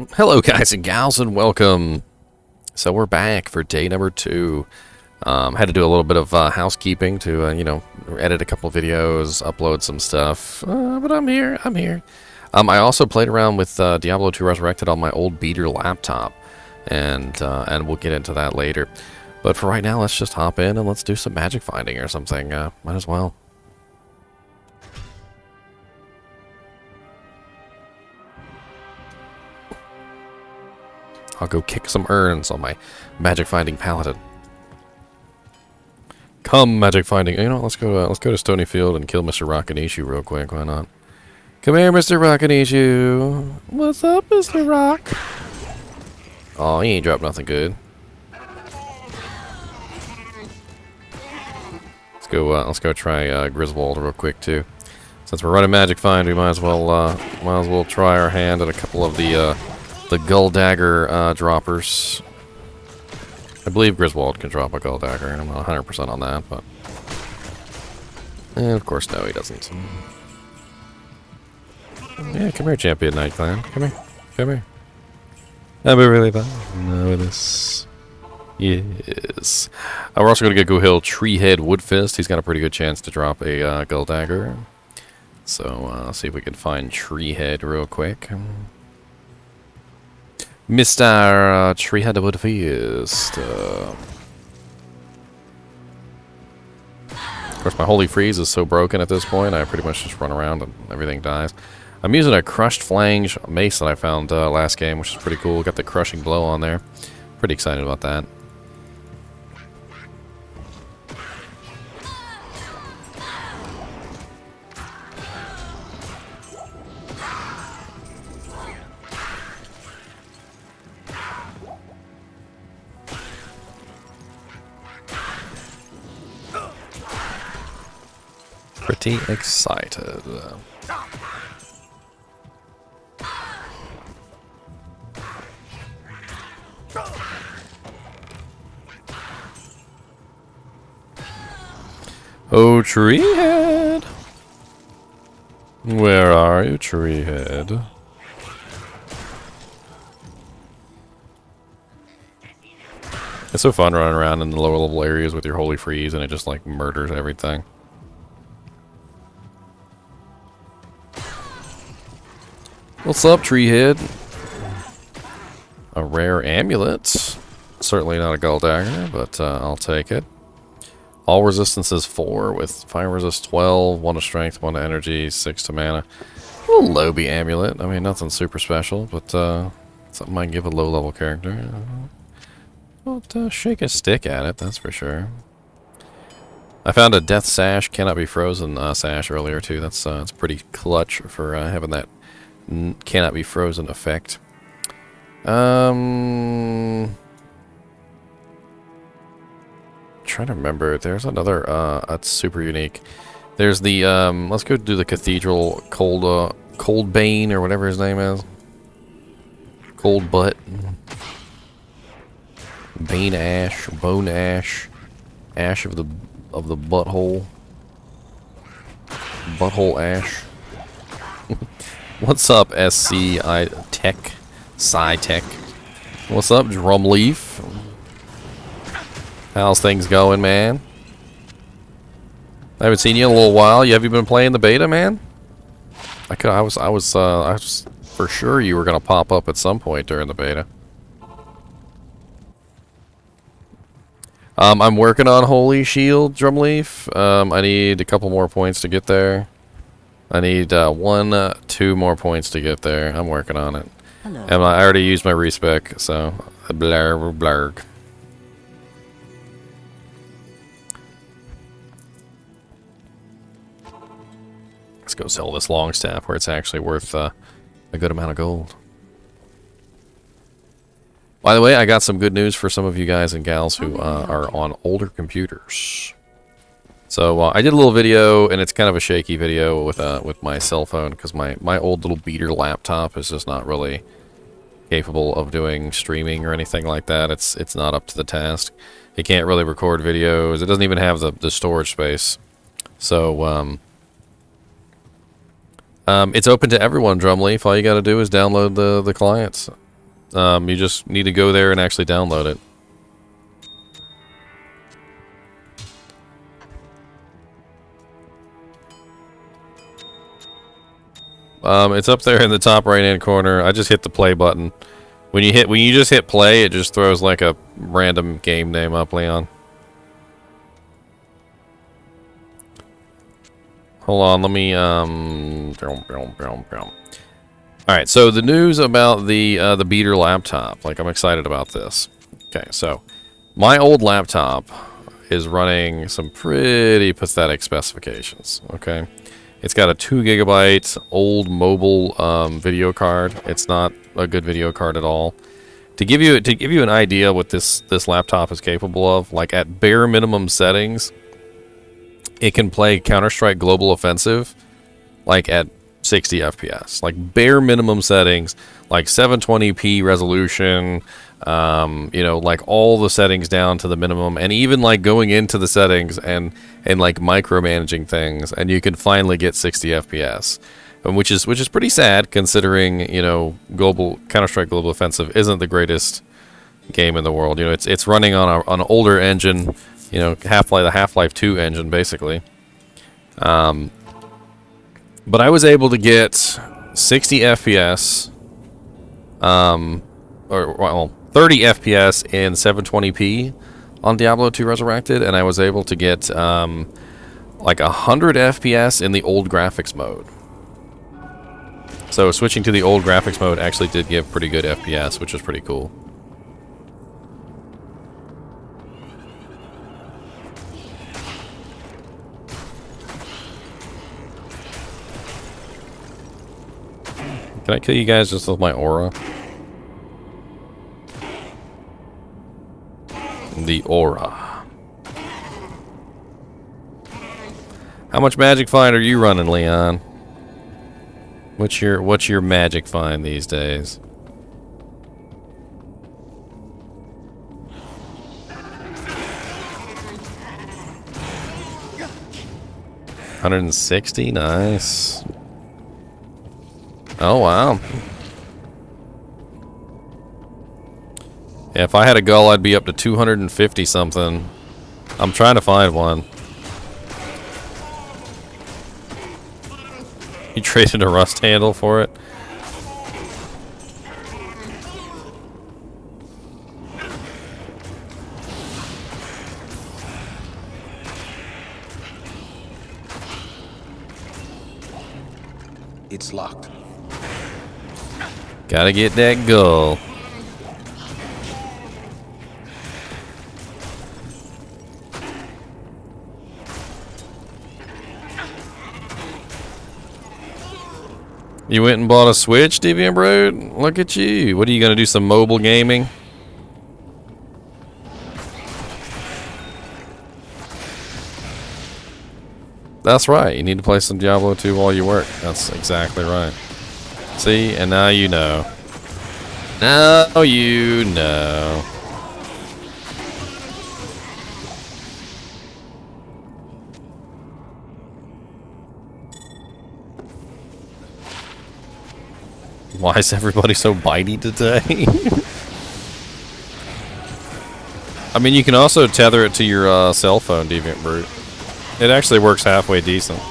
Hello guys and gals and welcome. So we're back for day number 2. Had to do a little bit of housekeeping to, edit a couple videos, upload some stuff, but I'm here. I also played around with Diablo 2 Resurrected on my old beater laptop, and we'll get into that later. But for right now, let's just hop in and let's do some magic finding or something. Might as well. I'll go kick some urns on my magic finding paladin. Come, magic finding. You know, let's go to Stonyfield and kill Mr. Rockanishu real quick. Why not? Come here, Mr. Rockanishu. What's up, Mr. Rock? Oh, he ain't dropped nothing good. Let's go try Griswold real quick too. Since we're running magic find, we might as well try our hand at a couple of the Gull Dagger droppers. I believe Griswold can drop a Gull Dagger, and I'm not 100% on that, but... And of course, no, he doesn't. Yeah, come here, Champion Night Clan. Come here. Come here. That'd be really fun. No, this... Yes. We're also going to go heal Treehead Woodfist. He's got a pretty good chance to drop a Gull Dagger. So, see if we can find Treehead real quick. Mr. Treehead Woodfist. Of course, my Holy Freeze is so broken at this point, I pretty much just run around and everything dies. I'm using a Crushed Flange mace that I found last game, which is pretty cool. Got the Crushing Blow on there. Pretty excited about that. Pretty excited. Oh, Treehead! Where are you, Treehead? It's so fun running around in the lower level areas with your Holy Freeze, and it just like murders everything. What's up, Treehead? A rare amulet. Certainly not a Gull Dagger, but I'll take it. All resistance is 4 with fire resist 12, 1 to strength, 1 to energy, 6 to mana. A little Lobby amulet. I mean, nothing super special, but something I can give a low level character. Won't shake a stick at it, that's for sure. I found a Death Sash, cannot be frozen sash earlier too. That's pretty clutch for having that cannot be frozen effect. Trying to remember. There's another that's super unique. There's the let's go do the Cathedral Cold Bane or whatever his name is. Cold Butt. Bane Ash, Bone Ash, Ash of the butthole. Butthole Ash. What's up, SCI Tech? Sci-Tech. What's up, Drumleaf? How's things going, man? I haven't seen you in a little while. Have you been playing the beta, man? I was for sure you were gonna pop up at some point during the beta. I'm working on Holy Shield, Drumleaf. I need a couple more points to get there. I need 2 more points to get there. I'm working on it. Hello. And I already used my respec, so blarg blarg. Let's go sell this long staff where it's actually worth a good amount of gold. By the way, I got some good news for some of you guys and gals who are on older computers. So I did a little video, and it's kind of a shaky video with my cell phone because my old little beater laptop is just not really capable of doing streaming or anything like that. It's not up to the task. It can't really record videos. It doesn't even have the storage space. So it's open to everyone, Drumleaf. All you got to do is download the clients. You just need to go there and actually download it. It's up there in the top right-hand corner. I just hit the play button. When you just hit play, it just throws like a random game name up, Leon. Hold on, let me Alright, so the news about the beater laptop. Like, I'm excited about this. Okay, so my old laptop is running some pretty pathetic specifications. Okay. It's got a 2 gigabyte old mobile video card. It's not a good video card at all. To give you an idea what this laptop is capable of, like at bare minimum settings, it can play Counter-Strike Global Offensive like at 60 FPS. Like bare minimum settings, like 720p resolution, you know, like all the settings down to the minimum, and even like going into the settings and like micromanaging things, and you can finally get 60 FPS, which is pretty sad considering, you know, Counter-Strike Global Offensive isn't the greatest game in the world. You know, it's running on an older engine, you know, the Half-Life 2 engine basically. But I was able to get 60 FPS, or well, 30 FPS in 720p on Diablo 2 Resurrected, and I was able to get like 100 FPS in the old graphics mode. So switching to the old graphics mode actually did give pretty good FPS, which was pretty cool. Can I kill you guys just with my aura? The aura. How much magic find are you running, Leon? What's your magic find these days? $160, nice. Oh wow. Yeah, if I had a gull, I'd be up to 250 something. I'm trying to find one. You traded a rust handle for it? It's locked. Gotta get that gull. You went and bought a Switch, Deviant Brood? Look at you. What are you gonna do, some mobile gaming? That's right. You need to play some Diablo 2 while you work. That's exactly right. See, and now you know. Now you know. Why is everybody so bitey today? I mean, you can also tether it to your cell phone, Deviant Brute. It actually works halfway decent.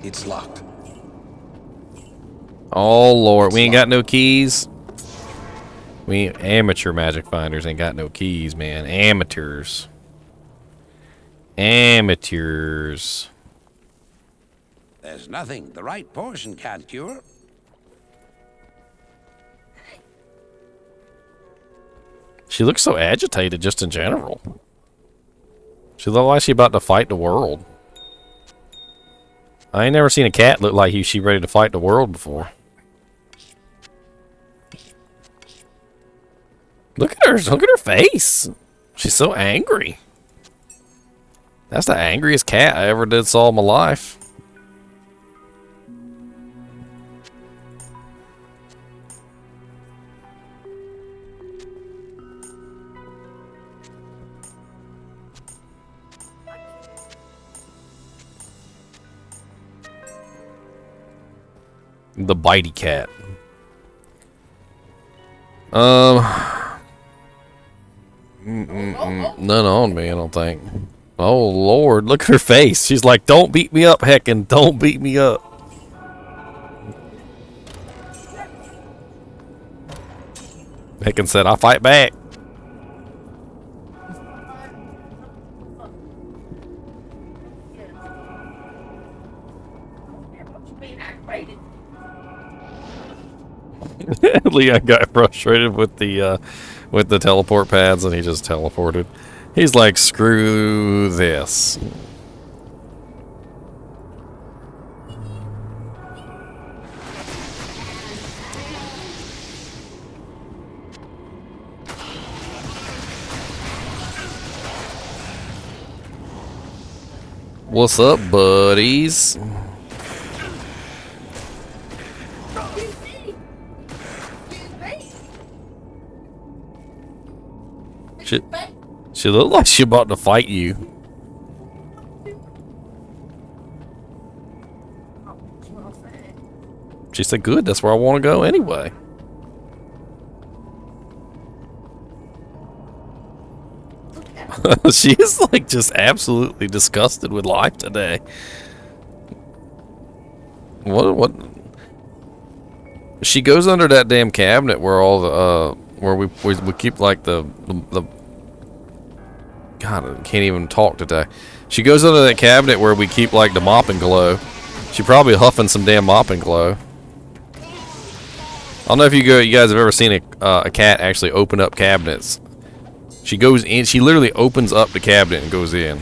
It's locked. Oh Lord, we ain't got no keys. We amateur magic finders ain't got no keys, man. Amateurs. Amateurs. There's nothing the right portion can't cure. She looks so agitated just in general. She looks like she's about to fight the world. I ain't never seen a cat look like she ready to fight the world before. Look at her. Look at her face. She's so angry. That's the angriest cat I ever saw in my life. The bitey cat. None on me, I don't think. Oh Lord, look at her face. She's like, "Don't beat me up, heckin', don't beat me up." Heckin' said, "I'll fight back." Leon got frustrated with the teleport pads and he just teleported. He's like, screw this. What's up, buddies? She looked like she about to fight you. She said, "Good, that's where I want to go anyway." She is like just absolutely disgusted with life today. What? She goes under that damn cabinet where all the where we keep like the God, I can't even talk today. She goes under that cabinet where we keep like the mop and glow. She probably huffing some damn mop and glow. I don't know if you guys have ever seen a cat actually open up cabinets. She goes in, she literally opens up the cabinet and goes in.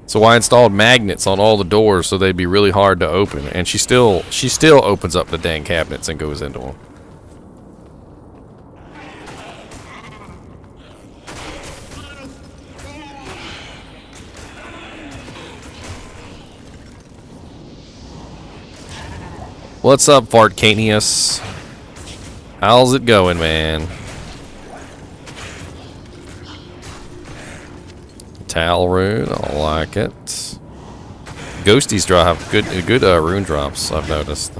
So I installed magnets on all the doors so they'd be really hard to open, and she still opens up the dang cabinets and goes into them. What's up, Fartcanius? How's it going, man? Tal rune, I like it. Ghosties have good rune drops, I've noticed.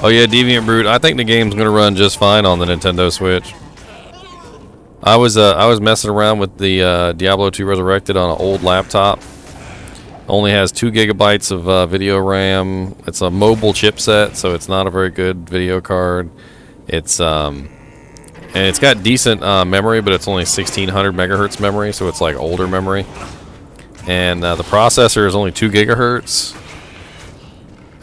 Oh yeah, Deviant Brute. I think the game's gonna run just fine on the Nintendo Switch. I was messing around with the Diablo 2 Resurrected on an old laptop. Only has 2 gigabytes of video RAM. It's a mobile chipset, so it's not a very good video card. It's and it's got decent memory, but it's only 1600 megahertz memory, so it's like older memory. And the processor is only 2 gigahertz.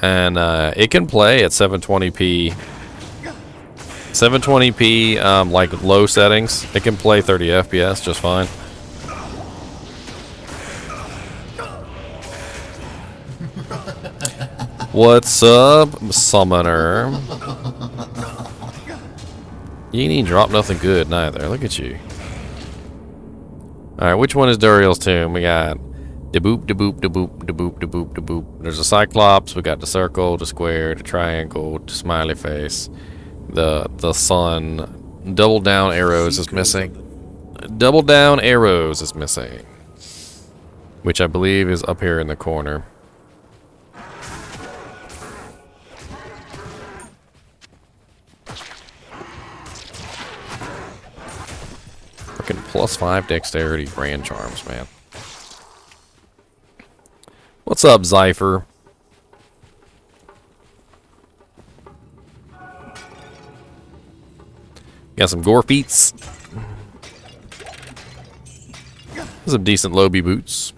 And it can play at 720p. 720p, like low settings. It can play 30 FPS just fine. What's up, Summoner? You ain't drop nothing good neither. Look at you. Alright, which one is Duriel's tomb? We got da boop, da boop, da boop, da boop, da boop, da boop. There's a Cyclops. We got the circle, the square, the triangle, the smiley face, the sun. Double down arrows is missing. Double down arrows is missing, which I believe is up here in the corner. Fucking +5 dexterity grand charms, man. What's up, Zypher? Got some gore feats. Some decent Lobby boots.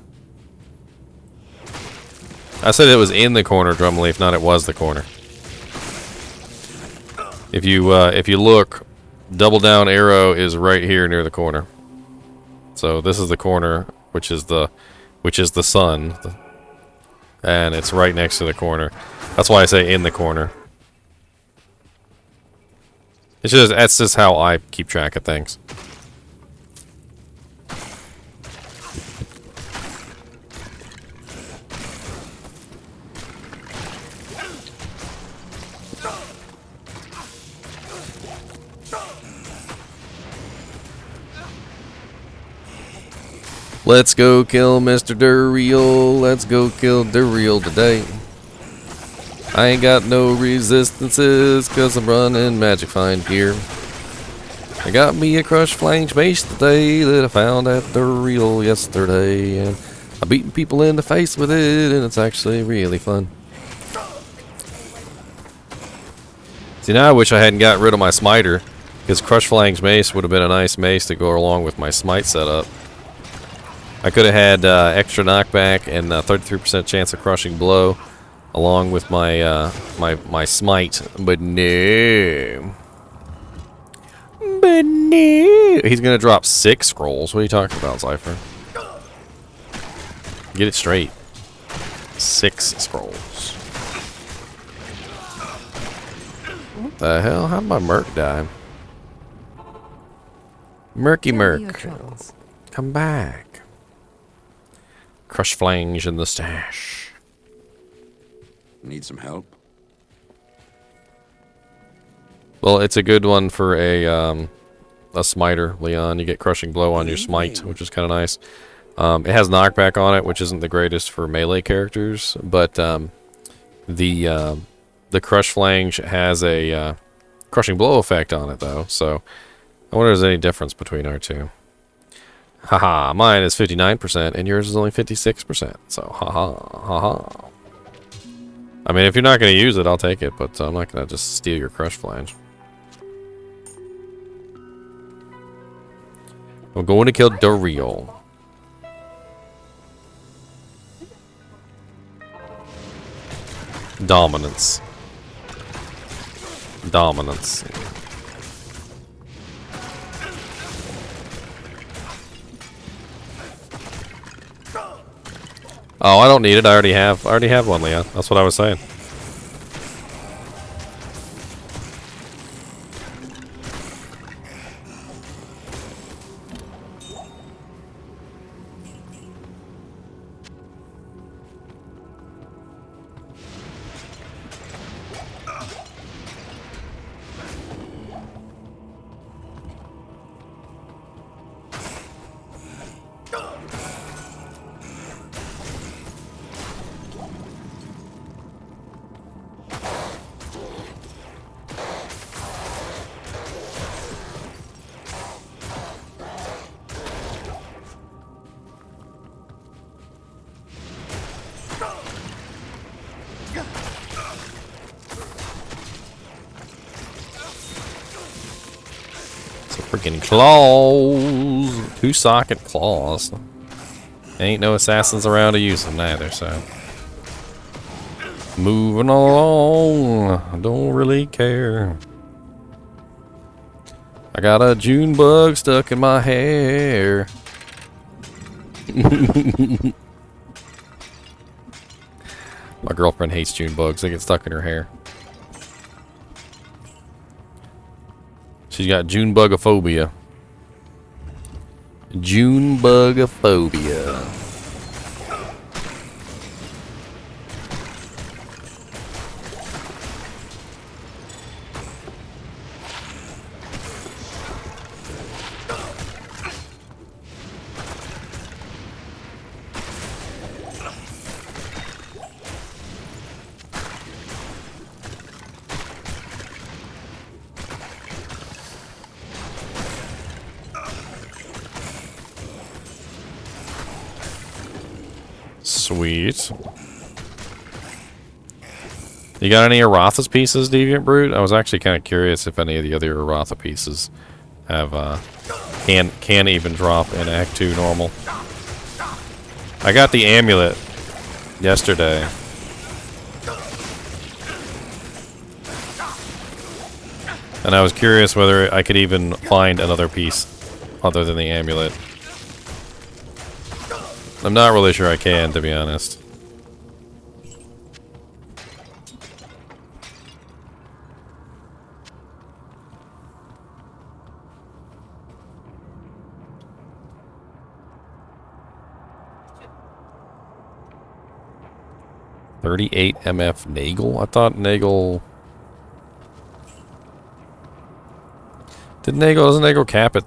I said it was in the corner, Drumleaf, not it was the corner. If you look, double down arrow is right here near the corner. So this is the corner, which is the sun, and it's right next to the corner. That's why I say in the corner. That's just how I keep track of things. Let's go kill Mr. Duriel. Let's go kill Duriel today. I ain't got no resistances because I'm running magic find gear. I got me a crushed flange mace today that I found at Duriel yesterday. And I'm beating people in the face with it, and it's actually really fun. See, now I wish I hadn't got rid of my smiter, because crushed flange mace would have been a nice mace to go along with my smite setup. I could have had extra knockback and 33% chance of crushing blow, along with my my smite, but no. But no. He's gonna drop 6 scrolls. What are you talking about, Cypher? Get it straight. 6 scrolls. What the hell? How'd my Merc die? Murky Merc. Come back. Crush flange in the stash. Need some help? Well, it's a good one for a smiter, Leon. You get crushing blow on your smite, which is kind of nice. It has knockback on it, which isn't the greatest for melee characters, but the crush flange has a crushing blow effect on it, though. So I wonder if there's any difference between our two. Haha, mine is 59% and yours is only 56%. So haha, haha. I mean, if you're not going to use it, I'll take it, but I'm not going to just steal your crush flange. I'm going to kill Duriel. Dominance. Dominance. Oh, I don't need it. I already have one, Leon. That's what I was saying. Freaking claws. 2-socket claws. Ain't no assassins around to use them neither, so. Moving along. I don't really care. I got a June bug stuck in my hair. My girlfriend hates June bugs. They get stuck in her hair. She's got June bugophobia. June bugophobia. Sweet. You got any Aratha's pieces, Deviant Brute? I was actually kind of curious if any of the other Aratha pieces have can even drop in Act 2 normal. I got the amulet yesterday. And I was curious whether I could even find another piece other than the amulet. I'm not really sure I can, to be honest. $38 MF Nagel? I thought Nagel... Doesn't Nagel cap at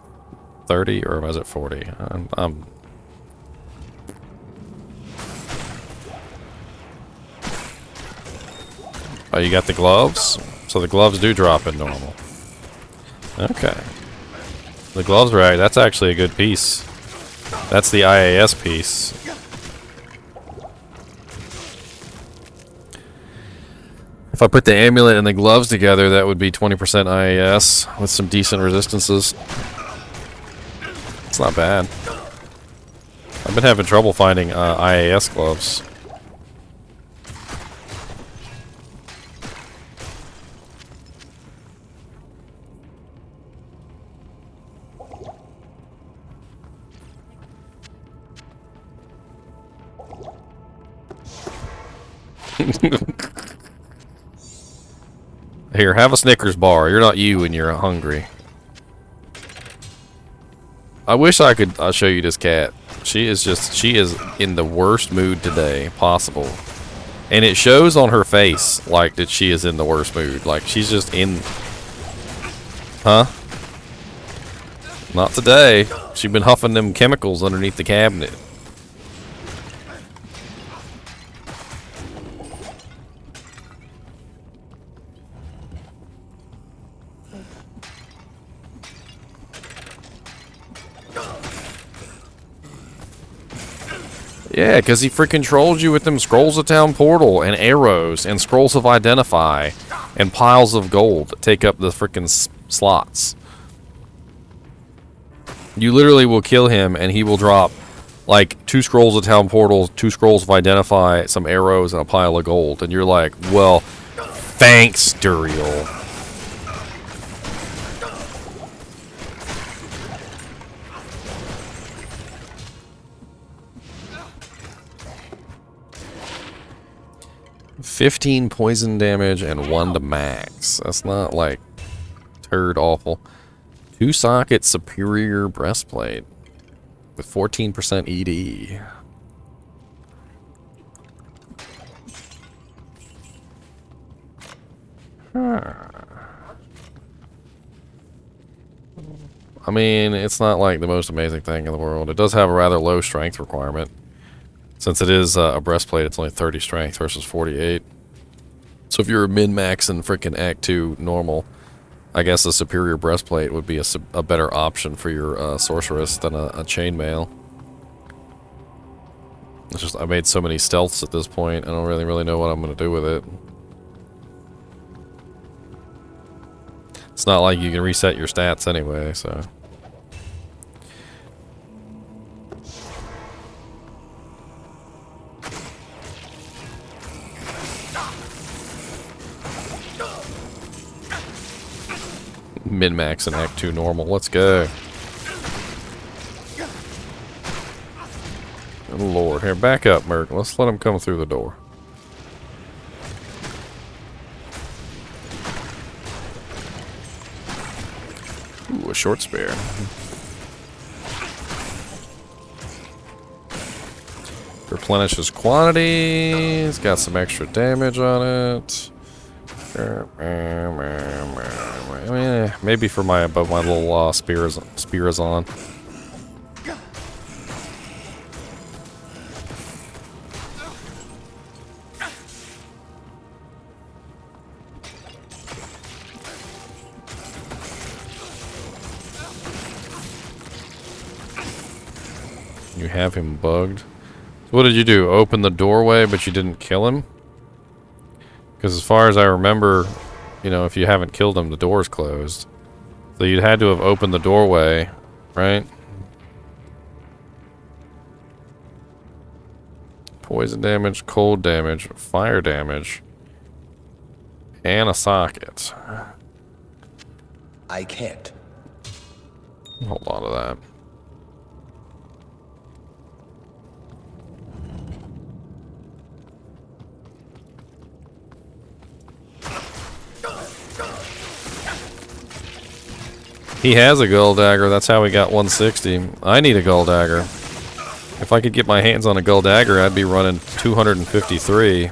30 or was it 40? Oh, you got the gloves? So the gloves do drop in normal. Okay. The gloves rag, that's actually a good piece. That's the IAS piece. If I put the amulet and the gloves together, that would be 20% IAS with some decent resistances. It's not bad. I've been having trouble finding IAS gloves. Here, have a Snickers bar. You're not you and you're hungry. I wish I could show you this cat. She is in the worst mood today possible. And it shows on her face, like, that she is in the worst mood. Like, she's just in... Huh? Not today. She's been huffing them chemicals underneath the cabinet. Yeah, because he freaking trolls you with them scrolls of town portal and arrows and scrolls of identify and piles of gold that take up the freaking slots. You literally will kill him and he will drop like 2 scrolls of town portals, 2 scrolls of identify, some arrows, and a pile of gold. And you're like, well, thanks, Duriel. $15 poison damage and 1 to max. That's not like turd awful. 2 socket superior breastplate with 14% ED. I mean, it's not like the most amazing thing in the world. It does have a rather low strength requirement. Since it is a breastplate, it's only 30 strength versus 48. So if you're a min-max in frickin' Act 2 normal, I guess a superior breastplate would be a better option for your sorceress than a chainmail. It's just, I made so many stealths at this point, I don't really know what I'm going to do with it. It's not like you can reset your stats anyway, so... Min-max and Act 2 normal. Let's go. Oh Lord. Here, back up, Merc. Let's let him come through the door. Ooh, a short spear. Replenishes quantity. It's got some extra damage on it. Maybe for my little spear is on. You have him bugged. So what did you do? Open the doorway, but you didn't kill him? Because as far as I remember, you know, if you haven't killed him, the door's closed. So you'd had to have opened the doorway, right? Poison damage, cold damage, fire damage, and a socket. I can't. Hold on to that. He has a gold dagger. That's how he got 160. I need a gold dagger. If I could get my hands on a gold dagger, I'd be running 253.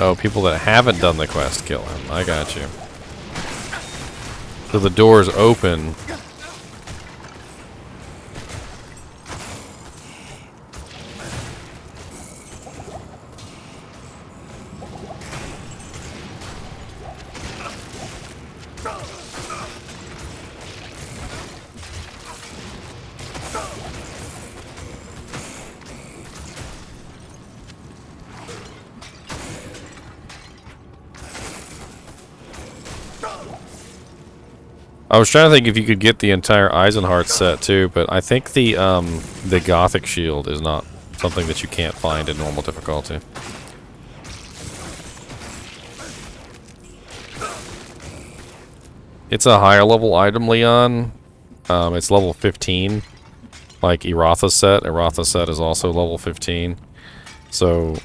Oh, people that haven't done the quest kill him. I got you. So the door's open. I was trying to think if you could get the entire Eisenhart set too, but I think the Gothic shield is not something that you can't find in normal difficulty. It's a higher level item, Leon. It's level 15, like Iratha's set. Iratha's set is also level 15. So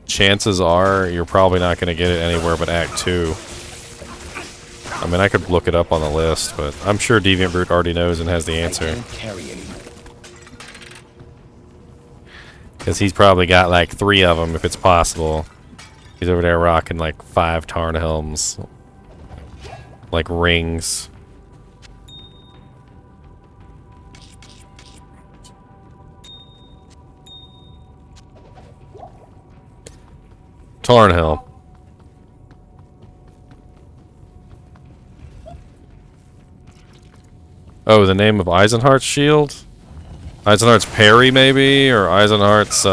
chances are you're probably not going to get it anywhere but Act 2. I mean, I could look it up on the list, but I'm sure Deviant Brute already knows and has the answer. Because he's probably got like 3 of them, if it's possible. He's over there rocking like 5 Tarn helms. Like rings. Tarn helm. Oh, the name of Eisenhart's shield? Eisenhart's parry, maybe? Or Eisenhart's,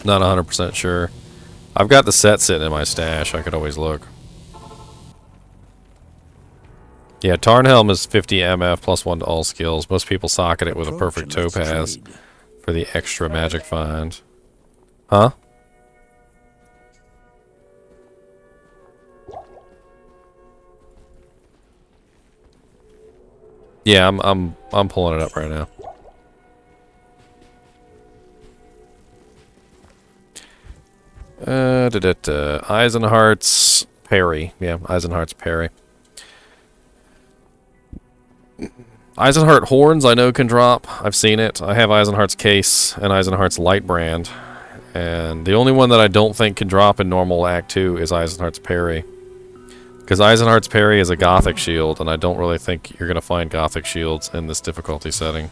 not 100% sure. I've got the set sitting in my stash. I could always look. Yeah, Tarnhelm is 50 MF plus 1 to all skills. Most people socket it with a perfect topaz for the extra magic find. Huh? Yeah, I'm pulling it up right now. Eisenhart's parry. Yeah, Eisenhart's parry. Eisenhart horns I know can drop. I've seen it. I have Eisenhart's case and Eisenhart's light brand. And the only one that I don't think can drop in normal Act 2 is Eisenhart's parry. Because Eisenhart's parry is a Gothic shield, and I don't really think you're going to find Gothic shields in this difficulty setting.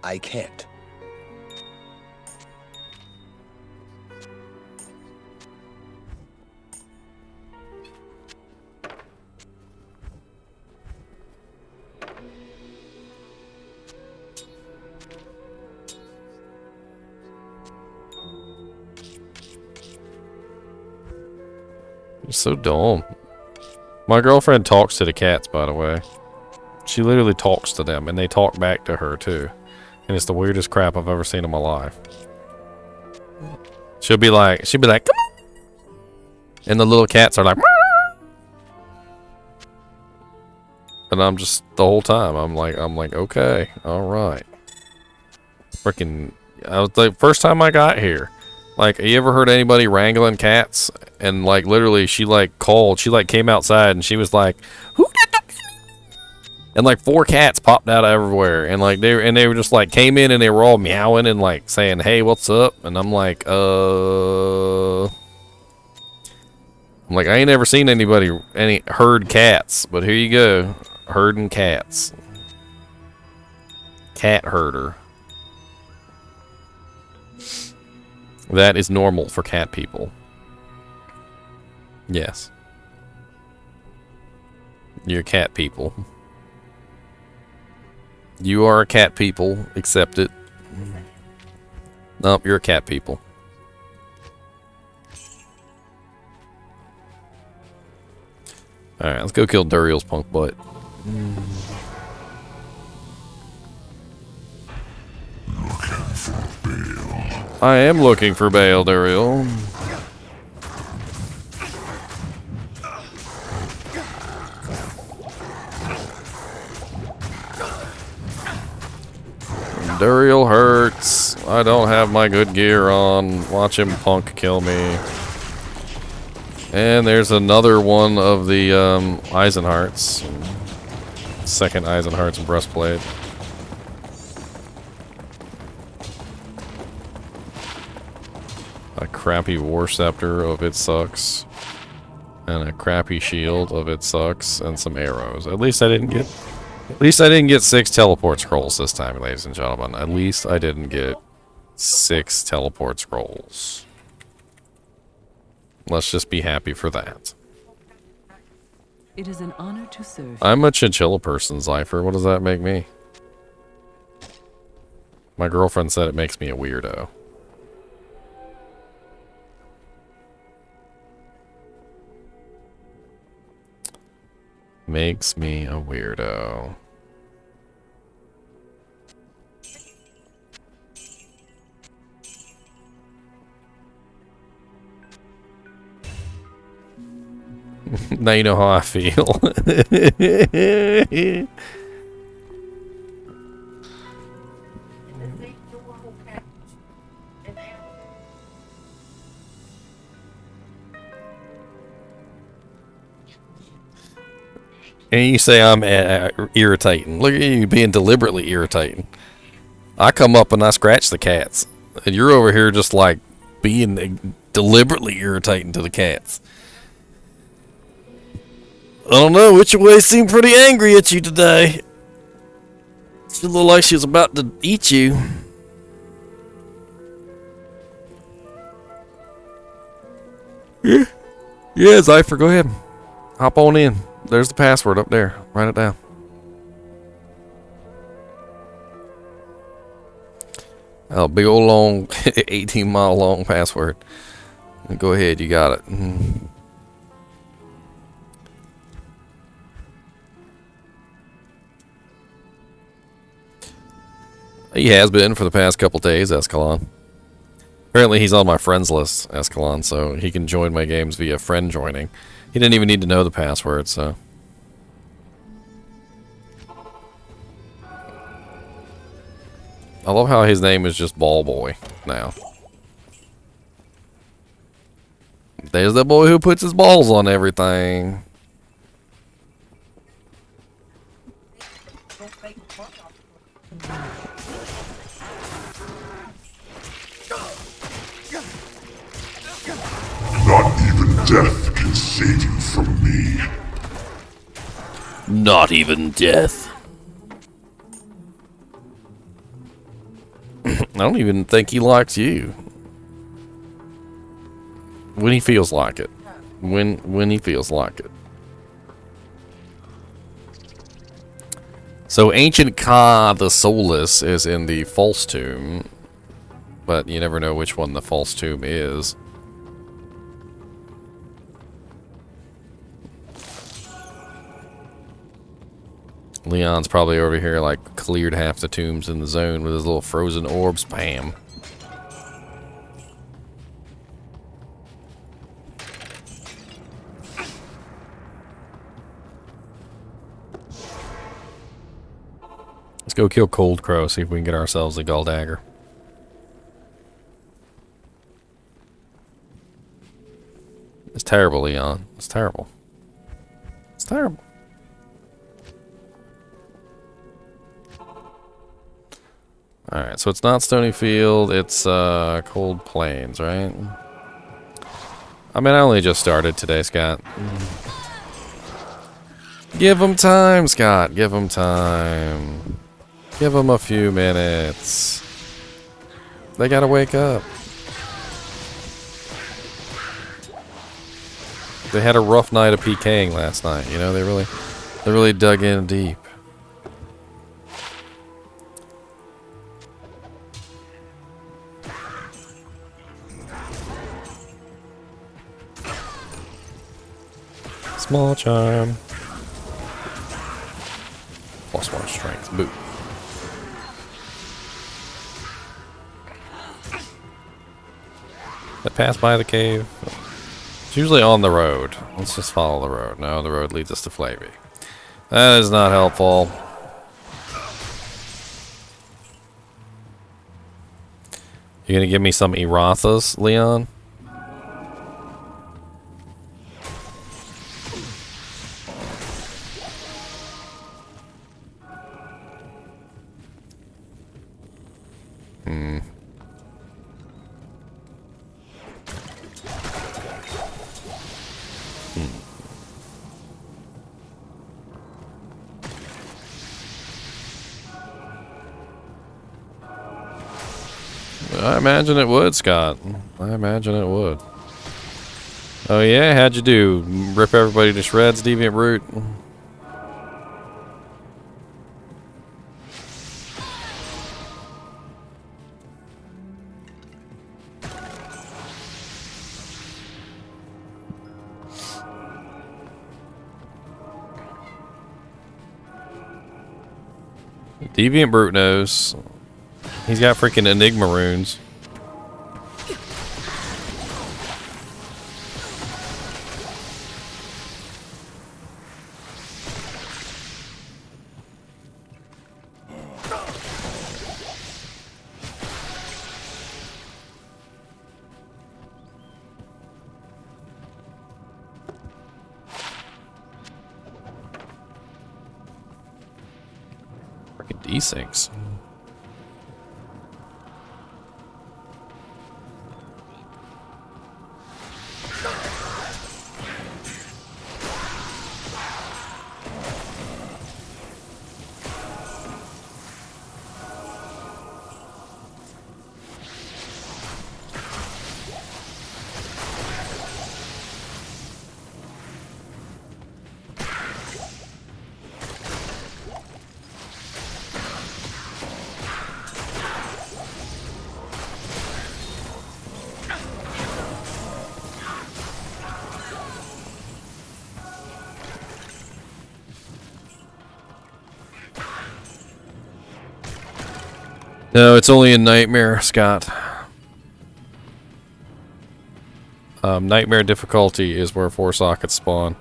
I can't. You're so dumb. My girlfriend talks to the cats, by the way. She literally talks to them, and they talk back to her, too. And it's the weirdest crap I've ever seen in my life. She'll be like, come on! And the little cats are like, meow! And I'm just, the whole time, I'm like, okay, alright. Freaking, I was like, first time I got here. Like, you ever heard anybody wrangling cats? And, like, literally, she, like, called. She, like, came outside, and she was like, who did that? And, like, 4 cats popped out of everywhere. And, like, they were just, like, came in, and they were all meowing and, like, saying, hey, what's up? And I'm like, I ain't never seen any herd cats. But here you go. Herding cats. Cat herder. That is normal for cat people. Yes. You're cat people. You are a cat people. Accept it. Nope, you're a cat people. Alright, let's go kill Duriel's punk butt. I am looking for Baal, Duriel. Duriel hurts. I don't have my good gear on. Watch him punk kill me. And there's another one of the Eisenharts. Second Eisenhart's breastplate. a crappy war scepter of it sucks, and a crappy shield of it sucks, and some arrows. At least I didn't get 6 teleport scrolls this time, ladies and gentlemen. At least I didn't get 6 teleport scrolls. Let's just be happy for that. It is an honor to serve. I'm a chinchilla person, Zypher. What does that make me? My girlfriend said it makes me a weirdo. Makes me a weirdo. Now you know how I feel. And you say I'm irritating. Look at you being deliberately irritating. I come up and I scratch the cats. And you're over here just like being deliberately irritating to the cats. I don't know, which way seemed pretty angry at you today. She looked like she was about to eat you. Yeah, Zypher, go ahead. Hop on in. There's the password up there. Write it down. Oh, big old long, 18-mile long password. Go ahead, you got it. He has been for the past couple days, Escalon. Apparently he's on my friends list, Escalon, so he can join my games via friend joining. He didn't even need to know the password, so... I love how his name is just Ball Boy now. There's the boy who puts his balls on everything. Not even death can save you from me. Not even death. I don't even think he likes you. When he feels like it. When he feels like it. So Ancient Ka the Soulless is in the False Tomb. But you never know which one the False Tomb is. Leon's probably over here like cleared half the tombs in the zone with his little frozen orbs. Bam. Let's go kill Cold Crow, see if we can get ourselves a Gull Dagger. It's terrible, Leon. It's terrible. It's terrible. Alright, so it's not Stony Field, it's Cold Plains, right? I mean, I only just started today, Scott. Give them time, Scott. Give them time. Give them a few minutes. They gotta wake up. They had a rough night of PKing last night, you know, they really dug in deep. Small charm. +1 strength. Boot. That pass by the cave. It's usually on the road. Let's just follow the road. No, the road leads us to Flavy. That is not helpful. You gonna give me some Erathas, Leon? I imagine it would, Scott. I imagine it would. Oh yeah, how'd you do? Rip everybody to shreds, Deviant Brute? Deviant Brute knows. He's got freaking Enigma runes. Freaking desyncs. No, it's only a nightmare, Scott. Nightmare difficulty is where 4 sockets spawn.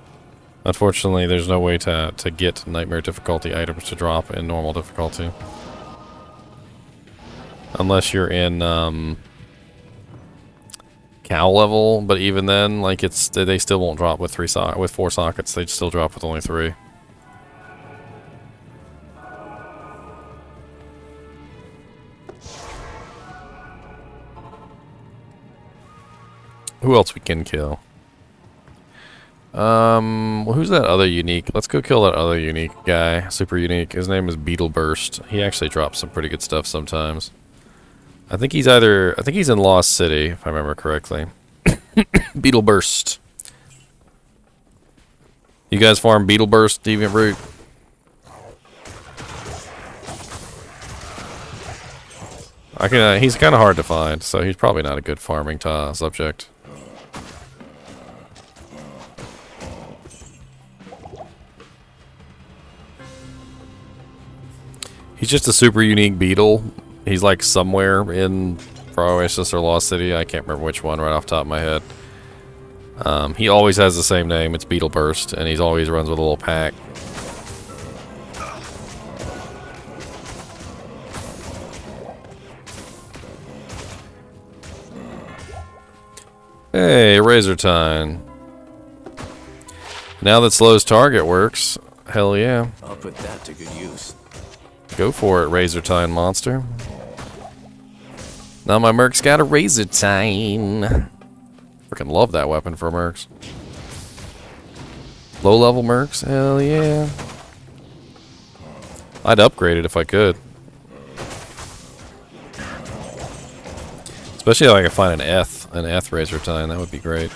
Unfortunately, there's no way to get nightmare difficulty items to drop in normal difficulty. Unless you're in cow level, but even then, like they still won't drop with 4 sockets. They still drop with only 3. Who else we can kill? Well, who's that other unique? Let's go kill that other unique guy. Super unique. His name is Beetle Burst. He actually drops some pretty good stuff sometimes. I think he's in Lost City, if I remember correctly. Beetle Burst. You guys farm Beetle Burst, Deviant Brute? He's kind of hard to find, so he's probably not a good farming subject. He's just a super unique beetle. He's like somewhere in Oasis or Lost City. I can't remember which one right off the top of my head. He always has the same name. It's Beetle Burst, and he's always runs with a little pack. Hey, Razor Time. Now that Slow's target works, hell yeah. I'll put that to good use. Go for it, Razor Time monster. Now my Merc's got a Razor Time. Freaking love that weapon for Mercs. Low level Mercs? Hell yeah. I'd upgrade it if I could. Especially if I could find an Eth Razor Time, that would be great.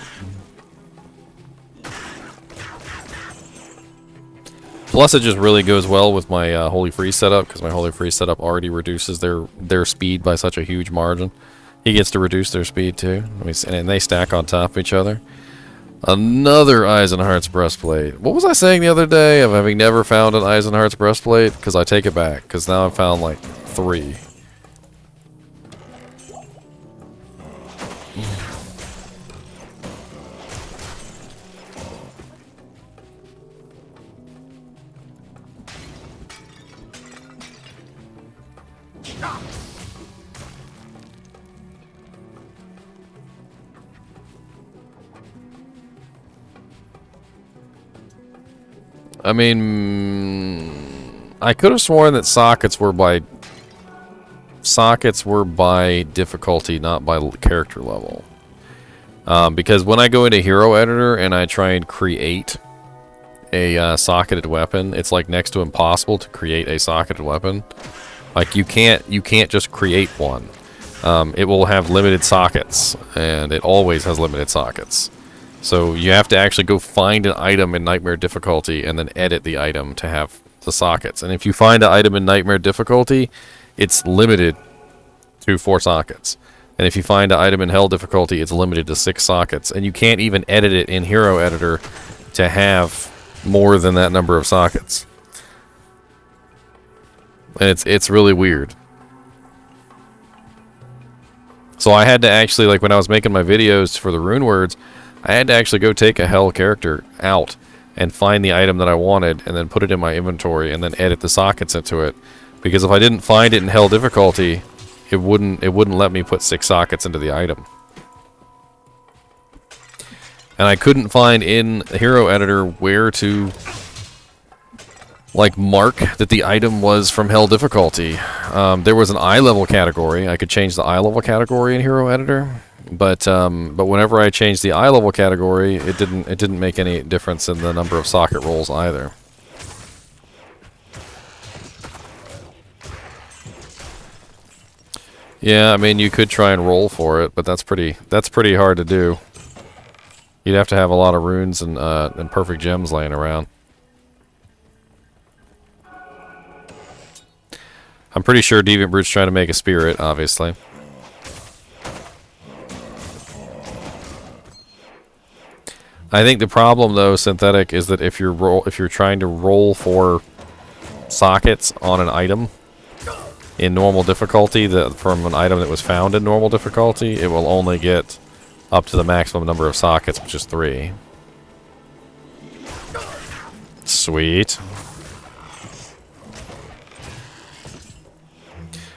Plus, it just really goes well with my Holy Freeze setup, because my Holy Freeze setup already reduces their speed by such a huge margin. He gets to reduce their speed too, and they stack on top of each other. Another Eisenhart's breastplate. What was I saying the other day of having never found an Eisenhart's breastplate? Because I take it back, because now I've found like 3. I mean, I could have sworn that sockets were by difficulty, not by character level. Because when I go into Hero Editor and I try and create a socketed weapon, it's like next to impossible to create a socketed weapon. Like you can't just create one. it will have limited sockets, and it always has limited sockets. So you have to actually go find an item in Nightmare difficulty and then edit the item to have the sockets. And if you find an item in Nightmare difficulty, it's limited to 4 sockets. And if you find an item in Hell difficulty, it's limited to 6 sockets. And you can't even edit it in Hero Editor to have more than that number of sockets. And it's really weird. So I had to actually, like when I was making my videos for the rune words, I had to actually go take a Hell character out and find the item that I wanted and then put it in my inventory and then edit the sockets into it. Because if I didn't find it in Hell difficulty, it wouldn't let me put 6 sockets into the item. And I couldn't find in the Hero Editor where to like mark that the item was from Hell difficulty. There was an eye level category. I could change the eye level category in Hero Editor, but whenever I changed the eye level category, it didn't make any difference in the number of socket rolls either. Yeah, I mean you could try and roll for it, but that's pretty hard to do. You'd have to have a lot of runes and perfect gems laying around. I'm pretty sure Deviant Brute's trying to make a spirit, obviously. I think the problem, though, Synthetic, is that if you're trying to roll for sockets on an item in normal difficulty, from an item that was found in normal difficulty, it will only get up to the maximum number of sockets, which is 3. Sweet.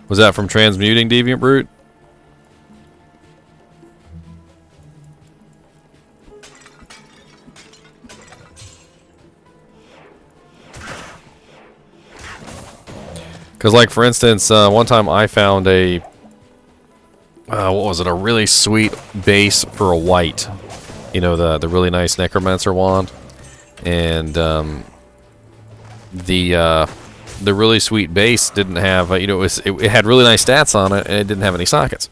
Was that from transmuting Deviant Brute? Because, like, for instance, one time I found a... what was it? A really sweet base for a white. You know, the really nice Necromancer wand. And, the really sweet base didn't have, you know, it had really nice stats on it, and it didn't have any sockets.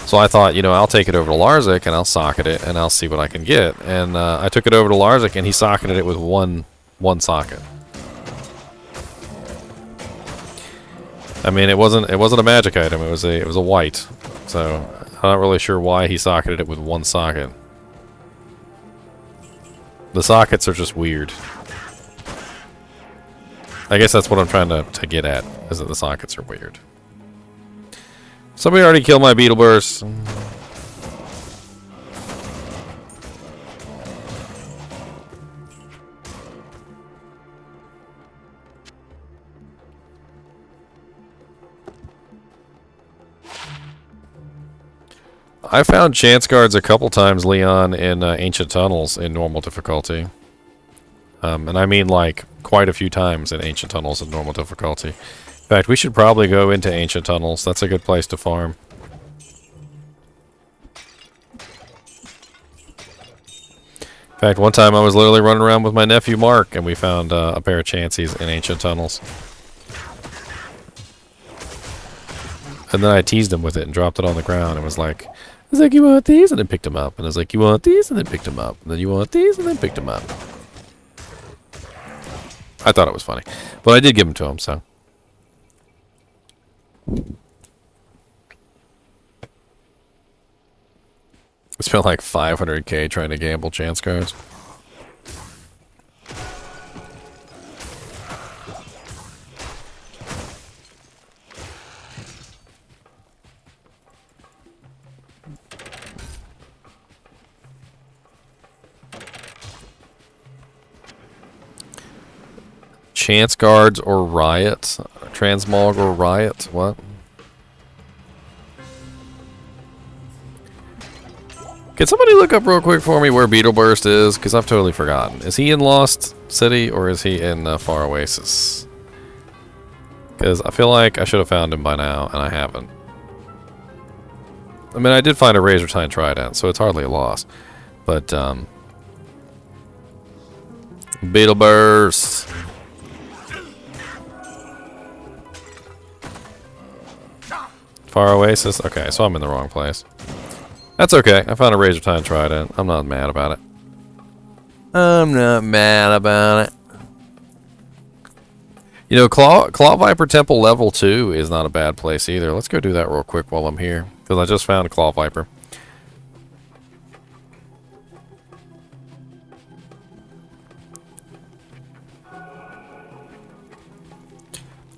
So I thought, you know, I'll take it over to Larzik, and I'll socket it, and I'll see what I can get. And I took it over to Larzik, and he socketed it with one socket. I mean, it wasn't a magic item. It was a white. So I'm not really sure why he socketed it with 1 socket. The sockets are just weird. I guess that's what I'm trying to get at, is that the sockets are weird. Somebody already killed my beetle burst. I found chance guards a couple times, Leon, in Ancient Tunnels in normal difficulty. And I mean, like, quite a few times in Ancient Tunnels in normal difficulty. In fact, we should probably go into Ancient Tunnels. That's a good place to farm. In fact, one time I was literally running around with my nephew Mark, and we found a pair of Chanseys in Ancient Tunnels. And then I teased him with it and dropped it on the ground and was like, you want these? And then picked them up. And I was like, you want these? And then picked them up. And then you want these? And then picked them up. I thought it was funny. But I did give them to him, so. I spent like 500k trying to gamble chance cards. Chance guards or riot? Transmog or riot? What? Can somebody look up real quick for me where Beetleburst is? Because I've totally forgotten. Is he in Lost City or is he in Far Oasis? Because I feel like I should have found him by now, and I haven't. I mean, I did find a Razor-Tine Trident, so it's hardly a loss. But, Beetleburst. Far Oasis? Okay, so I'm in the wrong place. That's okay. I found a Razor Time Trident. I'm not mad about it. I'm not mad about it. You know, Claw Viper Temple level 2 is not a bad place either. Let's go do that real quick while I'm here. Because I just found a Claw Viper.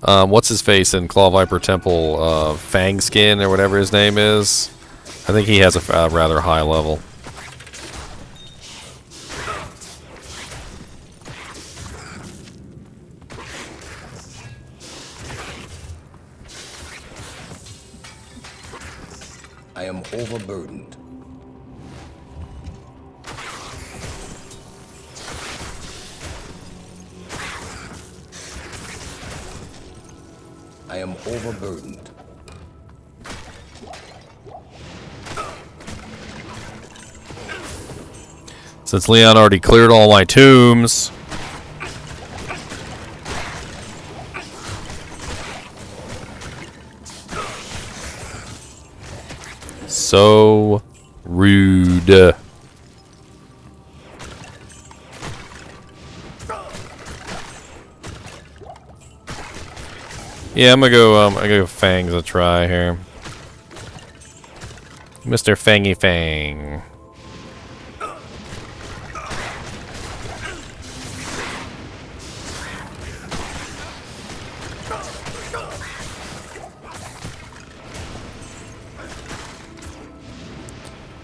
What's his face in Claw Viper Temple? Fang Skin or whatever his name is. I think he has a rather high level. I am overburdened. I am overburdened. Since Leon already cleared all my tombs. So rude. Yeah, I'm gonna go Fangs a try here. Mr. Fangy Fang.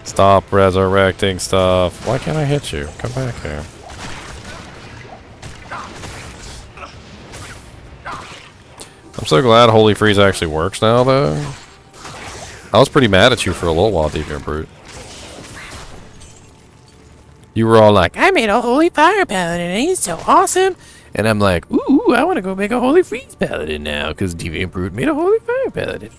Stop resurrecting stuff. Why can't I hit you? Come back here. I'm so glad Holy Freeze actually works now, though. I was pretty mad at you for a little while, Deviant Brute. You were all like, I made a Holy Fire Paladin and he's so awesome. And I'm like, ooh, I want to go make a Holy Freeze Paladin now because Deviant Brute made a Holy Fire Paladin.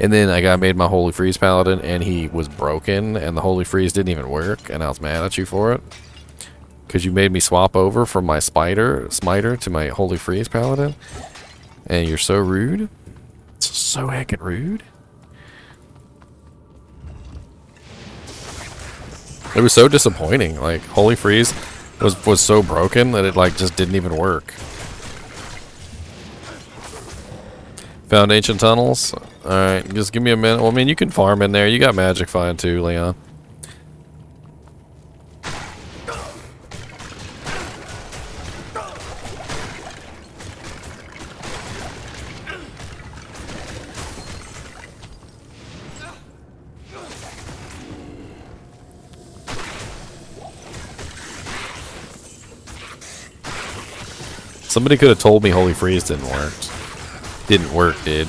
And then I made my Holy Freeze Paladin and he was broken and the Holy Freeze didn't even work and I was mad at you for it. Because you made me swap over from my Smiter to my Holy Freeze Paladin. And you're so rude. It's so heckin' rude. It was so disappointing. Like, Holy Freeze was so broken that it like just didn't even work. Found ancient tunnels. Alright, just give me a minute. Well, I mean, you can farm in there. You got magic find too, Leon. Somebody could have told me Holy Freeze didn't work. Didn't work, dude.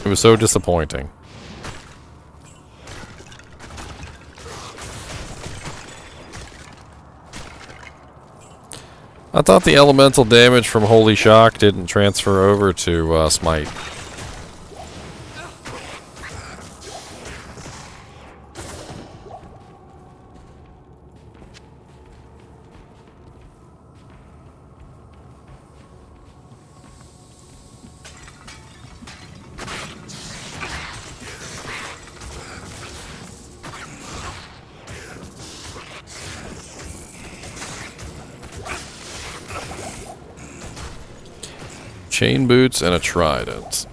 It was so disappointing. I thought the elemental damage from Holy Shock didn't transfer over to Smite. Chain boots and a trident.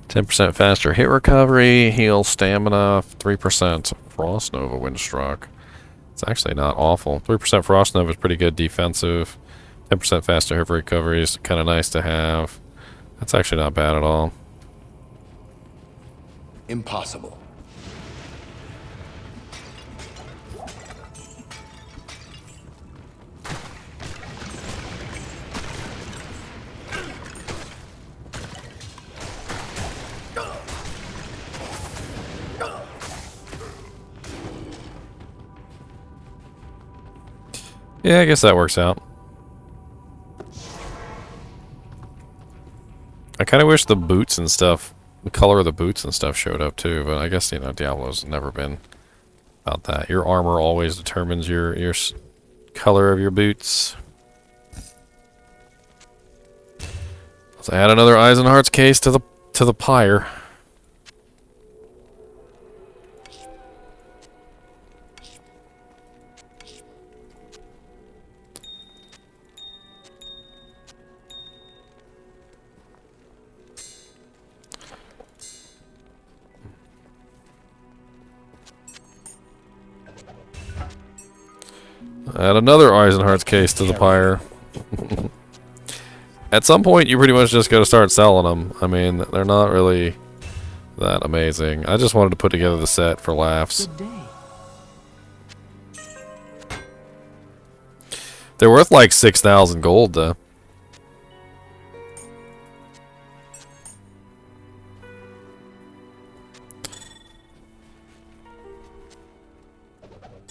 10% faster hit recovery, heal stamina, 3% Frost Nova Windstruck. It's actually not awful. 3% Frost Nova is pretty good defensive. 10% faster hit recovery is kind of nice to have. That's actually not bad at all. Impossible. Yeah, I guess that works out. I kind of wish the boots and stuff, the color of the boots and stuff showed up too, but I guess, you know, Diablo's never been about that. Your armor always determines your color of your boots. Let's add another Eyes and Hearts case to the pyre. Add another Eyes and Hearts case to the pyre. At some point, you pretty much just gotta start selling them. I mean, they're not really that amazing. I just wanted to put together the set for laughs. Good day. They're worth like 6,000 gold, though.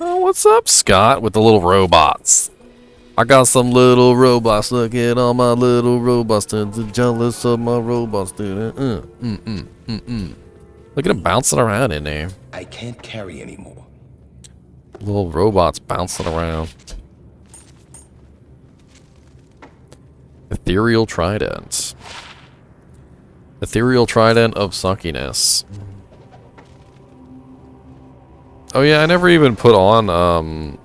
Oh, what's up, Scott, with the little robots? I got some little robots. Look at all my little robots. They're jealous of my robots, dude. Look at them bouncing around in there. I can't carry anymore. Little robots bouncing around. Ethereal Trident. Ethereal Trident of Suckiness. Oh yeah, I never even put on,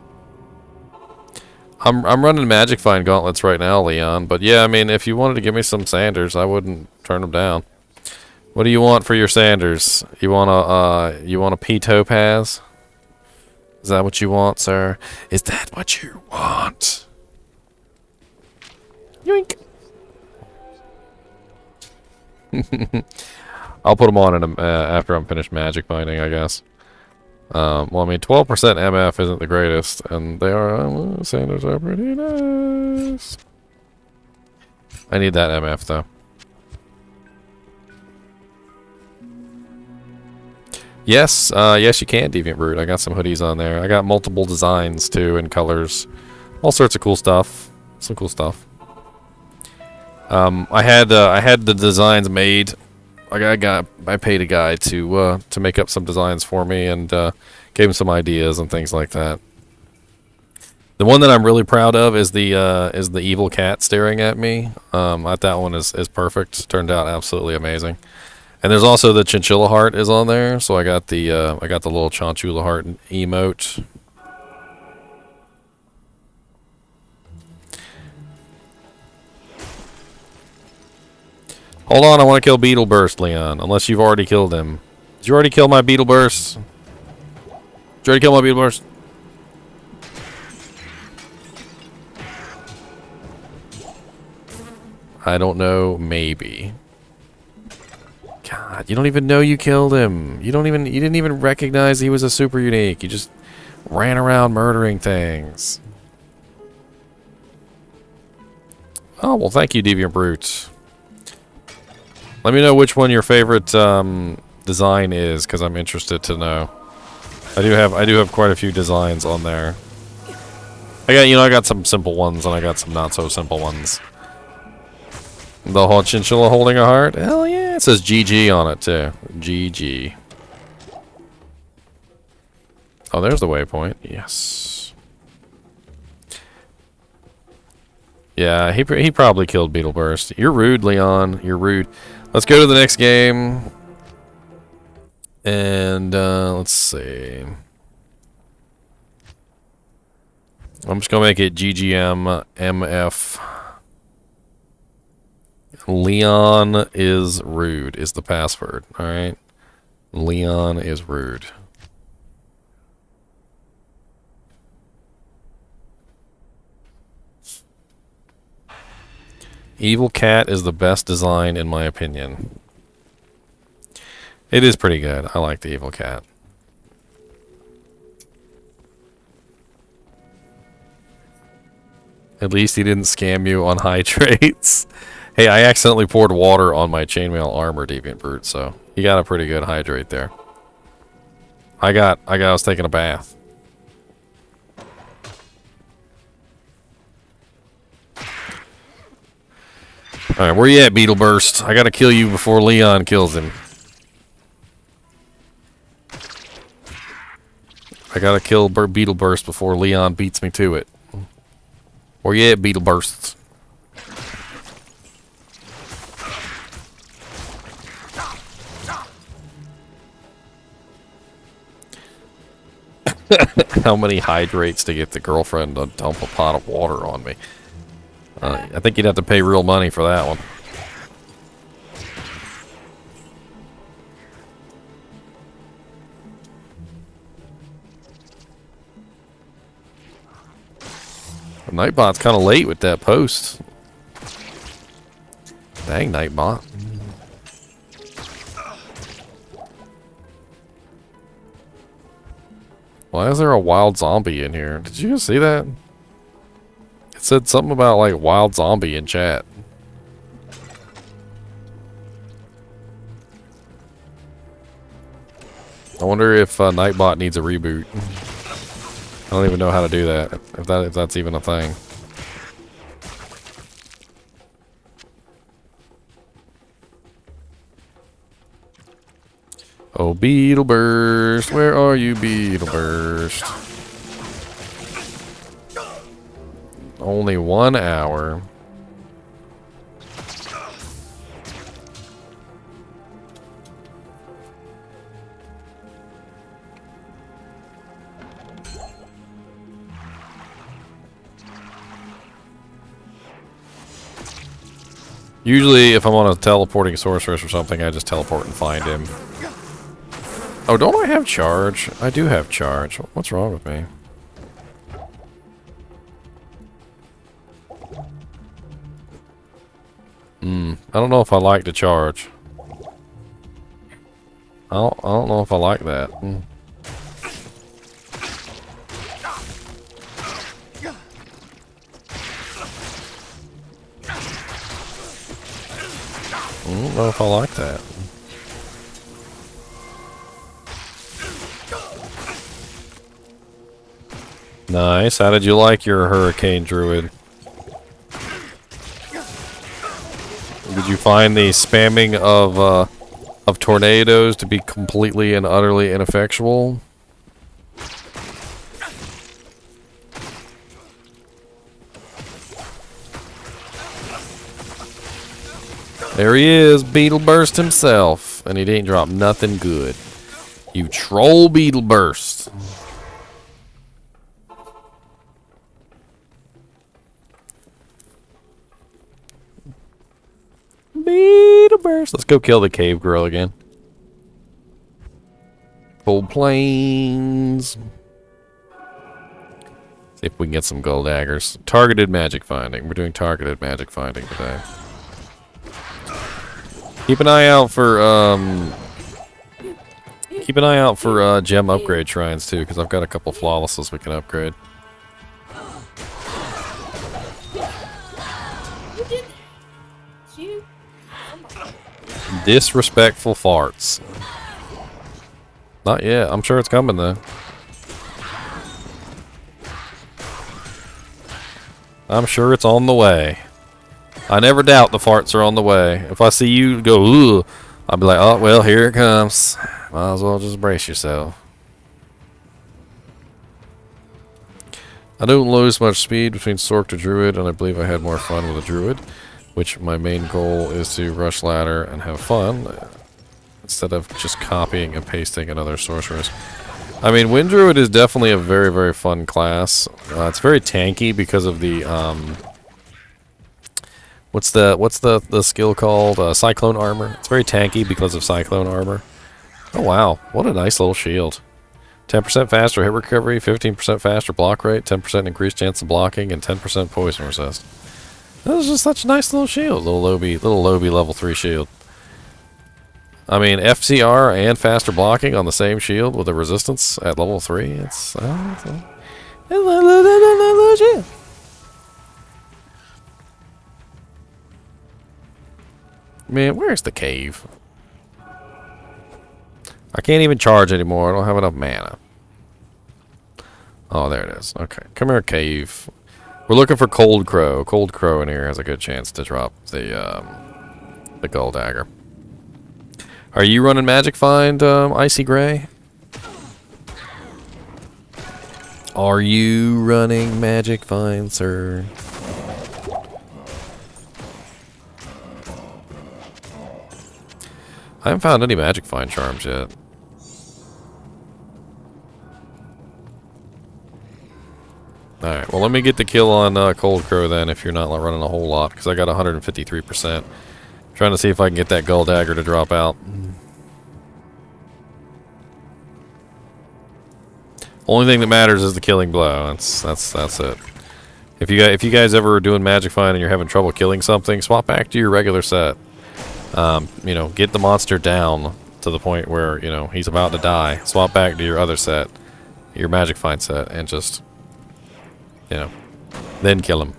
I'm running Magic Find Gauntlets right now, Leon. But yeah, I mean, if you wanted to give me some Sanders, I wouldn't turn them down. What do you want for your Sanders? You want a P Topaz? Is that what you want, sir? Is that what you want? Yoink. I'll put them on in after I'm finished Magic Finding, I guess. Well, I mean, 12% MF isn't the greatest, and they are, Sanders are pretty nice. I need that MF, though. Yes, yes, you can, Deviant Brute. I got some hoodies on there. I got multiple designs, too, and colors. All sorts of cool stuff. Some cool stuff. I had the designs made. I paid a guy to make up some designs for me and gave him some ideas and things like that. The one that I'm really proud of is the evil cat staring at me. That one is perfect. Turned out absolutely amazing. And there's also the Chinchilla heart is on there, so I got the little Chinchilla heart emote. Hold on, I want to kill Beetle Burst, Leon. Unless you've already killed him. Did you already kill my Beetle Burst? Did you already kill my Beetle Burst? I don't know. Maybe. God, you don't even know you killed him. You didn't even recognize he was a super unique. You just ran around murdering things. Oh, well, thank you, Deviant Brute. Let me know which one your favorite design is, because I'm interested to know. I do have quite a few designs on there. I got some simple ones and I got some not so simple ones. The whole Chinchilla holding a heart? Hell yeah! It says GG on it too. GG. Oh, there's the waypoint. Yes. Yeah, he probably killed Beetle Burst. You're rude, Leon. You're rude. Let's go to the next game. And, let's see. I'm just going to make it GGM MF. Leon is rude is the password. Alright? Leon is rude. Evil Cat is the best design in my opinion. It is pretty good. I like the Evil Cat. At least he didn't scam you on hydrates. Hey, I accidentally poured water on my chainmail armor, Deviant Brute, so he got a pretty good hydrate there. I was taking a bath. Alright, where you at, Beetle Burst? I gotta kill you before Leon kills him. I gotta kill Beetle Burst before Leon beats me to it. Where you at, Beetle Burst? How many hydrates to get the girlfriend to dump a pot of water on me? I think you'd have to pay real money for that one. Nightbot's kind of late with that post. Dang, Nightbot. Why is there a wild zombie in here? Did you guys see that? It said something about like wild zombie in chat. I wonder if Nightbot needs a reboot. I don't even know how to do that. If that's even a thing. Oh, Beetle Burst, where are you, Beetle Burst? Only 1 hour. Usually, if I'm on a teleporting sorceress or something, I just teleport and find him. Oh, don't I have charge? I do have charge. What's wrong with me? I don't know if I like to charge. I don't know if I like that. I don't know if I like that. Nice. How did you like your Hurricane Druid? Did you find the spamming of tornadoes to be completely and utterly ineffectual? There he is, Beetle Burst himself, and he didn't drop nothing good. You troll, Beetle Burst. Beetle Burst. Let's go kill the cave girl again. Cold Plains. See if we can get some gold daggers. Targeted magic finding. We're doing targeted magic finding today. Keep an eye out for gem upgrade shrines too, because I've got a couple flawlesses we can upgrade. Disrespectful farts. Not yet. I'm sure it's coming though. I'm sure it's on the way. I never doubt the farts are on the way. If I see you go, ooh, I'll be like, oh, well, here it comes. Might as well just brace yourself. I don't lose much speed between Sork to Druid, and I believe I had more fun with a Druid, which my main goal is to rush ladder and have fun, instead of just copying and pasting another sorceress. I mean, Wind Druid is definitely a very, very fun class. It's very tanky because of the, what's the skill called? Cyclone Armor. It's very tanky because of Cyclone Armor. Oh wow, what a nice little shield. 10% faster hit recovery, 15% faster block rate, 10% increased chance of blocking, and 10% poison resist. That was just such a nice little shield. Little Lobby level 3 shield. I mean, FCR and faster blocking on the same shield with a resistance at level 3. It's legit. Man, where's the cave? I can't even charge anymore. I don't have enough mana. Oh, there it is. Okay. Come here, cave. We're looking for Cold Crow. Cold Crow in here has a good chance to drop the gold dagger. Are you running Magic Find, Icy Gray? Are you running Magic Find, sir? I haven't found any Magic Find charms yet. Alright, well let me get the kill on Cold Crow then, if you're not running a whole lot, because I got 153%. Trying to see if I can get that Gull Dagger to drop out. Only thing that matters is the killing blow. That's it. If you guys ever are doing Magic Find and you're having trouble killing something, swap back to your regular set. You know, get the monster down to the point where, you know, he's about to die. Swap back to your other set, your Magic Find set, and just, you know, then kill him.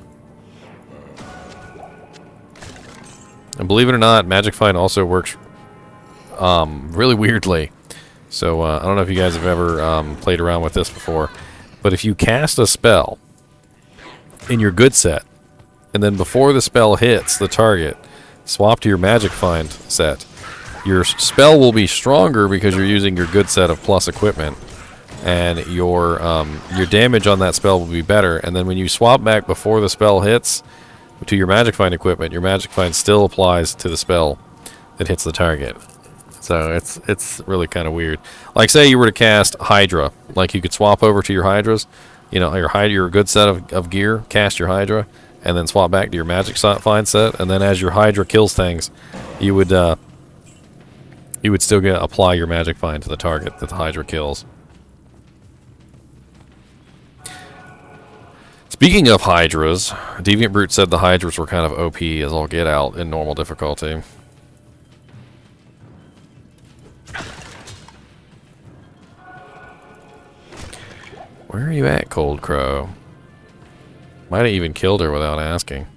And believe it or not, Magic Find also works really weirdly. So I don't know if you guys have ever played around with this before, but if you cast a spell in your good set, and then before the spell hits the target, swap to your Magic Find set, your spell will be stronger because you're using your good set of plus equipment, and your damage on that spell will be better. And then when you swap back before the spell hits to your Magic Find equipment, your Magic Find still applies to the spell that hits the target. So it's really kind of weird. Like, say you were to cast Hydra, like you could swap over to your Hydras, you know, your good set of gear, cast your Hydra, and then swap back to your Magic Find set, and then as your Hydra kills things, you would still apply your Magic Find to the target that the Hydra kills. Speaking of Hydras, Deviant Brute said the Hydras were kind of OP as all get out in normal difficulty. Where are you at, Cold Crow? Might have even killed her without asking.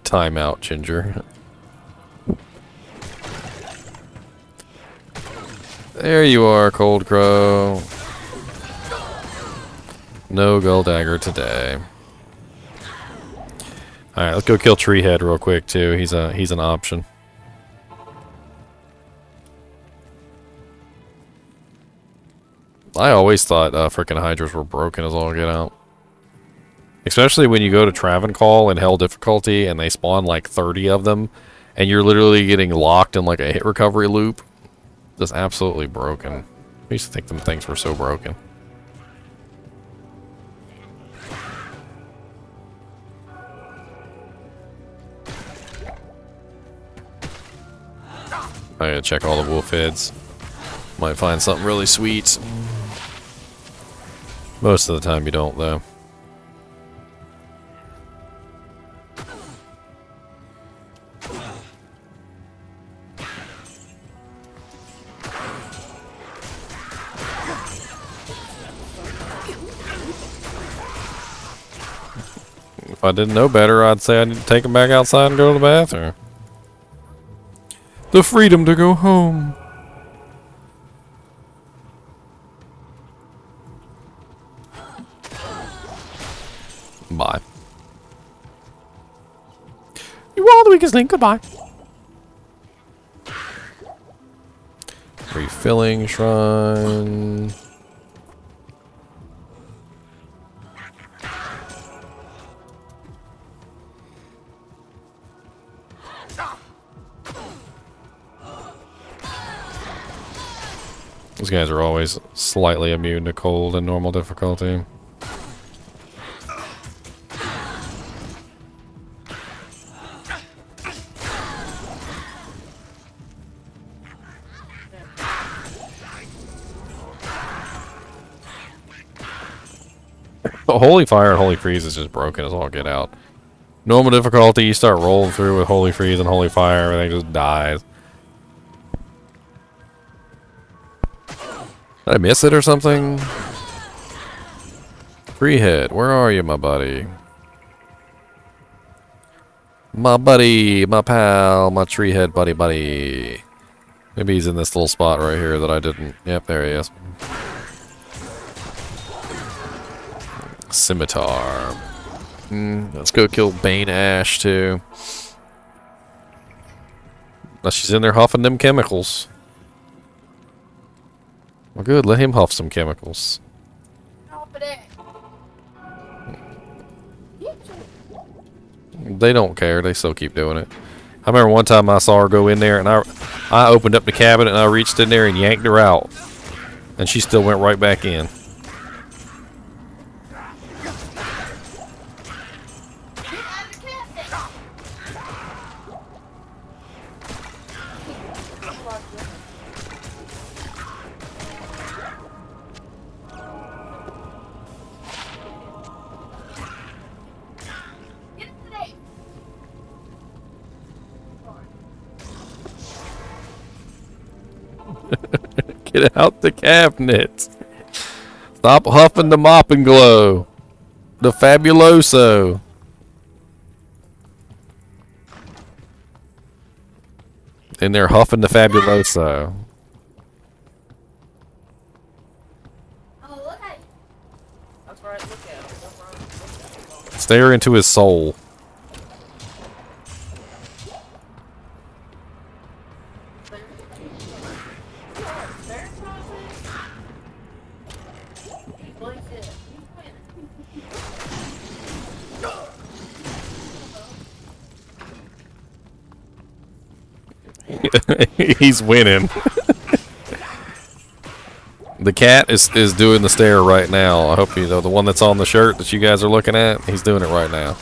Time out, Ginger. There you are, Cold Crow. No Gull Dagger today. Alright, let's go kill Treehead real quick too. He's an option. I always thought frickin' Hydras were broken as all get out. Especially when you go to Travancore in Hell difficulty and they spawn like 30 of them, and you're literally getting locked in like a hit recovery loop. Just absolutely broken. I used to think them things were so broken. I gotta check all the wolf heads. Might find something really sweet. Most of the time you don't, though. If I didn't know better, I'd say I need to take him back outside and go to the bathroom. The freedom to go home. Bye. You are the weakest link. Goodbye. Refilling shrine. These guys are always slightly immune to cold in normal difficulty. Holy Fire and Holy Freeze is just broken as all get out. Normal difficulty, you start rolling through with Holy Freeze and Holy Fire, everything just dies. Did I miss it or something? Freehead, where are you, my buddy? My buddy, my pal, my treehead buddy. Maybe he's in this little spot right here that I didn't. Yep, there he is. Scimitar. Let's go kill Bane Ash too. Now she's in there huffing them chemicals. Well, good. Let him huff some chemicals. They don't care. They still keep doing it. I remember one time I saw her go in there, and I opened up the cabinet and I reached in there and yanked her out, and she still went right back in. Get out the cabinet. Stop huffing the mop and glow. The fabuloso. And they're huffing the fabuloso. Stare into his soul. He's winning. The cat is doing the stare right now. I hope you know the one that's on the shirt that you guys are looking at. He's doing it right now.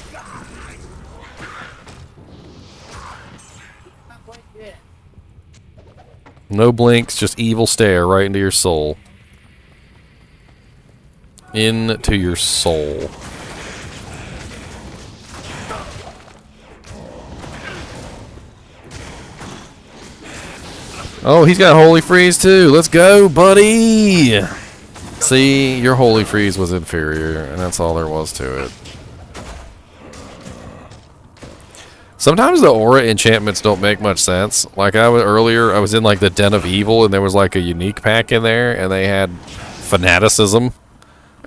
No blinks, just evil stare right into your soul. Into your soul. Oh, he's got Holy Freeze too. Let's go, buddy. See, your Holy Freeze was inferior, and that's all there was to it. Sometimes the aura enchantments don't make much sense. Like earlier, I was in like the Den of Evil, and there was like a unique pack in there, and they had Fanaticism.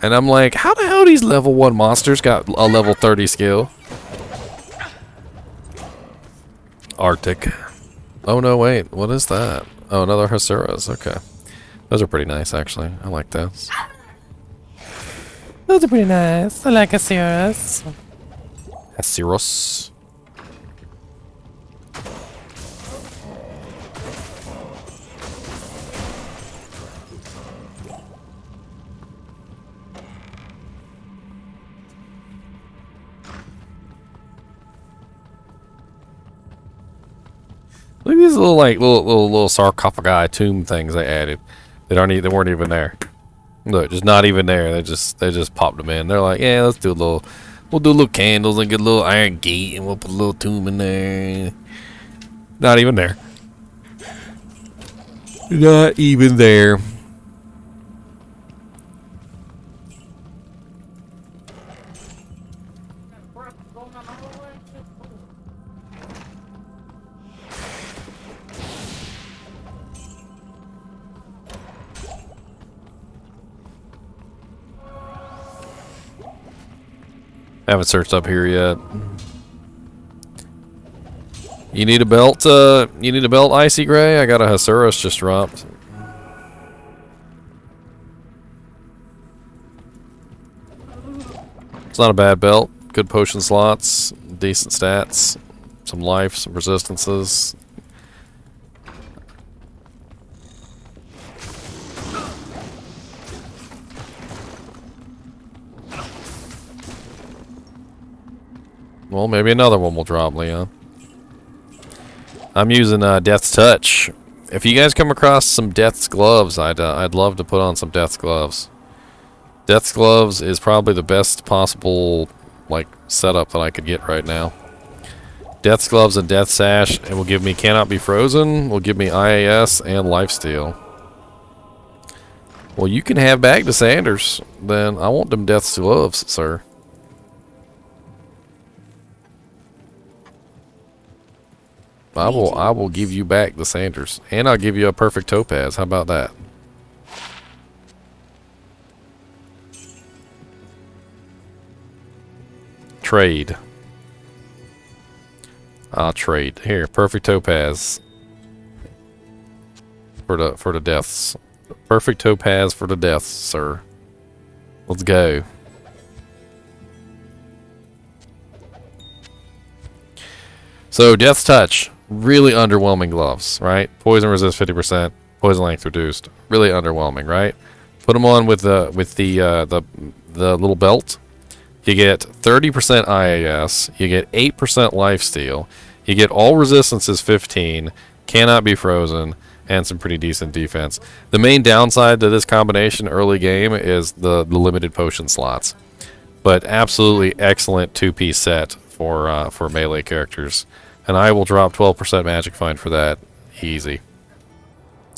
And I'm like, how the hell these level 1 monsters got a level 30 skill? Arctic. Oh no, wait, what is that? Oh, another Hasuras, okay. Those are pretty nice, actually. I like those. Those are pretty nice. I like Hasuras. Hasuras. Look at these little like little sarcophagi tomb things they added. They weren't even there. Look, just not even there. They just popped them in. They're like, yeah, we'll do little candles and get a little iron gate and we'll put a little tomb in there. Not even there. Not even there. Haven't searched up here yet. You need a belt, Icy Gray? I got a Hasuras just dropped. It's not a bad belt. Good potion slots, decent stats, some life, some resistances. Well, maybe another one will drop, Leon. I'm using Death's Touch. If you guys come across some Death's Gloves, I'd love to put on some Death's Gloves. Death's Gloves is probably the best possible like setup that I could get right now. Death's Gloves and Death Sash, and will give me Cannot Be Frozen, will give me IAS and Lifesteal. Well, you can have back to Sanders. Then I want them Death's Gloves, sir. I will give you back the Sanders. And I'll give you a perfect topaz. How about that? Trade. I'll trade. Here, perfect topaz. For the deaths. Perfect topaz for the deaths, sir. Let's go. So Death's Touch, really underwhelming gloves, right? Poison resist 50%, poison length reduced, really underwhelming, right? Put them on with the little belt. You get 30% IAS, you get 8% lifesteal, you get all resistances 15, cannot be frozen, and some pretty decent defense. The main downside to this combination early game is the limited potion slots, but absolutely excellent two-piece set for melee characters. And I will drop 12% magic find for that easy.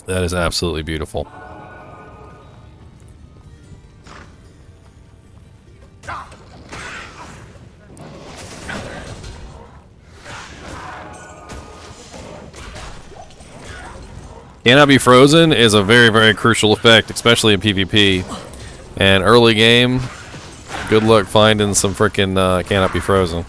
That is absolutely beautiful. Cannot be frozen is a very, very crucial effect, especially in PvP. And early game, good luck finding some freaking cannot be frozen.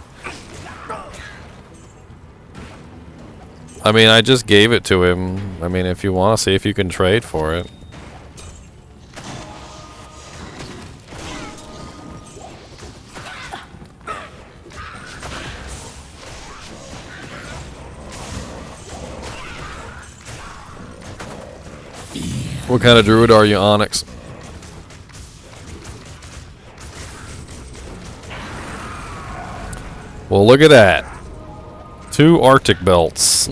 I mean, I just gave it to him. I mean, if you want to see if you can trade for it. What kind of druid are you, Onyx? Well, look at that. 2 Arctic belts.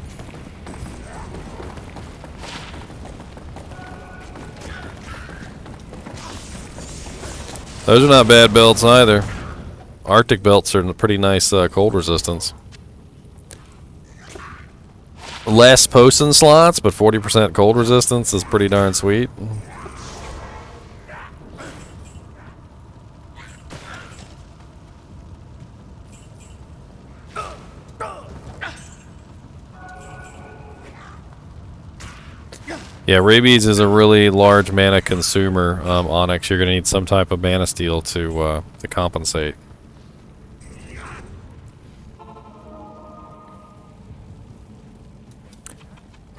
Those are not bad belts either. Arctic belts are pretty nice cold resistance. Less potion slots, but 40% cold resistance is pretty darn sweet. Yeah, rabies is a really large mana consumer. Onyx, you're going to need some type of mana steal to compensate.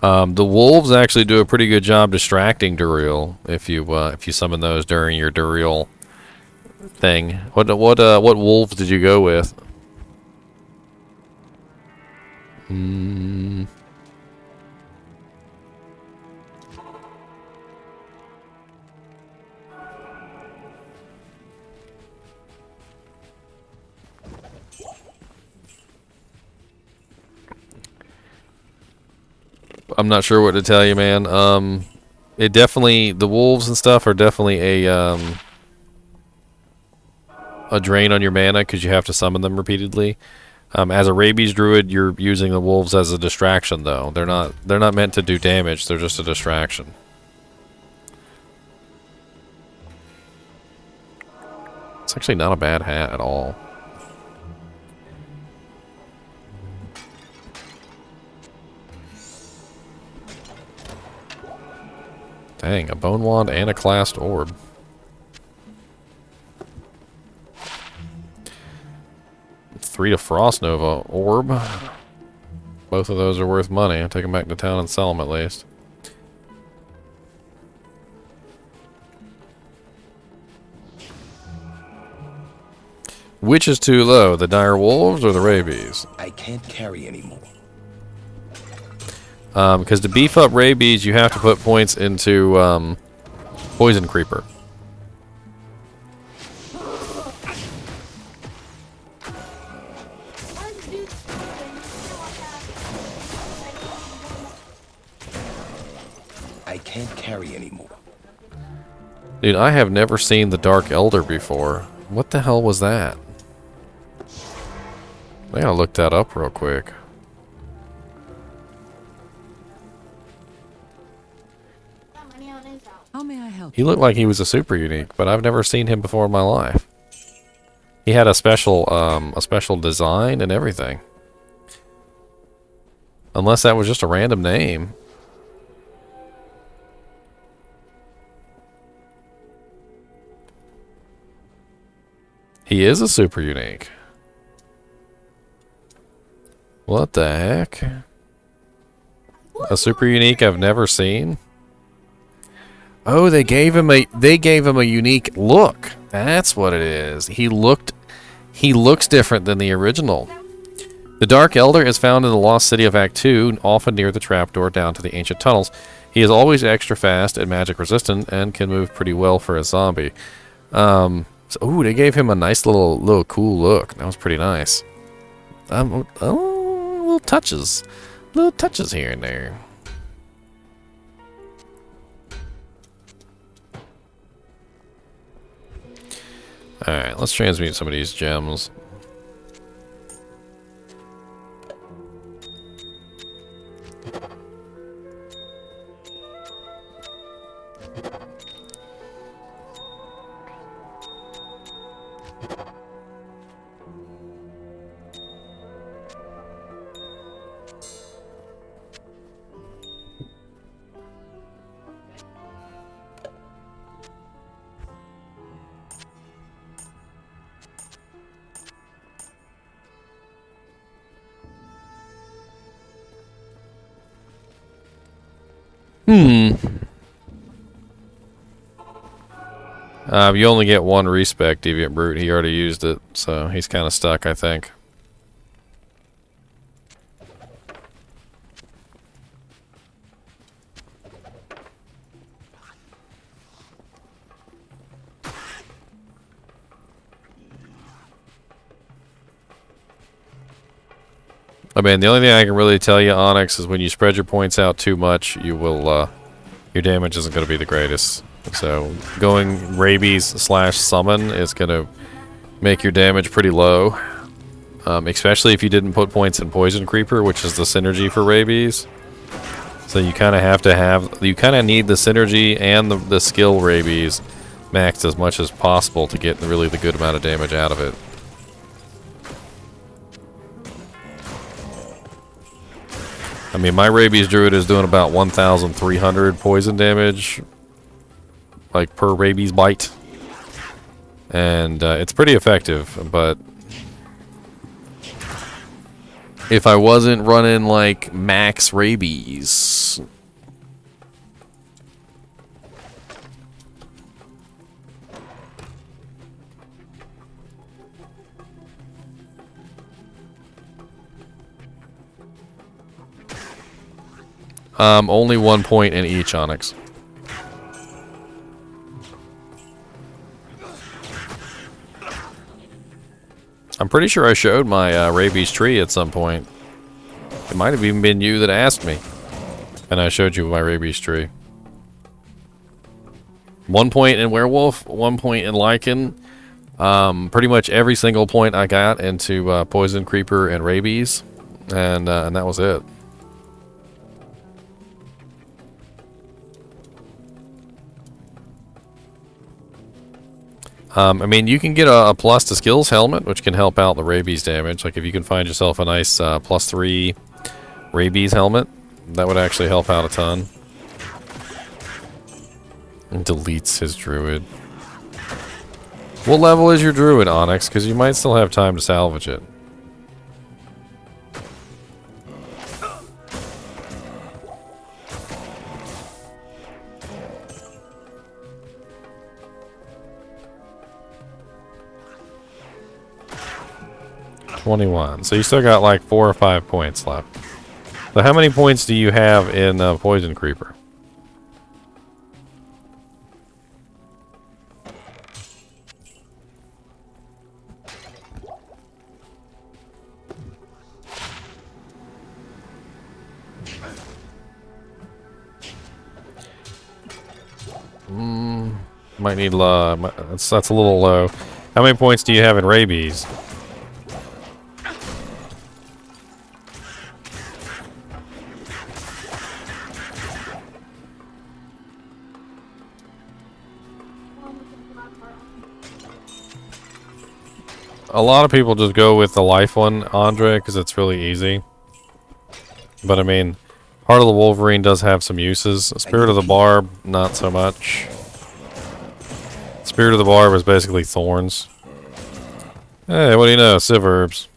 The wolves actually do a pretty good job distracting Duriel if you summon those during your Duriel thing. What wolves did you go with? I'm not sure what to tell you, man. It definitely, the wolves and stuff are definitely a drain on your mana because you have to summon them repeatedly. As a rabies druid, you're using the wolves as a distraction, though. They're not meant to do damage. They're just a distraction. It's actually not a bad hat at all. Dang, a bone wand and a classed orb. Three to Frost Nova orb. Both of those are worth money. I'll take them back to town and sell them at least. Which is too low, the dire wolves or the rabies? I can't carry anymore. Because to beef up rabies, you have to put points into poison creeper. I can't carry anymore. Dude, I have never seen the Dark Elder before. What the hell was that? I gotta look that up real quick. How may I help? He looked like he was a super unique, but I've never seen him before in my life. He had a special design and everything. Unless that was just a random name. He is a super unique. What the heck? A super unique I've never seen? Oh, they gave him a unique look. That's what it is. He looks different than the original. The Dark Elder is found in the Lost City of Act 2, often near the trapdoor down to the ancient tunnels. He is always extra fast and magic resistant and can move pretty well for a zombie. Ooh, they gave him a nice little cool look. That was pretty nice. Little touches here and there. All right, let's transmute some of these gems. You only get one respec, Deviant Brute. He already used it, so he's kind of stuck, I think. I mean, the only thing I can really tell you, Onyx, is when you spread your points out too much, you will, your damage isn't going to be the greatest. So, going rabies / summon is going to make your damage pretty low. Especially if you didn't put points in Poison Creeper, which is the synergy for rabies. So you kind of have to have, you kind of need the synergy and the skill rabies maxed as much as possible to get really the good amount of damage out of it. I mean, my rabies druid is doing about 1,300 poison damage, like per rabies bite, and it's pretty effective. But if I wasn't running like max rabies, only 1 point in each, Onyx. I'm pretty sure I showed my rabies tree at some point. It might have even been you that asked me, and I showed you my rabies tree. 1 point in werewolf, 1 point in lichen. Pretty much every single point I got into poison creeper and rabies, and that was it. I mean, you can get a plus to skills helmet, which can help out the rabies damage. Like if you can find yourself a nice +3 rabies helmet, that would actually help out a ton. And deletes his druid. What level is your druid, Onyx? Because you might still have time to salvage it. So you still got like 4 or 5 points left. So how many points do you have in Poison Creeper? Might need that's a little low. How many points do you have in rabies? A lot of people just go with the life one, Andre, because it's really easy. But I mean, Heart of the Wolverine does have some uses. Spirit of the Barb, not so much. Spirit of the Barb is basically thorns. Hey, what do you know? Civ Herbs.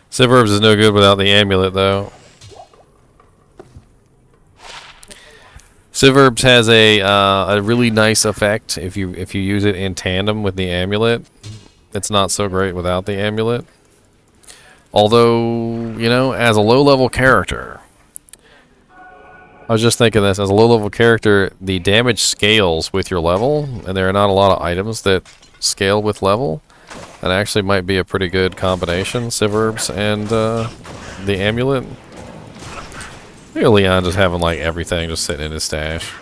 Civ Herbs is no good without the amulet, though. Civ Herbs has a really nice effect if you use it in tandem with the amulet. it's not so great without the amulet. Although, you know, as a low-level character, I was just thinking this, as a low-level character, the damage scales with your level, and there are not a lot of items that scale with level. That actually might be a pretty good combination, Civerbs and the amulet. Look at Leon just having like everything just sitting in his stash.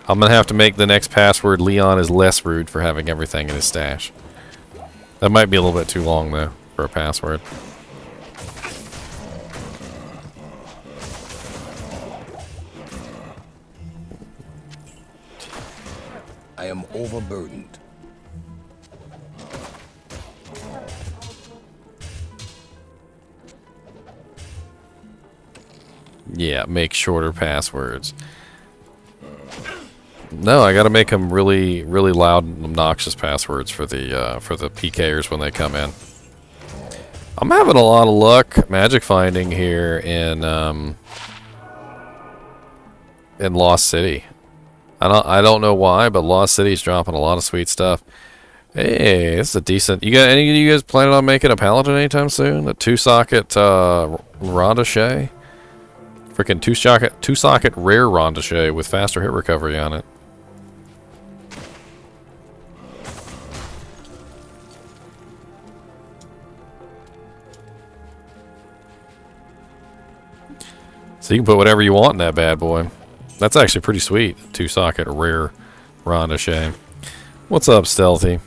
I'm gonna have to make the next password Leon is less rude for having everything in his stash. That might be a little bit too long though for a password. I am overburdened. Yeah, make shorter passwords. No, I gotta make them really, really loud and obnoxious passwords for the PKers when they come in. I'm having a lot of luck magic finding here in Lost City. I don't know why, but Lost City's dropping a lot of sweet stuff. Hey, this is a decent. You got any of you guys planning on making a paladin anytime soon? A 2-socket Rondochet? Freaking two-socket rare Rondochet with faster hit recovery on it. So you can put whatever you want in that bad boy. That's actually pretty sweet. 2-socket rare Rondochet. What's up, Stealthy?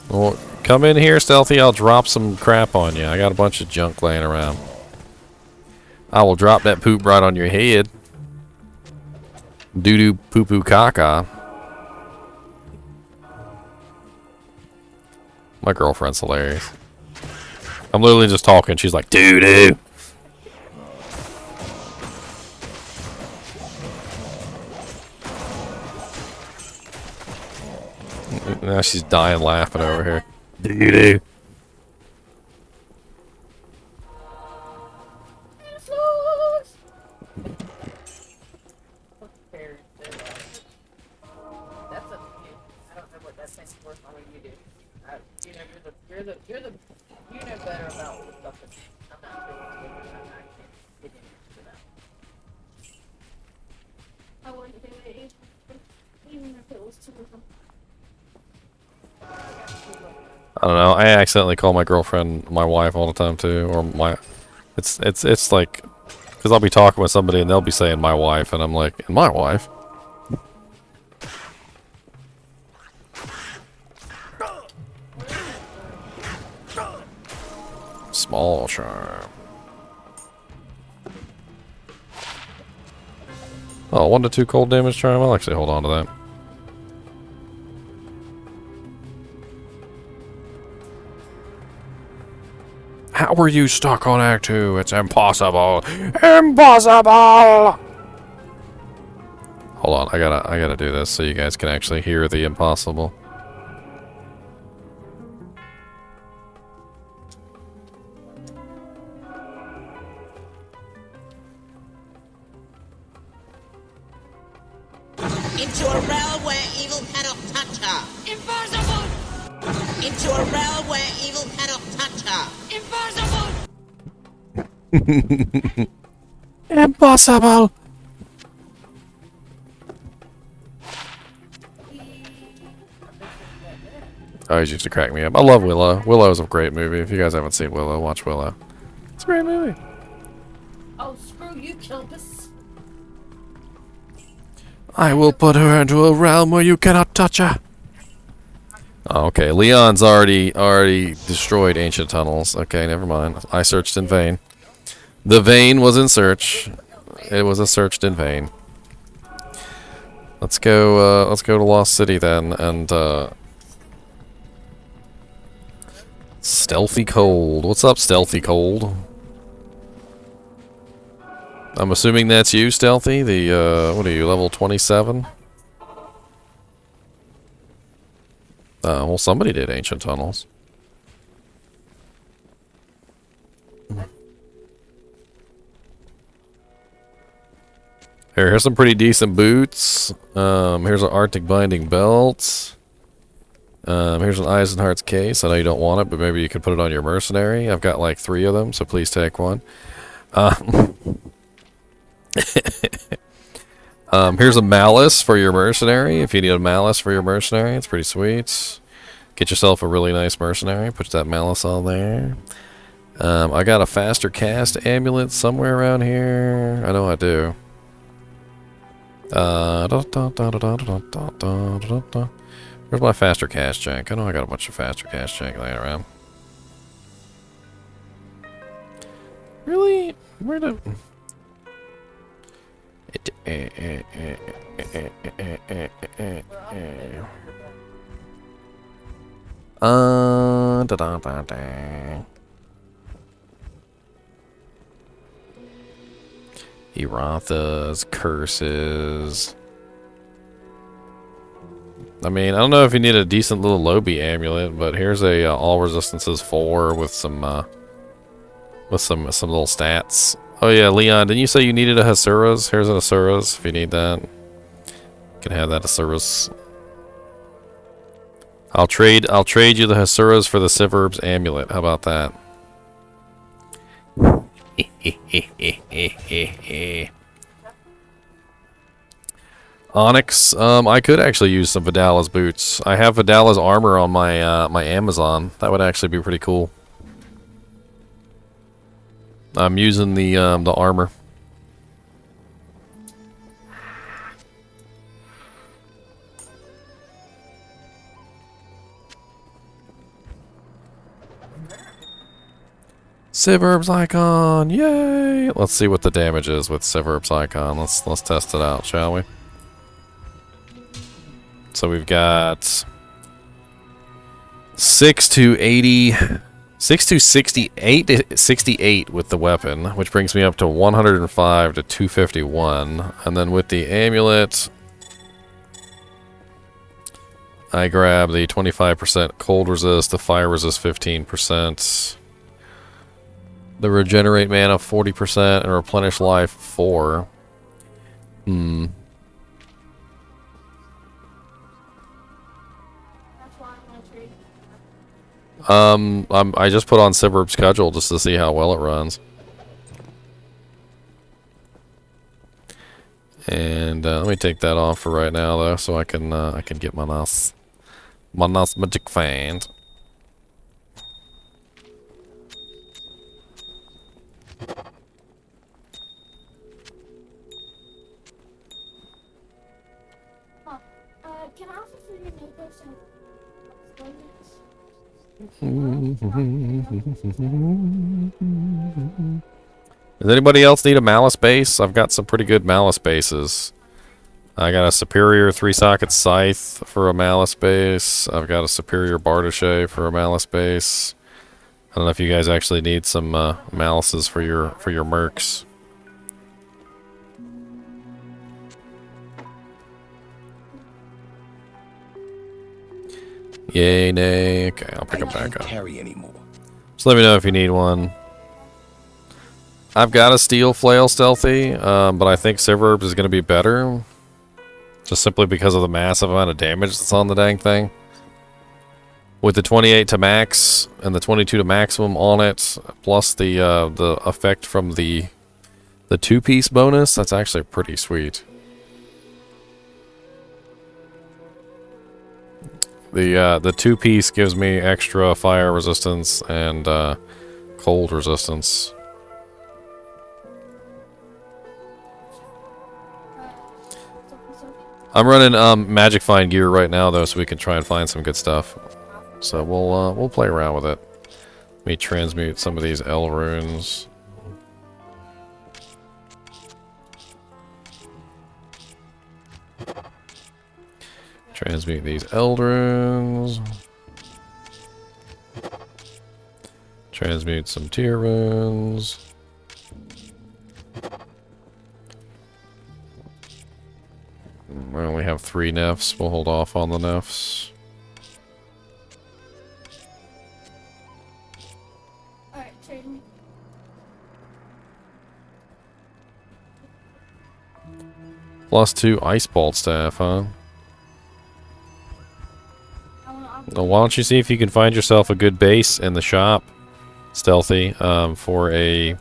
Well, come in here, Stealthy. I'll drop some crap on you. I got a bunch of junk laying around. I will drop that poop right on your head. Doo-doo poo-poo caca. My girlfriend's hilarious. I'm literally just talking. She's like, doo-doo. Now she's dying laughing over here. Doo-doo. You know better about what stuff is. I'm not sure what's going on. I can't get into that. I wouldn't do it even if it was two of them. I don't know. I accidentally call my girlfriend my wife all the time too, or my. It's like, because I'll be talking with somebody and they'll be saying my wife, and I'm like, my wife. Small charm. Oh, 1 to 2 cold damage charm. I'll actually hold on to that. How were you stuck on Act 2? It's impossible. Impossible! Hold on, I gotta do this so you guys can actually hear the impossible. Into a realm where evil cannot touch her. Impossible! Into a realm where evil cannot touch her. Impossible! Impossible! Always used to crack me up. I love Willow. Willow's a great movie. If you guys haven't seen Willow, watch Willow. It's a great movie. Oh, screw you, Kilbus. I will put her into a realm where you cannot touch her. Oh, okay, Leon's already destroyed ancient tunnels. Okay, never mind. I searched in vain. The vein was in search. It was a searched in vain. Let's go to Lost City then, and Stealthy Cold. What's up, Stealthy Cold? I'm assuming that's you, Stealthy. The what are you, level 27? Well, somebody did ancient tunnels. Here's some pretty decent boots. Here's an Arctic binding belt. Here's an Eisenhart's case. I know you don't want it, but maybe you could put it on your mercenary. I've got like 3 of them, so please take one. Here's a malice for your mercenary. If you need a malice for your mercenary, it's pretty sweet. Get yourself a really nice mercenary. Put that malice on there. I got a faster cast amulet somewhere around here. I know I do. Where's my faster cast jank? I know I got a bunch of faster cast jank laying around. Really? Where the... Erotha's curses. I mean, I don't know if you need a decent little Lobi amulet, but here's a all resistances 4 with some little stats. Oh yeah, Leon, didn't you say you needed a Hasura's? Here's an Hasura's if you need that. You can have that Hasura's. I'll trade you the Hasura's for the Siverb's amulet. How about that? Onyx, I could actually use some Vidala's boots. I have Vidala's armor on my my Amazon. That would actually be pretty cool. I'm using the armor. Siverb's icon, yay! Let's see what the damage is with Siverb's icon. Let's test it out, shall we? So we've got 6 to 80, 6 to 68 with the weapon, which brings me up to 105 to 251. And then with the amulet, I grab the 25% cold resist, the fire resist 15%, the regenerate mana 40%, and replenish life 4. I just put on Siverb's schedule just to see how well it runs. And let me take that off for right now, though, so I can get my nice magic fan. Can I also see your neighbors and Does anybody else need a malice base? I've got some pretty good malice bases. I got a superior 3-socket scythe for a malice base. I've got a superior bardache for a malice base. I don't know if you guys actually need some malices for your mercs. Yay, nay. Okay, I'll pick them back up. Carry anymore. Just let me know if you need one. I've got a steel flail stealthy, but I think Siverb is going to be better. Just simply because of the massive amount of damage that's on the dang thing. With the 28 to max and the 22 to maximum on it, plus the effect from the 2-piece bonus, that's actually pretty sweet. The 2-piece gives me extra fire resistance and cold resistance. I'm running Magic Find gear right now though, so we can try and find some good stuff. So we'll play around with it. Let me transmute some of these L runes. Transmute these Eld runes. Transmute some tier runes. We only have 3 nefs. We'll hold off on the nefs. Alright, trade me. +2 ice bolt staff, huh? Well, why don't you see if you can find yourself a good base in the shop, Stealthy, for a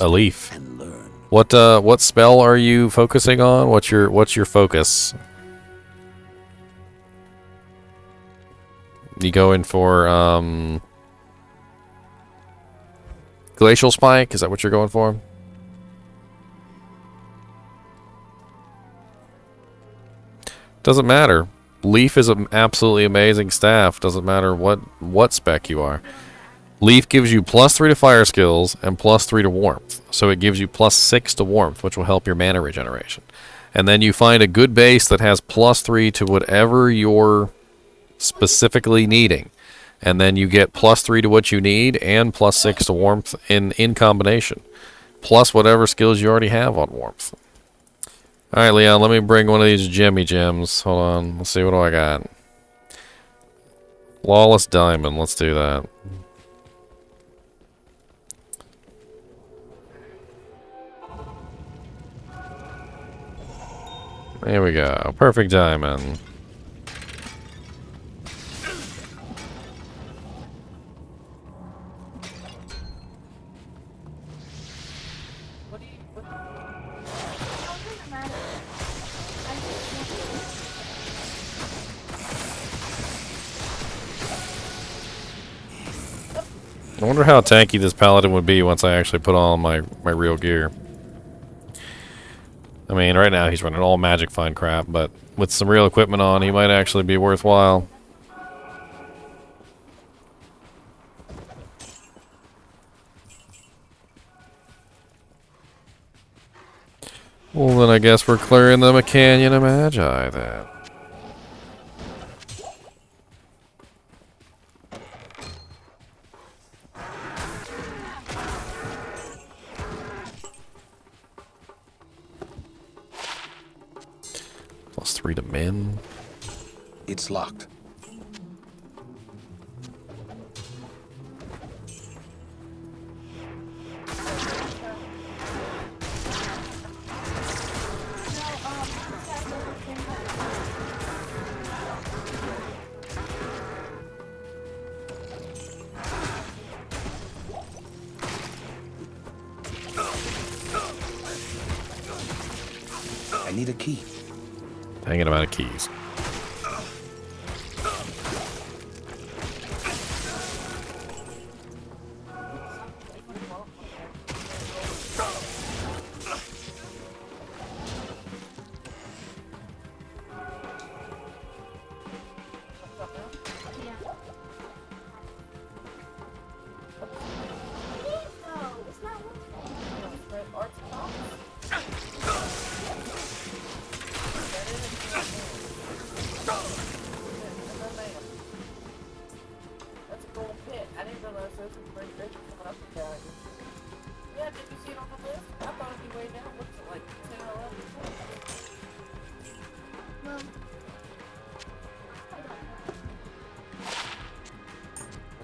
leaf. And learn. What spell are you focusing on? What's your focus? You go in for Glacial Spike? Is that what you're going for? Doesn't matter. Leaf is an absolutely amazing staff. Doesn't matter what spec you are. Leaf gives you +3 to fire skills and +3 to warmth. So it gives you +6 to warmth, which will help your mana regeneration. And then you find a good base that has +3 to whatever you're specifically needing. And then you get +3 to what you need and +6 to warmth in combination. Plus whatever skills you already have on warmth. Alright, Leon, let me bring one of these gemmy gems. Hold on. Let's see, what do I got? Flawless Diamond. Let's do that. There we go. Perfect diamond. I wonder how tanky this paladin would be once I actually put on my real gear. I mean, right now he's running all magic find crap, but with some real equipment on, he might actually be worthwhile. Well, then I guess we're clearing the Canyon of Magi then. +3 to min. It's locked. I need a key. Hanging about of keys.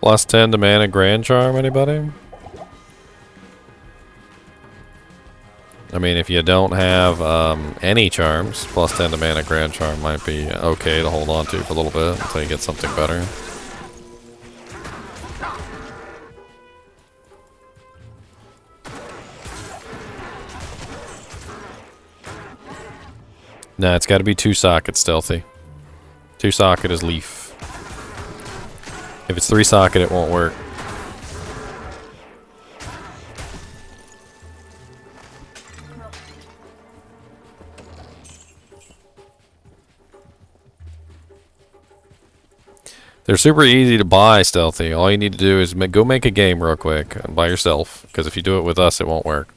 +10 to mana Grand Charm, anybody? I mean, if you don't have any charms, +10 to mana Grand Charm might be okay to hold on to for a little bit until you get something better. Nah, it's got to be 2 socket Stealthy. 2 socket is leaf. If it's 3 socket, it won't work. They're super easy to buy, Stealthy. All you need to do is go make a game real quick by yourself, because if you do it with us, it won't work.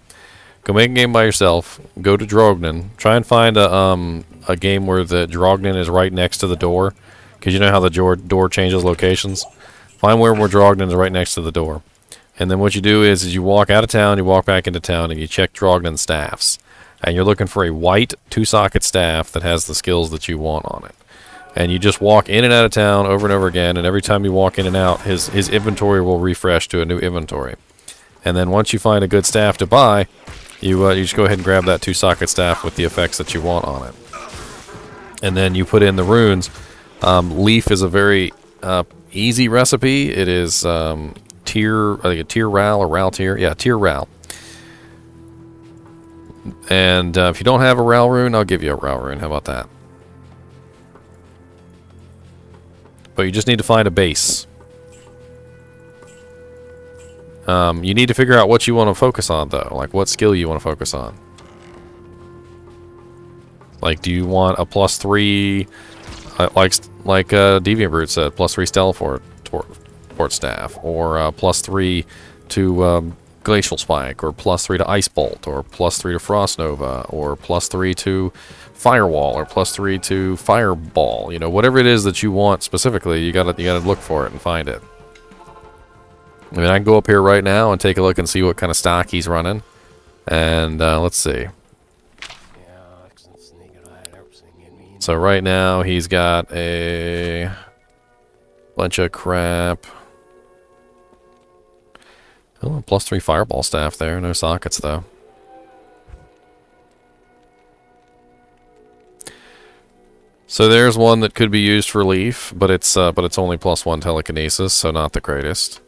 Go make a game by yourself. Go to Drognin. Try and find a game where the Drognin is right next to the door, because you know how the door changes locations. Find where Drognin is right next to the door. And then what you do is you walk out of town, you walk back into town, and you check Drognin staffs. And you're looking for a white 2-socket staff that has the skills that you want on it. And you just walk in and out of town over and over again, and every time you walk in and out, his inventory will refresh to a new inventory. And then once you find a good staff to buy, You just go ahead and grab that 2-socket staff with the effects that you want on it. And then you put in the runes. Leaf is a very easy recipe. It is tier, I think a tier Ral or Ral tier. Yeah, tier Ral. And if you don't have a Ral rune, I'll give you a Ral rune. How about that? But you just need to find a base. You need to figure out what you want to focus on, though. Like, what skill you want to focus on. Like, do you want a +3, like Deviant Brute said, +3 Stealth Port Staff, or +3 to Glacial Spike, or +3 to Ice Bolt, or +3 to Frost Nova, or +3 to Firewall, or +3 to Fireball. You know, whatever it is that you want specifically, you gotta look for it and find it. I mean, I can go up here right now and take a look and see what kind of stock he's running. And let's see. So right now he's got a bunch of crap. Oh, +3 Fireball Staff there. No sockets though. So there's one that could be used for Leaf, but it's only +1 Telekinesis, so not the greatest.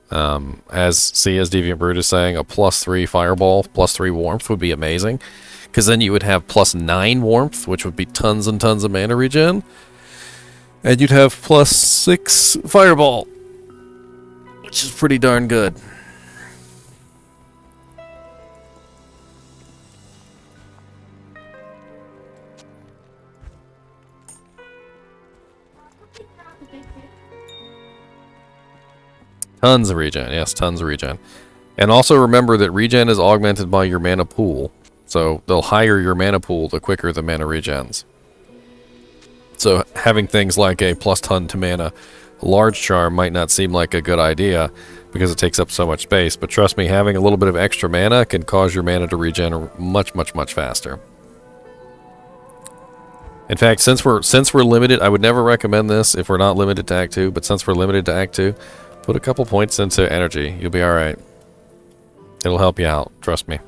As Deviant Brute is saying, a +3 Fireball, +3 Warmth would be amazing. Because then you would have +9 Warmth, which would be tons and tons of mana regen. And you'd have +6 Fireball, which is pretty darn good. Tons of regen, yes, tons of regen. And also remember that regen is augmented by your mana pool. So they'll higher your mana pool the quicker the mana regens. So having things like a +ton to mana large charm might not seem like a good idea because it takes up so much space. But trust me, having a little bit of extra mana can cause your mana to regen much, much, much faster. In fact, since we're limited, I would never recommend this if we're not limited to Act 2. But since we're limited to Act 2, put a couple points into energy. You'll be alright. It'll help you out. Trust me.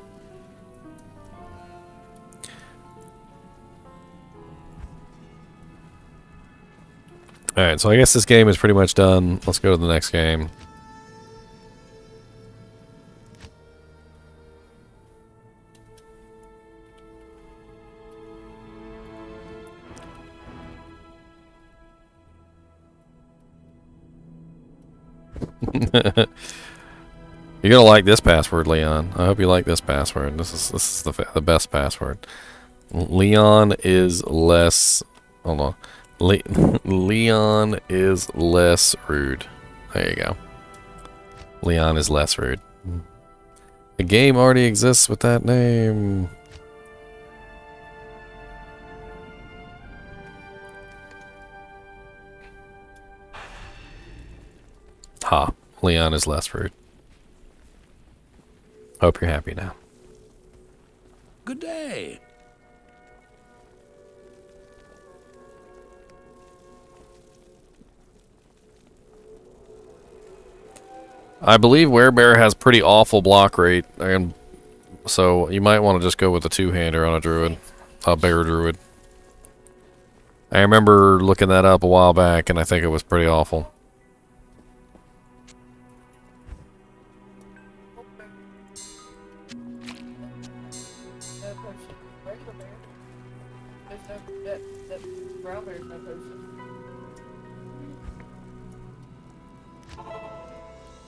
Alright, so I guess this game is pretty much done. Let's go to the next game. You're gonna like this password, Leon. I hope you like this password. This is the best password. Leon is less... Hold on. Leon is less rude. There you go. Leon is less rude. The game already exists with that name. Ha. Leon is less rude. Hope you're happy now. Good day. I believe Werebear has pretty awful block rate, and so you might want to just go with a two-hander on a druid, a bear druid. I remember looking that up a while back, and I think it was pretty awful.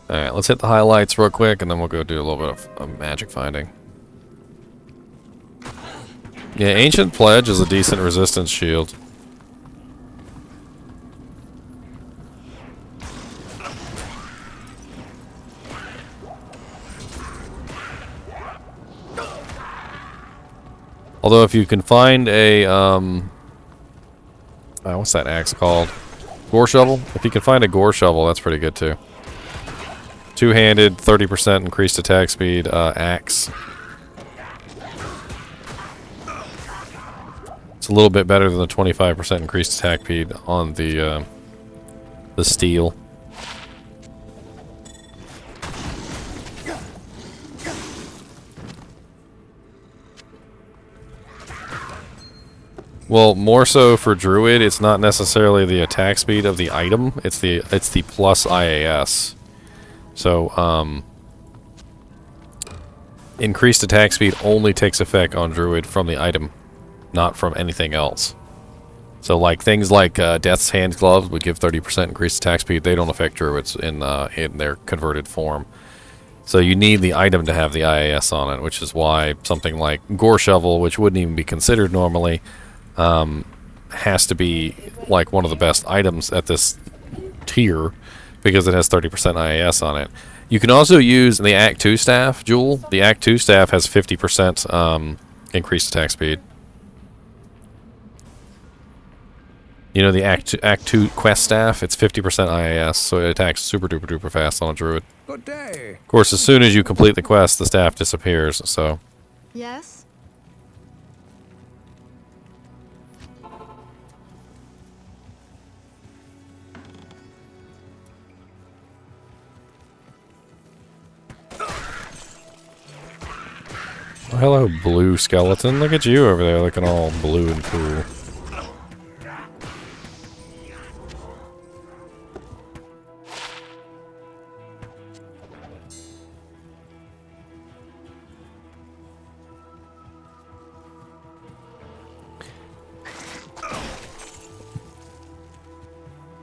Alright, let's hit the highlights real quick, and then we'll go do a little bit of magic finding. Yeah, Ancient Pledge is a decent resistance shield. Although if you can find a, what's that axe called? Gore Shovel? If you can find a Gore Shovel, that's pretty good too. Two-handed, 30% increased attack speed, axe. It's a little bit better than the 25% increased attack speed on the steel. Well, more so for Druid, it's not necessarily the attack speed of the item, it's the plus IAS. So, increased attack speed only takes effect on Druid from the item, not from anything else. So, like things like Death's Hand gloves would give 30% increased attack speed. They don't affect Druids in their converted form. So you need the item to have the IAS on it, which is why something like Gore Shovel, which wouldn't even be considered normally, has to be like one of the best items at this tier because it has 30% IAS on it. You can also use the Act 2 staff, Jewel. The Act 2 staff has 50% increased attack speed. You know the Act 2 quest staff? It's 50% IAS, so it attacks super duper duper fast on a Druid. Good day. Of course, as soon as you complete the quest, the staff disappears, so... Yes? Oh, hello, blue skeleton. Look at you over there looking all blue and cool.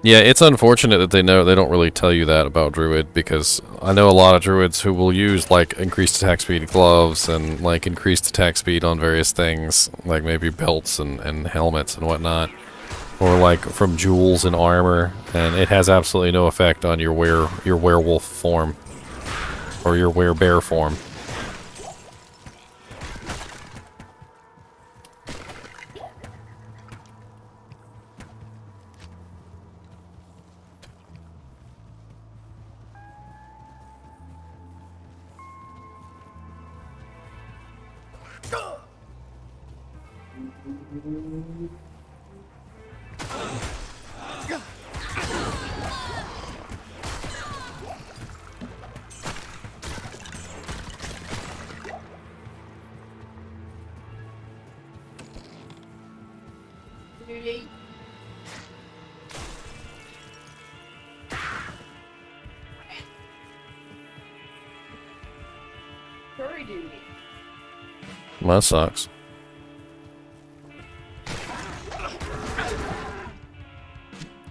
Yeah, it's unfortunate that they don't really tell you that about Druid, because I know a lot of Druids who will use like increased attack speed gloves and like increased attack speed on various things, like maybe belts and helmets and whatnot, or like from jewels and armor, and it has absolutely no effect on your werewolf form or your werebear form. Jury duty. Well, that sucks.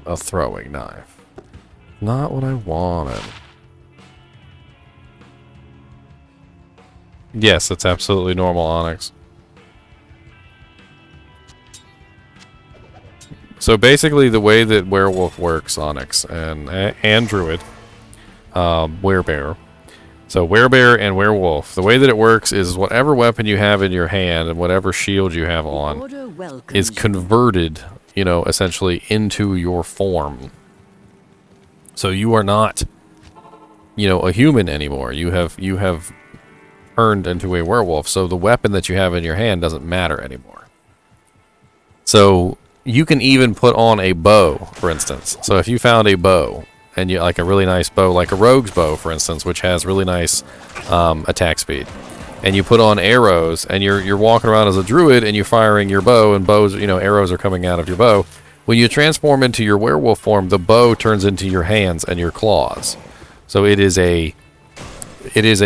A throwing knife. Not what I wanted. Yes, it's absolutely normal, Onyx. So basically, the way that werewolf works, Onyx, and Druid, werebear. So werebear and werewolf, the way that it works is whatever weapon you have in your hand and whatever shield you have on is converted, you know, essentially into your form. So you are not, you know, a human anymore. You have turned into a werewolf. So the weapon that you have in your hand doesn't matter anymore. So you can even put on a bow, for instance. So if you found a bow, and you like a really nice bow, like a rogue's bow, for instance, which has really nice attack speed, and you put on arrows, and you're walking around as a druid, and you're firing your bow, and bows, you know, arrows are coming out of your bow. When you transform into your werewolf form, the bow turns into your hands and your claws. So it is a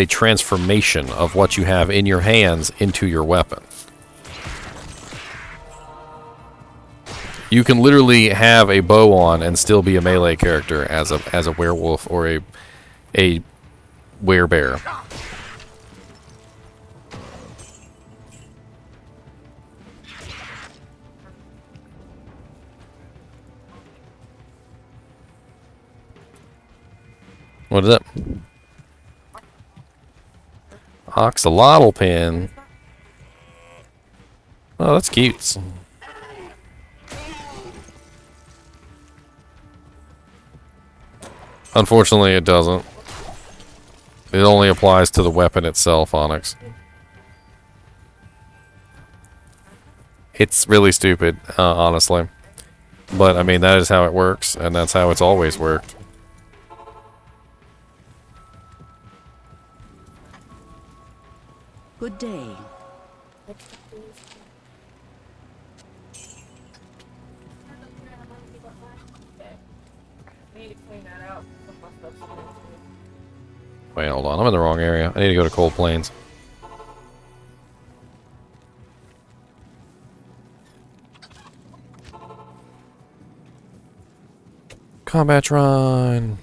transformation of what you have in your hands into your weapon. You can literally have a bow on and still be a melee character as a werewolf or a werebear. What is it? Oxalotl pin. Oh, that's cute. Unfortunately, it doesn't. It only applies to the weapon itself, Onyx. It's really stupid, honestly. But, I mean, that is how it works, and that's how it's always worked. Good day. Wait, hold on. I'm in the wrong area. I need to go to Cold Plains. Combat run.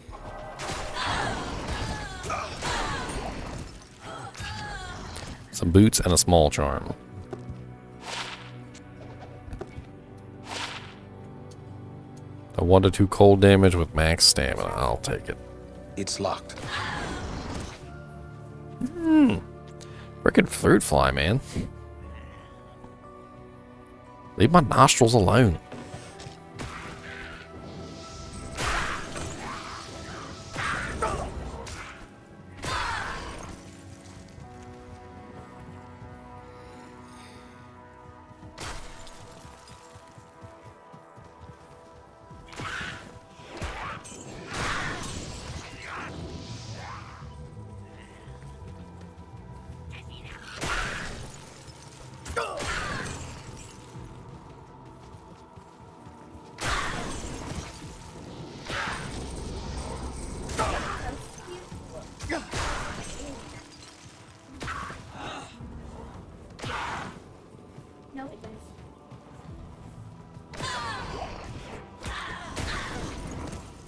Some boots and a small charm. A 1 to 2 cold damage with max stamina. I'll take it. It's locked. Frickin' fruit fly, man. Leave my nostrils alone. No, it does.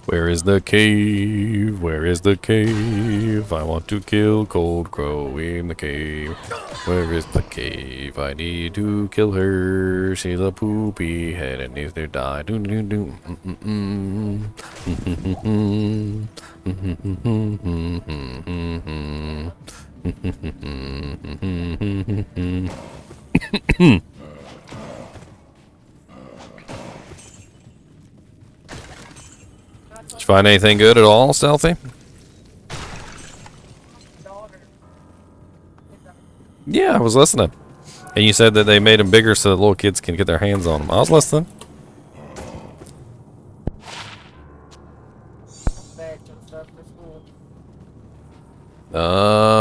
Where is the cave? Where is the cave? I want to kill Cold Crow in the cave. Where is the cave? I need to kill her. She's a poopy head and needs to die. Doo doo doo. Did you find anything good at all, Stealthy? Yeah, I was listening. And you said that they made them bigger so that little kids can get their hands on them. I was listening.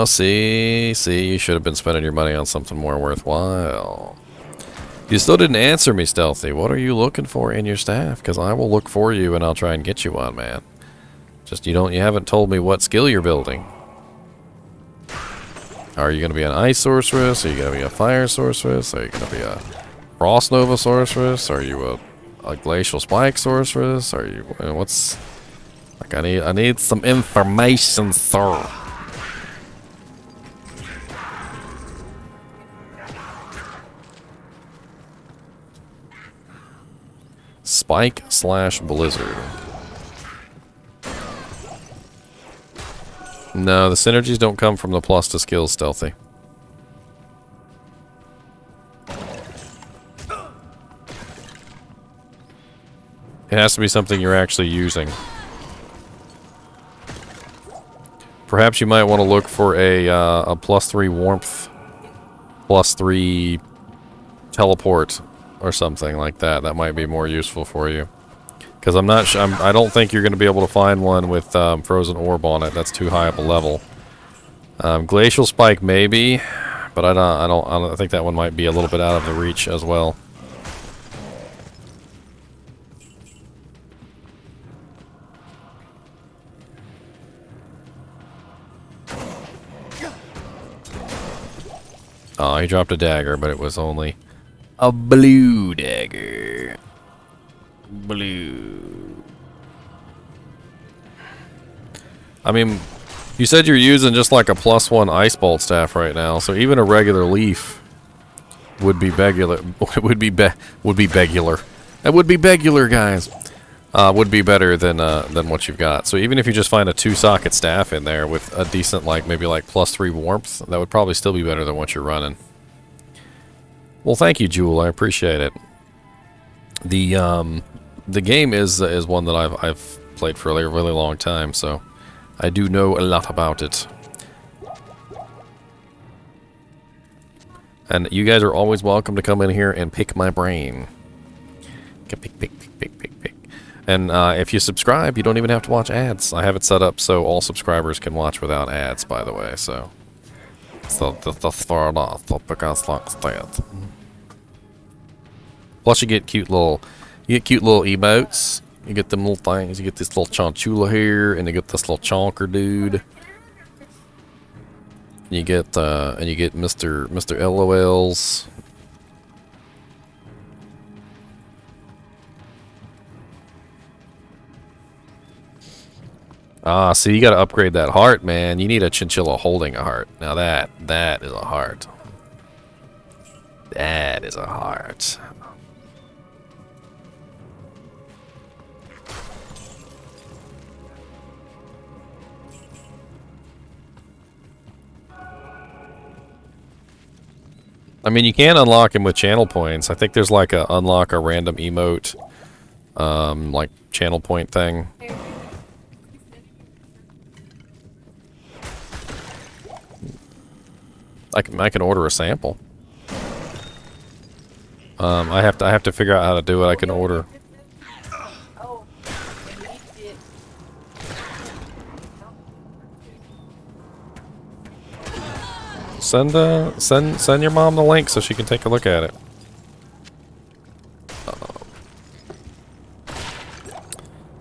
See, you should have been spending your money on something more worthwhile. You still didn't answer me, Stealthy. What are you looking for in your staff? Because I will look for you and I'll try and get you one, man. Just you haven't told me what skill you're building. Are you going to be an ice sorceress? Are you going to be a fire sorceress? Are you going to be a frost nova sorceress? Are you a glacial spike sorceress? Are you what's like? I need some information, sir. Spike/blizzard. No, the synergies don't come from the plus to skills, Stealthy. It has to be something you're actually using. Perhaps you might want to look for a +3 warmth, +3 teleport, or something like that. That might be more useful for you. Because I'm not sure. I don't think you're going to be able to find one with frozen orb on it. That's too high up a level. Glacial spike maybe, but I don't think that one might be a little bit out of the reach as well. Oh, he dropped a dagger, but it was only a blue dagger. Blue. I mean, you said you're using just like a +1 ice bolt staff right now, so even a regular leaf would be begular. Would be begular. That would be begular, guys. Would be better than what you've got. So even if you just find a 2-socket staff in there with a decent, like maybe like +3 warmth, that would probably still be better than what you're running. Well, thank you, Jewel. I appreciate it. The game is one that I've played for a really long time, so I do know a lot about it. And you guys are always welcome to come in here and pick my brain. Pick. And if you subscribe, you don't even have to watch ads. I have it set up so all subscribers can watch without ads, by the way. So that's fair enough. Plus, you get cute little emotes. You get them little things. You get this little Chinchilla here, and you get this little chonker dude. You get Mr. LOLs. Ah, see, you gotta upgrade that heart, man. You need a chinchilla holding a heart. Now that is a heart. That is a heart. I mean, you can unlock him with channel points. I think there's like a unlock a random emote, like channel point thing. I can order a sample. I have to figure out how to do it. I can order. Send your mom the link so she can take a look at it.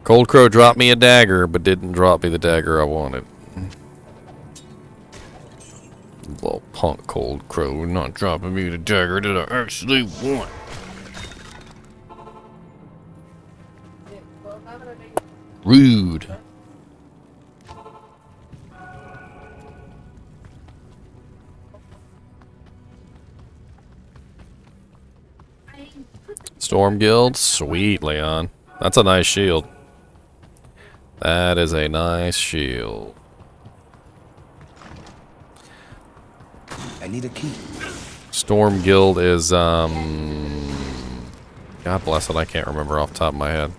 Cold Crow dropped me a dagger, but didn't drop me the dagger I wanted. Little punk Cold Crow, not dropping me the dagger that I actually want. Rude. Storm Guild? Sweet, Leon. That's a nice shield. That is a nice shield. I need a key. Storm Guild is, God bless it, I can't remember off the top of my head.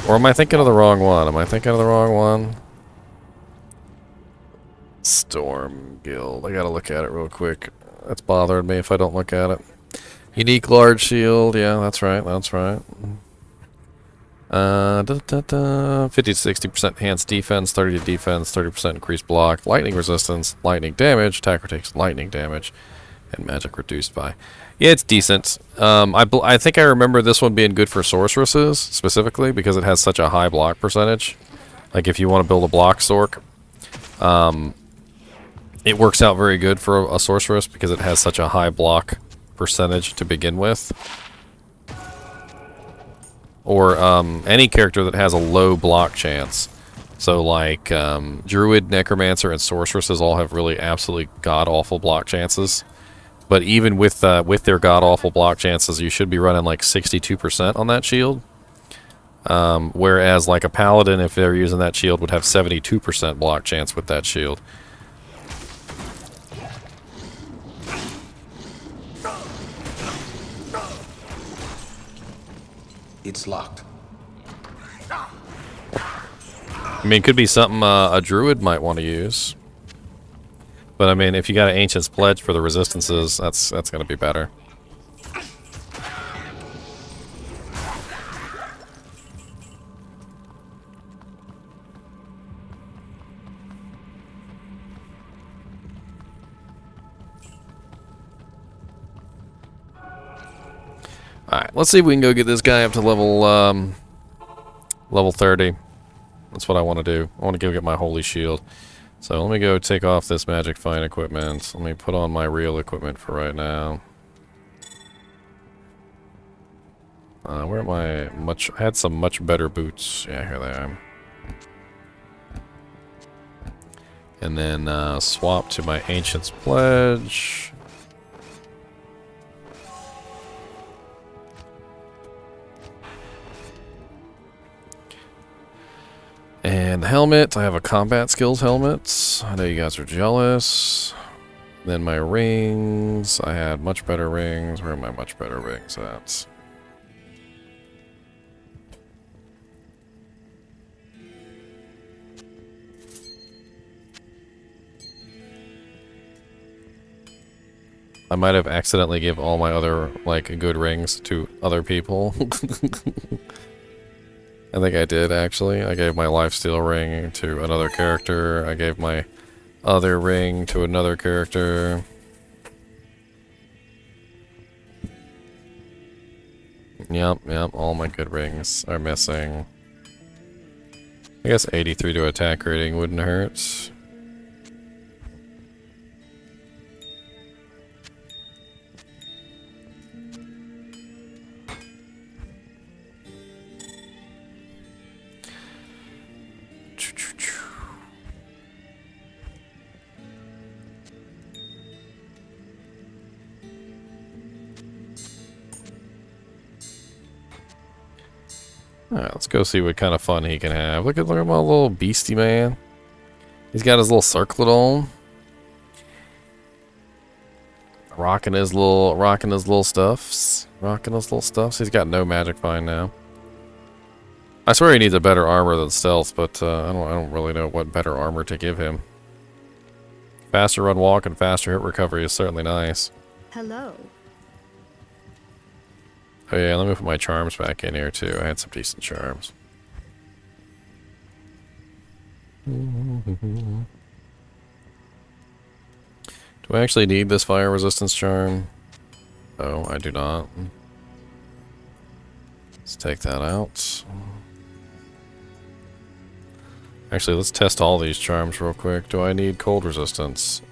Or am I thinking of the wrong one? Am I thinking of the wrong one? Storm Guild. I gotta look at it real quick. That's bothering me if I don't look at it. Unique large shield. Yeah, that's right. That's right. 50 to 60% enhanced defense, 30 to defense, 30% increased block, lightning resistance, lightning damage, attacker takes lightning damage, and magic reduced by. Yeah, it's decent. I think I remember this one being good for sorceresses specifically because it has such a high block percentage. Like if you want to build a block sorc, it works out very good for a sorceress because it has such a high block percentage to begin with. Or any character that has a low block chance. So like Druid, Necromancer, and Sorceresses all have really absolutely god-awful block chances. But even with their god-awful block chances, you should be running like 62% on that shield. Whereas like a Paladin, if they're using that shield, would have 72% block chance with that shield. It's locked. I mean, it could be something a druid might want to use. But I mean, if you got an Ancient's Pledge for the resistances, that's going to be better. Alright, let's see if we can go get this guy up to level 30. That's what I want to do. I want to go get my holy shield. So let me go take off this magic fine equipment. Let me put on my real equipment for right now. Where am I? I had some much better boots. Yeah, here they are. And then swap to my Ancient's Pledge. And helmet, I have a combat skills helmet. I know you guys are jealous. Then my rings, I had much better rings. Where are my much better rings at? I might have accidentally give all my other, like, good rings to other people. I think I did, actually. I gave my lifesteal ring to another character. I gave my other ring to another character. Yep, all my good rings are missing. I guess 83 to attack rating wouldn't hurt. Alright, let's go see what kind of fun he can have. Look at my little beastie man. He's got his little circlet on. Rocking his little stuffs. He's got no magic find now. I swear he needs a better armor than stealth, but I don't really know what better armor to give him. Faster run walk and faster hit recovery is certainly nice. Hello. Oh yeah, let me put my charms back in here too. I had some decent charms. Do I actually need this fire resistance charm? Oh, I do not. Let's take that out. Actually, let's test all these charms real quick. Do I need cold resistance?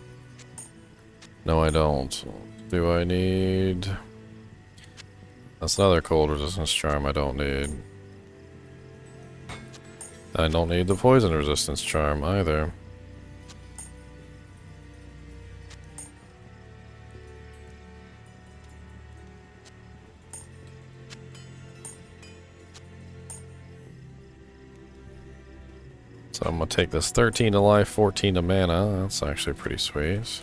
No, I don't. Do I need... That's another cold resistance charm I don't need. I don't need the poison resistance charm either. So I'm gonna take this 13 to life, 14 to mana. That's actually pretty sweet.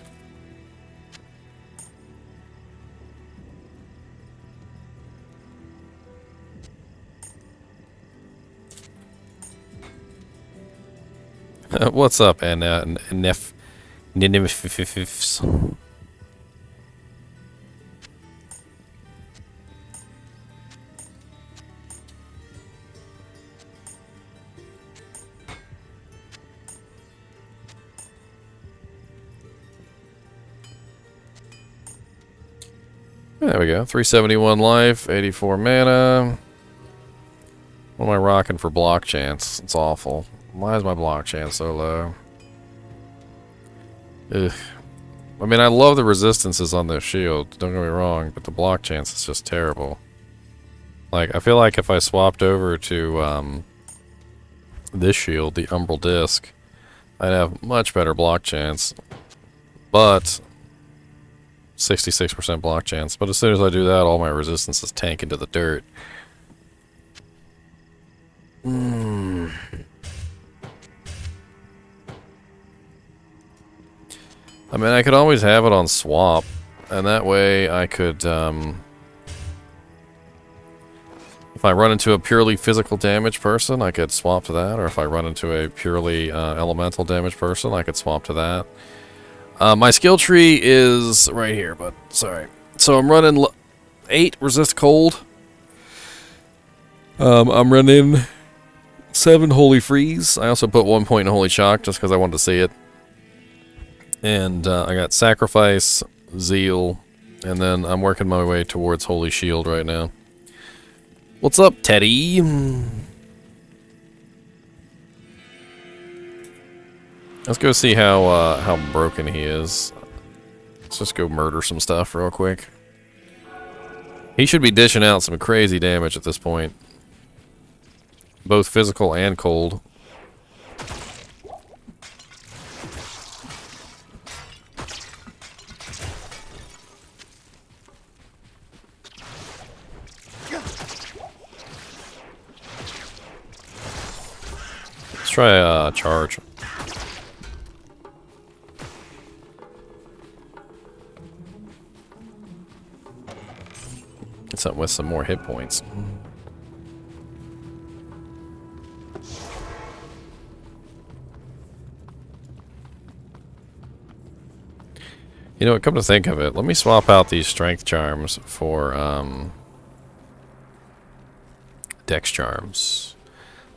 What's up, Nifs? There we go. 371 life, 84 mana. What am I rocking for block chance? It's awful. Why is my block chance so low? Ugh. I mean, I love the resistances on this shield, don't get me wrong, but the block chance is just terrible. Like, I feel like if I swapped over to this shield, the Umbral Disc, I'd have much better block chance. But 66% block chance. But as soon as I do that, all my resistances tank into the dirt. I mean, I could always have it on swap, and that way I could, if I run into a purely physical damage person, I could swap to that, or if I run into a purely elemental damage person, I could swap to that. My skill tree is right here, but sorry. So I'm running 8 resist cold. I'm running 7 holy freeze. I also put 1 point in holy shock just because I wanted to see it. And I got sacrifice, zeal, and then I'm working my way towards holy shield right now. What's up, Teddy? Let's go see how broken he is. Let's just go murder some stuff real quick. He should be dishing out some crazy damage at this point. Both physical and cold. Let's try a charge. Get something with some more hit points. You know what, come to think of it, let me swap out these strength charms for dex charms.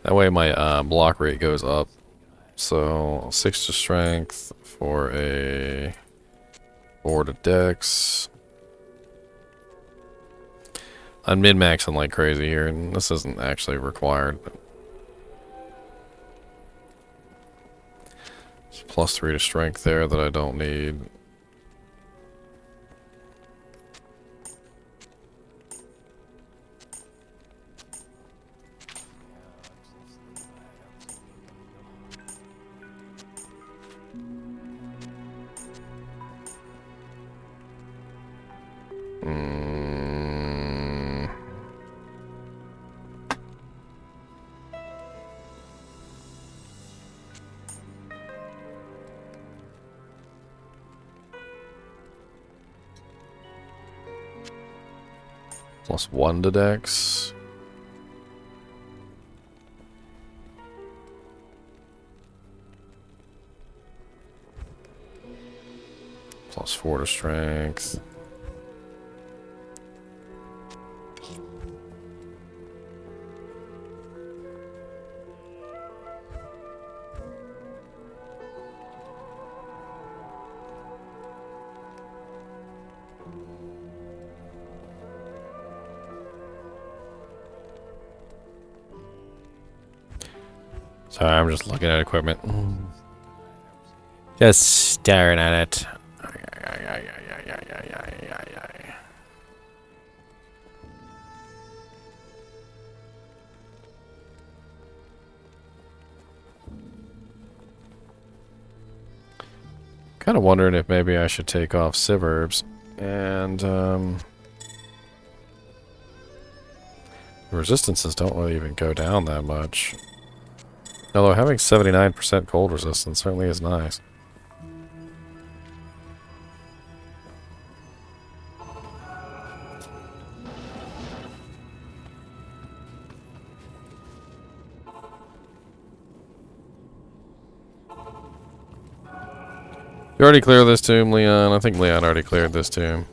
That way my block rate goes up. So 6 to strength for a 4 to dex. I'm min-maxing like crazy here, and this isn't actually required. But it's +3 to strength there that I don't need. +1 to Dex. +4 to Strength. Sorry, I'm just looking at equipment. Just staring at it. Kind of wondering if maybe I should take off Sivherbs and the resistances don't really even go down that much. Although having 79% cold resistance certainly is nice. You already cleared this tomb, Leon? I think Leon already cleared this tomb.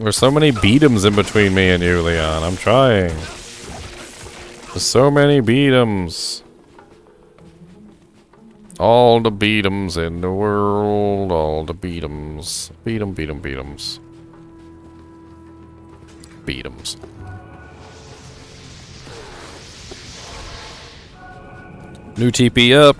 There's so many beat'ems in between me and you, Leon. I'm trying. There's so many beat'ems. All the beat'ems in the world. All the beat'ems. Beat'em, beat'em, beat'ems. Beat'ems. New TP up.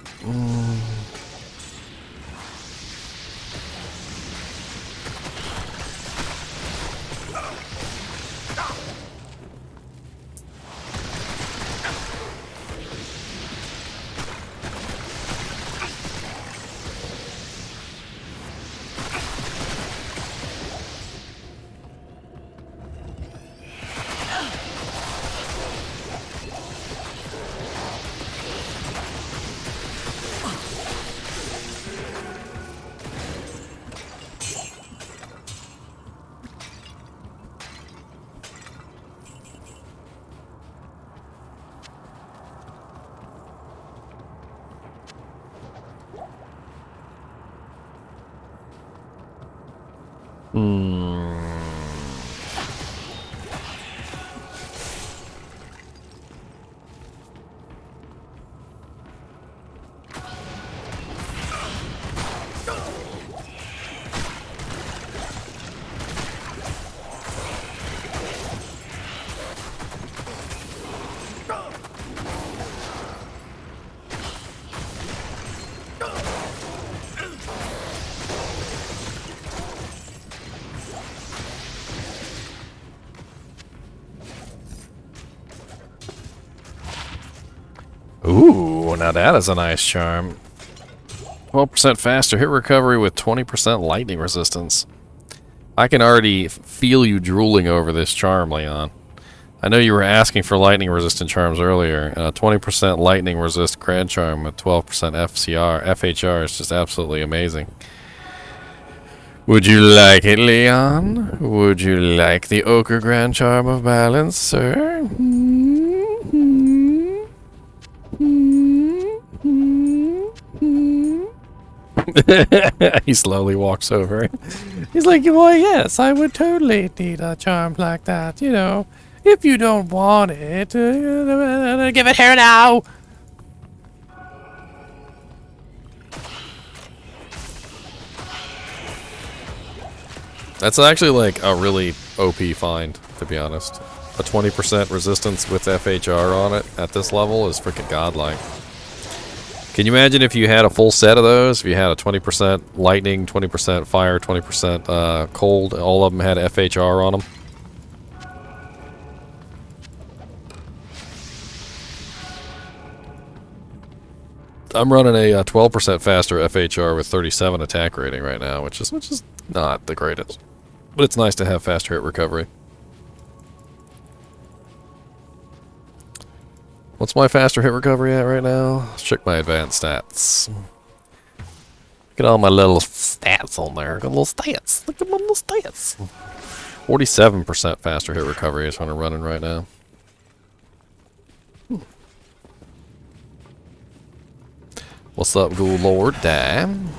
Ooh, now that is a nice charm. 12% faster hit recovery with 20% lightning resistance. I can already feel you drooling over this charm, Leon. I know you were asking for lightning resistant charms earlier. 20% lightning resist grand charm with 12% FHR is just absolutely amazing. Would you like it, Leon? Would you like the ochre grand charm of balance, sir? He slowly walks over. He's like, well, yes, I would totally need a charm like that, you know. If you don't want it, give it here now. That's actually like a really OP find, to be honest. A 20% resistance with FHR on it at this level is freaking godlike. Can you imagine if you had a full set of those? If you had a 20% lightning, 20% fire, 20% cold, all of them had FHR on them? I'm running a 12% faster FHR with 37 attack rating right now, which is not the greatest, but it's nice to have faster hit recovery. What's my faster hit recovery at right now? Let's check my advanced stats. Look at all my little stats on there. Got little stats. Look at my little stats. 47% faster hit recovery is what I'm running right now. What's up, Ghoul Lord? Damn.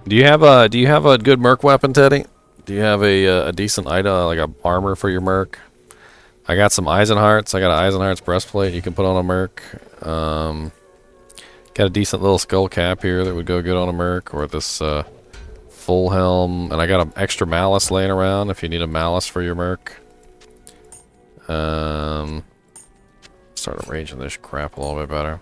Do you have a good merc weapon, Teddy? Do you have a decent item, like a armor for your merc? I got some Eisenharts. I got an Eisenhart's breastplate you can put on a merc. Got a decent little skull cap here that would go good on a merc, or this full helm. And I got an extra malice laying around if you need a malice for your merc. Start arranging this crap a little bit better.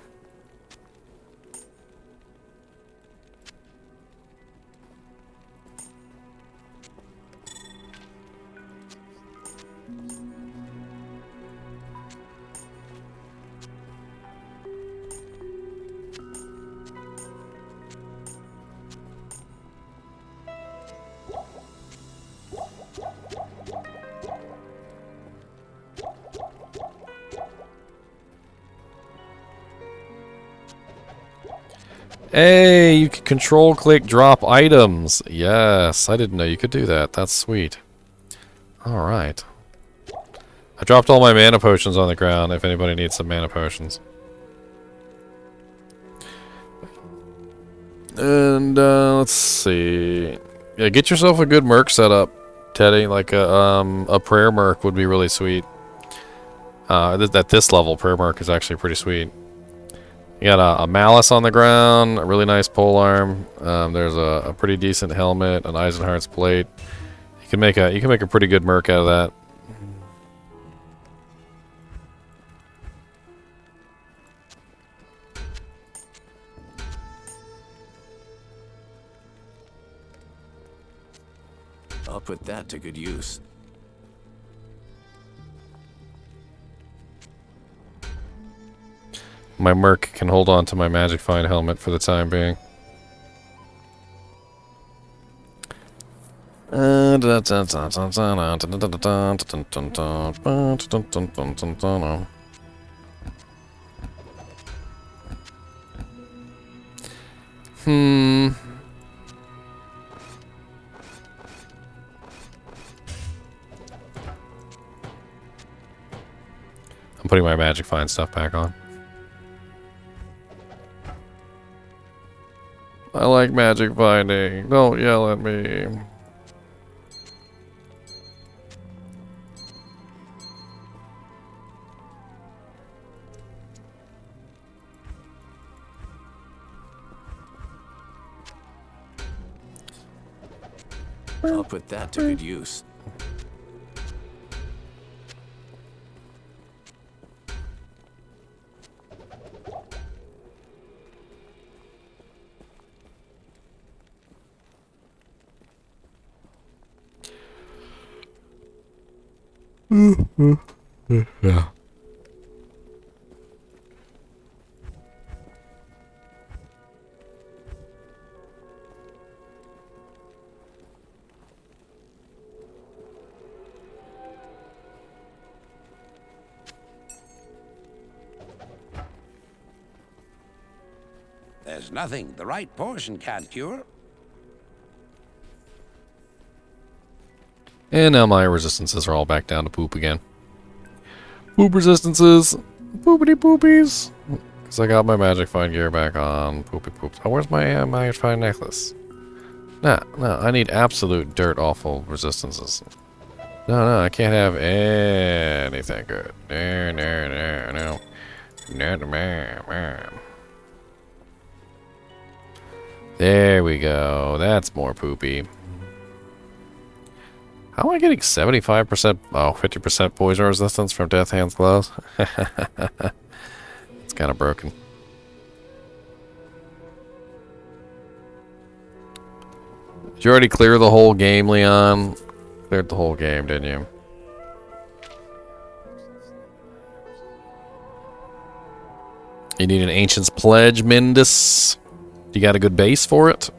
Hey, you can control click drop items. Yes, I didn't know you could do that. That's sweet. Alright. I dropped all my mana potions on the ground if anybody needs some mana potions. And let's see. Yeah, get yourself a good merc setup, Teddy. Like a prayer merc would be really sweet. At this level, prayer merc is actually pretty sweet. You got a malice on the ground, a really nice polearm. There's a pretty decent helmet, an Eisenhart's plate. You can make a pretty good merc out of that. I'll put that to good use. My merc can hold on to my magic find helmet for the time being. I'm putting my magic find stuff back on. I like magic finding. Don't yell at me. I'll put that to good use. Yeah. There's nothing the right portion can't cure. And now my resistances are all back down to poop again. Poop resistances. Poopity poopies. Because I got my magic fine gear back on. Poopy poops. Oh, where's my magic fine necklace? No, I need absolute dirt awful resistances. No, I can't have anything good. No. There we go. That's more poopy. How am I getting 75%? Oh, 50% poison resistance from Death Hand's gloves? It's kind of broken. Did you already clear the whole game, Leon? Cleared the whole game, didn't you? You need an Ancient's Pledge, Mindus. You got a good base for it?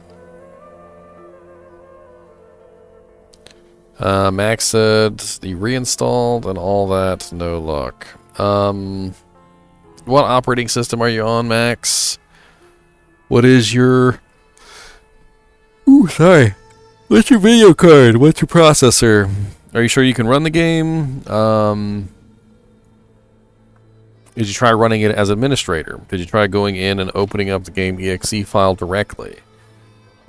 Max said you reinstalled and all that. No luck. What operating system are you on, Max? What is your... Ooh, sorry. What's your video card? What's your processor? Are you sure you can run the game? Did you try running it as administrator? Did you try going in and opening up the game exe file directly?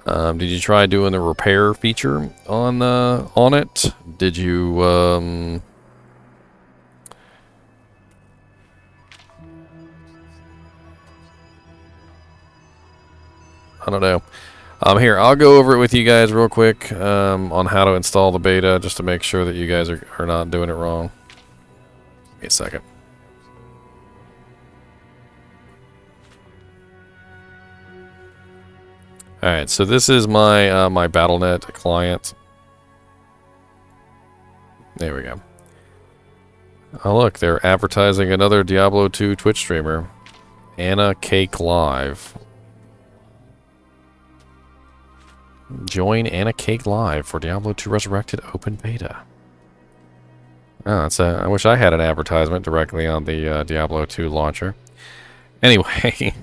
Did you try doing the repair feature on it? Did you I don't know. Here, I'll go over it with you guys real quick on how to install the beta, just to make sure that you guys are not doing it wrong. Give me a second. Alright, so this is my my BattleNet client. There we go. Oh look, they're advertising another Diablo 2 Twitch streamer. Anna Cake Live. Join Anna Cake Live for Diablo 2 Resurrected Open Beta. Oh, that's I wish I had an advertisement directly on the Diablo 2 launcher. Anyway,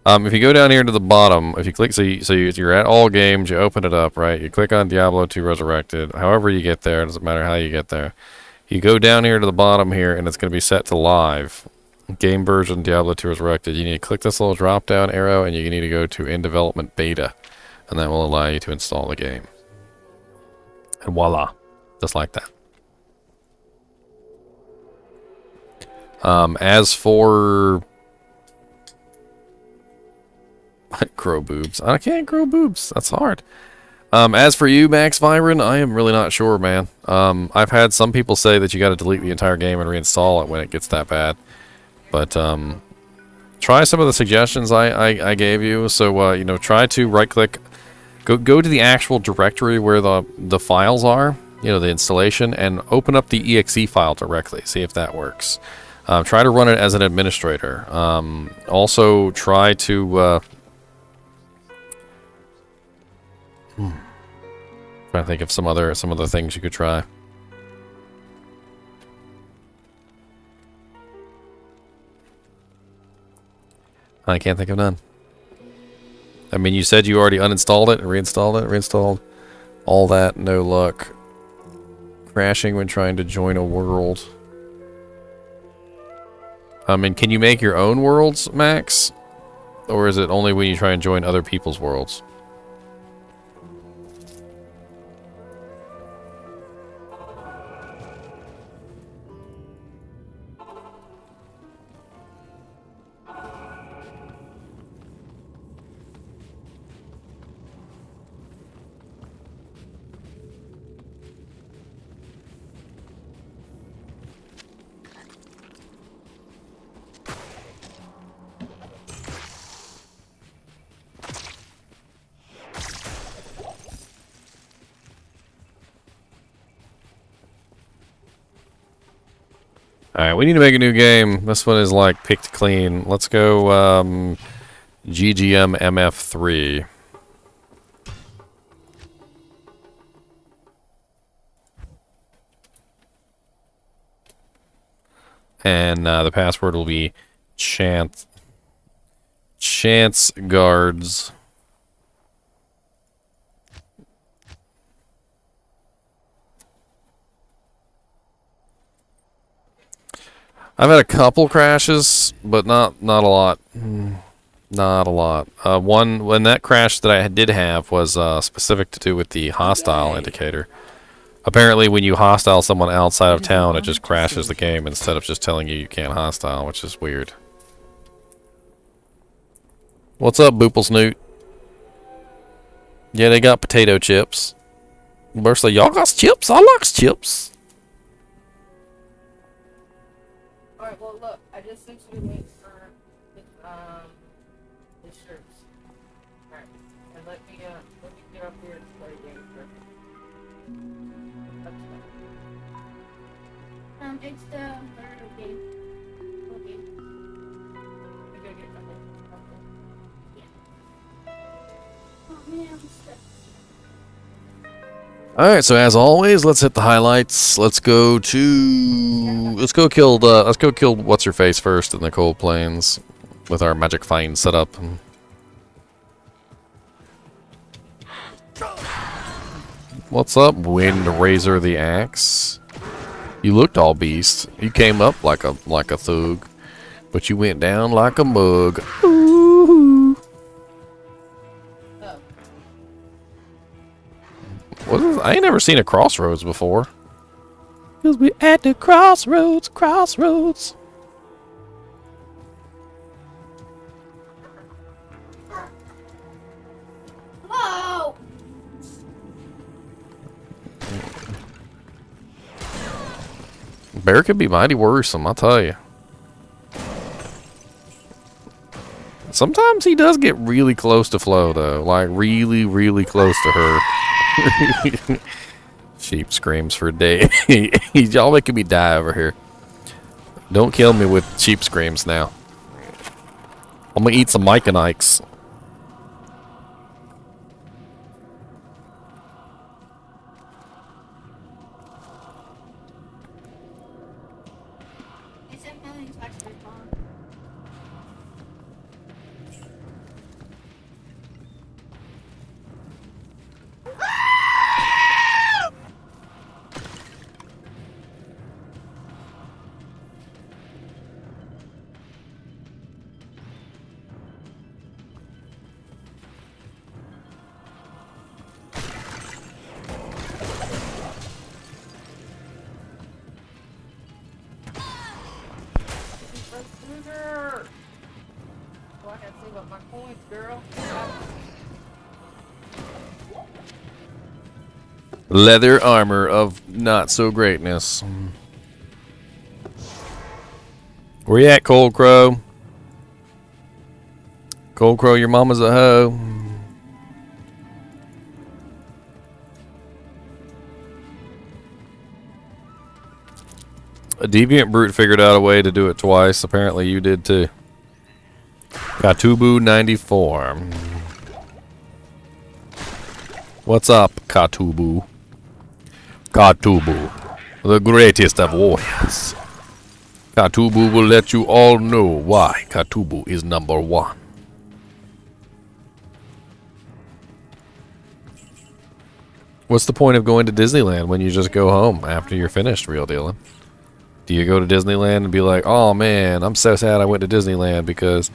if you go down here to the bottom, if you click, you're at all games, you open it up, right? You click on Diablo 2 Resurrected. However you get there, it doesn't matter how you get there. You go down here to the bottom here, and it's going to be set to live. Game version Diablo 2 Resurrected. You need to click this little drop down arrow, and you need to go to in development beta. And that will allow you to install the game. And voila. Just like that. As for... grow boobs. I can't grow boobs. That's hard. As for you, Max Viren, I am really not sure, man. I've had some people say that you got to delete the entire game and reinstall it when it gets that bad. But, try some of the suggestions I gave you. So, you know, try to right-click... Go to the actual directory where the files are, you know, the installation, and open up the exe file directly. See if that works. Try to run it as an administrator. Also, try to... trying to think of some other things you could try. I can't think of none. I mean, you said you already uninstalled it, reinstalled all that, no luck. Crashing when trying to join a world. I mean, can you make your own worlds, Max? Or is it only when you try and join other people's worlds? Alright, we need to make a new game. This one is like picked clean. Let's go GGM MF3. And the password will be Chinchilla. Chance guards. I've had a couple crashes, but not a lot. Not a lot. When that crash that I did have was specific to do with the hostile indicator. Apparently, when you hostile someone outside of town, it just crashes the game instead of just telling you you can't hostile, which is weird. What's up, Boople Snoot? Yeah, they got potato chips. Burst like, y'all got chips? I like chips. Alright, well look, I just sent you a link for the shirts. Alright. And let me get up here and play a game first. It's the third game. Okay. I gotta get my Oh man, I'm stuck. Alright, so as always, let's hit the highlights. Let's go kill what's her face first in the cold plains with our magic find set up. What's up, Wind Razor the Axe? You looked all beast. You came up like a thug, but you went down like a mug. Ooh. What is, I ain't never seen a crossroads before. 'Cause we at the crossroads. Whoa! Bear could be mighty worrisome, I'll tell you. Sometimes he does get really close to Flo, though. Like, really, really close to her. Sheep screams for days. Y'all making me die over here. Don't kill me with sheep screams now. I'm gonna eat some Mike and Ikes. It's a million times per phone. Oh, I gotta save up my coins, girl. Leather armor of not so greatness. Where you at, Cold Crow? Cold Crow, your mama's a hoe. A deviant brute figured out a way to do it twice. Apparently you did too. Katubu 94. What's up, Katubu? Katubu, the greatest of warriors. Katubu will let you all know why Katubu is #1. What's the point of going to Disneyland when you just go home after you're finished, real dealing? Do you go to Disneyland and be like, "Oh man, I'm so sad I went to Disneyland because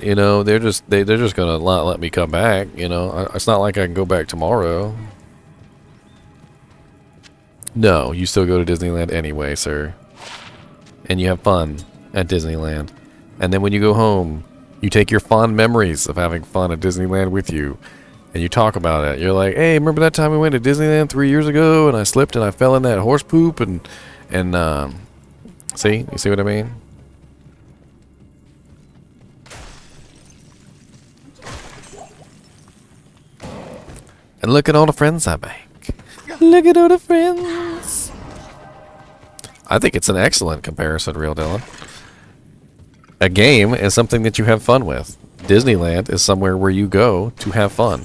you know they're just gonna not let me come back. You know, it's not like I can go back tomorrow." No, you still go to Disneyland anyway, sir, and you have fun at Disneyland. And then when you go home, you take your fond memories of having fun at Disneyland with you, and you talk about it. You're like, "Hey, remember that time we went to Disneyland 3 years ago, and I slipped and I fell in that horse poop and." See? You see what I mean? And look at all the friends I make. Look at all the friends. I think it's an excellent comparison, Real Dylan. A game is something that you have fun with. Disneyland is somewhere where you go to have fun.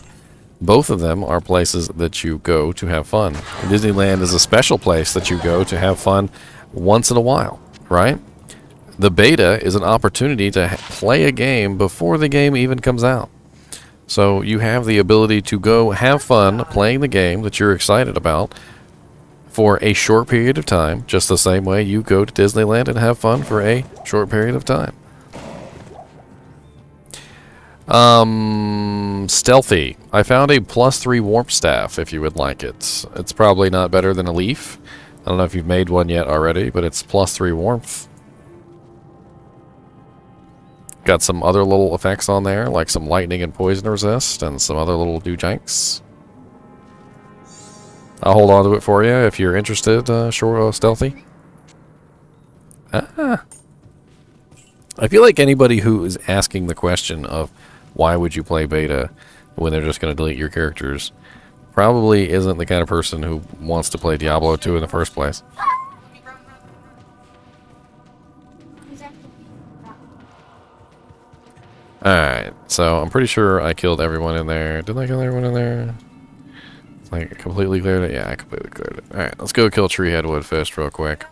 Both of them are places that you go to have fun. Disneyland is a special place that you go to have fun once in a while, right? The beta is an opportunity to play a game before the game even comes out. So you have the ability to go have fun playing the game that you're excited about for a short period of time, just the same way you go to Disneyland and have fun for a short period of time. Stealthy. I found a +3 warmth staff if you would like it. It's probably not better than a leaf. I don't know if you've made one yet already, but it's +3 warmth. Got some other little effects on there, like some lightning and poison resist, and some other little doojanks. I'll hold on to it for you if you're interested, Stealthy. I feel like anybody who is asking the question of why would you play beta when they're just going to delete your characters probably isn't the kind of person who wants to play Diablo 2 in the first place. Alright, so I'm pretty sure I killed everyone in there. Didn't I kill everyone in there? Like, completely cleared it? Yeah, I completely cleared it. Alright, let's go kill Treehead Woodfist real quick.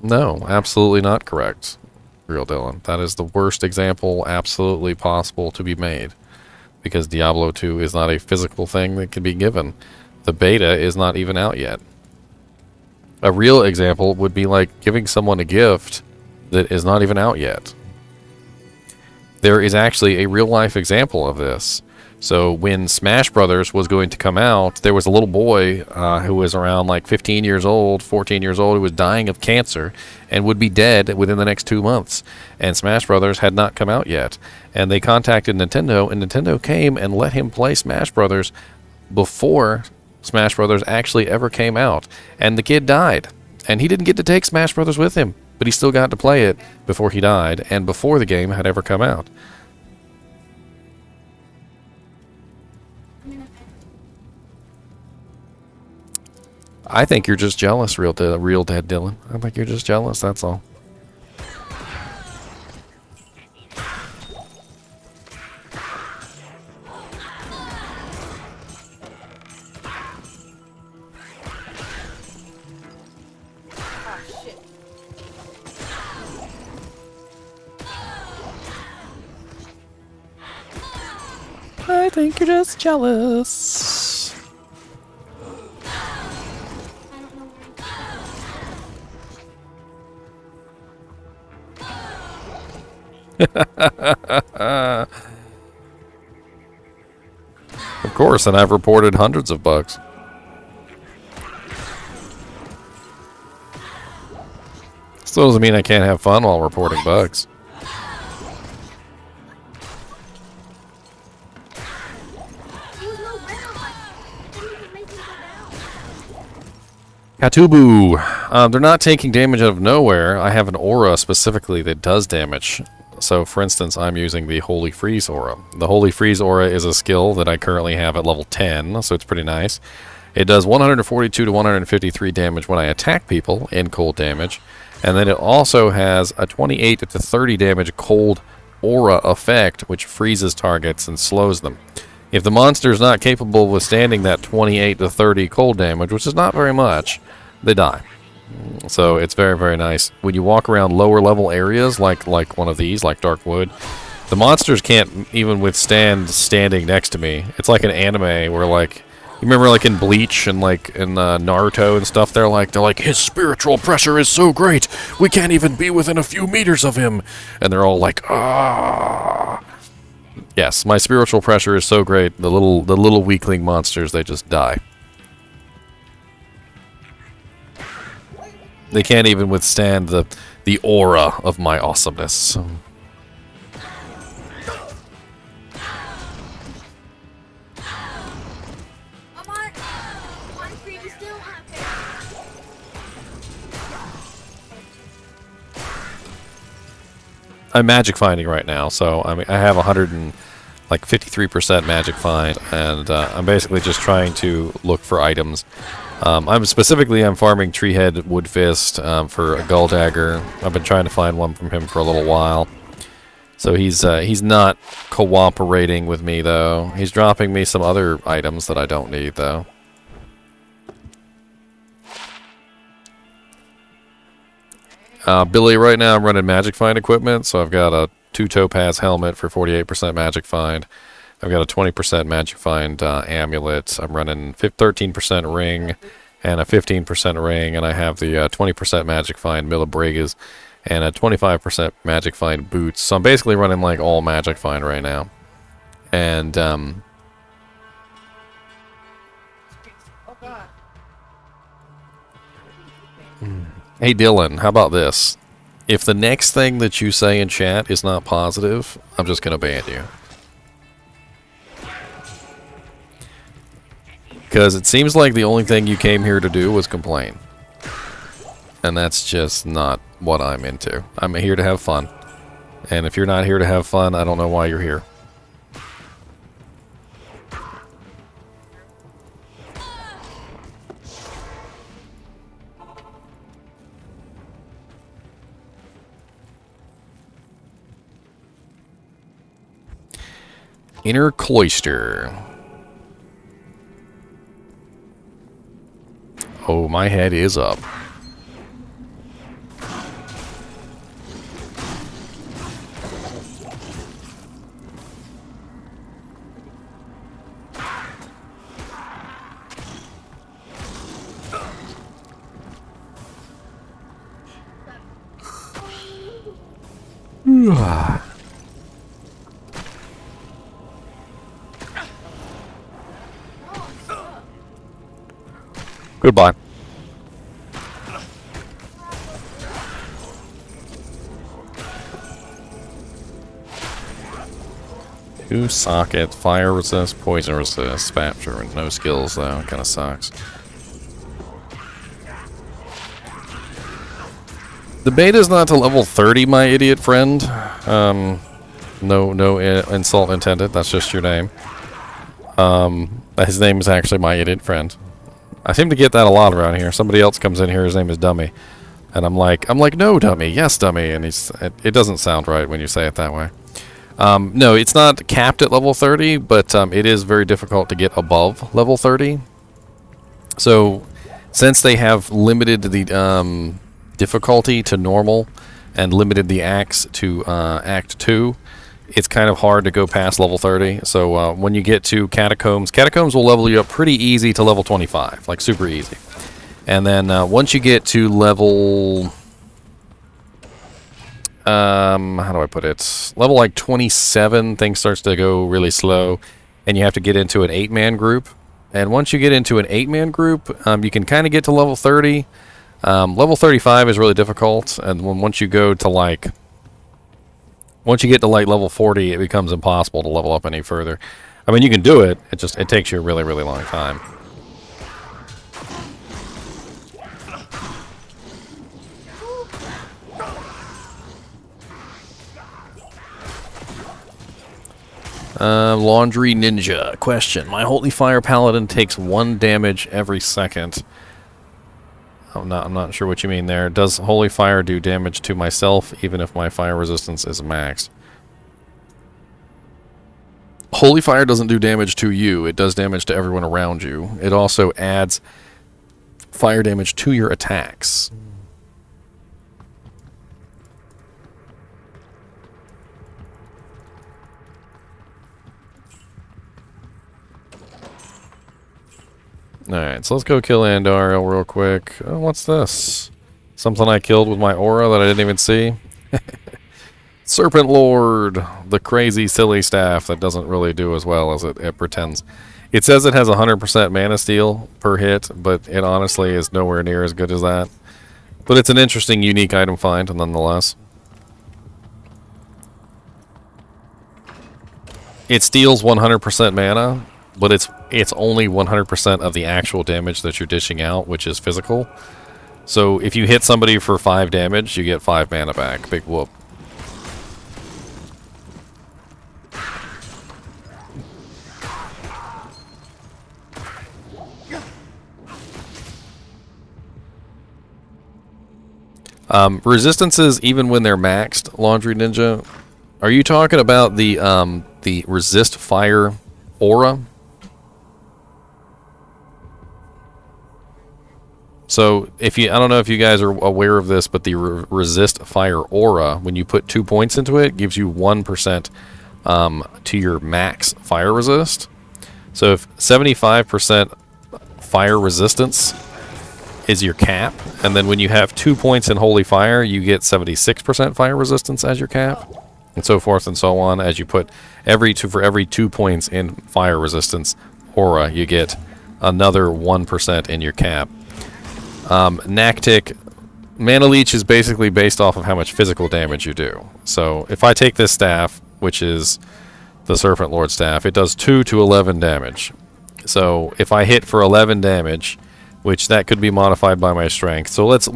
No, absolutely not correct, Real Dylan. That is the worst example absolutely possible to be made. Because Diablo 2 is not a physical thing that can be given. The beta is not even out yet. A real example would be like giving someone a gift that is not even out yet. There is actually a real-life example of this. So when Smash Brothers was going to come out, there was a little boy who was around like 15 years old, 14 years old, who was dying of cancer and would be dead within the next 2 months. And Smash Brothers had not come out yet. And they contacted Nintendo, and Nintendo came and let him play Smash Brothers before Smash Brothers actually ever came out. And the kid died. And he didn't get to take Smash Brothers with him, but he still got to play it before he died and before the game had ever come out. I think you're just jealous, real dead Dylan. I think you're just jealous, that's all. I think you're just jealous. Of course, and I've reported hundreds of bugs. Still doesn't mean I can't have fun while reporting bugs. Katubu. They're not taking damage out of nowhere. I have an aura specifically that does damage. So, for instance, I'm using the Holy Freeze aura. The Holy Freeze aura is a skill that I currently have at level 10, so it's pretty nice. It does 142 to 153 damage when I attack people in cold damage. And then it also has a 28 to 30 damage cold aura effect, which freezes targets and slows them. If the monster is not capable of withstanding that 28 to 30 cold damage, which is not very much, they die. So it's very, very nice. When you walk around lower level areas like one of these, like Darkwood, the monsters can't even withstand standing next to me. It's like an anime where, like, you remember like in Bleach and like in Naruto and stuff, they're like, his spiritual pressure is so great, we can't even be within a few meters of him. And they're all like, ah. Yes, my spiritual pressure is so great, the little weakling monsters, they just die. They can't even withstand the aura of my awesomeness. I'm magic finding right now, so I have 53% magic find, and I'm basically just trying to look for items. I'm farming Treehead Woodfist for a Gull Dagger. I've been trying to find one from him for a little while. So he's not cooperating with me though. He's dropping me some other items that I don't need though. Billy, right now I'm running Magic Find equipment, so I've got a 2 topaz helmet for 48% Magic Find. I've got a 20% Magic Find amulet. I'm running 13% ring and a 15% ring, and I have the 20% Magic Find Millibrigas and a 25% Magic Find boots. So I'm basically running like all Magic Find right now. And hey Dylan, how about this? If the next thing that you say in chat is not positive, I'm just gonna ban you. Because it seems like the only thing you came here to do was complain. And that's just not what I'm into. I'm here to have fun. And if you're not here to have fun, I don't know why you're here. Inner Cloister. Oh, my head is up. Goodbye. Two socket, fire resist, poison resist, Spatcher, and no skills though. Kind of sucks. The beta's not to level 30, my idiot friend. No insult intended. That's just your name. His name is actually my idiot friend. I seem to get that a lot around here. Somebody else comes in here, his name is Dummy. And I'm like, no, Dummy, yes, Dummy. And it doesn't sound right when you say it that way. No, it's not capped at level 30, but it is very difficult to get above level 30. So, since they have limited the difficulty to normal and limited the axe to Act 2, it's kind of hard to go past level 30. So when you get to Catacombs will level you up pretty easy to level 25, like super easy. And then once you get to level, how do I put it? Level like 27, things starts to go really slow, and you have to get into an 8-man group. And once you get into an 8-man group, you can kind of get to level 30. Level 35 is really difficult, and once you go to like, once you get to like level 40, it becomes impossible to level up any further. I mean, you can do it. It takes you a really, really long time. Laundry Ninja. Question. My Holy Fire Paladin takes 1 damage every second. I'm not sure what you mean there. Does Holy Fire do damage to myself even if my fire resistance is maxed? Holy Fire doesn't do damage to you. It does damage to everyone around you. It also adds fire damage to your attacks. Alright, so let's go kill Andariel real quick. Oh, what's this? Something I killed with my aura that I didn't even see? Serpent Lord! The crazy, silly staff that doesn't really do as well as it pretends. It says it has 100% mana steal per hit, but it honestly is nowhere near as good as that. But it's an interesting, unique item find, nonetheless. It steals 100% mana, but it's only 100% of the actual damage that you're dishing out, which is physical. So if you hit somebody for 5 damage, you get 5 mana back. Big whoop. Resistances, even when they're maxed, Laundry Ninja. Are you talking about the resist fire aura? So I don't know if you guys are aware of this, but the resist fire aura, when you put 2 points into it, gives you 1% to your max fire resist. So if 75% fire resistance is your cap, and then when you have 2 points in holy fire, you get 76% fire resistance as your cap, and so forth and so on. As you put for every 2 points in fire resistance aura, you get another 1% in your cap. Nactic Mana Leech is basically based off of how much physical damage you do. So if I take this staff, which is the Serpent Lord staff, it does 2 to 11 damage. So if I hit for 11 damage, which that could be modified by my strength. So let's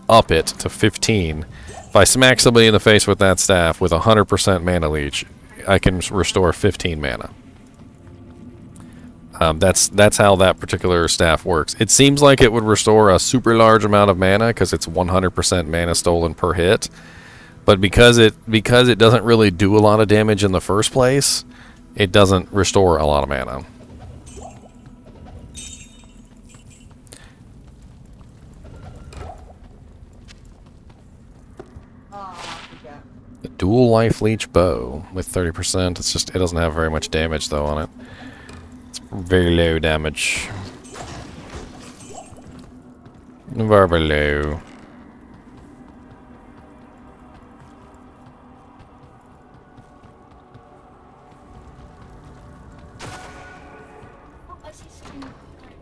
up it to 15. If I smack somebody in the face with that staff with 100% Mana Leech, I can restore 15 mana. That's how that particular staff works. It seems like it would restore a super large amount of mana because it's 100% mana stolen per hit. But because it doesn't really do a lot of damage in the first place, it doesn't restore a lot of mana. The dual life leech bow with 30%. It doesn't have very much damage though on it. It's very low damage. Very low.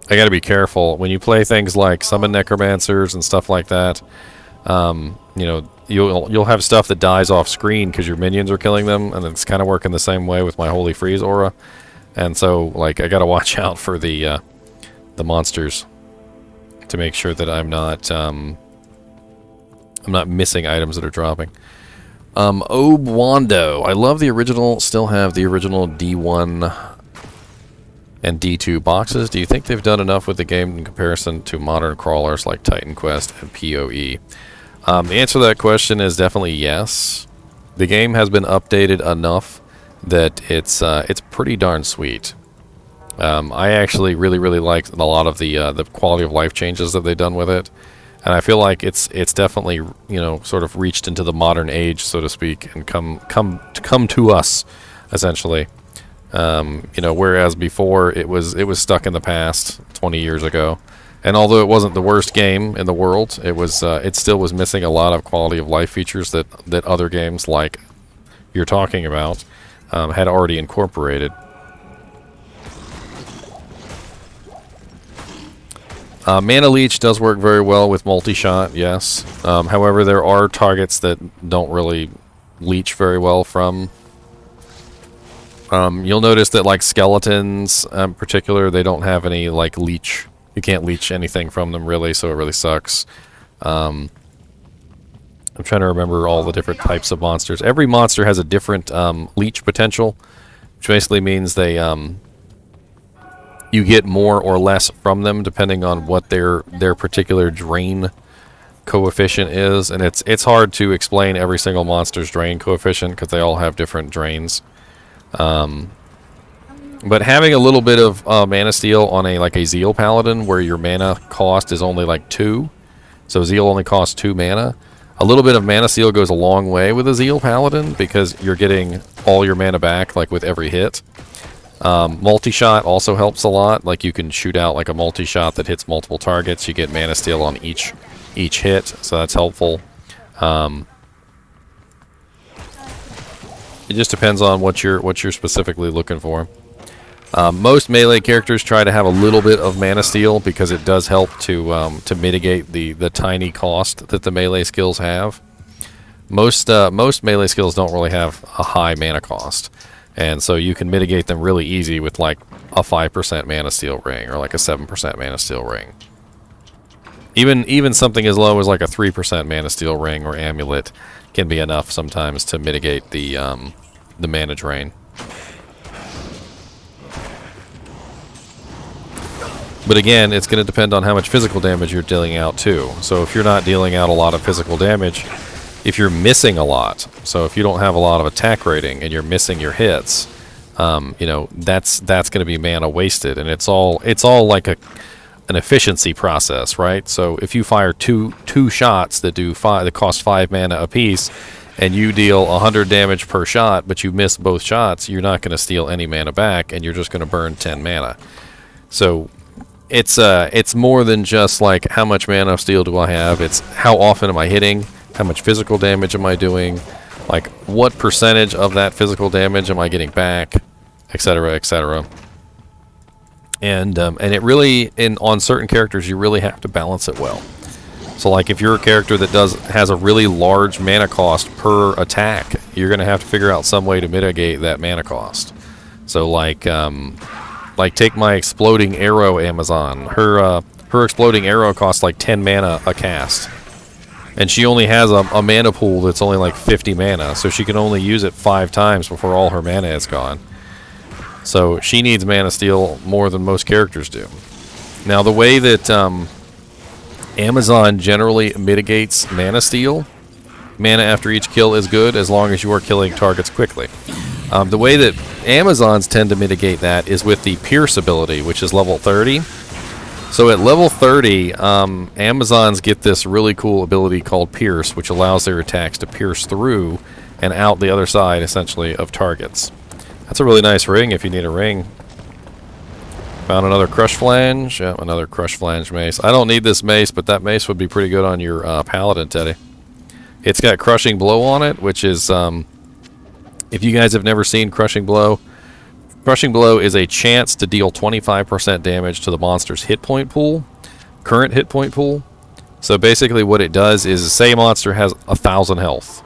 I gotta be careful when you play things like summon necromancers and stuff like that. You know, you'll have stuff that dies off screen because your minions are killing them, and it's kind of working the same way with my Holy Freeze aura. And so, like, I gotta watch out for the monsters to make sure that I'm not missing items that are dropping. Obwando. I love the original. Still have the original D1 and D2 boxes. Do you think they've done enough with the game in comparison to modern crawlers like Titan Quest and PoE? The answer to that question is definitely yes. The game has been updated enough that it's pretty darn sweet. I actually really like a lot of the quality of life changes that they've done with it, and I feel like it's definitely, you know, sort of reached into the modern age, so to speak, and come to us essentially. You know, whereas before it was stuck in the past 20 years ago, and although it wasn't the worst game in the world, it still was missing a lot of quality of life features that other games like you're talking about had already incorporated. Mana Leech does work very well with multi-shot, yes. However, there are targets that don't really leech very well from. You'll notice that, like, skeletons in particular, they don't have any, like, leech. You can't leech anything from them, really, so it really sucks. I'm trying to remember all the different types of monsters. Every monster has a different leech potential, which basically means they you get more or less from them depending on what their particular drain coefficient is, and it's hard to explain every single monster's drain coefficient because they all have different drains. But having a little bit of mana steal on a Zeal Paladin where your mana cost is only like 2, so Zeal only costs 2 mana. A little bit of mana steal goes a long way with a Zeal Paladin because you're getting all your mana back, like, with every hit. Multi-shot also helps a lot. Like, you can shoot out like a multi-shot that hits multiple targets. You get mana steal on each hit, so that's helpful. It just depends on what you're specifically looking for. Most melee characters try to have a little bit of mana steal because it does help to mitigate the tiny cost that the melee skills have. Most melee skills don't really have a high mana cost, and so you can mitigate them really easy with like a 5% mana steal ring or like a 7% mana steal ring. Even something as low as like a 3% mana steal ring or amulet can be enough sometimes to mitigate the mana drain. But again, it's going to depend on how much physical damage you're dealing out too. So if you're not dealing out a lot of physical damage, if you're missing a lot, so if you don't have a lot of attack rating and you're missing your hits, you know, that's going to be mana wasted, and it's all like an efficiency process, right? So if you fire two shots that cost 5 mana apiece, and you deal 100 damage per shot, but you miss both shots, you're not going to steal any mana back, and you're just going to burn 10 mana. So it's more than just like how much mana of steel do I have. It's how often am I hitting, how much physical damage am I doing, like what percentage of that physical damage am I getting back, etc., etc. And it really, on certain characters, you really have to balance it well. So like if you're a character that has a really large mana cost per attack, you're going to have to figure out some way to mitigate that mana cost. So like take my exploding arrow Amazon. Her exploding arrow costs like 10 mana a cast. And she only has a mana pool that's only like 50 mana, so she can only use it 5 times before all her mana is gone. So she needs mana steal more than most characters do. Now the way that Amazon generally mitigates mana steal, mana after each kill is good as long as you are killing targets quickly. The way that Amazons tend to mitigate that is with the Pierce ability, which is level 30. So at level 30, Amazons get this really cool ability called Pierce, which allows their attacks to pierce through and out the other side, essentially, of targets. That's a really nice ring if you need a ring. Found another Crush Flange. Yeah, another Crush Flange mace. I don't need this mace, but that mace would be pretty good on your Paladin, Teddy. It's got Crushing Blow on it, which is, if you guys have never seen Crushing Blow is a chance to deal 25% damage to the monster's hit point pool, current hit point pool. So basically what it does is, say a monster has 1,000 health.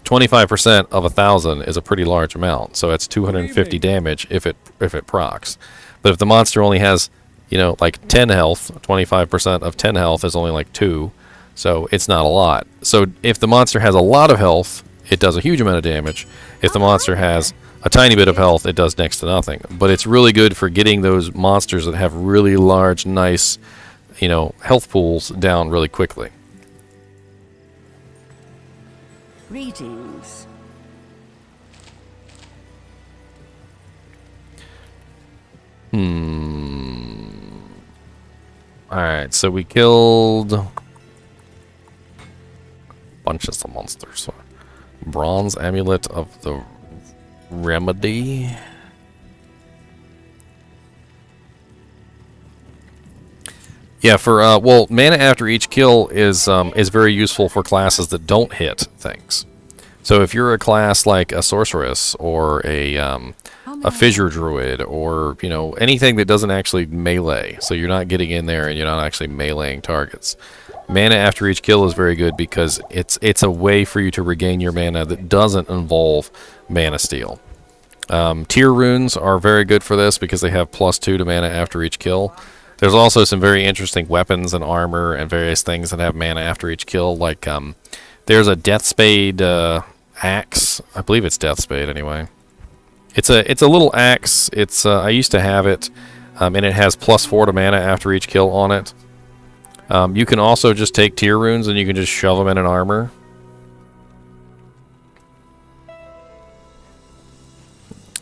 25% of 1,000 is a pretty large amount, so it's 250 damage if it procs. But if the monster only has, like 10 health, 25% of 10 health is only like 2, so it's not a lot. So if the monster has a lot of health, it does a huge amount of damage. If the monster has a tiny bit of health, it does next to nothing. But it's really good for getting those monsters that have really large, nice, health pools down really quickly. Greetings. Alright, so we killed bunches of monsters. Bronze Amulet of the Remedy. Yeah, for mana after each kill is very useful for classes that don't hit things. So if you're a class like a sorceress or a fissure druid or anything that doesn't actually melee, so you're not getting in there and you're not actually meleeing targets. Mana after each kill is very good because it's a way for you to regain your mana that doesn't involve mana steal. Tier runes are very good for this because they have +2 to mana after each kill. There's also some very interesting weapons and armor and various things that have mana after each kill. Like there's a Death Spade axe. I believe it's Death Spade anyway. It's a little axe. I used to have it, and it has +4 to mana after each kill on it. You can also just take tier runes and you can just shove them in an armor.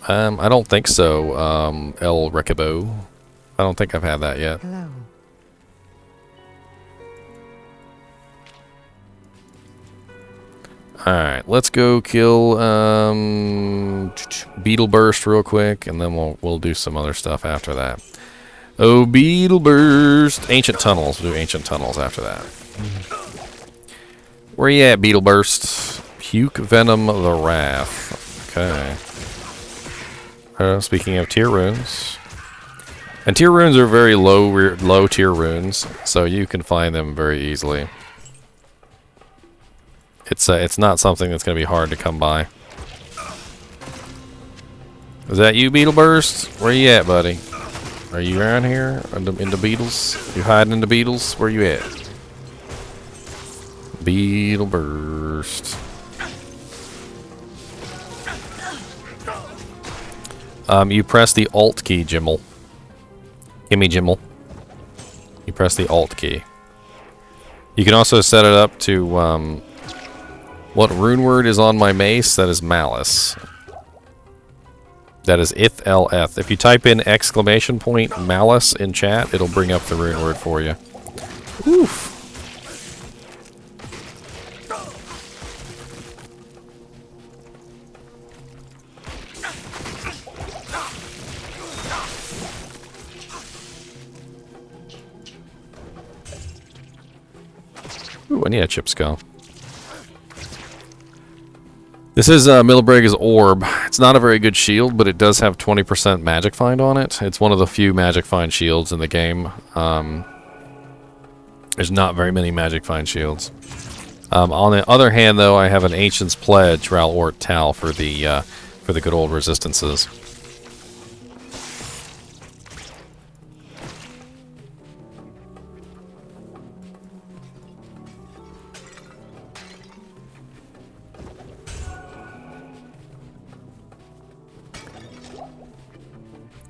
I don't think so, El Recabo. I don't think I've had that yet. Hello. Alright, let's go kill Beetle Burst real quick, and then we'll do some other stuff after that. Oh, Beetle Burst! Ancient Tunnels. We'll do Ancient Tunnels after that. Where you at, Beetle Burst? Puke Venom the Raft. Okay. Speaking of tier runes. And tier runes are very low tier runes, so you can find them very easily. It's not something that's going to be hard to come by. Is that you, Beetle Burst? Where you at, buddy? Are you around here in the beetles? You hiding in the beetles? Where you at? Beetle Burst. You press the Alt key, Jimmel. Gimme Jimmel. You press the Alt key. You can also set it up to what rune word is on my mace? That is Malice. That is ithleth. If you type in !, malice in chat, it'll bring up the rune word for you. Oof. Ooh, I need a chip skull. This is Milbreg's Orb. It's not a very good shield, but it does have 20% Magic Find on it. It's one of the few Magic Find shields in the game. There's not very many Magic Find shields. On the other hand, though, I have an Ancient's Pledge, Ral Ort Tal, for the good old resistances.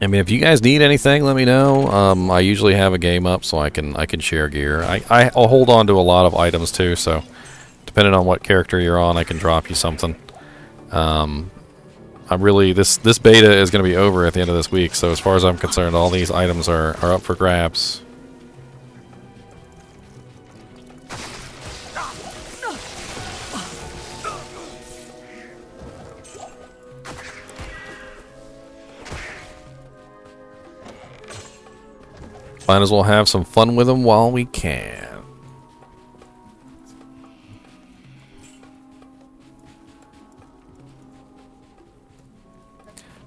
I mean, if you guys need anything, let me know. I usually have a game up, so I can share gear. I'll hold on to a lot of items too, so depending on what character you're on, I can drop you something. I'm really this beta is going to be over at the end of this week, so as far as I'm concerned, all these items are up for grabs. Might as well have some fun with them while we can.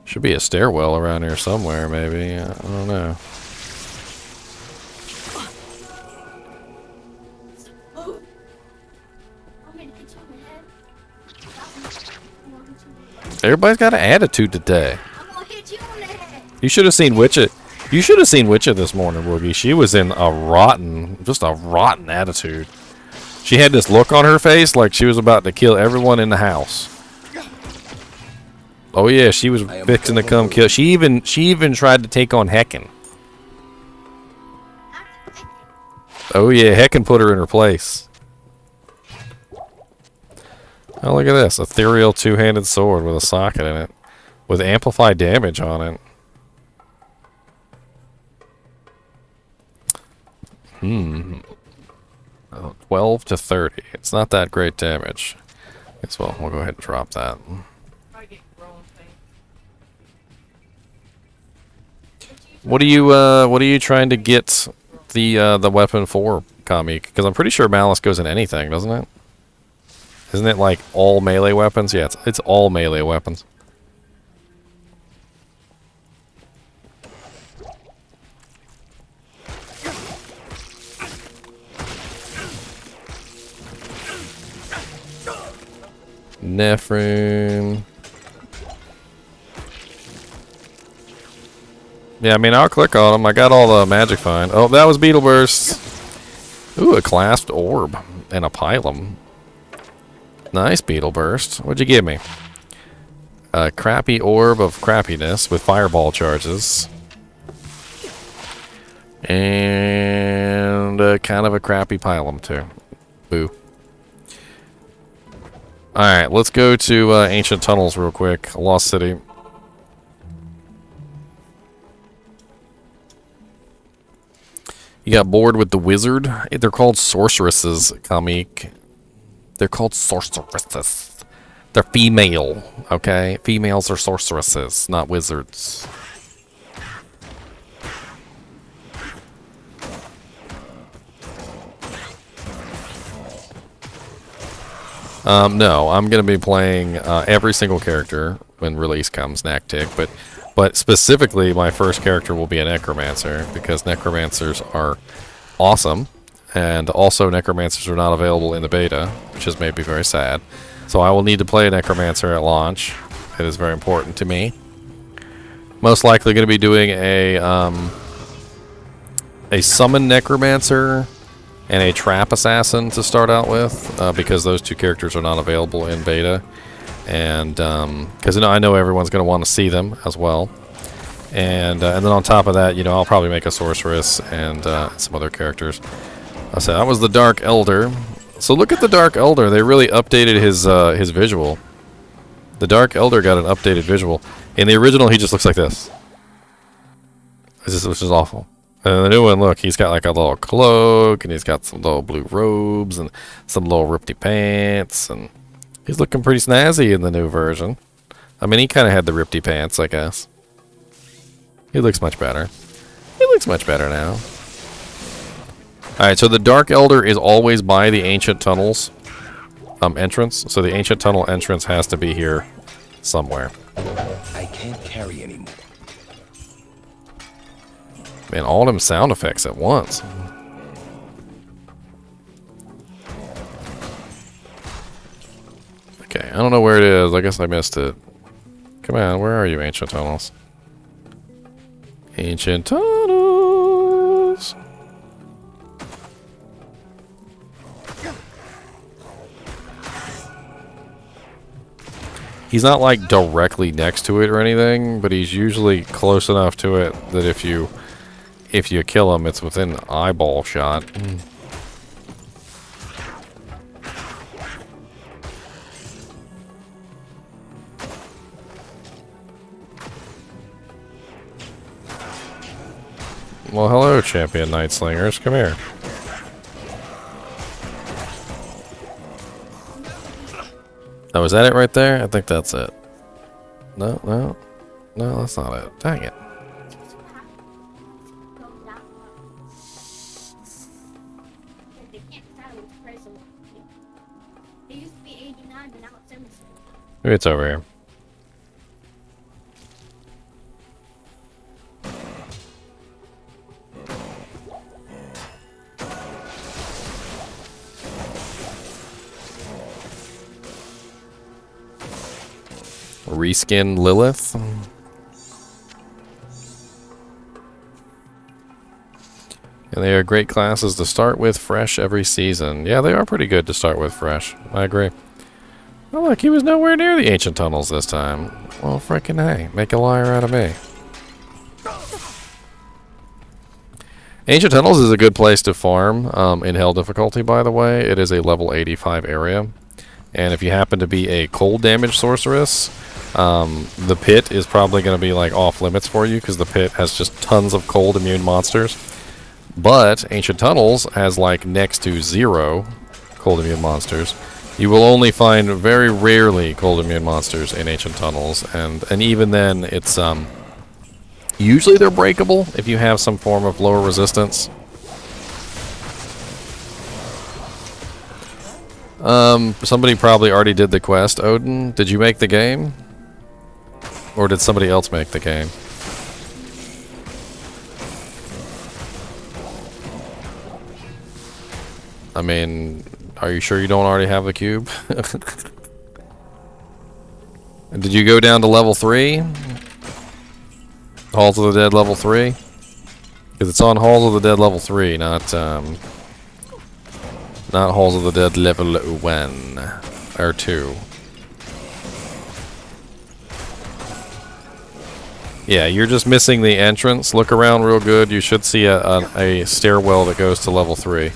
Should be a stairwell around here somewhere, maybe. I don't know. Everybody's got an attitude today. You should have seen Witcher. You should have seen Witcher this morning, Woogie. She was in a rotten attitude. She had this look on her face like she was about to kill everyone in the house. Oh yeah, she was fixing to come kill. She even tried to take on Hecken. Oh yeah, Hecken put her in her place. Oh, look at this. Ethereal two-handed sword with a socket in it. With amplified damage on it. 12 to 30. It's not that great damage. Guess well, we'll go ahead and drop that. What are you trying to get the weapon for, Kami? Because I'm pretty sure Malice goes in anything, doesn't it? Isn't it like all melee weapons? Yeah, it's all melee weapons. Nephrune. Yeah, I mean, I'll click on them. I got all the magic find. Oh, that was Beetle Burst. Ooh, a clasped orb and a pylum. Nice Beetle Burst. What'd you give me? A crappy orb of crappiness with fireball charges. And kind of a crappy pylum, too. Boo. Alright, let's go to Ancient Tunnels real quick. Lost City. You got bored with the wizard? They're called sorceresses, Kamik. They're called sorceresses. They're female, okay? Females are sorceresses, not wizards. No, I'm going to be playing every single character when release comes, Nactic, but specifically my first character will be a Necromancer, because Necromancers are awesome, and also Necromancers are not available in the beta, which has made me very sad. So I will need to play a Necromancer at launch. It is very important to me. Most likely going to be doing a Summon Necromancer and a Trap Assassin to start out with, because those two characters are not available in beta, and because I know everyone's going to want to see them as well, and then on top of that, I'll probably make a Sorceress and some other characters. I said that was the Dark Elder. So look at the Dark Elder. They really updated his visual. The Dark Elder got an updated visual. In the original, he just looks like this. Which is awful. And the new one, look, he's got like a little cloak, and he's got some little blue robes, and some little rippedy pants, and he's looking pretty snazzy in the new version. I mean, he kind of had the rippedy pants, I guess. He looks much better. He looks much better now. Alright, so the Dark Elder is always by the Ancient Tunnels entrance. So the Ancient Tunnel entrance has to be here somewhere. I can't carry anymore. Man, all them sound effects at once. Okay, I don't know where it is. I guess I missed it. Come on, where are you, Ancient Tunnels? Ancient Tunnels! He's not like directly next to it or anything, but he's usually close enough to it that if you kill him, it's within eyeball shot. Well, hello, champion Night Slingers. Come here. Oh, is that it right there? I think that's it. No, no. No, that's not it. Dang it. Maybe it's over here. Reskin Lilith. And they are great classes to start with fresh every season. Yeah, they are pretty good to start with fresh. I agree. Oh, look, he was nowhere near the Ancient Tunnels this time. Well, frickin' hey, make a liar out of me. Ancient Tunnels is a good place to farm in Hell difficulty, by the way. It is a level 85 area. And if you happen to be a cold damage sorceress, the pit is probably going to be like off limits for you because the pit has just tons of cold immune monsters. But Ancient Tunnels has like next to 0 cold immune monsters. You will only find very rarely cold immune monsters in Ancient Tunnels, and even then it's usually they're breakable if you have some form of lower resistance. Somebody probably already did the quest. Odin, did you make the game? Or did somebody else make the game? I mean, are you sure you don't already have the cube? Did you go down to level 3? Halls of the Dead level 3? Because it's on Halls of the Dead level 3, not Halls of the Dead level 1 or 2. Yeah, you're just missing the entrance. Look around real good. You should see a stairwell that goes to level 3.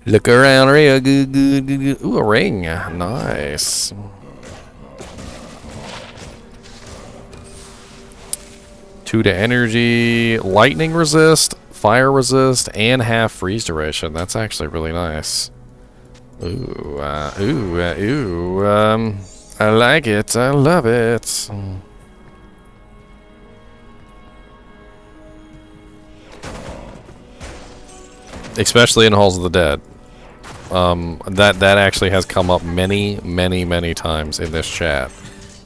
Look around real good. Ooh, a ring. Nice. Two to energy, lightning resist, fire resist, and half freeze duration. That's actually really nice. Ooh, I like it. I love it. Especially in Halls of the Dead. That actually has come up many times in this chat.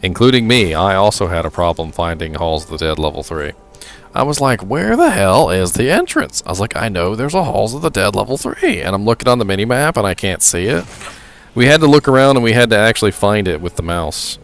Including me. I also had a problem finding Halls of the Dead level 3. I was like, where the hell is the entrance? I was like, I know there's a Halls of the Dead level 3. And I'm looking on the minimap and I can't see it. We had to look around and we had to actually find it with the mouse.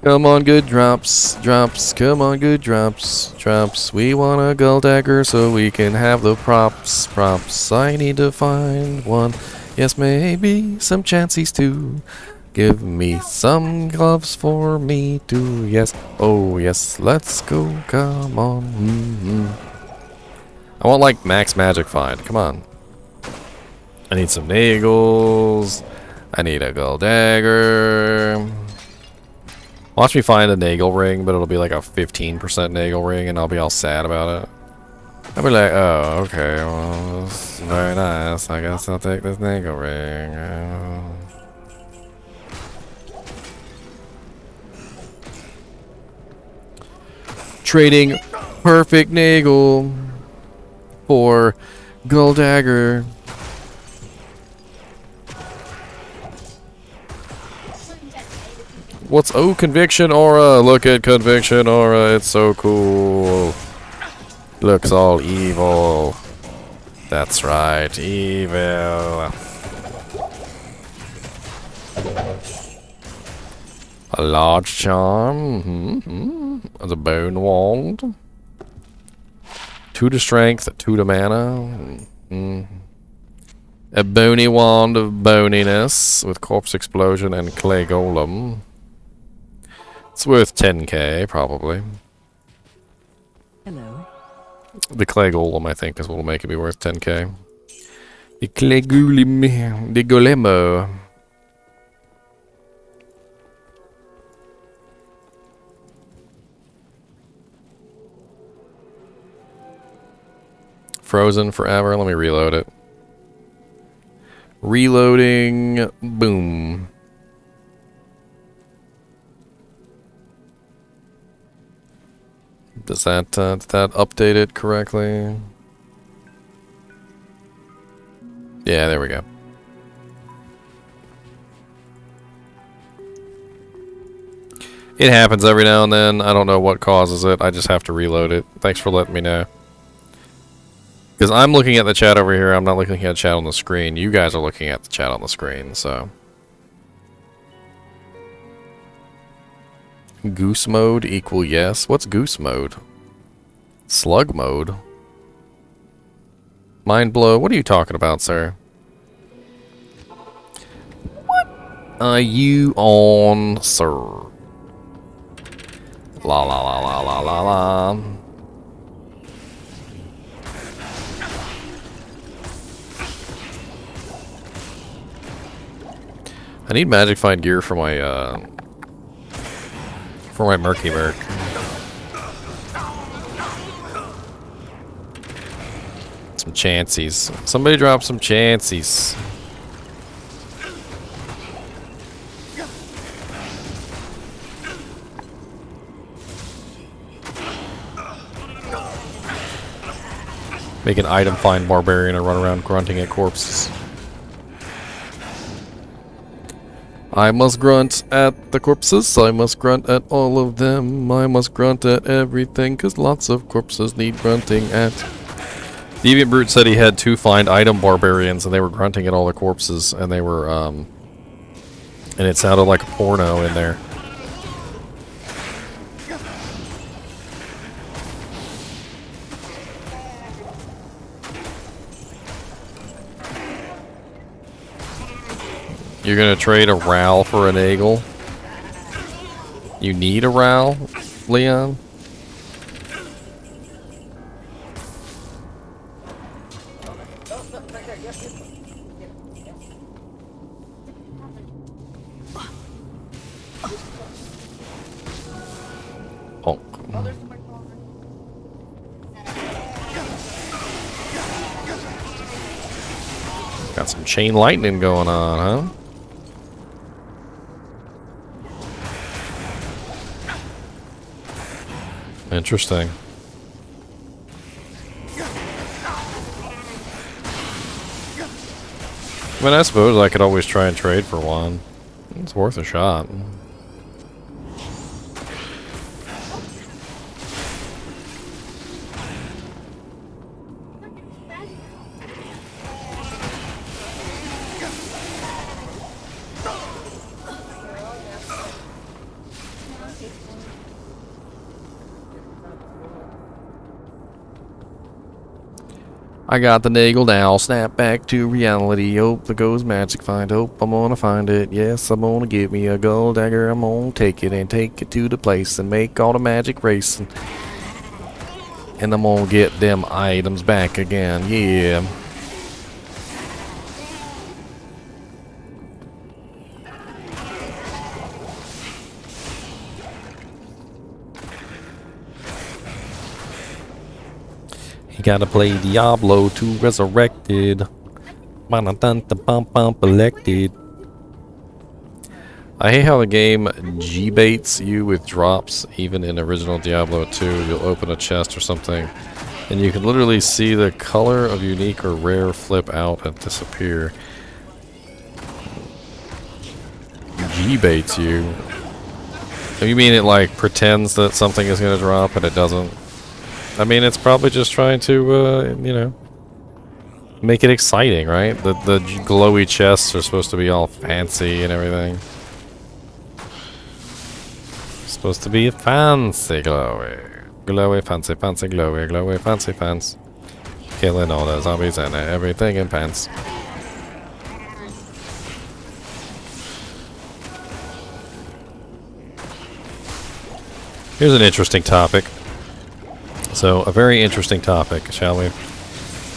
Come on, good drops, drops. Come on, good drops, drops. We want a gold dagger so we can have the props, props. I need to find one. Yes, maybe some chances too. Give me some gloves for me too. Yes, oh yes, let's go. Come on. I want like max magic find. Come on. I need some nagels. I need a gold dagger. Watch me find a nagel ring, but it'll be like a 15% nagel ring, and I'll be all sad about it. I'll be like, oh, okay, well, this is very nice. I guess I'll take this nagel ring. Trading perfect nagel for gold dagger. What's conviction aura? Look at conviction aura. It's so cool. Looks all evil. That's right, evil. A large charm. The bone wand. 2 to strength, 2 to mana. A bony wand of boniness with corpse explosion and clay golem. It's worth 10k, probably. Hello. The clay golem, I think, is what will make it be worth 10k. The clay golem. The golemo. Frozen forever. Let me reload it. Reloading. Boom. Does that update it correctly? Yeah, there we go. It happens every now and then. I don't know what causes it. I just have to reload it. Thanks for letting me know. Because I'm looking at the chat over here. I'm not looking at the chat on the screen. You guys are looking at the chat on the screen, so. Goose mode equal yes. What's goose mode? Slug mode? Mind blow? What are you talking about, sir? What are you on, sir? La la la la la la la. I need magic find gear for my murky merc. Some chances. Somebody drop some chances. Make an item find barbarian and run around grunting at corpses. I must grunt at the corpses, I must grunt at all of them, I must grunt at everything, cause lots of corpses need grunting at. Deviant Brute said he had 2 find item barbarians and they were grunting at all the corpses, and they were, and it sounded like a porno in there. You're gonna trade a Ral for an Eagle? You need a Ral, Leon? Oh. Got some chain lightning going on, huh? Interesting. I mean, I suppose I could always try and trade for one. It's worth a shot. I got the nagel now. Snap back to reality. Hope the ghost magic find. Hope I'm gonna find it. Yes, I'm gonna get me a gold dagger. I'm gonna take it and take it to the place and make all the magic race. And I'm gonna get them items back again. Yeah. You gotta play Diablo to Resurrected. Elected. I hate how the game G-baits you with drops. Even in original Diablo 2, you'll open a chest or something, and you can literally see the color of unique or rare flip out and disappear. G-baits you. You mean it like pretends that something is gonna drop and it doesn't? I mean, it's probably just trying to, you know, make it exciting, right? The glowy chests are supposed to be all fancy and everything. Supposed to be fancy glowy. Glowy, fancy, fancy, glowy, glowy, fancy, fancy. Killing all the zombies and everything in pants. Here's an interesting topic. So, a very interesting topic, shall we?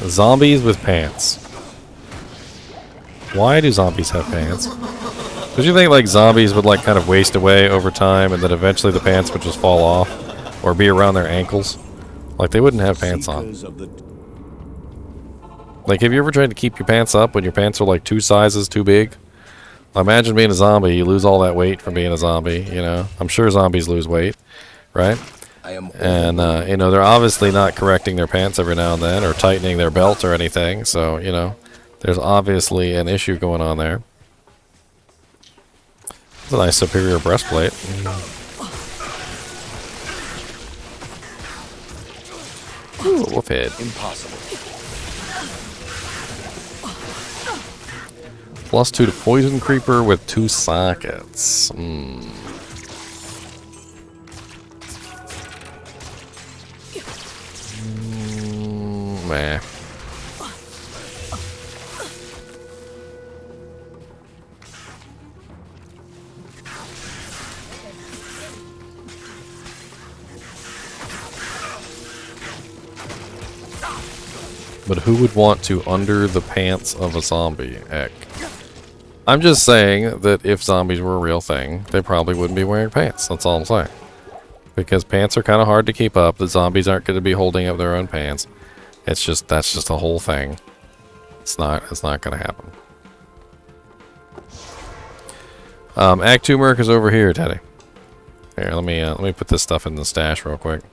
Zombies with pants. Why do zombies have pants? Don't you think like zombies would like kind of waste away over time and then eventually the pants would just fall off? Or be around their ankles? Like they wouldn't have pants on. Like have you ever tried to keep your pants up when your pants are like 2 sizes too big? Imagine being a zombie, you lose all that weight from being a zombie, you know? I'm sure zombies lose weight, right? And, you know, they're obviously not correcting their pants every now and then or tightening their belt or anything. So, you know, there's obviously an issue going on there. It's a nice superior breastplate. Ooh, wolf head. Impossible. +2 to poison creeper with 2 sockets. Meh. But who would want to under the pants of a zombie? Heck. I'm just saying that if zombies were a real thing, they probably wouldn't be wearing pants. That's all I'm saying. Because pants are kind of hard to keep up. The zombies aren't going to be holding up their own pants. It's just, that's just a whole thing. It's not going to happen. Act 2 Merc is over here, Teddy. Here, let me put this stuff in the stash real quick.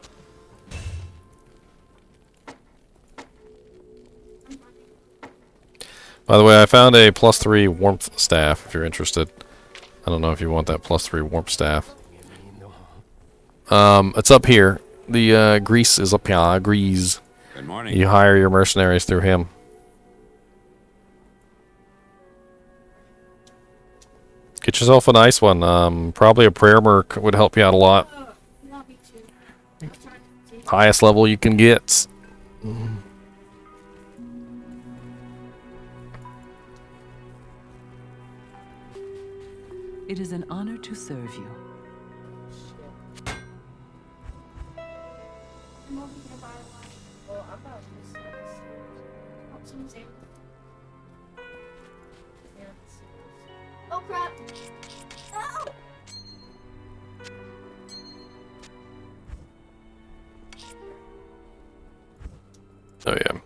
By the way, I found a +3 warmth staff, if you're interested. I don't know if you want that +3 warmth staff. It's up here. The grease is up here. Grease. Good morning. You hire your mercenaries through him. Get yourself a nice one. Probably a prayer merc would help you out a lot. Highest level you can get. It is an honor to serve you. I'm over here by one. Well, I'm about to see this. Oh, someone's there. Oh crap! Oh! Oh yeah.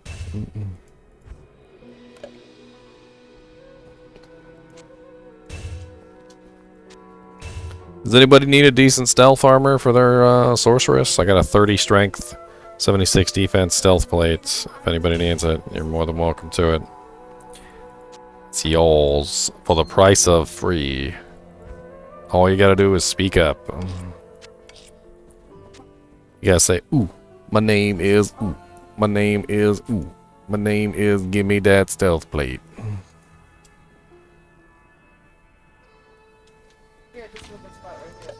Does anybody need a decent stealth armor for their sorceress? I got a 30 strength, 76 defense stealth plate. If anybody needs it, you're more than welcome to it. It's yours for the price of free. All you gotta do is speak up. You gotta say, ooh, my name is, ooh, my name is, ooh, my name is, give me that stealth plate. Here, just look at spot right there.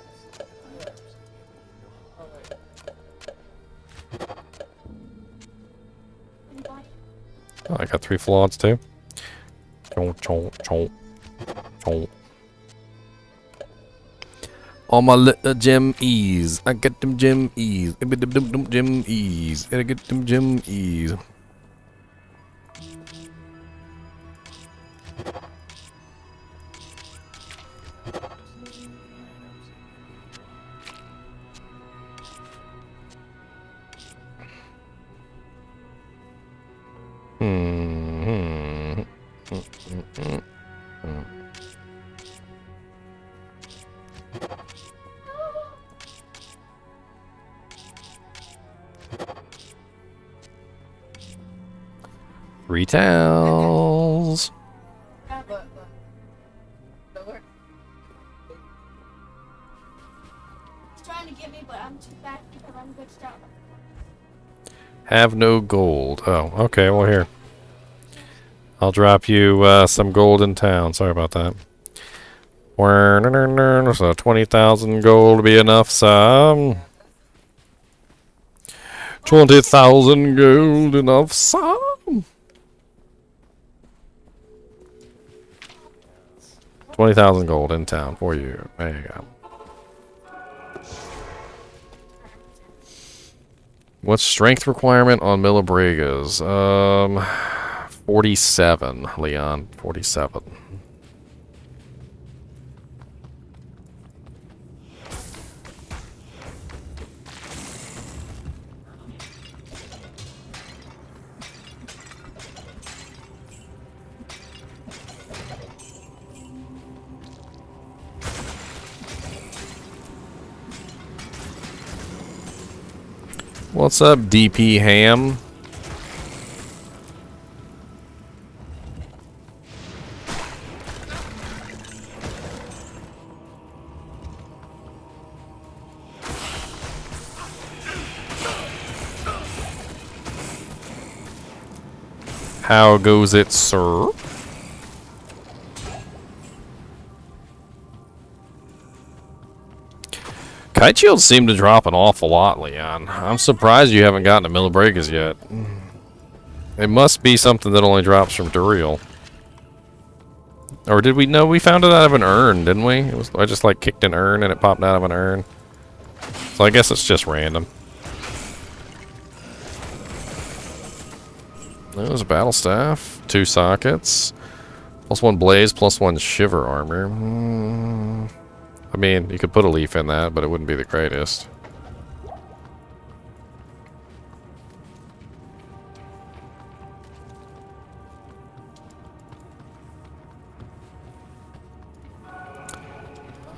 Oh, wait. Anybody? Oh, I got 3 floods too. Chomp, chomp, chomp, chomp. All my little gem ease. I get them gem ease. I get them gem ease. I get them gem ease. Three towels. Yeah, but we're he's trying to get me, but I'm too fast because I'm a good shot. Have no gold. Oh, okay. Well, here. I'll drop you some gold in town. Sorry about that. So 20,000 gold will be enough, some. 20,000 gold enough, some. 20,000 gold in town for you. There you go. What's strength requirement on Millibregas? 47, Leon. 47. What's up, DP Ham? How goes it, sir? Kite shields seem to drop an awful lot, Leon. I'm surprised you haven't gotten to Millibregas yet. It must be something that only drops from Duriel. Or did we know we found it out of an urn, didn't we? It was, I just like kicked an urn and it popped out of an urn. So I guess it's just random. There's a battle staff, 2 sockets, +1 blaze, +1 shiver armor. I mean, you could put a leaf in that, but it wouldn't be the greatest.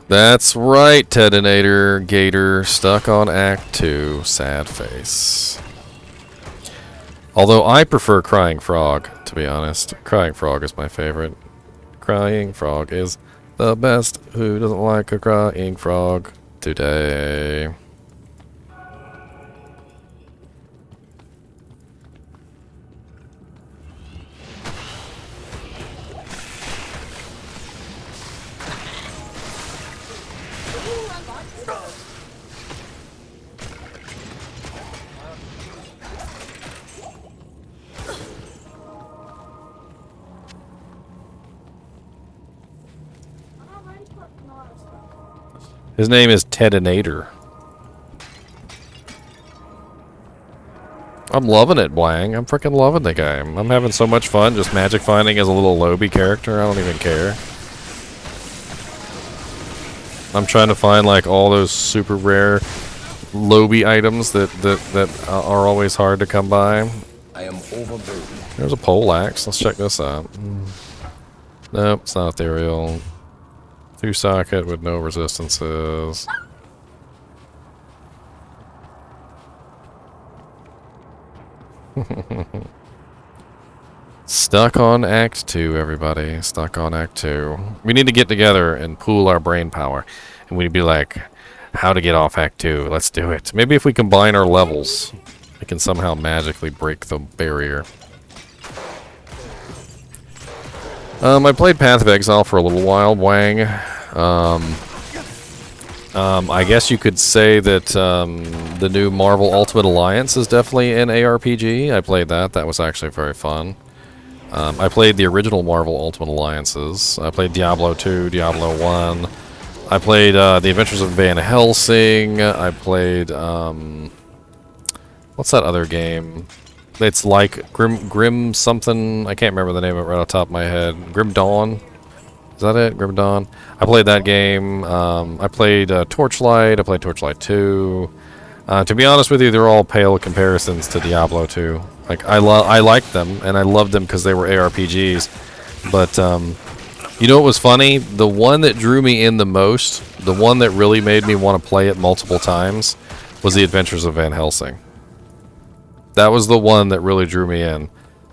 That's right, Tedinator Gator, stuck on Act 2, sad face. Although I prefer Crying Frog, to be honest. Crying Frog is my favorite. Crying Frog is the best. Who doesn't like a crying frog today? His name is Tedinator. I'm loving it, Blang. I'm freaking loving the game. I'm having so much fun just magic finding as a little Lobby character. I don't even care. I'm trying to find like all those super rare Lobby items that are always hard to come by. I am overburdened. There's a pole axe. Let's check this out. Nope, it's not ethereal. 2 socket with no resistances. Stuck on Act 2, everybody. Stuck on Act 2. We need to get together and pool our brain power. And we'd be like, how to get off Act 2. Let's do it. Maybe if we combine our levels, we can somehow magically break the barrier. I played Path of Exile for a little while, Wang. I guess you could say that the new Marvel Ultimate Alliance is definitely an ARPG. I played that. That was actually very fun. I played the original Marvel Ultimate Alliances. I played Diablo 2, Diablo 1. I played The Adventures of Van Helsing. I played, what's that other game? It's like Grim something. I can't remember the name of it right off the top of my head. Grim Dawn. Is that it? Grim Dawn? I played that game. I played Torchlight. I played Torchlight 2. To be honest with you, they're all pale comparisons to Diablo 2. Like, I liked them, and I loved them because they were ARPGs. But, you know what was funny? The one that drew me in the most, the one that really made me want to play it multiple times, was The Adventures of Van Helsing. That was the one that really drew me in.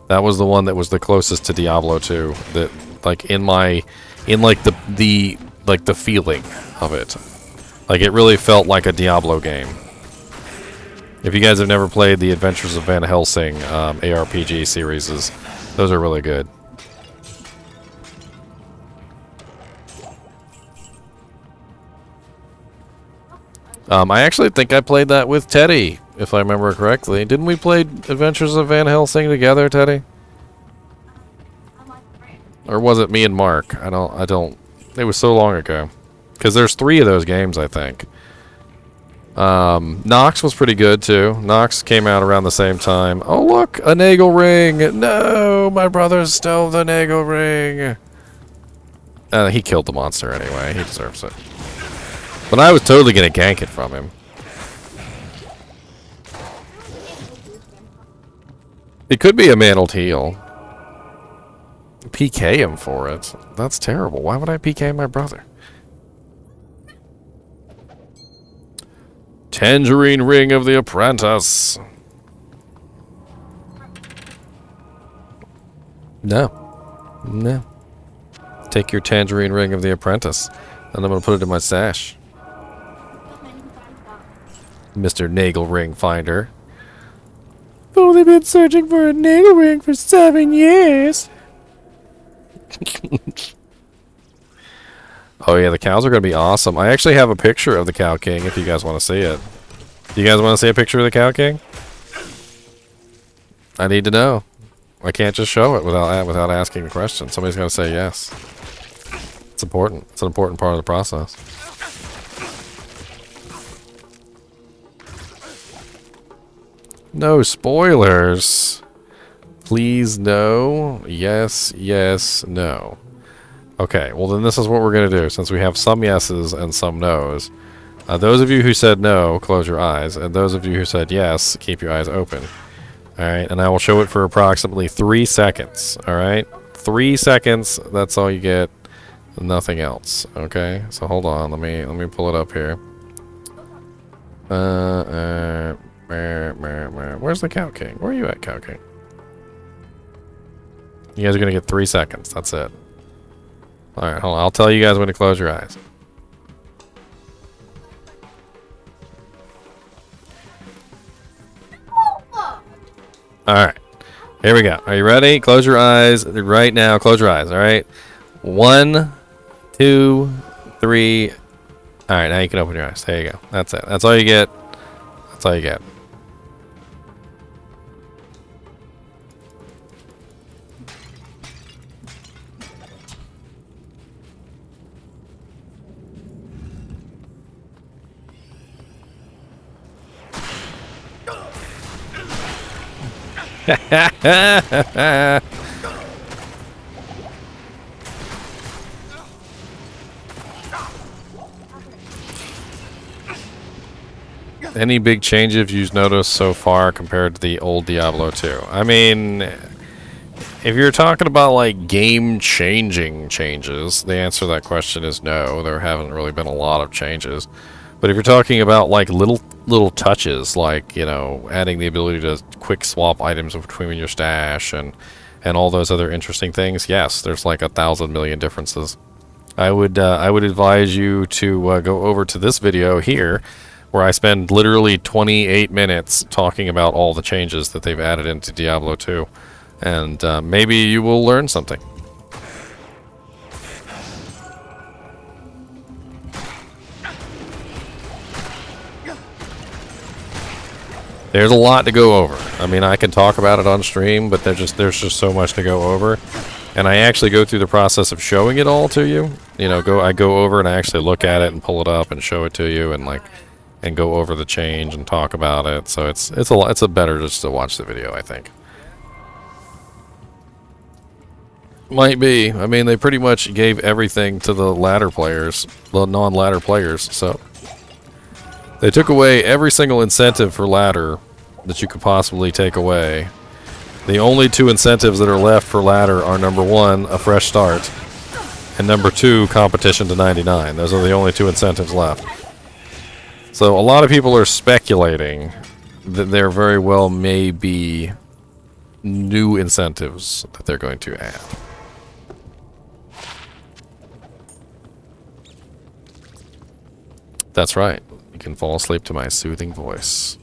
That was the one that was the closest to Diablo 2. That, like, in the feeling of it. Like, it really felt like a Diablo game. If you guys have never played the Adventures of Van Helsing ARPG series, those are really good. I actually think I played that with Teddy, if I remember correctly. Didn't we play Adventures of Van Helsing together, Teddy? Or was it me and Mark? I don't. It was so long ago. Because there's 3 of those games, I think. Nox was pretty good, too. Nox came out around the same time. Oh, look! A Nagel ring! No! My brother stole the Nagel ring! He killed the monster anyway. He deserves it. But I was totally going to gank it from him. It could be a mantled heal. PK him for it. That's terrible. Why would I PK my brother? Tangerine Ring of the Apprentice. No. No. Take your Tangerine Ring of the Apprentice, and I'm going to put it in my stash. Mr. Nagel Ring Finder. I've only been searching for a Nagel Ring for 7 years. Oh yeah, the cows are going to be awesome. I actually have a picture of the Cow King if you guys want to see it. Do you guys want to see a picture of the Cow King? I need to know. I can't just show it without asking a question. Somebody's going to say yes. It's important. It's an important part of the process. No spoilers. Please, no. Yes, yes, no. Okay, well then this is what we're going to do, since we have some yeses and some nos. Those of you who said no, close your eyes. And those of you who said yes, keep your eyes open. Alright, and I will show it for approximately 3 seconds. Alright? 3 seconds, that's all you get. Nothing else. Okay? So hold on, let me pull it up here. Where's the Cow King? Where are you at, Cow King? You guys are gonna get 3 seconds. That's it. Alright, hold on. I'll tell you guys when to close your eyes. Alright. Here we go. Are you ready? Close your eyes right now. Close your eyes, alright? 1, 2, 3. Alright, now you can open your eyes. There you go. That's it. That's all you get. That's all you get. Any big changes you've noticed so far compared to the old Diablo 2? I mean, if you're talking about like game-changing changes, the answer to that question is no. There haven't really been a lot of changes. But if you're talking about like little touches, like, you know, adding the ability to quick swap items between your stash and all those other interesting things, yes, there's like 1,000 million differences. I would advise you to go over to this video here, where I spend literally 28 minutes talking about all the changes that they've added into Diablo 2, and maybe you will learn something. There's a lot to go over. I mean, I can talk about it on stream, but there's just so much to go over. And I actually go through the process of showing it all to you. You know, I go over and I actually look at it and pull it up and show it to you and and go over the change and talk about it. So it's a better just to watch the video, I think. Might be. I mean, they pretty much gave everything to the ladder players, the non-ladder players. So they took away every single incentive for ladder that you could possibly take away. The only two incentives that are left for ladder are number 1, a fresh start, and number 2, competition to 99. Those are the only two incentives left. So a lot of people are speculating that there very well may be new incentives that they're going to add. That's right. You can fall asleep to my soothing voice.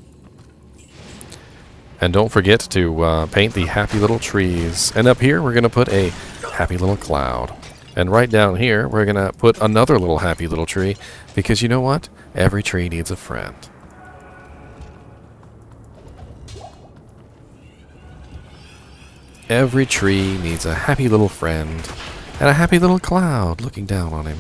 And don't forget to paint the happy little trees. And up here, we're going to put a happy little cloud. And right down here, we're going to put another little happy little tree. Because you know what? Every tree needs a friend. Every tree needs a happy little friend. And a happy little cloud looking down on him.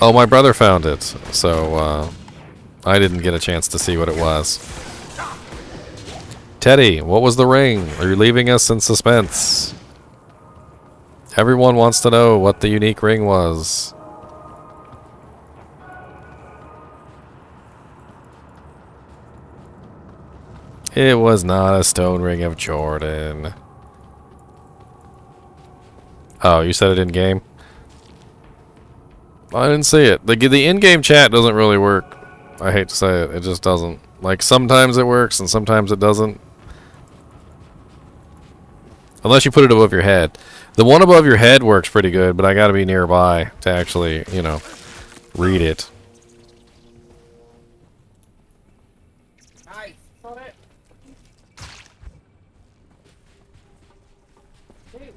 Oh, my brother found it. So, I didn't get a chance to see what it was. Teddy, what was the ring? Are you leaving us in suspense? Everyone wants to know what the unique ring was. It was not a stone ring of Jordan. Oh, you said it in game? I didn't see it. The in-game chat doesn't really work. I hate to say it. It just doesn't. Like, sometimes it works and sometimes it doesn't. Unless you put it above your head. The one above your head works pretty good, but I gotta be nearby to actually, you know, read it. Nice. Got it. Dude.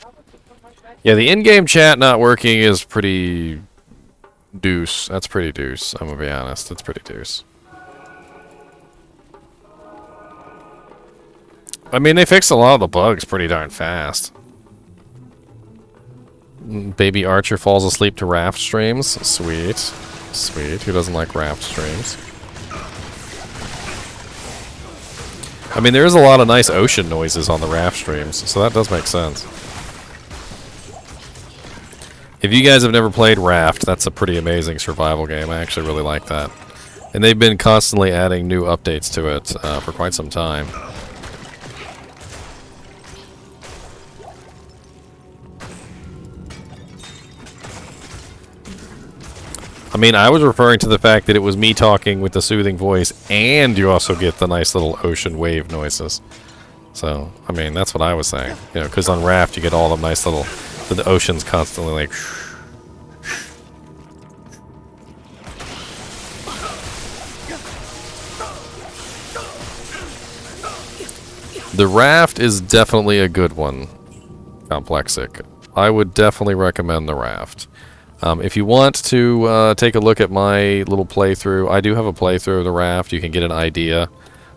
How much is so much that? Yeah, the in-game chat not working is pretty deuce. That's pretty deuce, I'm gonna be honest. It's pretty deuce. I mean, they fixed a lot of the bugs pretty darn fast. Baby Archer falls asleep to Raft streams. Sweet. Sweet. Who doesn't like Raft streams? I mean, there's a lot of nice ocean noises on the Raft streams, so that does make sense. If you guys have never played Raft, that's a pretty amazing survival game. I actually really like that. And they've been constantly adding new updates to it for quite some time. I mean, I was referring to the fact that it was me talking with the soothing voice, and you also get the nice little ocean wave noises. So, I mean, that's what I was saying. You know, because on Raft, you get all the nice little... The ocean's constantly like... The Raft is definitely a good one, Complexic. I would definitely recommend the Raft. If you want to take a look at my little playthrough, I do have a playthrough of the Raft. You can get an idea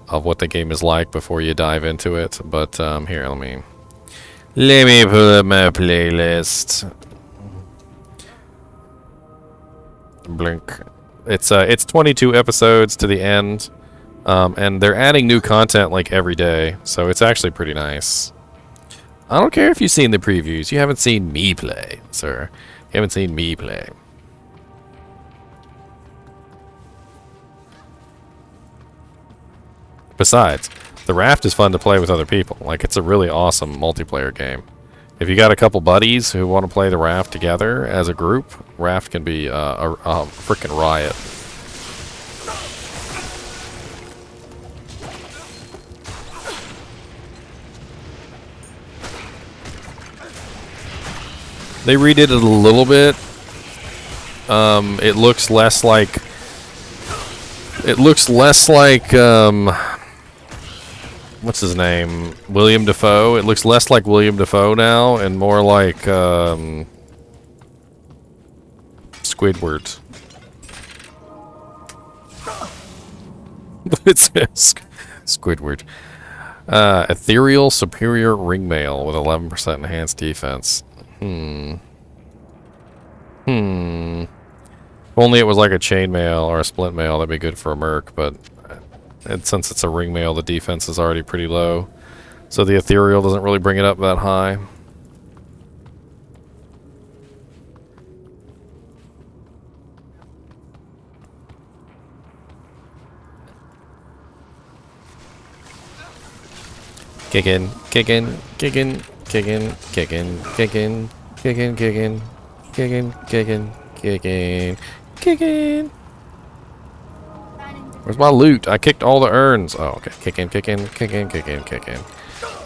of what the game is like before you dive into it. But here, let me pull up my playlist. Blink. It's 22 episodes to the end, and they're adding new content like every day, so it's actually pretty nice. I don't care if you've seen the previews. You haven't seen me play, sir. You haven't seen me play. Besides, the Raft is fun to play with other people. Like, it's a really awesome multiplayer game. If you got a couple buddies who want to play the Raft together as a group, Raft can be a frickin' riot. They redid it a little bit. It looks less like... what's his name? William Dafoe. It looks less like William Dafoe now and more like Squidward. It's Squidward. Ethereal Superior Ringmail with 11% enhanced defense. If only it was like a chainmail or a split mail, that'd be good for a merc, but since it's a ringmail, the defense is already pretty low. So the ethereal doesn't really bring it up that high. Kicking, kicking, kicking, kicking, kicking, kicking, kicking, kicking, kicking, kicking, kicking, kicking. Where's my loot? I kicked all the urns. Oh, okay. Kicking, kicking, kicking, kicking, kicking.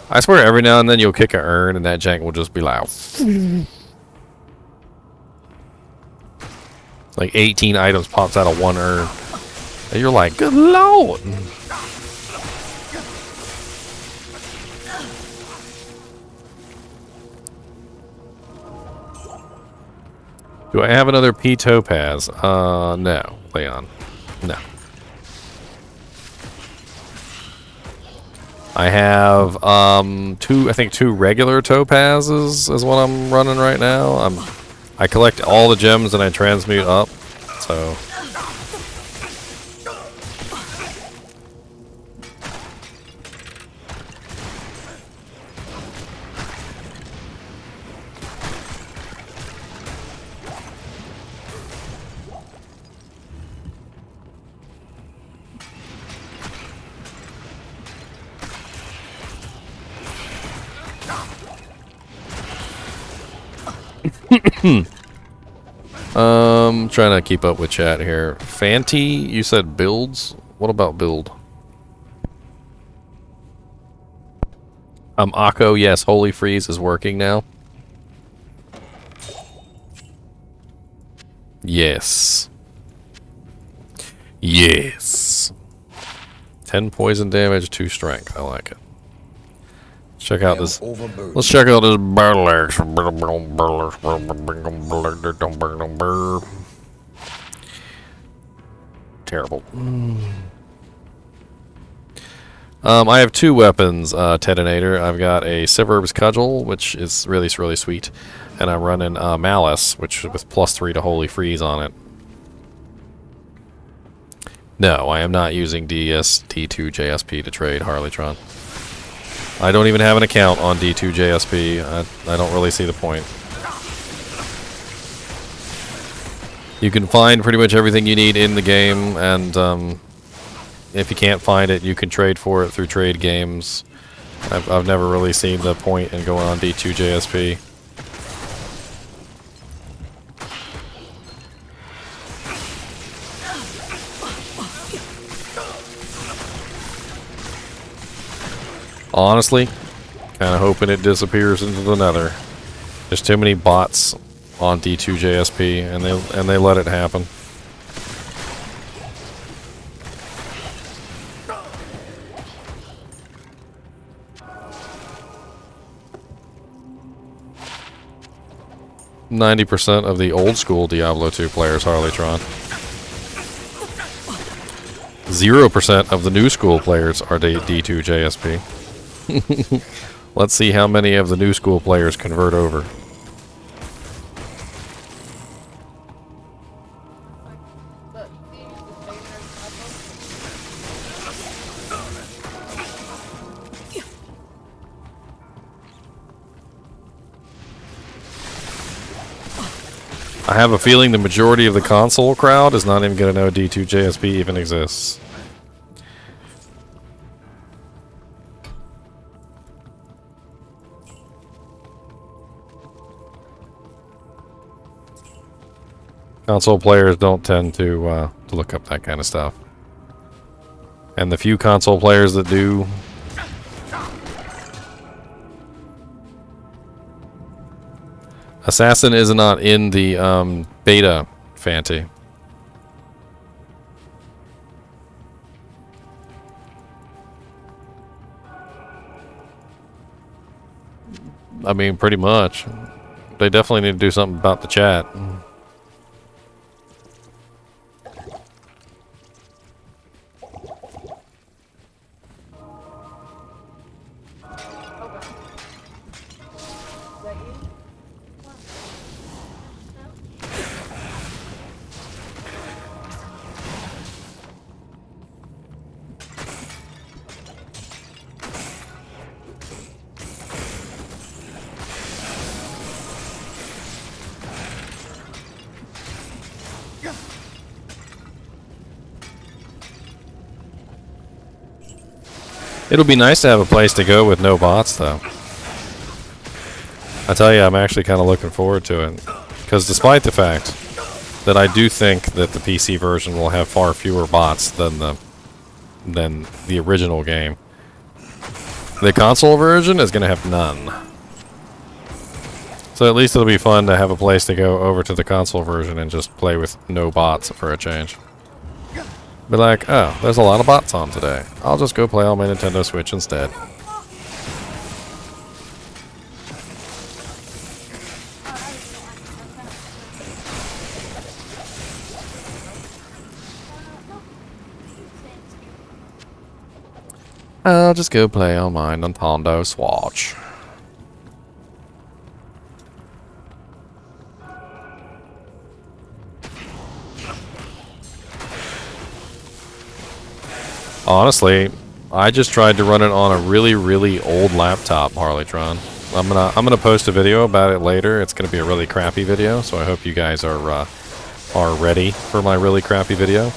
I swear every now and then you'll kick an urn and that jank will just be loud. Like 18 items pops out of one urn. And you're like, good lord. Do I have another P topaz? No, Leon. No. I have two regular topazes is what I'm running right now. I collect all the gems and I transmute up. So trying to keep up with chat here. Fanty, you said builds? What about build? Akko, yes, Holy Freeze is working now. Yes. Yes. 10 poison damage, 2 strength. I like it. Check out this. Let's check out this battle axe. Terrible. I have 2 weapons, Tedinator. I've got a Siverb's Cudgel, which is really sweet, and I'm running Malice, which with +3 to Holy Freeze on it. No, I am not using D2 JSP to trade Harleytron. I don't even have an account on D2 JSP. I don't really see the point. You can find pretty much everything you need in the game, and if you can't find it, you can trade for it through trade games. I've never really seen the point in going on D2 JSP. Honestly, kind of hoping it disappears into the nether. There's too many bots on D2 JSP, and they let it happen. %90 of the old school Diablo 2 players Harleytron. 0% of the new school players are D2 JSP. Let's see how many of the new school players convert over. I have a feeling the majority of the console crowd is not even going to know D2 JSP even exists. Console players don't tend to look up that kind of stuff. And the few console players that do... Assassin is not in the beta, Fanty. I mean, pretty much. They definitely need to do something about the chat. It'll be nice to have a place to go with no bots, though. I tell you, I'm actually kind of looking forward to it. Because despite the fact that I do think that the PC version will have far fewer bots than the original game, the console version is going to have none. So at least it'll be fun to have a place to go over to the console version and just play with no bots for a change. Be like, oh, there's a lot of bots on today. I'll just go play on my Nintendo Switch instead. I'll just go play on my Nintendo Switch. Honestly, I just tried to run it on a really, really old laptop, Harleytron. I'm gonna post a video about it later. It's gonna be a really crappy video, so I hope you guys are ready for my really crappy video.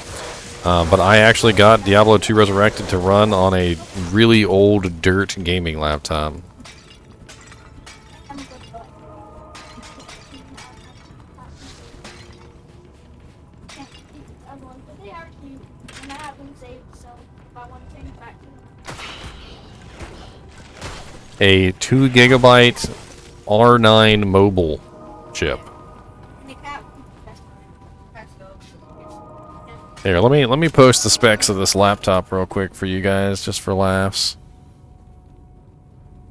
But I actually got Diablo 2 Resurrected to run on a really old dirt gaming laptop. A 2 gigabyte R9 mobile chip. Here, let me post the specs of this laptop real quick for you guys, just for laughs.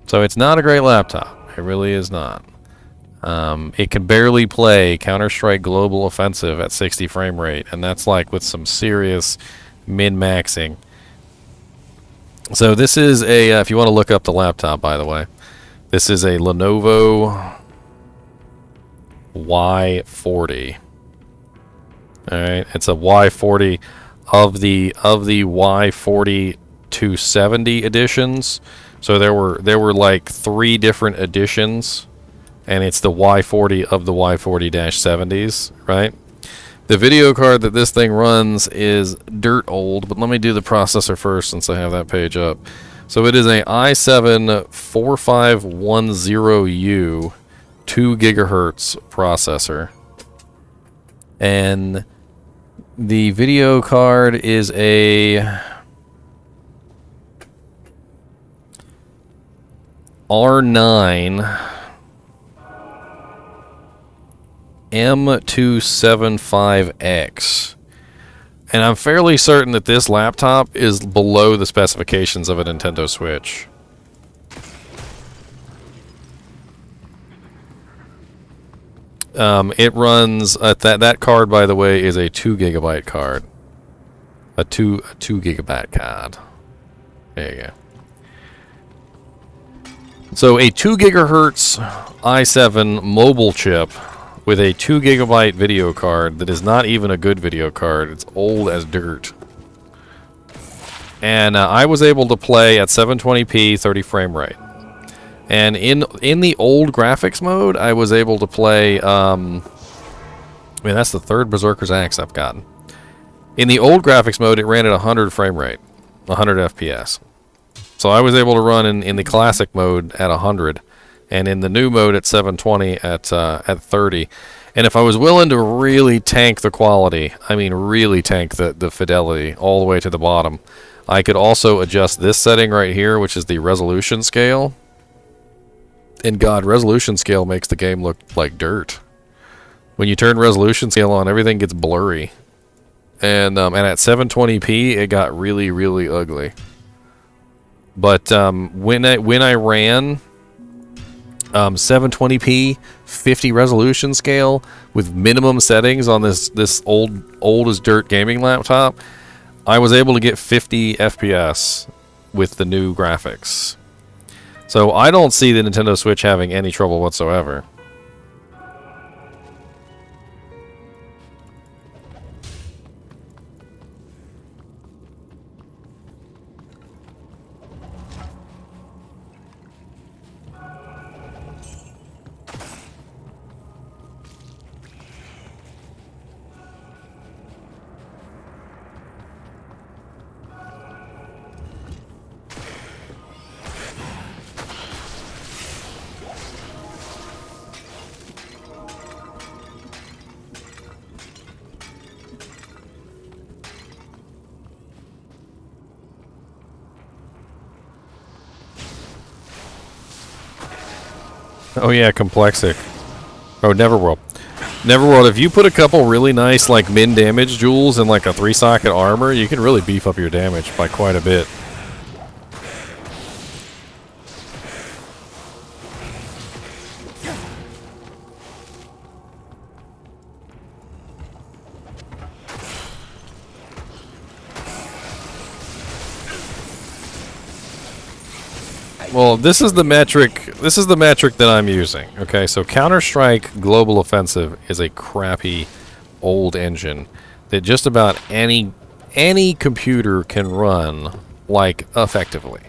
So it's not a great laptop. It really is not. It can barely play Counter-Strike Global Offensive at 60 frame rate, and that's like with some serious min-maxing. So this is a, if you want to look up the laptop, by the way, this is a Lenovo Y40. All right, it's a Y40 of the Y40 270 editions. So there were like 3 different editions, and it's the Y40 of the Y40-70s, right? The video card that this thing runs is dirt old, but let me do the processor first since I have that page up. So it is a i7 4510U 2 gigahertz processor. And the video card is a R9 M275X. And I'm fairly certain that this laptop is below the specifications of a Nintendo Switch. It runs that card, by the way, is a 2 gigabyte card. A 2 gigabyte card. There you go. So a 2 gigahertz i7 mobile chip with a 2 gigabyte video card that is not even a good video card. It's old as dirt. And I was able to play at 720p 30 frame rate. And in the old graphics mode, I was able to play, I mean, that's the 3rd Berserker's Axe I've gotten. In the old graphics mode, it ran at 100 frame rate, 100 FPS. So I was able to run in the classic mode at 100, and in the new mode at 720 at 30. And if I was willing to really tank the quality, I mean really tank the fidelity all the way to the bottom, I could also adjust this setting right here, which is the resolution scale. And God, resolution scale makes the game look like dirt. When you turn resolution scale on, everything gets blurry. And at 720p, it got really, really ugly. But when I ran 720p 50 resolution scale with minimum settings on this old as dirt gaming laptop, I was able to get 50 FPS with the new graphics. So I don't see the Nintendo Switch having any trouble whatsoever. Oh yeah, Complexic. Oh, Neverworld. Neverworld, if you put a couple really nice, like, min damage jewels in, like, a 3-socket armor, you can really beef up your damage by quite a bit. Well, this is the metric that I'm using. Okay, so Counter-Strike Global Offensive is a crappy old engine that just about any computer can run, like, effectively.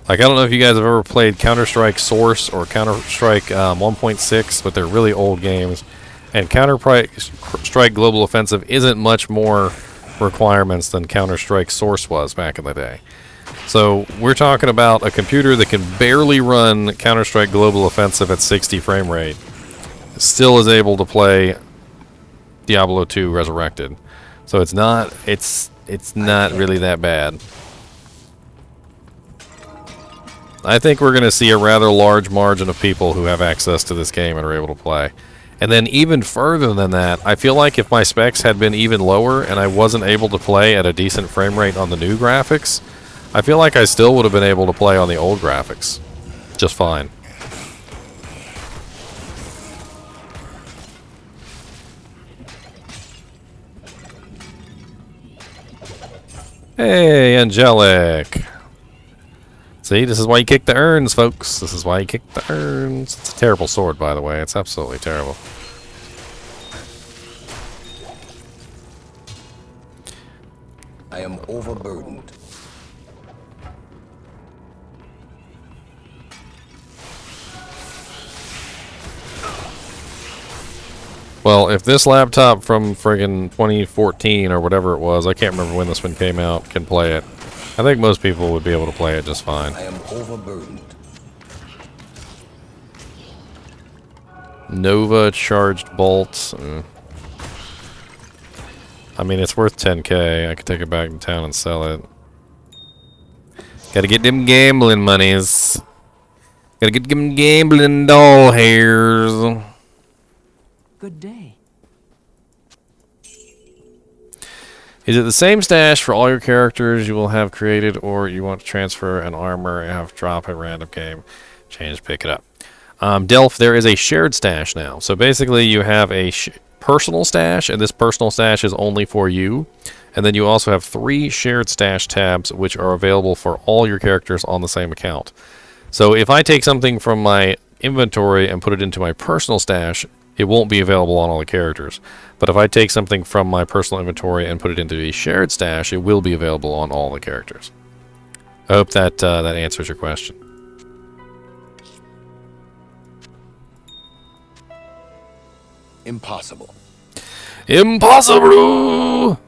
Like, I don't know if you guys have ever played Counter-Strike Source or Counter-Strike 1.6, but they're really old games. And Counter-Strike Global Offensive isn't much more requirements than Counter-Strike Source was back in the day. So we're talking about a computer that can barely run Counter-Strike Global Offensive at 60 frame rate. Still is able to play Diablo 2 Resurrected. So it's not really that bad. I think we're going to see a rather large margin of people who have access to this game and are able to play. And then even further than that, I feel like if my specs had been even lower and I wasn't able to play at a decent frame rate on the new graphics, I feel like I still would have been able to play on the old graphics just fine. Hey, Angelic. See, this is why you kick the urns, folks. This is why you kick the urns. It's a terrible sword, by the way. It's absolutely terrible. I am overburdened. Well, if this laptop from friggin' 2014 or whatever it was, I can't remember when this one came out, can play it, I think most people would be able to play it just fine. I am overburdened. Nova charged bolts. I mean, it's worth 10k. I could take it back to town and sell it. Gotta get them gambling monies. Gotta get them gambling doll hairs. Good day. Is it the same stash for all your characters you will have created, or you want to transfer an armor and have drop a random game? Change, pick it up. Delph, there is a shared stash now. So basically you have a personal stash, and this personal stash is only for you. And then you also have 3 shared stash tabs, which are available for all your characters on the same account. So if I take something from my inventory and put it into my personal stash, it won't be available on all the characters. But if I take something from my personal inventory and put it into a shared stash, it will be available on all the characters. I hope that that answers your question. Impossible. Impossible!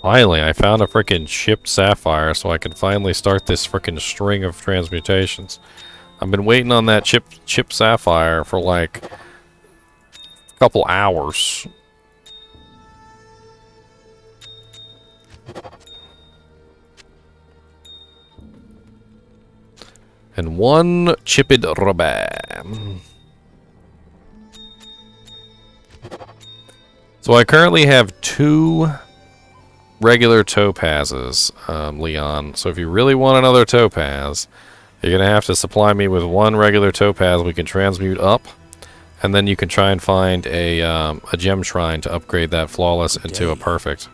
Finally, I found a frickin' chipped sapphire so I can finally start this frickin' string of transmutations. I've been waiting on that chipped sapphire for like a couple hours. And 1 chipped rubber. So I currently have 2 regular topazes, Leon. So if you really want another topaz, you're going to have to supply me with 1 regular topaz we can transmute up. And then you can try and find a gem shrine to upgrade that flawless into a perfect.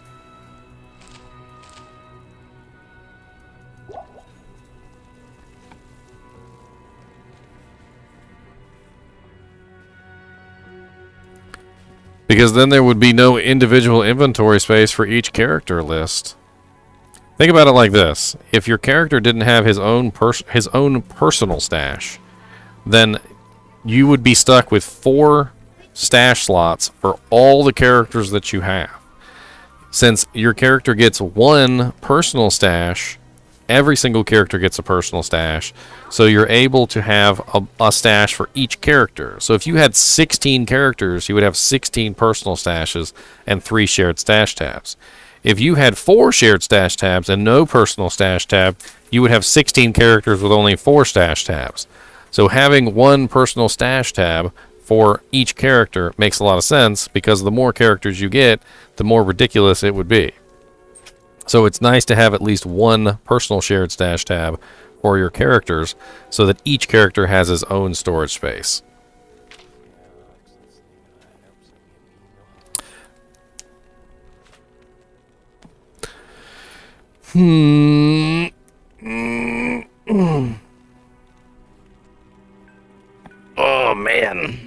Because then there would be no individual inventory space for each character list. Think about it like this. If your character didn't have his own personal stash, then you would be stuck with 4 stash slots for all the characters that you have. Since your character gets 1 personal stash, every single character gets a personal stash, so you're able to have a stash for each character. So if you had 16 characters, you would have 16 personal stashes and 3 shared stash tabs. If you had 4 shared stash tabs and no personal stash tab, you would have 16 characters with only 4 stash tabs. So having 1 personal stash tab for each character makes a lot of sense, because the more characters you get, the more ridiculous it would be. So it's nice to have at least 1 personal shared stash tab for your characters, so that each character has his own storage space. Oh, man.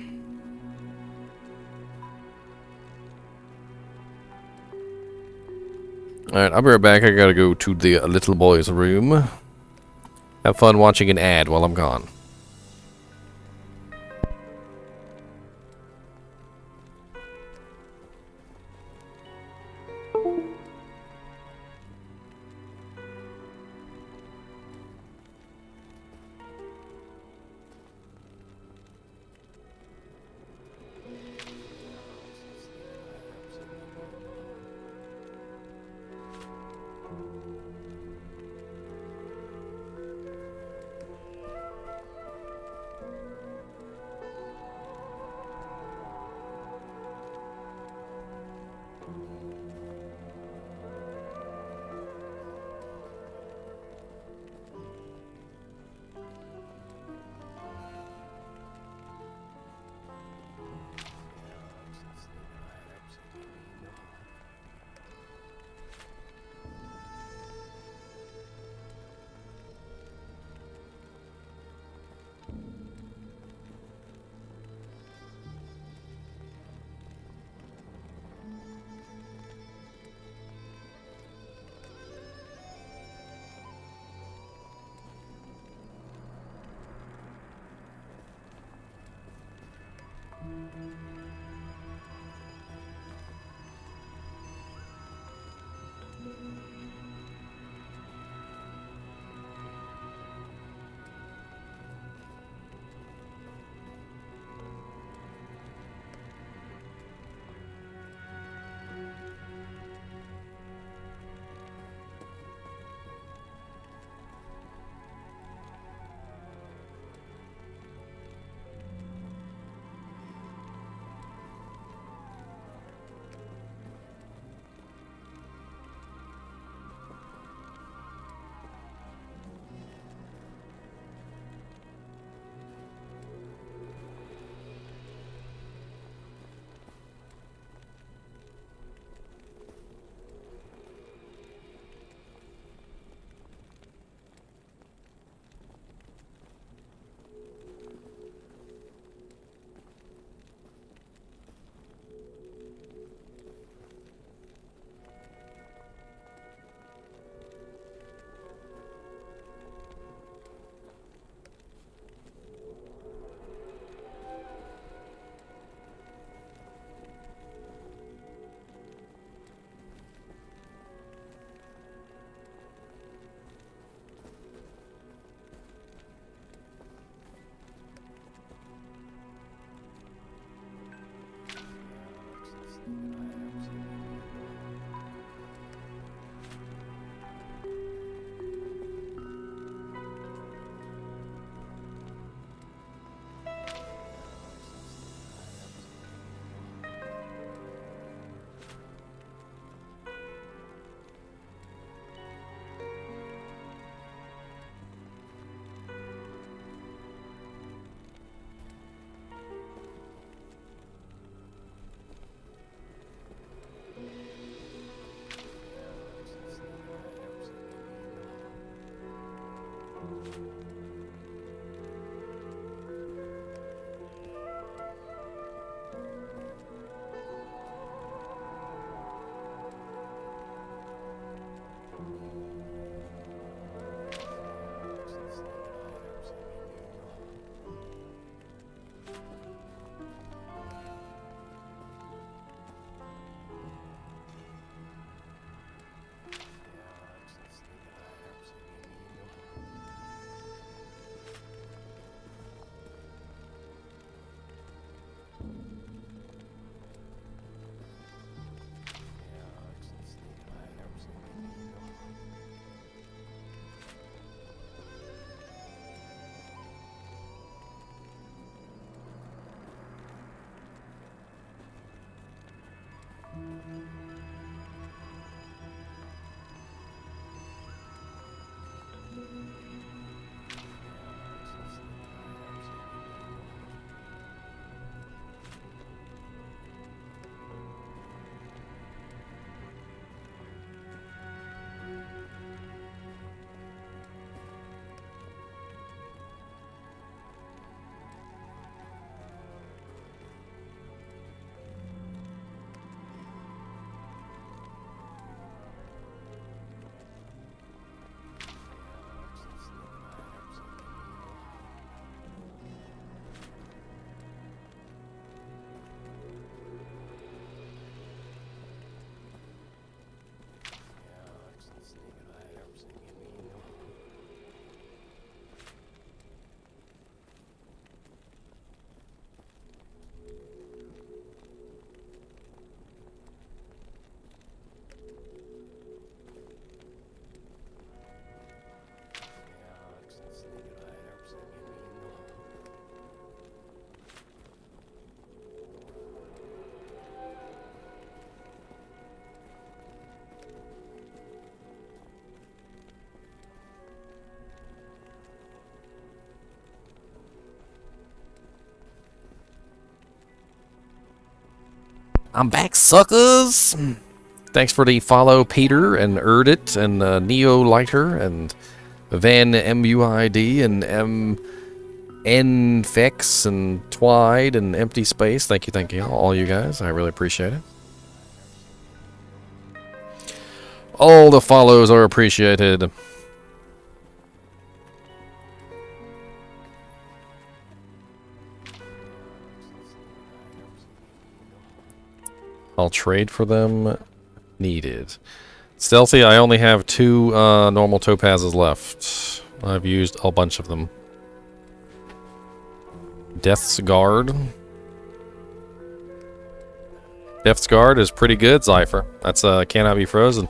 Alright, I'll be right back. I gotta go to the little boy's room. Have fun watching an ad while I'm gone. I'm back, suckers! Thanks for the follow, Peter, and Erdit, and Neo Lighter, and Van MUID, and MNFX, and Twide, and Empty Space. Thank you, all you guys. I really appreciate it. All the follows are appreciated. I'll trade for them. Needed. Stealthy, I only have 2 normal topazes left. I've used a bunch of them. Death's Guard. Death's Guard is pretty good, Zypher. That's cannot be frozen.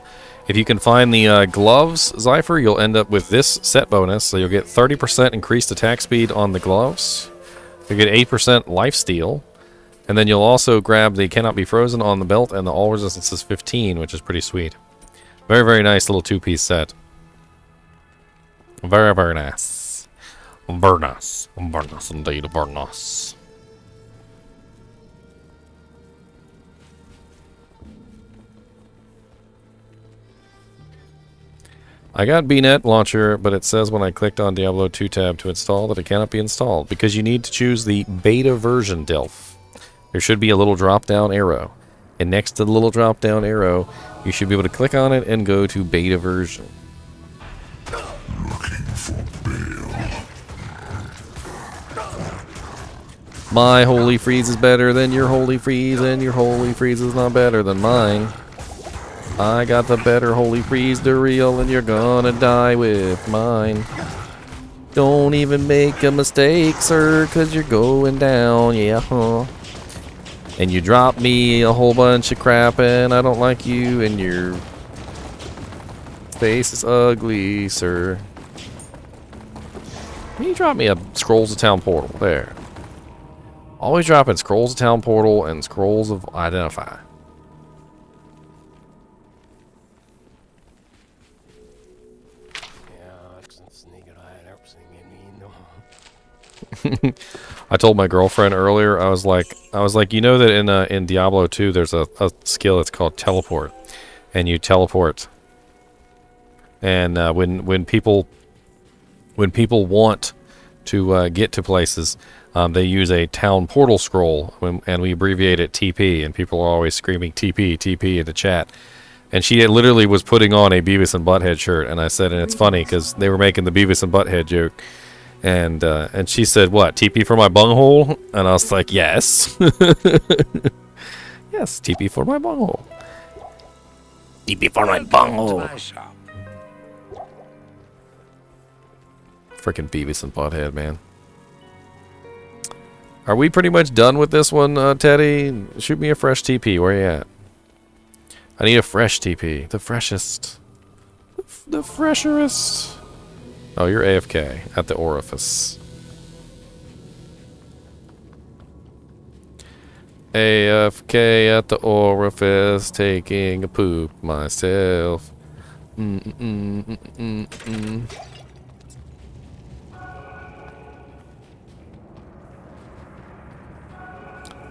If you can find the gloves, Zypher, you'll end up with this set bonus. So you'll get 30% increased attack speed on the gloves. You'll get 8% lifesteal. And then you'll also grab the cannot be frozen on the belt, and the all resistance is 15, which is pretty sweet. Very, very nice little 2-piece set. Very, very nice. Very nice. Very nice indeed. Very nice. I got BNet launcher, but it says when I clicked on Diablo 2 tab to install that it cannot be installed because you need to choose the beta version, Delph. There should be a little drop-down arrow. And next to the little drop-down arrow, you should be able to click on it and go to beta version. Looking for bail. My holy freeze is better than your holy freeze, and your holy freeze is not better than mine. I got the better holy freeze to real, and you're gonna die with mine. Don't even make a mistake, sir, 'cause you're going down, yeah, huh? And you drop me a whole bunch of crap, and I don't like you, and your face is ugly, sir. Can you drop me a Scrolls of Town portal? There. Always dropping Scrolls of Town portal and Scrolls of Identify. I told my girlfriend earlier, I was like, you know that in Diablo 2 there's a skill that's called teleport, and you teleport, and when people want to get to places, they use a town portal scroll, and we abbreviate it TP, and people are always screaming TP TP in the chat. And she literally was putting on a Beavis and Butthead shirt, and I said, and it's funny because they were making the Beavis and Butthead joke. And she said, what, TP for my bunghole? And I was like, yes. Yes, TP for my bunghole. TP for my bunghole. Freaking Beavis and Butthead, man. Are we pretty much done with this one, Teddy? Shoot me a fresh TP. Where you at? I need a fresh TP. The freshest. The fresherest. Oh, you're AFK at the orifice. AFK at the orifice, taking a poop myself.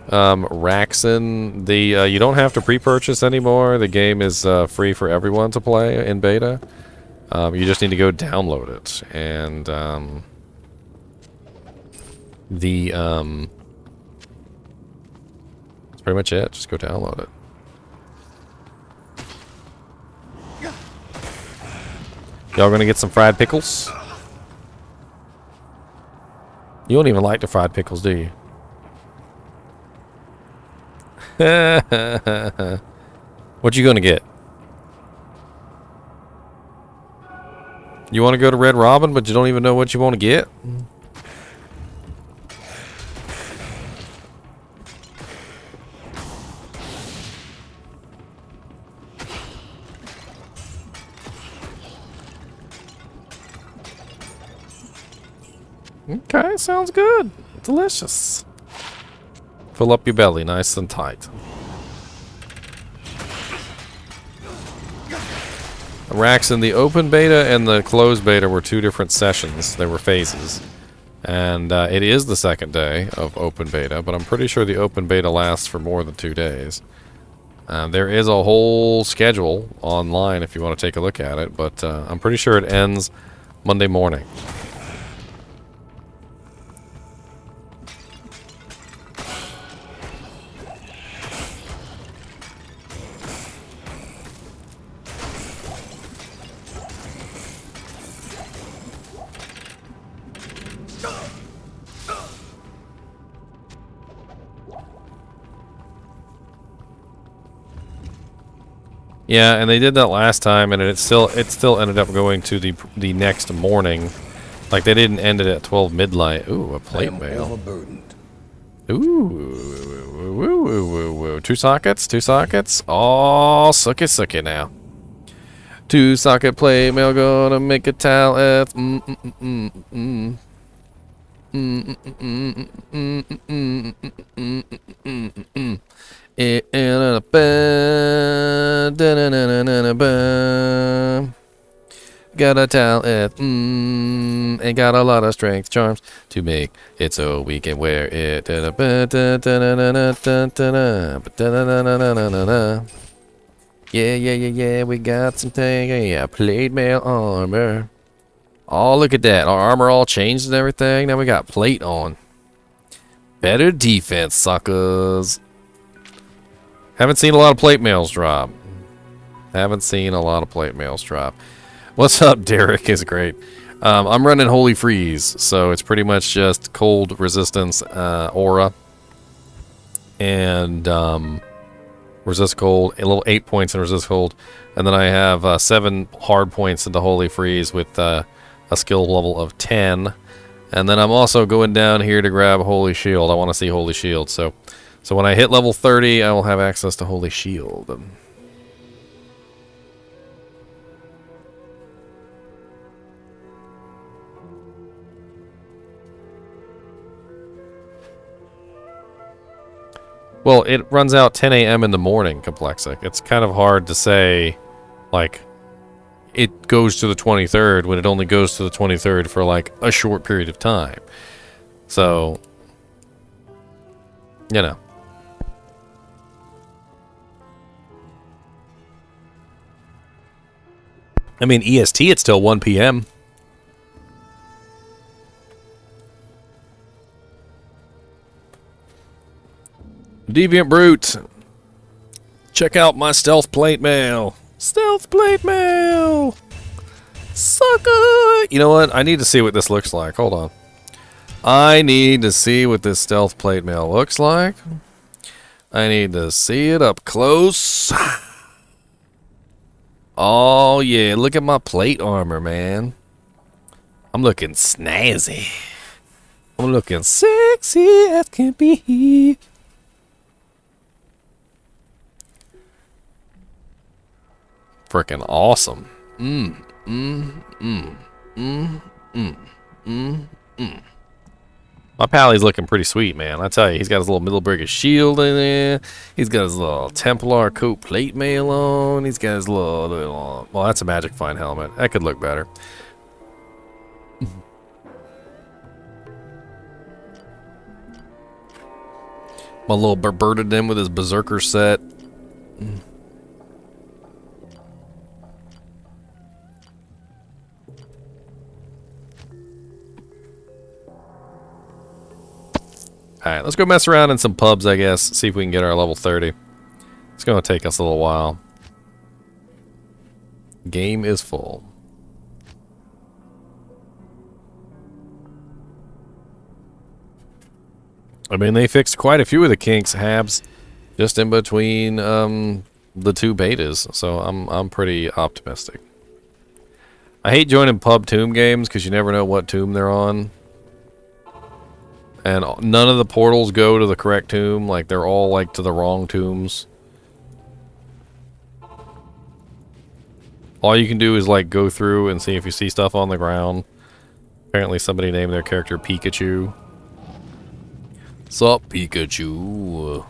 Raxon, you don't have to pre-purchase anymore. The game is free for everyone to play in beta. You just need to go download it, and that's pretty much it. Just go download it. Y'all gonna get some fried pickles? You don't even like the fried pickles, do you? What you gonna get? You want to go to Red Robin, but you don't even know what you want to get? Okay, sounds good. Delicious. Fill up your belly nice and tight. Raxon, the open beta and the closed beta were 2 different sessions. They were phases. And it is the second day of open beta, but I'm pretty sure the open beta lasts for more than 2 days. There is a whole schedule online if you want to take a look at it, but I'm pretty sure it ends Monday morning. Yeah, and they did that last time, and it still ended up going to the next morning. Like they didn't end it at 12 midnight. Ooh, a plate mail. Overburdened. Ooh, two sockets, two sockets. Oh, sucky now. Two socket plate mail gonna make a towel. Got a talent, and got a lot of strength charms to make it so we can wear it. Yeah, we got some plate mail armor. Oh, look at that. Our armor all changed and everything. Now we got plate on. Better defense, suckers. Haven't seen a lot of plate mails drop. Haven't seen a lot of plate mails drop. What's up, Derek? Is great. I'm running Holy Freeze, so it's pretty much just cold resistance aura. And resist cold, a little 8 points in resist cold. And then I have 7 hard points into Holy Freeze with a skill level of 10. And then I'm also going down here to grab Holy Shield. I want to see Holy Shield. So when I hit level 30, I will have access to Holy Shield. Well, it runs out 10 a.m. in the morning, Complexic. It's kind of hard to say, like, it goes to the 23rd when it only goes to the 23rd for, like, a short period of time. So, you know. I mean, EST, it's still 1 p.m. Deviant Brute. Check out my stealth plate mail. Stealth plate mail. Sucker. You know what? I need to see what this looks like. Hold on. I need to see what this stealth plate mail looks like. I need to see it up close. Oh, yeah. Look at my plate armor, man. I'm looking snazzy. I'm looking sexy as can be. Freaking awesome. My pally's looking pretty sweet, man. I tell you, he's got his little Middleburger shield in there. He's got his little Templar coat plate mail on. He's got his little well, that's a Magic Find helmet. That could look better. My little birded in with his Berserker set. Alright, let's go mess around in some pubs, I guess. See if we can get our level 30. It's going to take us a little while. Game is full. I mean, they fixed quite a few of the kinks, Habs, just in between the two betas, so I'm pretty optimistic. I hate joining pub tomb games because you never know what tomb they're on. And none of the portals go to the correct tomb. Like, they're all, like, to the wrong tombs. All you can do is, like, go through and see if you see stuff on the ground. Apparently somebody named their character Pikachu. Sup, Pikachu?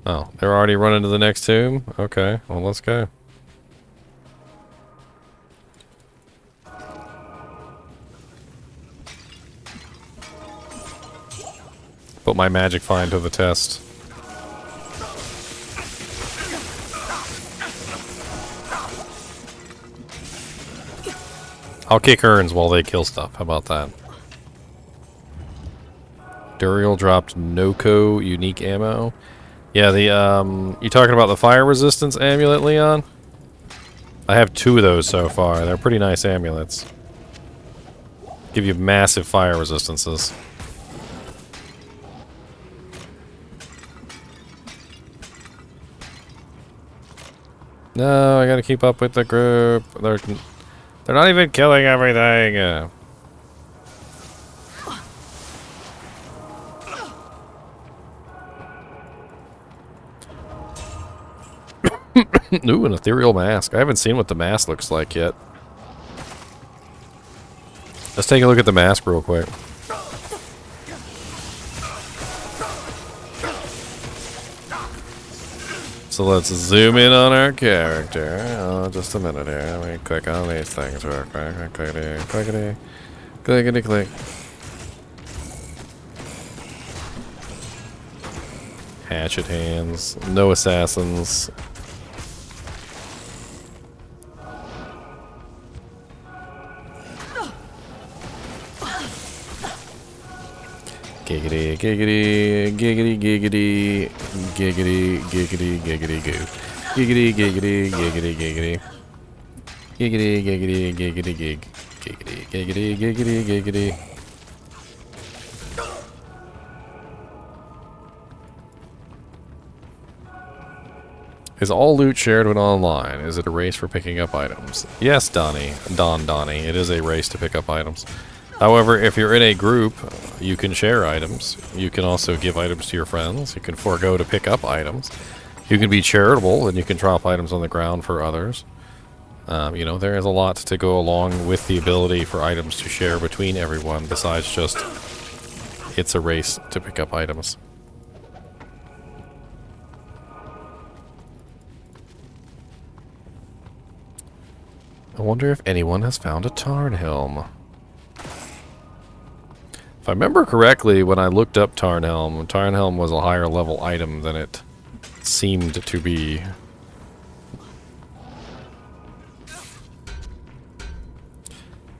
Oh, they're already running to the next tomb? Okay, well, let's go. Put my Magic Find to the test. I'll kick urns while they kill stuff. How about that? Duriel dropped Noco unique ammo. Yeah, the you talking about the fire resistance amulet, Leon? I have 2 of those so far. They're pretty nice amulets. Give you massive fire resistances. No, I gotta keep up with the group. They're not even killing everything. Ooh, an ethereal mask. I haven't seen what the mask looks like yet. Let's take a look at the mask real quick. So let's zoom in on our character. Oh, just a minute here. Let me click on these things real quick. Clickety, clickety, clickety, click. Hatchet hands. No assassins. Giggity, giggity, giggity, giggity, giggity, giggity, giggity, goo. Giggity, giggity, giggity, giggity. Giggity, giggity, giggity, gig. Giggity, giggity, giggity, giggity. Is all loot shared when online? Is it a race for picking up items? Yes, Donnie. It is a race to pick up items. However, if you're in a group, you can share items. You can also give items to your friends. You can forego to pick up items. You can be charitable, and you can drop items on the ground for others. You know, there is a lot to go along with the ability for items to share between everyone, besides just it's a race to pick up items. I wonder if anyone has found a Tarnhelm. If I remember correctly, when I looked up Tarnhelm was a higher level item than it seemed to be.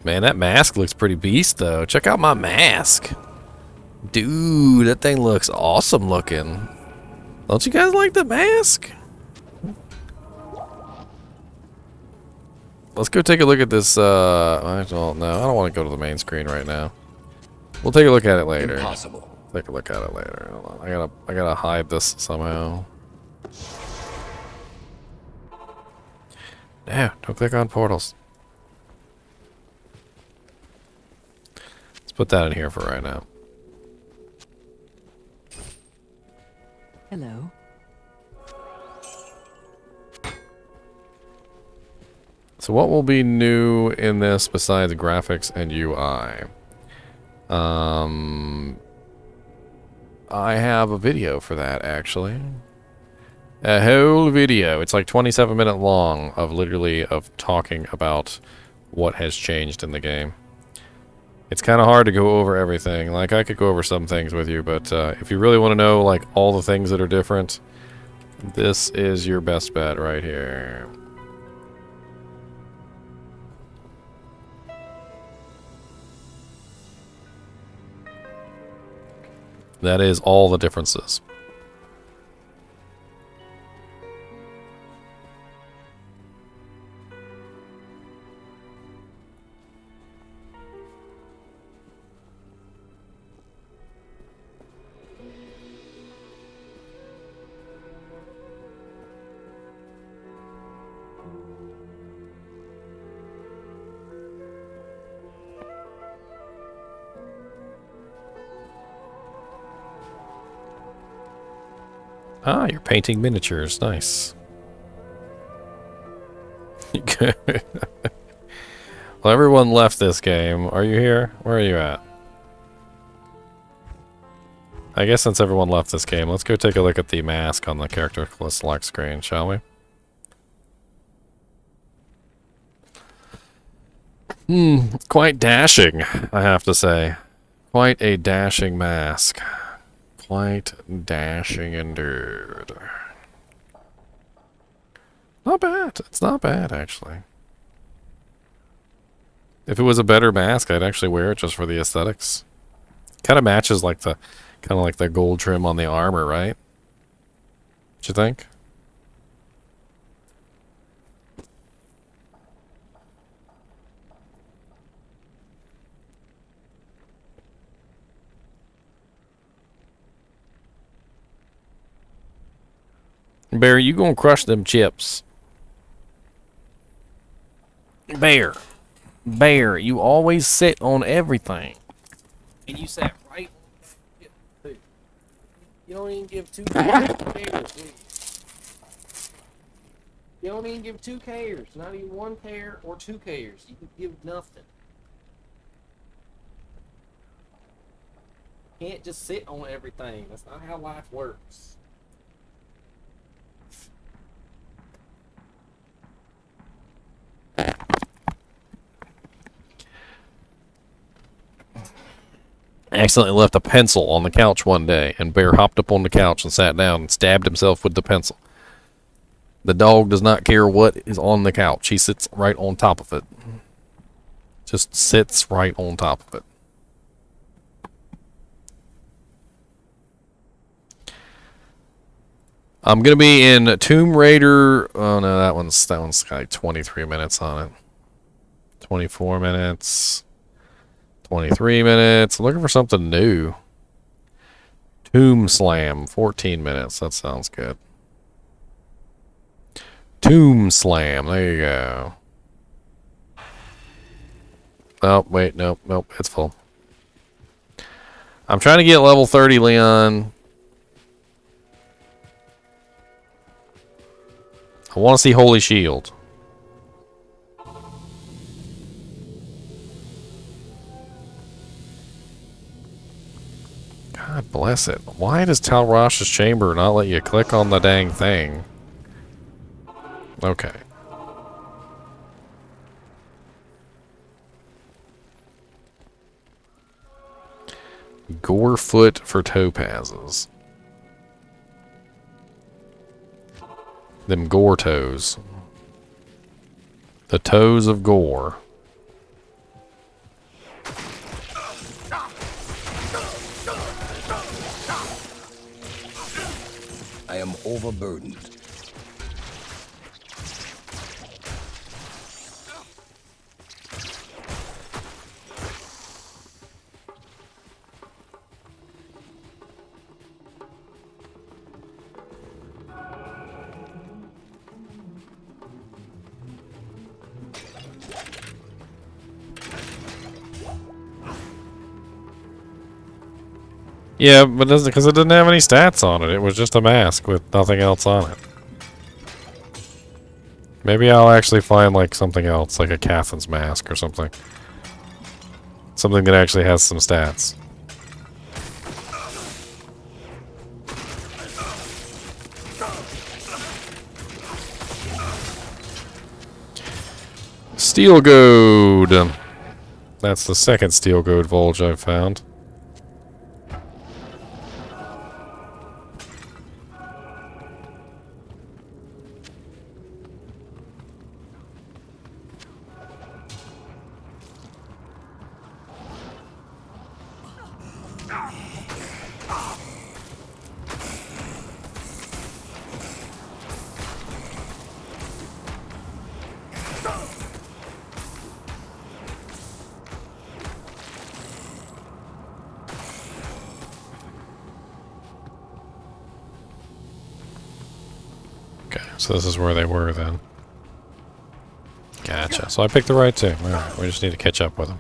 Man, that mask looks pretty beast, though. Check out my mask. Dude, that thing looks awesome looking. Don't you guys like the mask? Let's go take a look at this, well, no, I don't want to go to the main screen right now. We'll take a look at it later. Impossible. Take a look at it later. Hold on. I gotta hide this somehow. No, don't click on portals. Let's put that in here for right now. Hello. So what will be new in this besides graphics and UI? I have a video for that, actually. A whole video. It's like 27-minute long of literally talking about what has changed in the game. It's kind of hard to go over everything. Like, I could go over some things with you, but if you really want to know, like, all the things that are different, this is your best bet right here. That is all the differences. Ah, you're painting miniatures. Nice. Well, everyone left this game. Are you here? Where are you at? I guess since everyone left this game, let's go take a look at the mask on the character select screen, shall we? Quite dashing, I have to say. Quite a dashing mask. Quite dashing indeed. Not bad. It's not bad, actually. If it was a better mask, I'd actually wear it just for the aesthetics. Kind of matches like the gold trim on the armor, right? What you think? Bear, you gonna crush them chips. Bear. Bear, you always sit on everything. And you sat right on that. You don't even give 2 cares. You don't even give 2 cares. Not even 1 care or 2 cares. You give nothing. You can't just sit on everything. That's not how life works. Accidentally left a pencil on the couch one day, and Bear hopped up on the couch and sat down and stabbed himself with the pencil. The dog does not care what is on the couch. He sits right on top of it. Just sits right on top of it. I'm gonna be in Tomb Raider. Oh no, that one's got like 23 minutes on it. 24 minutes. 23 minutes. I'm looking for something new. Tomb Slam, 14 minutes. That sounds good. Tomb Slam, there you go. Oh, wait, nope, it's full. I'm trying to get level 30, Leon. I want to see Holy Shield. God bless it. Why does Tal Rosh's chamber not let you click on the dang thing? Okay. Gorefoot for topazes. Them gore toes. The toes of gore. I am overburdened. Yeah, but doesn't because it didn't have any stats on it. It was just a mask with nothing else on it. Maybe I'll actually find like something else, like a Cathin's mask or something. Something that actually has some stats. Steel Goad. That's the second Steel Goad Volge I've found. So this is where they were then. Gotcha. So I picked the right two. Alright, we just need to catch up with them.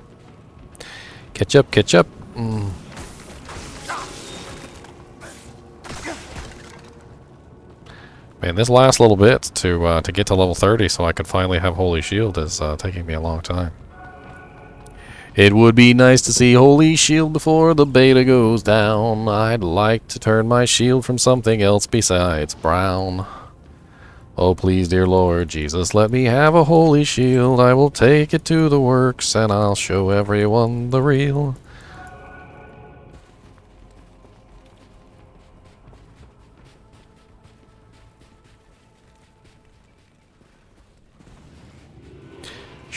Catch up, catch up. Man, this last little bit to get to level 30 so I could finally have Holy Shield is taking me a long time. It would be nice to see Holy Shield before the beta goes down. I'd like to turn my shield from something else besides brown. Oh, please, dear Lord Jesus, let me have a holy shield. I will take it to the works, and I'll show everyone the real.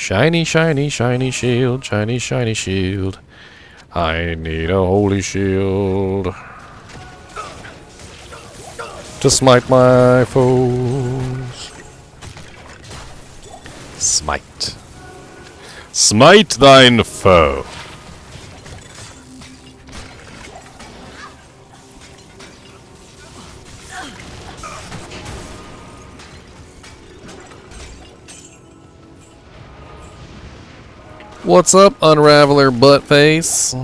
Shiny, shiny, shiny shield. Shiny, shiny shield. I need a holy shield to smite my foes. Smite. Smite thine foe. What's up, Unraveler Buttface?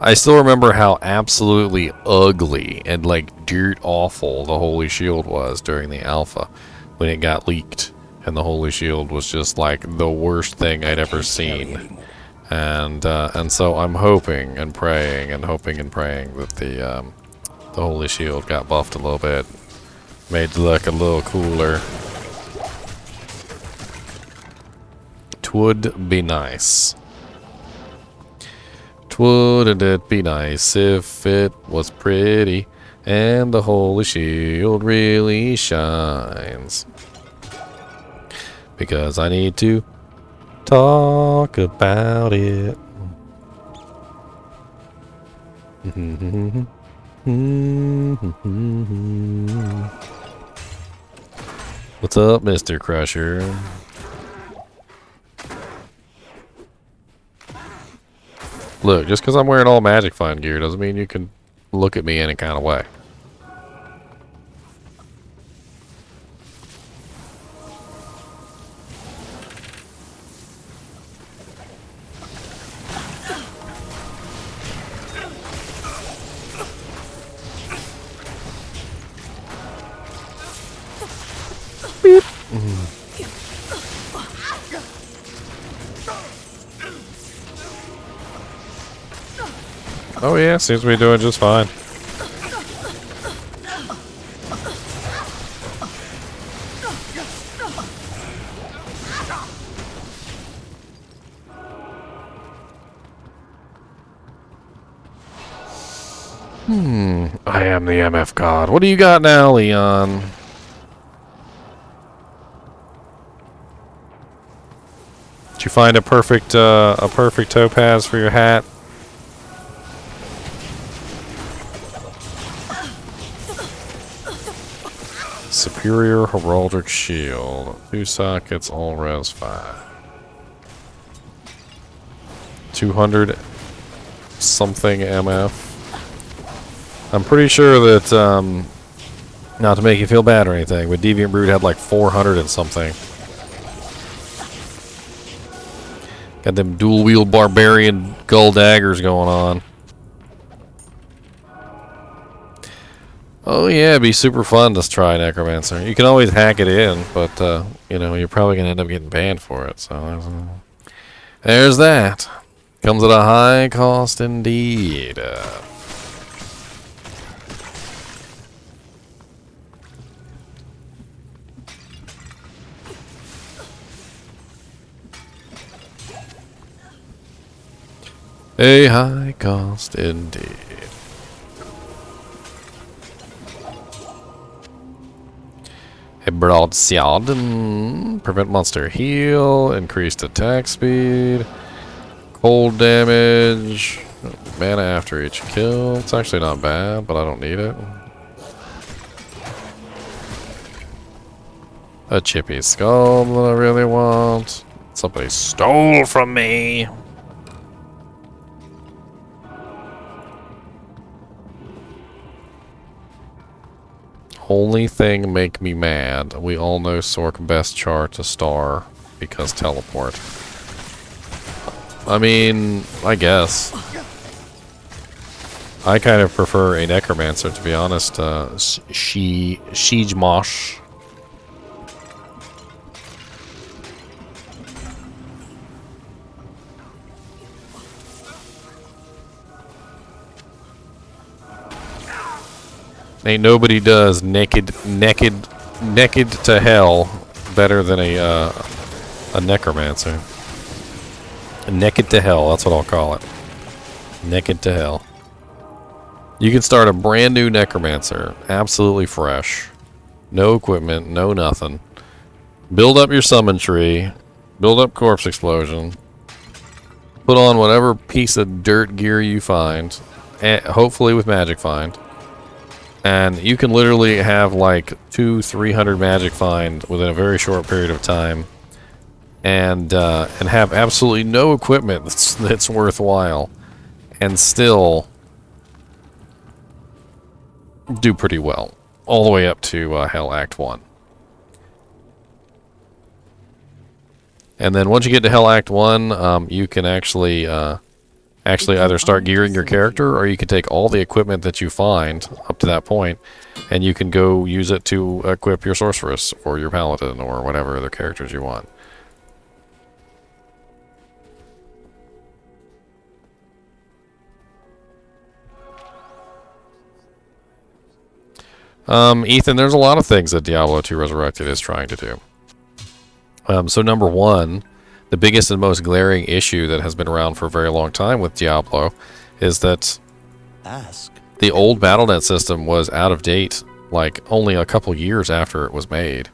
I still remember how absolutely ugly and like dirt awful the Holy Shield was during the alpha when it got leaked, and the Holy Shield was just like the worst thing I'd ever seen. And so I'm hoping and praying and hoping and praying that the Holy Shield got buffed a little bit, made to look a little cooler. Twould be nice. Wouldn't it be nice if it was pretty and the Holy Shield really shines? Because I need to talk about it. What's up, Mr. Crusher? Look, just because I'm wearing all Magic Find gear doesn't mean you can look at me any kind of way. Beep. Oh yeah, seems to be doing just fine. I am the MF God. What do you got now, Leon? Did you find a perfect topaz for your hat? Superior Heraldic Shield. 2 sockets, all res 5. 200 something MF. I'm pretty sure that, not to make you feel bad or anything, but Deviant Brood had like 400 and something. Got them dual wield barbarian gull daggers going on. Oh yeah, it'd be super fun to try Necromancer. You can always hack it in, but you know, you're probably gonna end up getting banned for it. So there's that. Comes at a high cost indeed. A high cost indeed. A broadsword, prevent monster heal, increased attack speed, cold damage, mana after each kill. It's actually not bad, but I don't need it. A chippy skull that I really want. Somebody stole from me. Only thing make me mad. We all know Sork best char to star because teleport. I mean, I guess. I kind of prefer a Necromancer, to be honest. Siege Mosh. Ain't nobody does naked to hell better than a Necromancer. Naked to hell, that's what I'll call it. Naked to hell. You can start a brand new Necromancer, absolutely fresh. No equipment, no nothing. Build up your summon tree, build up corpse explosion, put on whatever piece of dirt gear you find, hopefully with magic find, and you can literally have like 200-300 magic find within a very short period of time, and have absolutely no equipment that's worthwhile, and still do pretty well, all the way up to Hell Act 1. And then once you get to Hell Act 1, you can actually either start gearing your character, or you can take all the equipment that you find up to that point, and you can go use it to equip your sorceress, or your paladin, or whatever other characters you want. Ethan, there's a lot of things that Diablo 2 Resurrected is trying to do. So number one, the biggest and most glaring issue that has been around for a very long time with Diablo is that the old BattleNet system was out of date like only a couple years after it was made.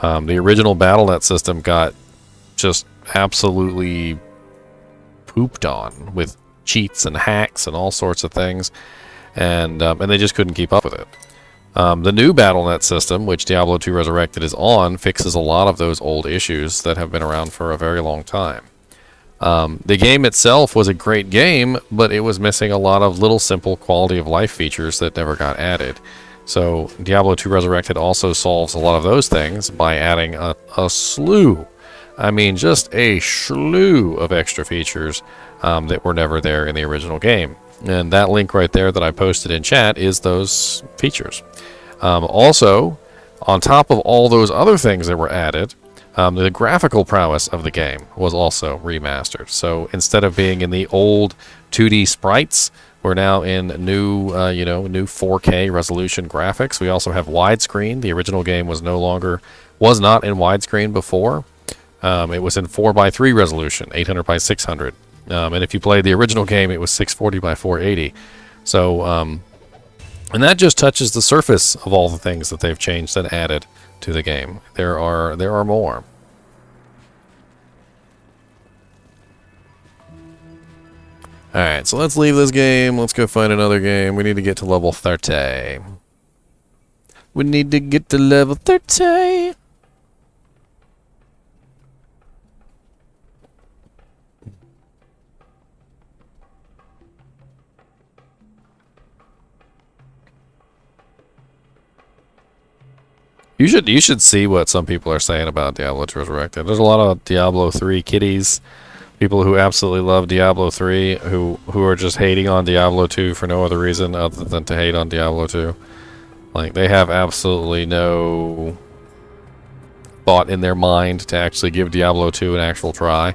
The original BattleNet system got just absolutely pooped on with cheats and hacks and all sorts of things, and they just couldn't keep up with it. The new BattleNet system, which Diablo 2 Resurrected is on, fixes a lot of those old issues that have been around for a very long time. The game itself was a great game, but it was missing a lot of little simple quality of life features that never got added. So Diablo 2 Resurrected also solves a lot of those things by adding a slew, I mean just a slew of extra features that were never there in the original game. And that link right there that I posted in chat is those features. Also, on top of all those other things that were added, the graphical prowess of the game was also remastered. So instead of being in the old 2D sprites, we're now in new 4K resolution graphics. We also have widescreen. The original game was not in widescreen before. It was in 4:3 resolution, 800 by 600. And if you played the original game, it was 640 by 480. So, and that just touches the surface of all the things that they've changed and added to the game. There are more. Alright, so let's leave this game. Let's go find another game. We need to get to level 30. We need to get to level 30. You should see what some people are saying about Diablo 2 Resurrected. There's a lot of Diablo 3 kiddies, people who absolutely love Diablo 3, who are just hating on Diablo 2 for no other reason other than to hate on Diablo 2. Like, they have absolutely no thought in their mind to actually give Diablo 2 an actual try.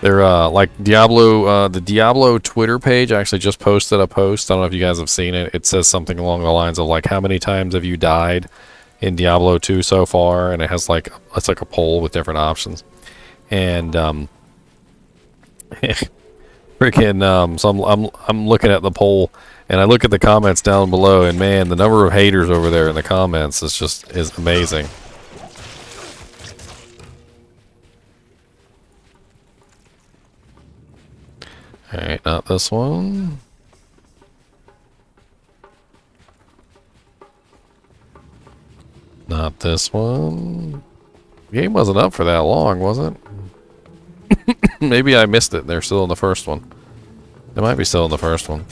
They're like the Diablo Twitter page actually just posted a post. I don't know if you guys have seen it. It says something along the lines of like, how many times have you died in Diablo 2 so far? And it has like, it's like a poll with different options. And freaking so I'm looking at the poll, and I look at the comments down below, and man, the number of haters over there in the comments is amazing. Alright, not this one. Not this one. The game wasn't up for that long, was it? Maybe I missed it. They're still in the first one. They might be still in the first one.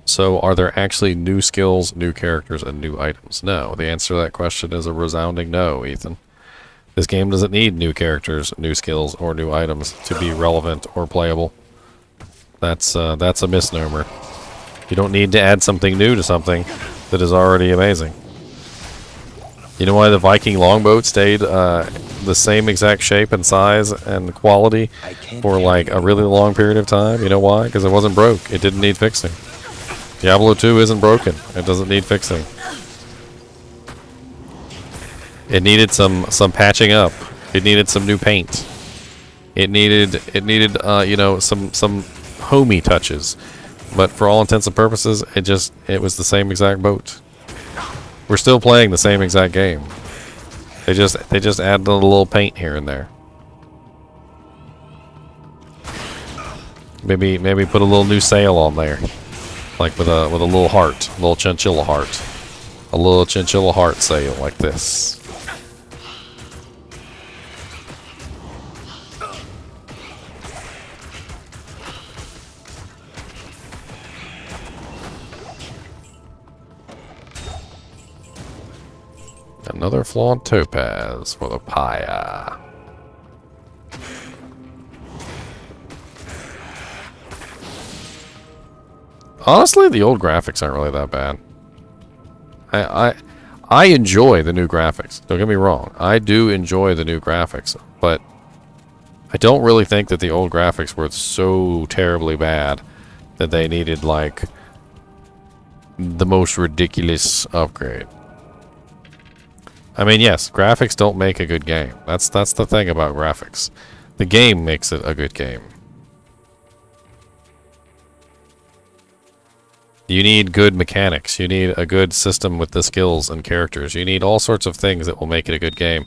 So, are there actually new skills, new characters, and new items? No. The answer to that question is a resounding no, Ethan. This game doesn't need new characters, new skills, or new items to be relevant or playable. That's a misnomer. You don't need to add something new to something that is already amazing. You know why the Viking longboat stayed the same exact shape and size and quality for like a really long period of time? You know why? Because it wasn't broke. It didn't need fixing. Diablo 2 isn't broken. It doesn't need fixing. It needed some patching up. It needed some new paint. It needed you know, some homey touches. But for all intents and purposes, it was the same exact boat. We're still playing the same exact game. They just added a little paint here and there. Maybe put a little new sail on there, like with a little heart, a little chinchilla heart, a little chinchilla heart sail like this. Another flawed topaz for the Paya. Honestly, the old graphics aren't really that bad. I enjoy the new graphics. Don't get me wrong. I do enjoy the new graphics, but I don't really think that the old graphics were so terribly bad that they needed like the most ridiculous upgrade. I mean, yes, graphics don't make a good game. That's the thing about graphics. The game makes it a good game. You need good mechanics. You need a good system with the skills and characters. You need all sorts of things that will make it a good game.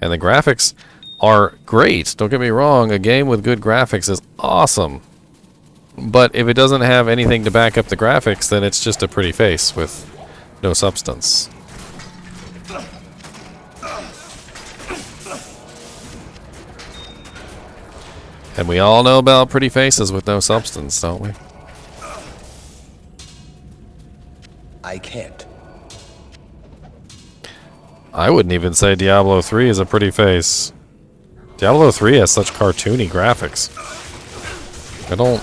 And the graphics are great. Don't get me wrong. A game with good graphics is awesome. But if it doesn't have anything to back up the graphics, then it's just a pretty face with no substance. And we all know about pretty faces with no substance, don't we? I can't. I wouldn't even say Diablo 3 is a pretty face. Diablo 3 has such cartoony graphics. I don't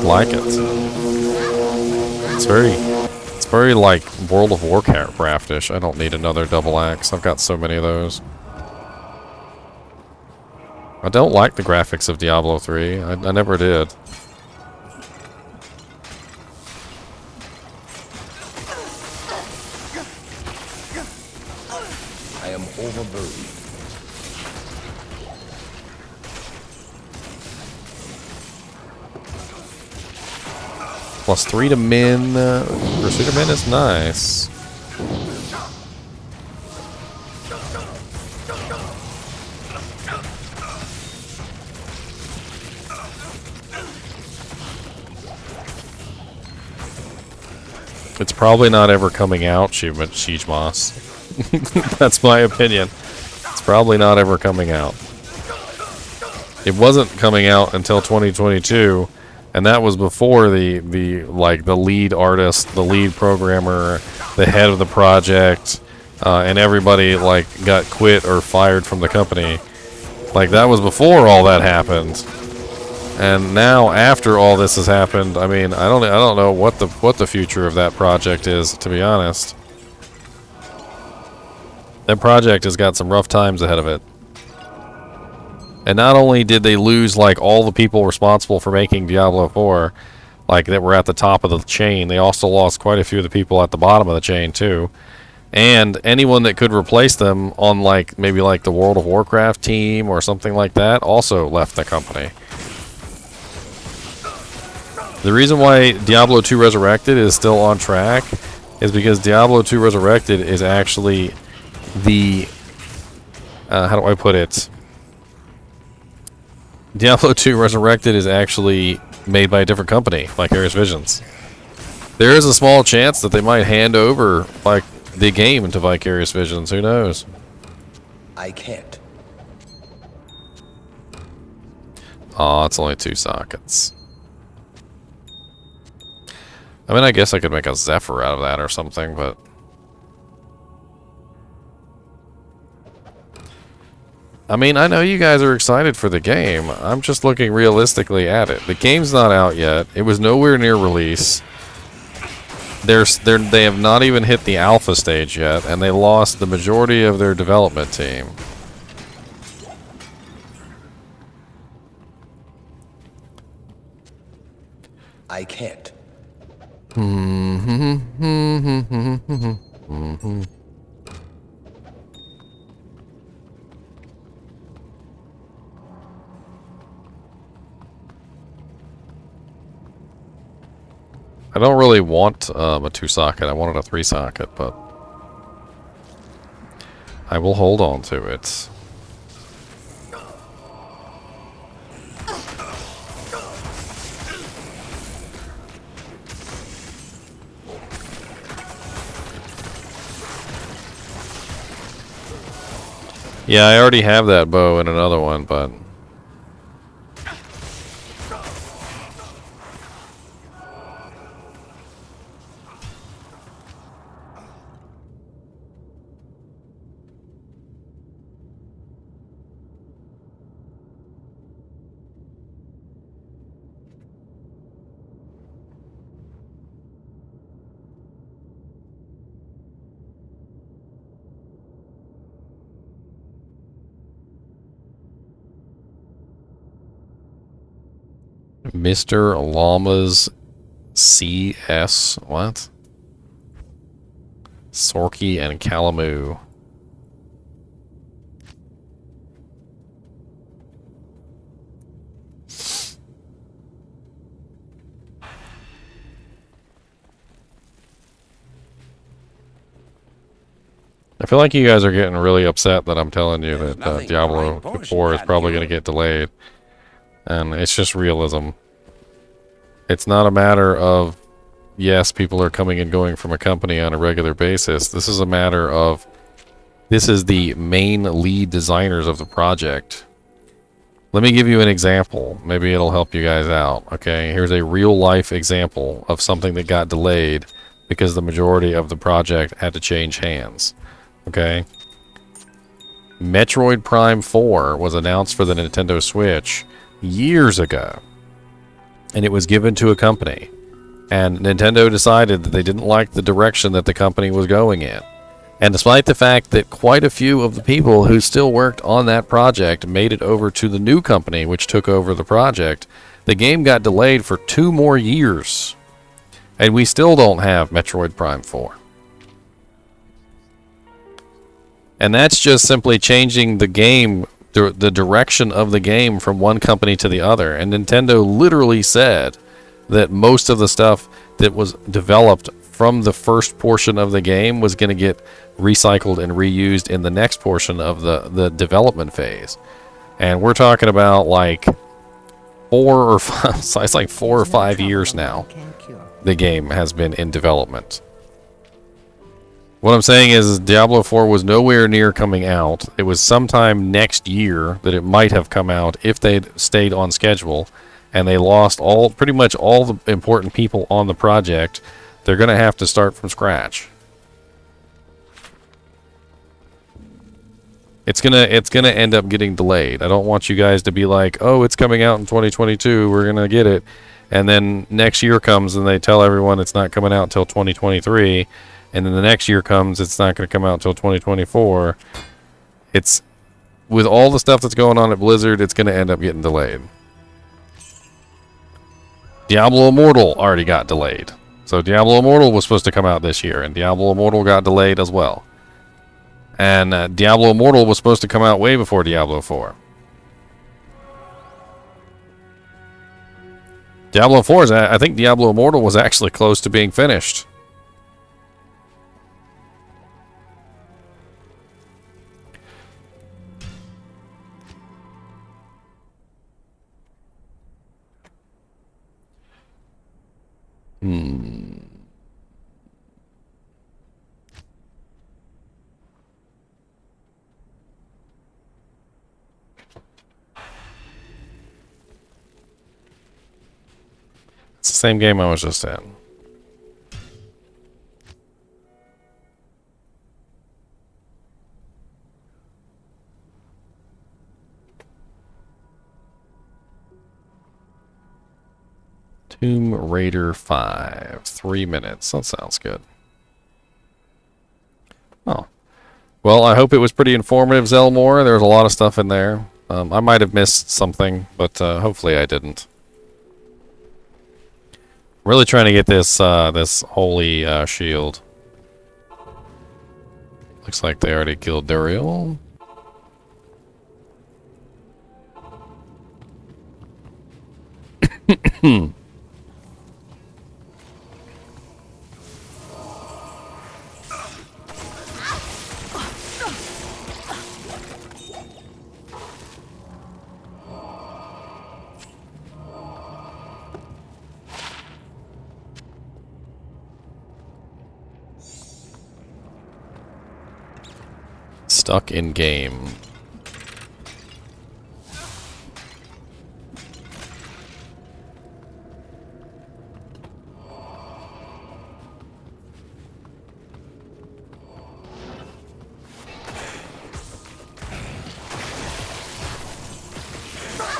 like it. It's very like World of Warcraft-ish. I don't need another double axe. I've got so many of those. I don't like the graphics of Diablo 3. I never did. I am overburdened. +3 to min. Pursuit of min is nice. It's probably not ever coming out, Siege Moss. That's my opinion. It's probably not ever coming out. It wasn't coming out until 2022, and that was before the lead artist, the lead programmer, the head of the project, and everybody like got quit or fired from the company. Like that was before all that happened. And now, after all this has happened, I mean, I don't know what the future of that project is, to be honest. That project has got some rough times ahead of it. And not only did they lose like all the people responsible for making Diablo 4, like that were at the top of the chain, they also lost quite a few of the people at the bottom of the chain too. And anyone that could replace them on like maybe like the World of Warcraft team or something like that also left the company. The reason why Diablo 2 Resurrected is still on track is because Diablo 2 Resurrected is actually the... how do I put it? Diablo 2 Resurrected is actually made by a different company, Vicarious Visions. There is a small chance that they might hand over like the game to Vicarious Visions. Who knows? I can't. Aw, it's only 2 sockets. I mean, I guess I could make a Zephyr out of that or something, but... I mean, I know you guys are excited for the game. I'm just looking realistically at it. The game's not out yet. It was nowhere near release. They have not even hit the alpha stage yet, and they lost the majority of their development team. I can't. I don't really want a 2-socket. I wanted a 3-socket, but I will hold on to it. Yeah, I already have that bow in another one, but Mr. Llama's CS, what? Sorky and Calamu. I feel like you guys are getting really upset that I'm telling you There's that nothing Diablo right portion 4 is down probably here. going to get delayed. And it's just realism. It's not a matter of, yes, people are coming and going from a company on a regular basis. This is a matter of, this is the main lead designers of the project. Let me give you an example. Maybe it'll help you guys out. Okay, here's a real life example of something that got delayed because the majority of the project had to change hands. Okay. Metroid Prime 4 was announced for the Nintendo Switch years ago, and it was given to a company, and Nintendo decided that they didn't like the direction that the company was going in. And despite the fact that quite a few of the people who still worked on that project made it over to the new company which took over the project, the game got delayed for 2 more years, and we still don't have Metroid Prime 4. And that's just simply changing the game, the direction of the game from one company to the other. And Nintendo literally said that most of the stuff that was developed from the first portion of the game was going to get recycled and reused in the next portion of the development phase. And we're talking about like 4 or 5, so it's like 4 or 5 years now the game has been in development. What I'm saying is Diablo 4 was nowhere near coming out. It was sometime next year that it might have come out if they'd stayed on schedule, and they lost pretty much all the important people on the project. They're going to have to start from scratch. It's gonna end up getting delayed. I don't want you guys to be like, oh, it's coming out in 2022, we're gonna get it, and then next year comes and they tell everyone it's not coming out until 2023. And then the next year comes, it's not going to come out until 2024. It's, with all the stuff that's going on at Blizzard, it's going to end up getting delayed. Diablo Immortal already got delayed. So Diablo Immortal was supposed to come out this year, and Diablo Immortal got delayed as well. And Diablo Immortal was supposed to come out way before Diablo 4. Diablo 4 I think Diablo Immortal was actually close to being finished. It's the same game I was just in. Tomb Raider 5. 3 minutes. That sounds good. Oh. Well, I hope it was pretty informative, Zelmore. There was a lot of stuff in there. I might have missed something, but hopefully I didn't. Really trying to get this this holy shield. Looks like they already killed Duriel. Stuck in game.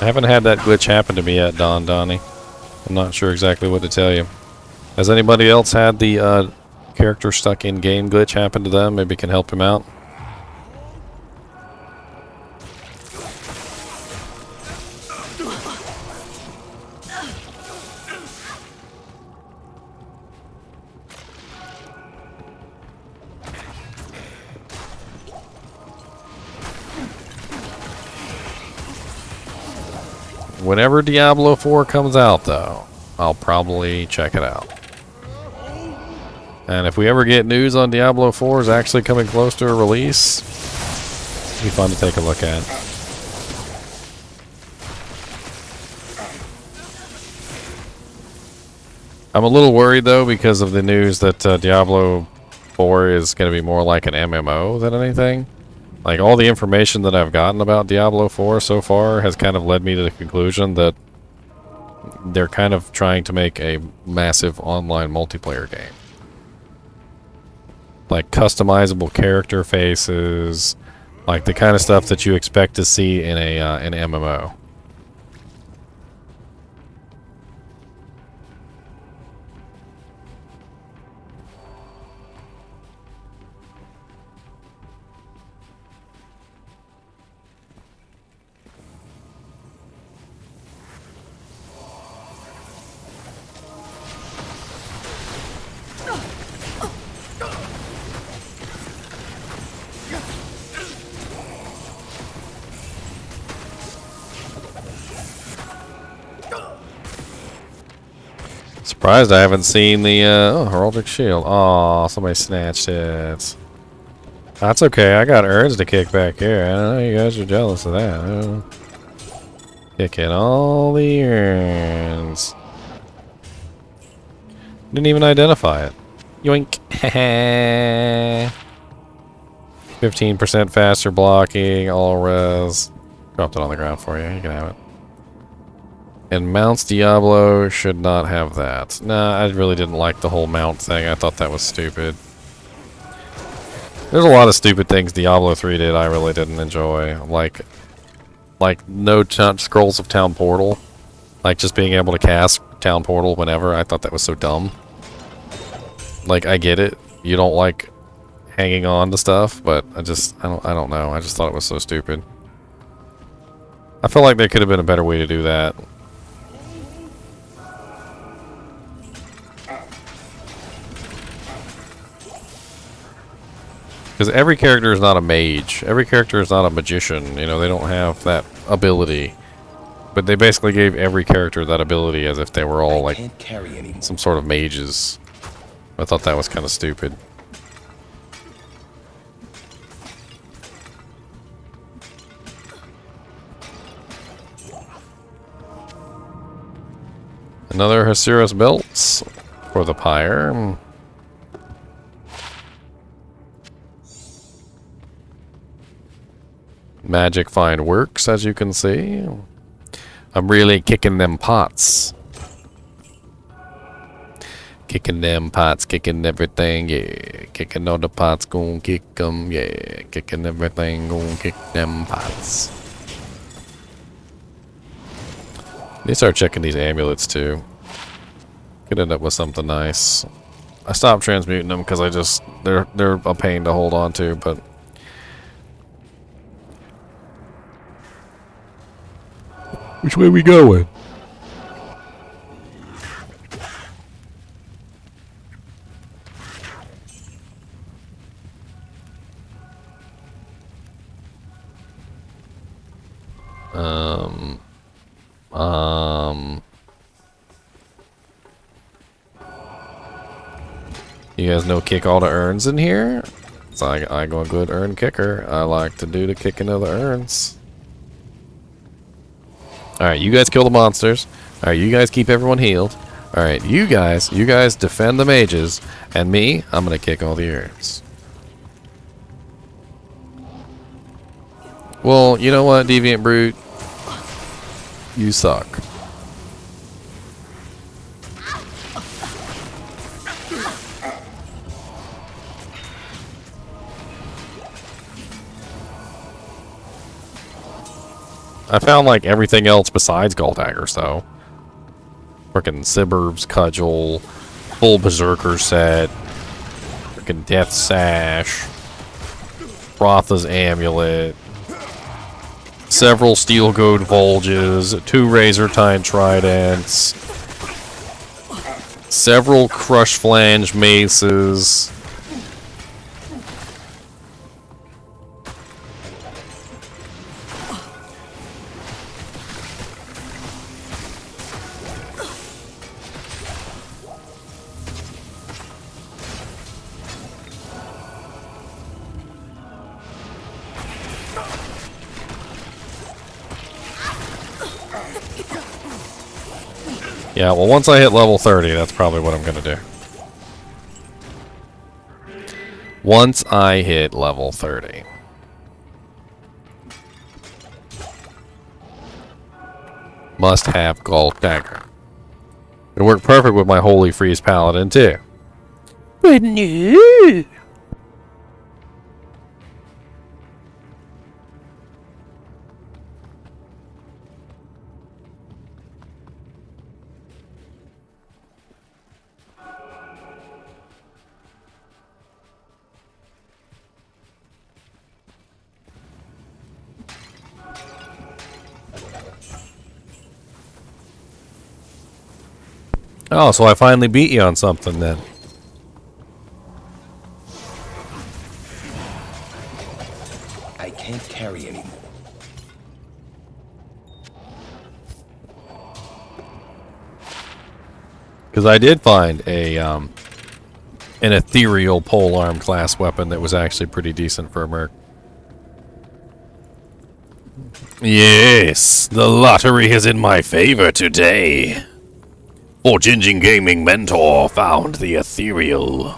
I haven't had that glitch happen to me yet, Donnie. I'm not sure exactly what to tell you. Has anybody else had the character stuck in game glitch happen to them? Maybe can help him out. Whenever Diablo 4 comes out, though, I'll probably check it out. And if we ever get news on Diablo 4 is actually coming close to a release, it'll be fun to take a look at. I'm a little worried, though, because of the news that Diablo 4 is going to be more like an MMO than anything. Like, all the information that I've gotten about Diablo 4 so far has kind of led me to the conclusion that they're kind of trying to make a massive online multiplayer game. Like, customizable character faces, like the kind of stuff that you expect to see in a an MMO. Surprised I haven't seen the heraldic shield. Aw, somebody snatched it. That's okay. I got urns to kick back here. I know you guys are jealous of that. Kicking all the urns. Didn't even identify it. Yoink. 15% faster blocking. All res. Dropped it on the ground for you. You can have it. And mounts Diablo should not have that. Nah, I really didn't like the whole mount thing. I thought that was stupid. There's a lot of stupid things Diablo 3 did I really didn't enjoy. Like no scrolls of Town Portal. Like just being able to cast Town Portal whenever. I thought that was so dumb. Like, I get it. You don't like hanging on to stuff, but I don't know. I just thought it was so stupid. I feel like there could have been a better way to do that. Because every character is not a mage. Every character is not a magician. You know, they don't have that ability. But they basically gave every character that ability as if they were all like some sort of mages. I thought that was kind of stupid. Another Hasiros belts for the pyre. Magic find works, as you can see. I'm really kicking them pots. Kicking them pots, kicking everything, yeah. Kicking all the pots, gon' kick them, yeah. Kicking everything, gon' kick them pots. Need to start checking these amulets too. Could end up with something nice. I stopped transmuting them because they're a pain to hold on to, but which way we going? You guys know kick all the urns in here? So I go a good urn kicker. I like to do the kicking of the urns. Alright, you guys kill the monsters. Alright, you guys keep everyone healed. Alright, you guys defend the mages. And me, I'm gonna kick all the urns. Well, you know what, Deviant Brute? You suck. I found like everything else besides Gold Daggers though. Frickin' Sibber's Cudgel, full Berserker set, frickin' Death Sash, Rotha's Amulet, several Steel Goad Volges, 2 Razor Tine Tridents, several Crush Flange Maces. Yeah, well, once I hit level 30, that's probably what I'm going to do. Once I hit level 30. Must have Gold Dagger. It worked perfect with my Holy Freeze Paladin, too. But no! Oh, so I finally beat you on something then. I can't carry anymore. Because I did find a an ethereal polearm class weapon that was actually pretty decent for a merc. Yes, the lottery is in my favor today. For Jinjin Gaming Mentor found the ethereal.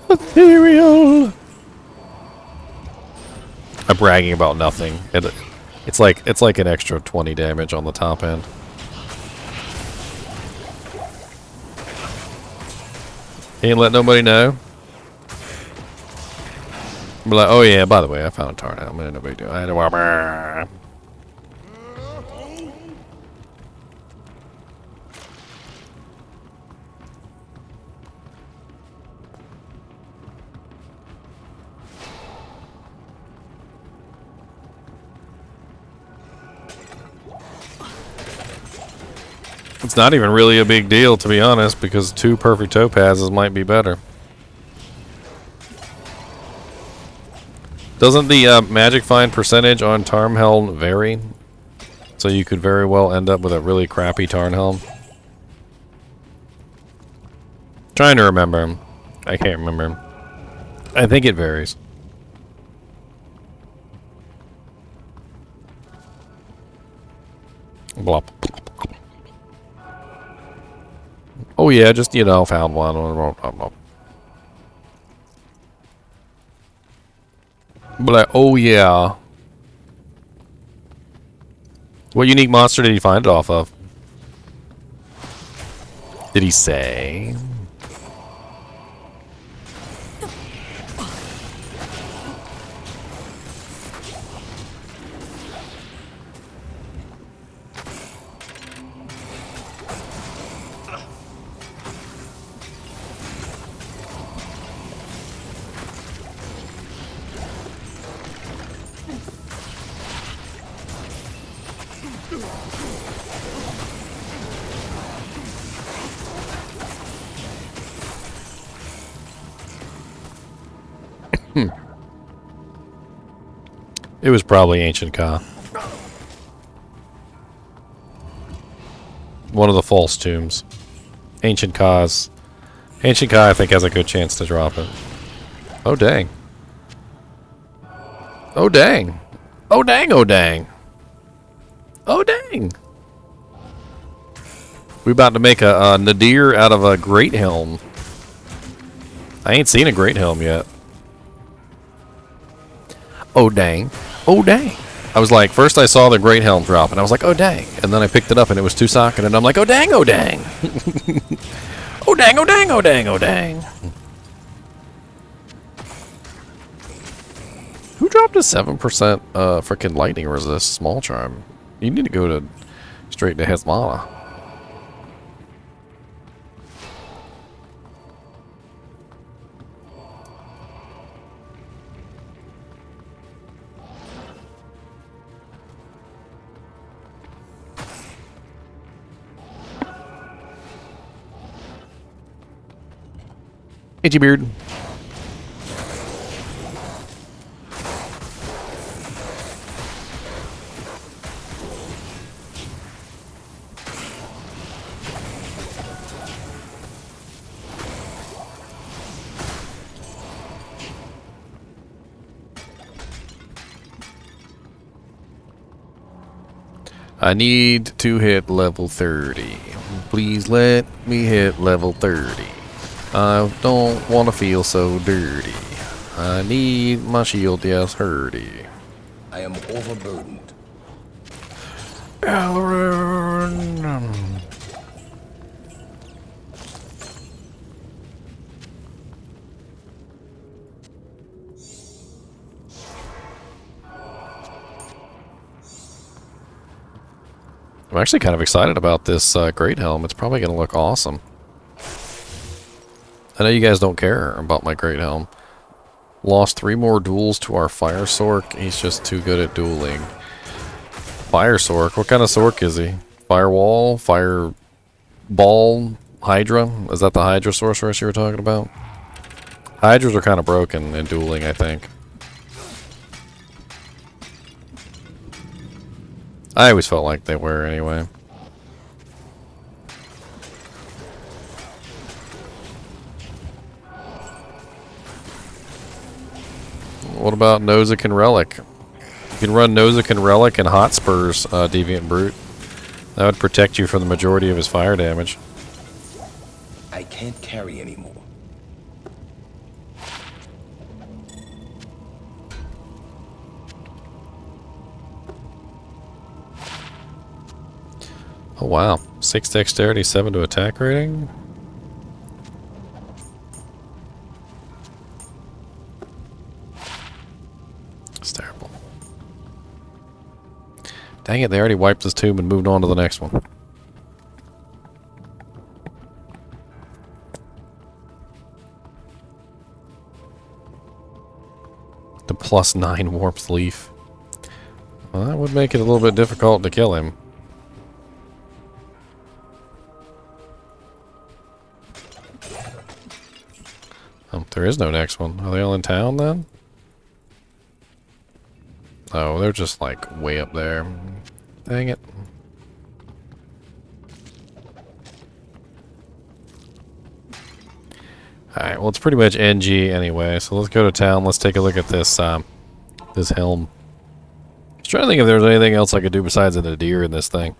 Ethereal. I'm bragging about nothing. It's like an extra 20 damage on the top end. Ain't let nobody know. Be like, oh yeah, by the way, I found a Tarn helmet. Ain't nobody do. I had a It's not even really a big deal, to be honest, because 2 perfect topazes might be better. Doesn't the magic find percentage on Tarnhelm vary? So you could very well end up with a really crappy Tarnhelm. Trying to remember. I can't remember. I think it varies. Blop. Oh yeah, just, you know, found one. But like, oh yeah. What unique monster did he find it off of? Did he say? It was probably Ancient Ka. One of the false tombs. Ancient Ka, I think, has a good chance to drop it. Oh, dang. Oh, dang. Oh, dang, oh, dang. Oh, dang. We about to make a nadir out of a Great Helm. I ain't seen a Great Helm yet. Oh, dang. oh dang. I was like, first I saw the Great Helm drop, and I was like, oh dang. And then I picked it up, and it was 2-socket, and I'm like, oh dang, oh dang. Oh dang, oh dang, oh dang, oh dang. Who dropped a 7% freaking lightning resist small charm? You need to go to straight to Hezbollah. Itchy beard. I need to hit level 30. Please let me hit level 30. I don't want to feel so dirty. I need my shield, yes, hurdy. I am overburdened. Elrond. I'm actually kind of excited about this Great Helm. It's probably going to look awesome. I know you guys don't care about my Great Helm. Lost 3 more duels to our Fire Sork. He's just too good at dueling. Fire Sork? What kind of Sork is he? Firewall? Fire Ball? Hydra? Is that the Hydra sorceress you were talking about? Hydras are kind of broken in dueling, I think. I always felt like they were anyway. What about Nozick and Relic? You can run Nozick and Relic and Hotspurs, Deviant Brute. That would protect you from the majority of his fire damage. I can't carry anymore. Oh wow. 6 dexterity, 7 to attack rating? It's terrible. Dang it, they already wiped this tomb and moved on to the next one. The +9 warmth leaf. Well, that would make it a little bit difficult to kill him. Oh, there is no next one. Are they all in town then? Oh, they're just like way up there. Dang it. Alright, well it's pretty much NG anyway, so let's go to town. Let's take a look at this this helm. I was trying to think if there's anything else I could do besides a nadir in this thing.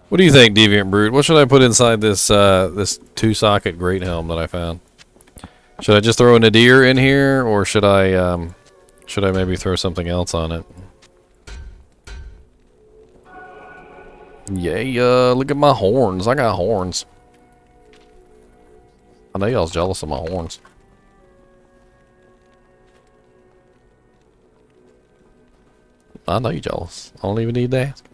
What do you think, Deviant Brute? What should I put inside this this 2-socket Great Helm that I found? Should I just throw a nadir in here, or should I maybe throw something else on it? Yeah, look at my horns. I got horns. I know y'all's jealous of my horns. I know you're jealous. I don't even need to ask.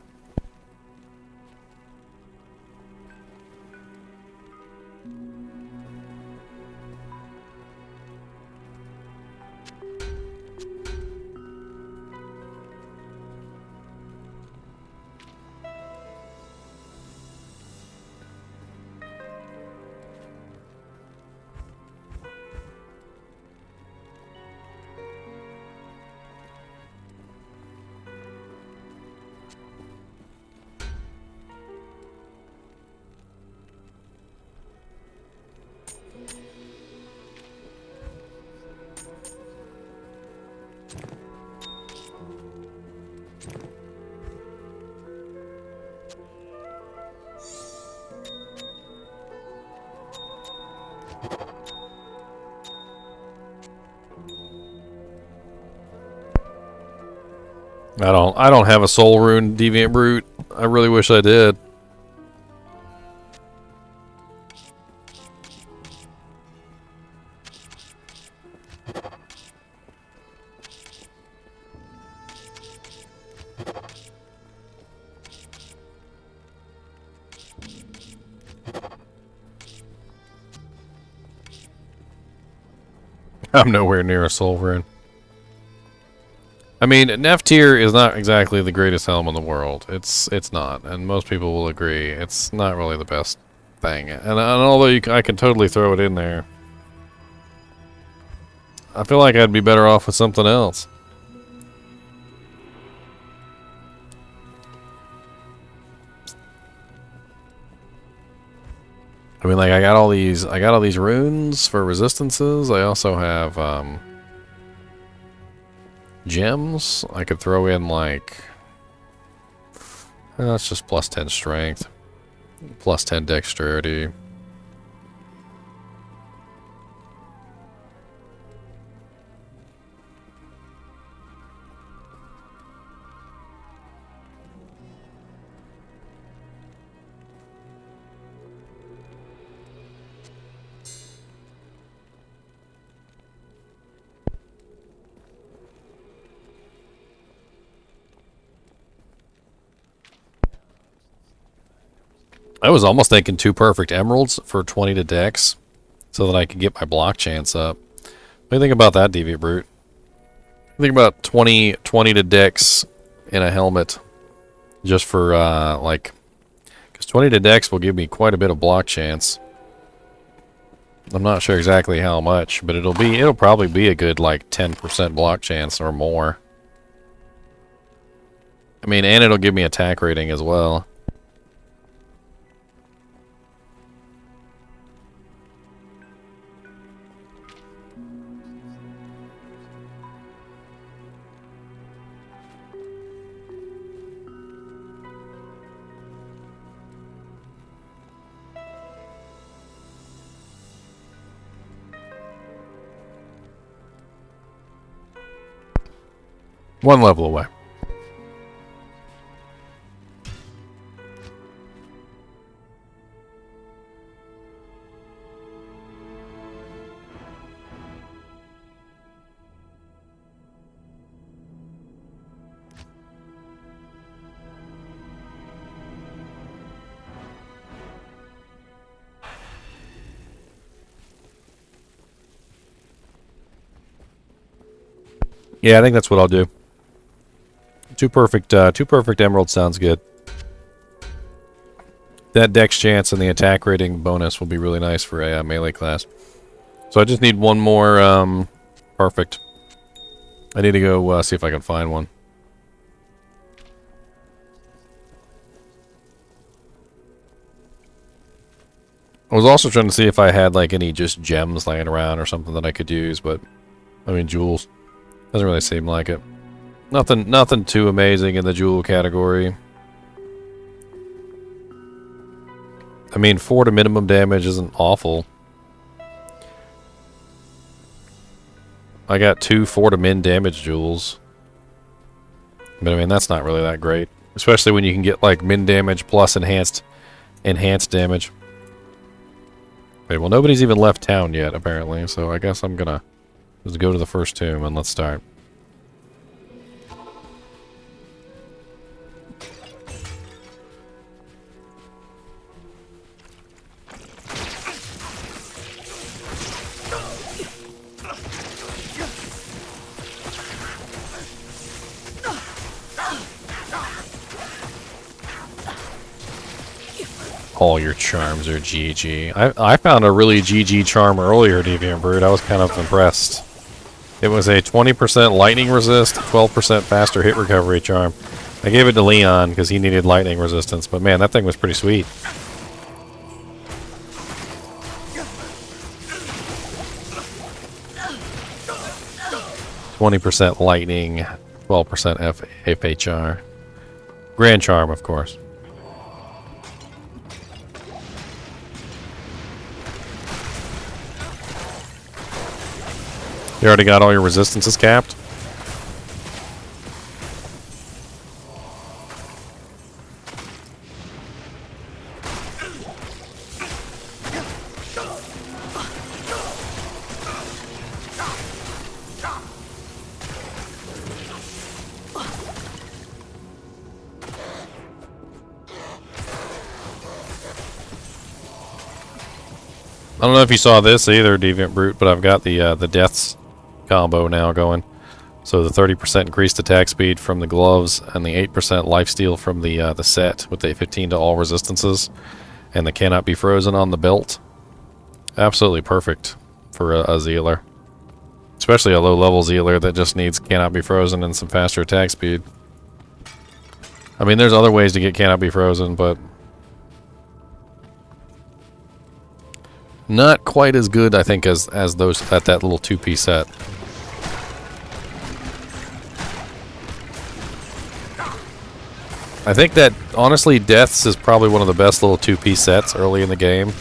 I don't have a soul rune deviant brute. I really wish I did. I'm nowhere near a soul rune. I mean, Neftir is not exactly the greatest helm in the world. It's not, and most people will agree. It's not really the best thing. And although I can totally throw it in there, I feel like I'd be better off with something else. I mean, like I got all these runes for resistances. I also have gems. I could throw in like that's just plus 10 strength, plus 10 dexterity. I was almost thinking 2 perfect emeralds for 20 to dex so that I could get my block chance up. What do you think about that, Deviant Brute? Think about 20 to dex in a helmet just for, like... Because 20 to dex will give me quite a bit of block chance. I'm not sure exactly how much, but it'll probably be a good, like, 10% block chance or more. I mean, and it'll give me attack rating as well. One level away. Yeah, I think that's what I'll do. Two perfect emeralds sounds good. That dex chance and the attack rating bonus will be really nice for a melee class. So I just need one more perfect. I need to go see if I can find one. I was also trying to see if I had like any just gems laying around or something that I could use, but I mean jewels. Doesn't really seem like it. Nothing too amazing in the jewel category. I mean, 4 to minimum damage isn't awful. I got 2 4 to min damage jewels. But I mean, that's not really that great. Especially when you can get like min damage plus enhanced damage. Okay, well nobody's even left town yet, apparently, so I guess I'm gonna just go to the first tomb and let's start. All your charms are GG. I found a really GG charm earlier, Deviant Brood. I was kind of impressed. It was a 20% lightning resist, 12% faster hit recovery charm. I gave it to Leon because he needed lightning resistance, but man, that thing was pretty sweet. %, lightning, 12% FHR. Grand charm, of course. You already got all your resistances capped? don't know if you saw this either, Deviant Brute, but I've got the deaths combo now going. So the 30% increased attack speed from the gloves and the 8% lifesteal from the set with the 15 to all resistances and the cannot be frozen on the belt. Absolutely perfect for a Zealer. Especially a low-level Zealer that just needs cannot be frozen and some faster attack speed. I mean, there's other ways to get cannot be frozen, but not quite as good, I think, as those at that little 2-piece set. I think that, honestly, Deaths is probably one of the best little 2-piece sets early in the game.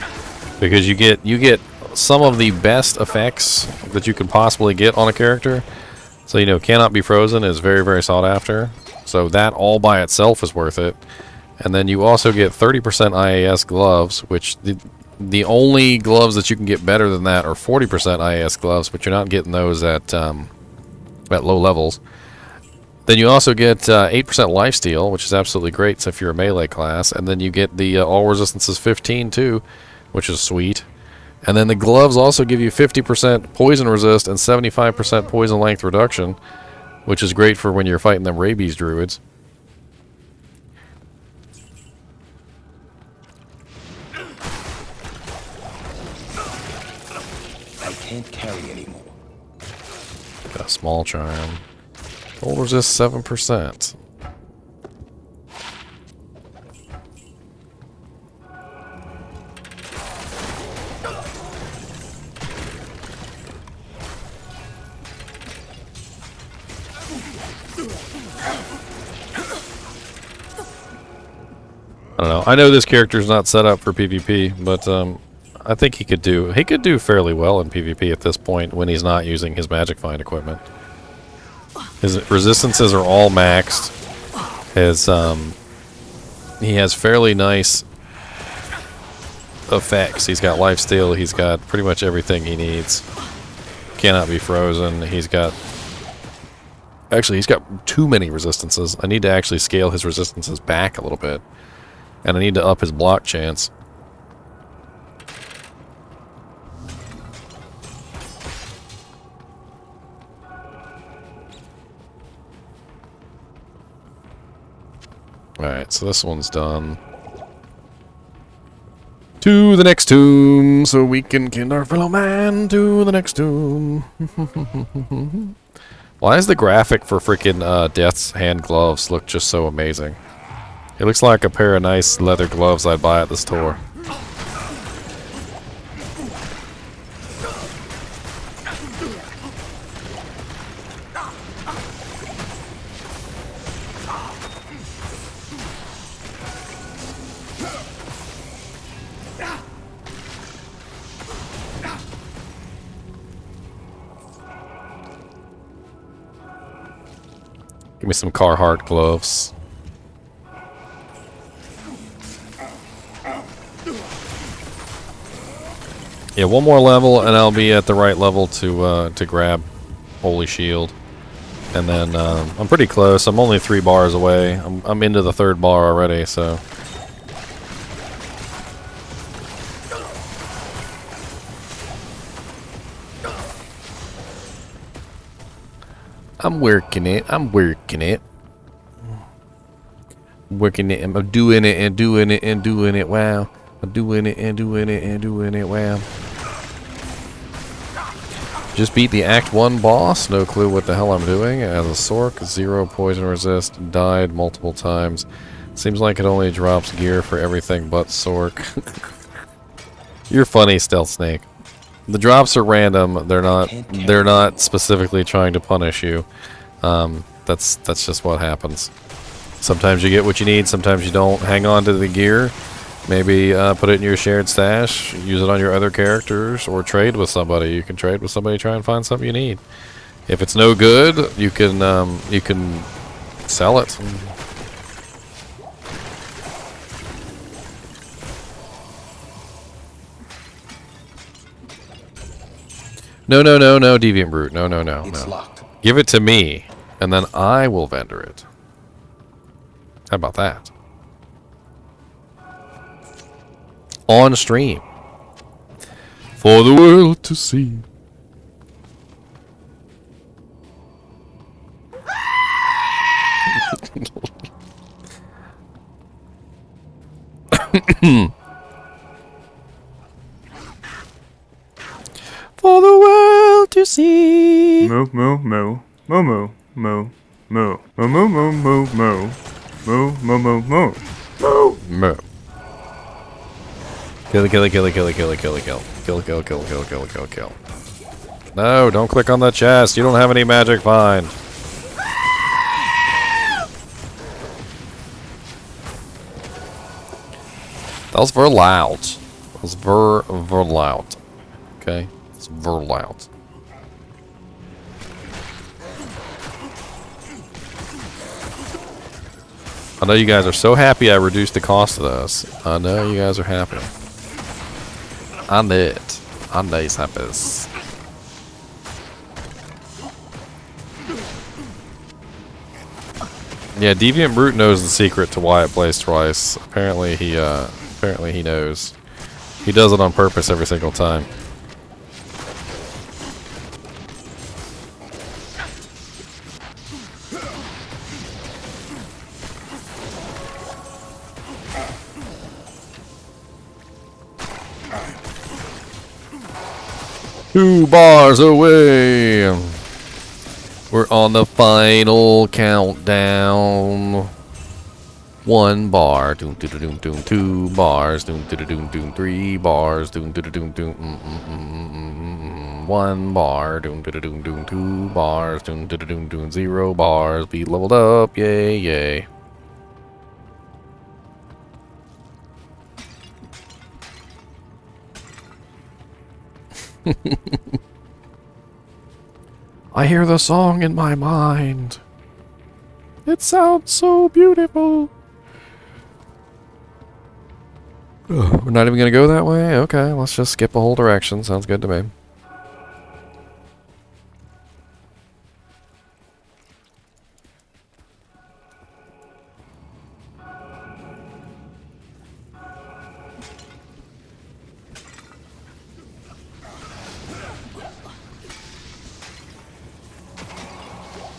Because you get some of the best effects that you can possibly get on a character. So, you know, cannot be frozen is very, very sought after. So that all by itself is worth it. And then you also get 30% IAS gloves, which the only gloves that you can get better than that are 40% IAS gloves, but you're not getting those at low levels. Then you also get 8% lifesteal, which is absolutely great so if you're a melee class. And then you get the all resistances 15 too, which is sweet. And then the gloves also give you 50% poison resist and 75% poison length reduction, which is great for when you're fighting them rabies druids. I can't carry anymore. Got a small charm. Cold resist 7%. I don't know. I know this character's not set up for PvP, but I think he could do fairly well in PvP at this point when he's not using his Magic Find equipment. His resistances are all maxed. He has fairly nice effects. He's got lifesteal. He's got pretty much everything he needs. Cannot be frozen. He's got too many resistances. I need to actually scale his resistances back a little bit. And I need to up his block chance. Alright, so this one's done. To the next tomb, so we can kill our fellow man. To the next tomb. Why is the graphic for freaking Death's hand gloves look just so amazing? It looks like a pair of nice leather gloves I'd buy at the store. Give me some Carhartt gloves. Yeah, one more level and I'll be at the right level to grab Holy Shield. And then I'm pretty close. I'm only 3 bars away. I'm into the 3rd bar already, so. I'm working it. I'm working it. Working it. I'm doing it and doing it and doing it. Wow. I'm doing it and doing it and doing it. Wow. Just beat the Act 1 boss. No clue what the hell I'm doing. As a Sork, 0 poison resist. Died multiple times. Seems like it only drops gear for everything but Sork. You're funny, Stealth Snake. The drops are random. They're not specifically trying to punish you. That's just what happens. Sometimes you get what you need, sometimes you don't. Hang on to the gear. Maybe put it in your shared stash, use it on your other characters, or trade with somebody. You can trade with somebody, try and find something you need. If it's no good, you can sell it. No, Deviant Brute. No. It's locked. Give it to me, and then I will vendor it. How about that? On stream. For the world to see. For the world to see. Moo moo moo moo moo moo moo moo moo moo moo moo moo moo moo moo. Moo. Kill, kill, kill, kill, kill, kill, kill, kill, kill, kill, kill, kill, kill, kill. No, don't click on the chest. You don't have any magic find. That was ver loud. That was ver loud. Okay, it's ver loud. I know you guys are so happy I reduced the cost of this. I know you guys are happy. I know it. I know he's happy. Yeah, Deviant Brute knows the secret to why it plays twice. Apparently he knows. He does it on purpose every single time. Two bars away. We're on the final countdown. 1 bar, doom doom doom doom. 2 bars, doom doom doom doom. 3 bars, doom doom doom doom. 1 bar, doom doom doom doom. 2 bars, doom doom doom doom. 0 bars. Be leveled up, yay yay. I hear the song in my mind. It sounds so beautiful. We're not even going to go that way? Okay, let's just skip a whole direction. Sounds good to me.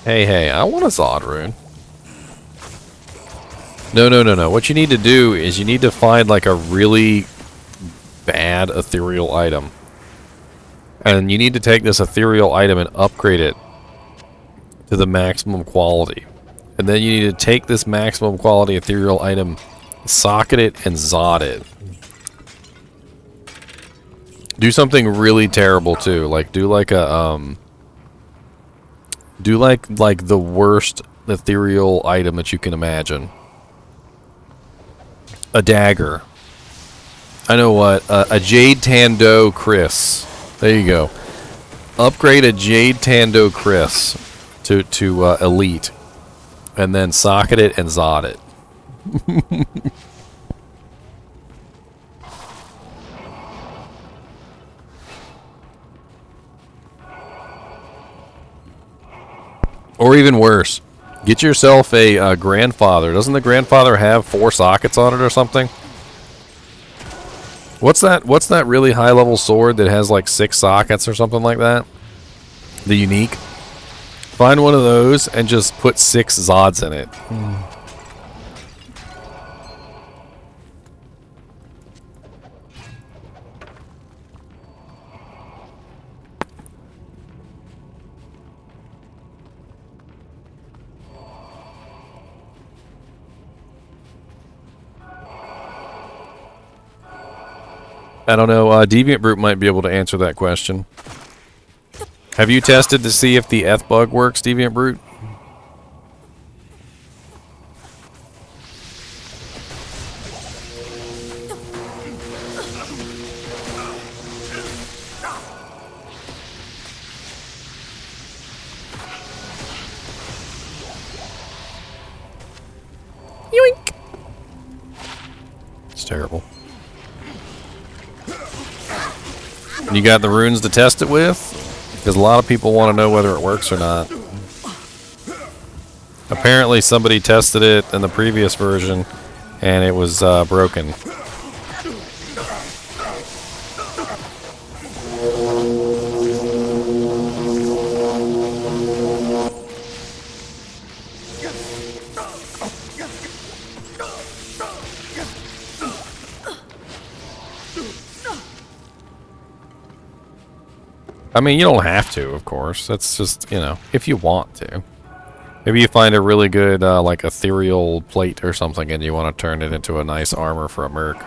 Hey, I want a Zod rune. No. What you need to do is you need to find like a really bad ethereal item. And you need to take this ethereal item and upgrade it to the maximum quality. And then you need to take this maximum quality ethereal item, socket it, and Zod it. Do something really terrible too. Like do like a do like the worst ethereal item that you can imagine. A dagger. I know what. A Jade Tando Chris. There you go. Upgrade a Jade Tando Chris to elite, and then socket it and Zod it. Or even worse, get yourself a grandfather. Doesn't the grandfather have 4 sockets on it or something? What's that really high level sword that has like 6 sockets or something like that? The unique. Find one of those and just put 6 Zods in it. I don't know, Deviant Brute might be able to answer that question. Have you tested to see if the Eth bug works, Deviant Brute? Yoink! It's terrible. You got the runes to test it with? Because a lot of people want to know whether it works or not. Apparently somebody tested it in the previous version and it was broken. I mean, you don't have to, of course. That's just, you know, if you want to. Maybe you find a really good, like, ethereal plate or something and you want to turn it into a nice armor for a merc.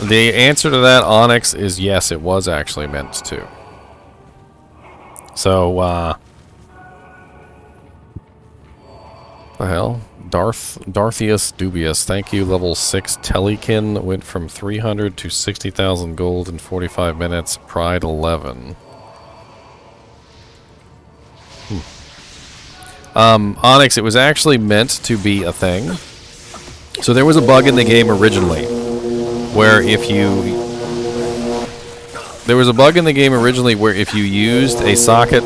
The answer to that, Onyx, is yes, it was actually meant to. So, the hell? Darthius Dubious, thank you, level 6 Telekin, went from 300 to 60,000 gold in 45 minutes, Pride 11. Onyx, it was actually meant to be a thing. So there was a bug in the game originally, where if you... There was a bug in the game originally where if you used a socket...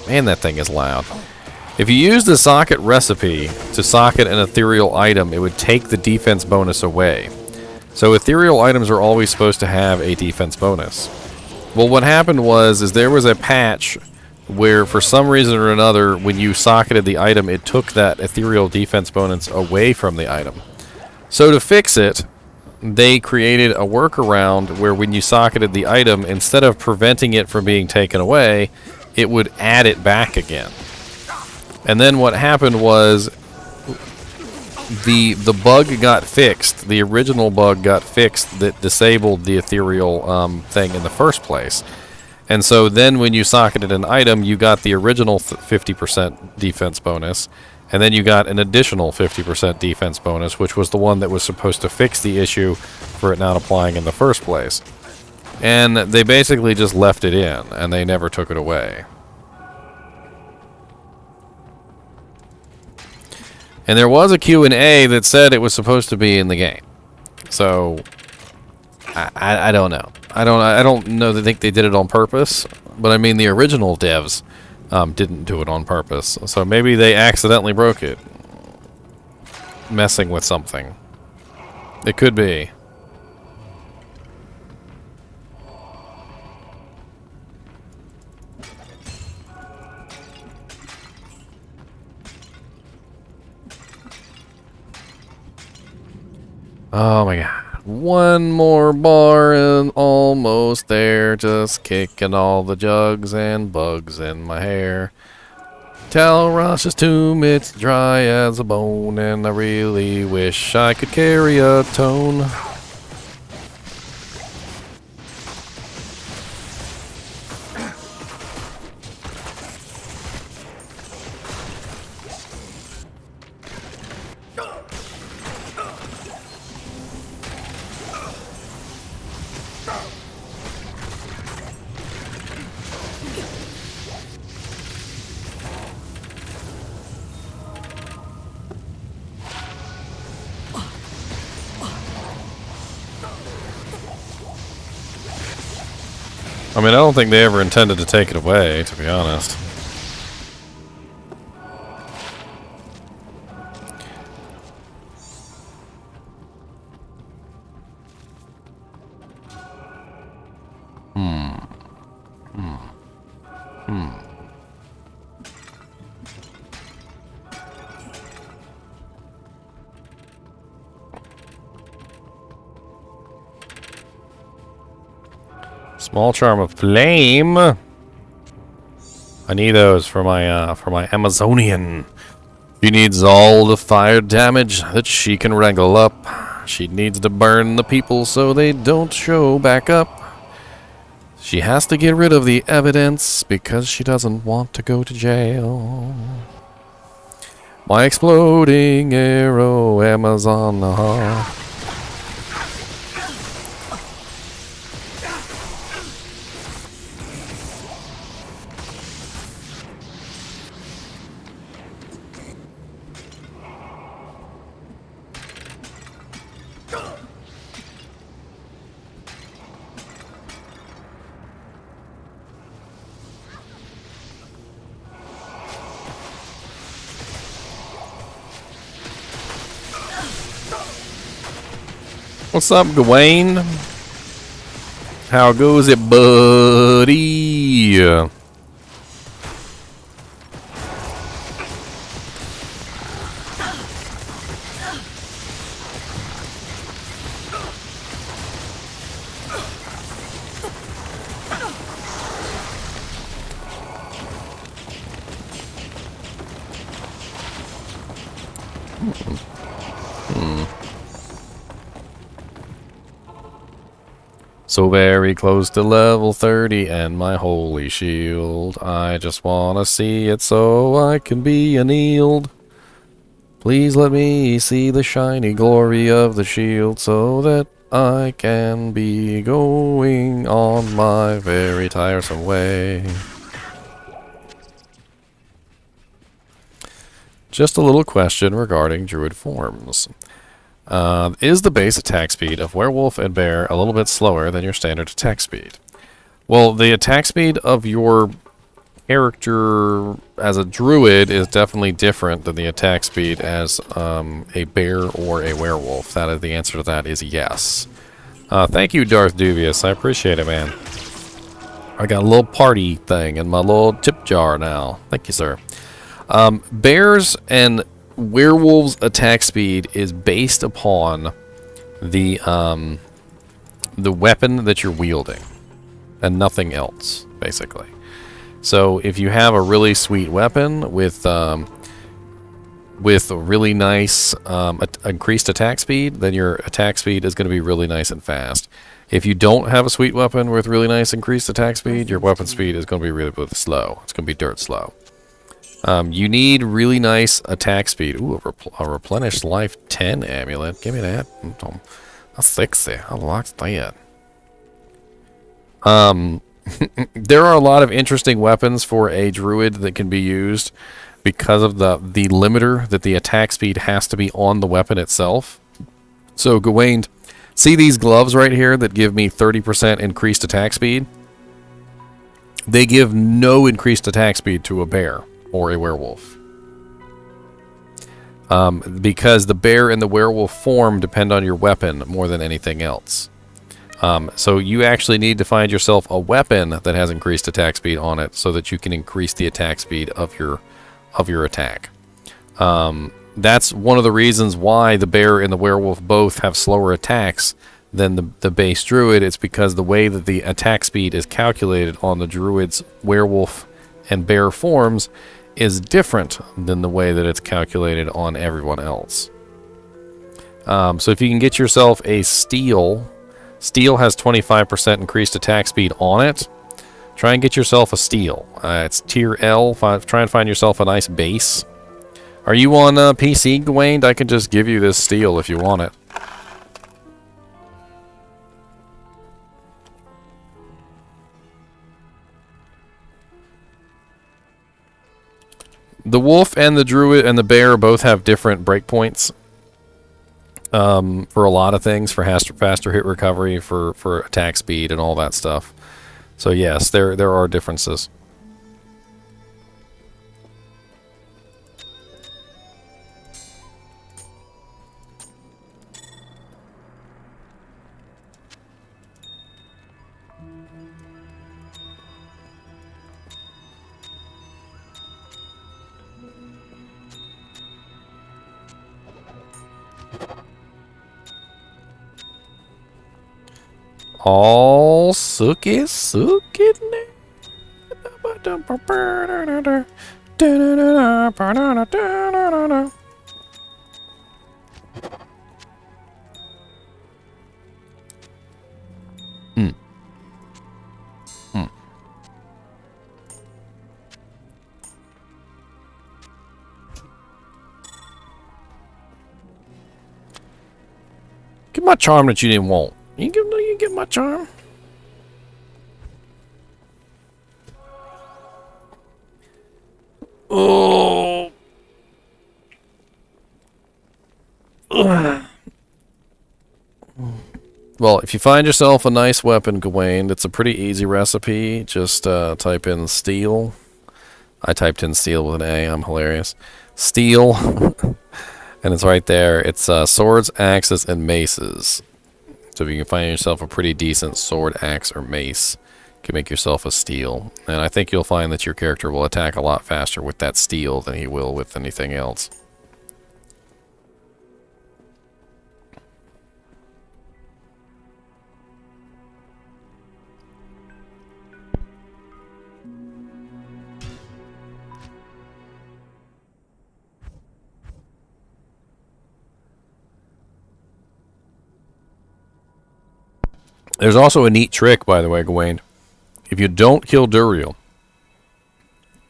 Man, that thing is loud. If you used the socket recipe to socket an ethereal item, it would take the defense bonus away. So ethereal items are always supposed to have a defense bonus. Well, what happened was there was a patch where, for some reason or another, when you socketed the item, it took that ethereal defense bonus away from the item. So to fix it, they created a workaround where when you socketed the item, instead of preventing it from being taken away, it would add it back again. And then what happened was the bug got fixed. The original bug got fixed that disabled the ethereal thing in the first place. And so then when you socketed an item, you got the original 50% defense bonus, and then you got an additional 50% defense bonus, which was the one that was supposed to fix the issue for it not applying in the first place. And they basically just left it in, and they never took it away. And there was a Q&A that said it was supposed to be in the game. So I don't know. I don't know that they did it on purpose, but I mean the original devs didn't do it on purpose. So maybe they accidentally broke it, messing with something. It could be. Oh my god. One more bar and almost there. Just kicking all the jugs and bugs in my hair. Talrosh's tomb, it's dry as a bone, and I really wish I could carry a tone. I mean, I don't think they ever intended to take it away, to be honest. Small charm of flame. I need those for my Amazonian. She needs all the fire damage that she can wrangle up. She needs to burn the people so they don't show back up. She has to get rid of the evidence because she doesn't want to go to jail. My exploding arrow, Amazon. What's up, Gawain? How goes it, buddy? So very close to level 30 and my holy shield. I just wanna see it so I can be annealed. Please let me see the shiny glory of the shield so that I can be going on my very tiresome way. Just a little question regarding druid forms. Is the base attack speed of werewolf and bear a little bit slower than your standard attack speed? Well, the attack speed of your character as a druid is definitely different than the attack speed as a bear or a werewolf. That is the answer to that is yes. Thank you, Darth Dubious. I appreciate it, man. I got a little party thing in my little tip jar now. Thank you, sir. Bears and werewolves' attack speed is based upon the weapon that you're wielding and nothing else, basically. So if you have a really sweet weapon with a really nice increased attack speed, then your attack speed is going to be really nice and fast. If you don't have a sweet weapon with really nice increased attack speed, your weapon speed is going to be really, really slow. It's going to be dirt slow. You need really nice attack speed. Ooh, a replenished life 10 amulet. Give me that. That's sexy. I like that. There are a lot of interesting weapons for a druid that can be used because of the limiter that the attack speed has to be on the weapon itself. So, Gawain, see these gloves right here that give me 30% increased attack speed? They give no increased attack speed to a bear or a werewolf. Because the bear and the werewolf form depend on your weapon more than anything else. So you actually need to find yourself a weapon that has increased attack speed on it so that you can increase the attack speed of your attack. That's one of the reasons why the bear and the werewolf both have slower attacks than the base druid. It's because the way that the attack speed is calculated on the druid's werewolf and bear forms is different than the way that it's calculated on everyone else. So if you can get yourself a steel has 25% increased attack speed on it. Try and get yourself a steel. It's tier L. Try and find yourself a nice base. Are you on PC, Gawain? I can just give you this steel if you want it. The wolf and the druid and the bear both have different breakpoints for a lot of things, for faster hit recovery, for attack speed and all that stuff. So yes, there are differences. All sookie. Get my charm that you didn't want. You get my charm. Oh. Ugh. Well, if you find yourself a nice weapon, Gawain, it's a pretty easy recipe. Just type in steel. I typed in steel with an A. I'm hilarious. Steel. And it's right there. It's swords, axes, and maces. So if you can find yourself a pretty decent sword, axe, or mace, you can make yourself a steel. And I think you'll find that your character will attack a lot faster with that steel than he will with anything else. There's also a neat trick, by the way, Gawain. If you don't kill Duriel,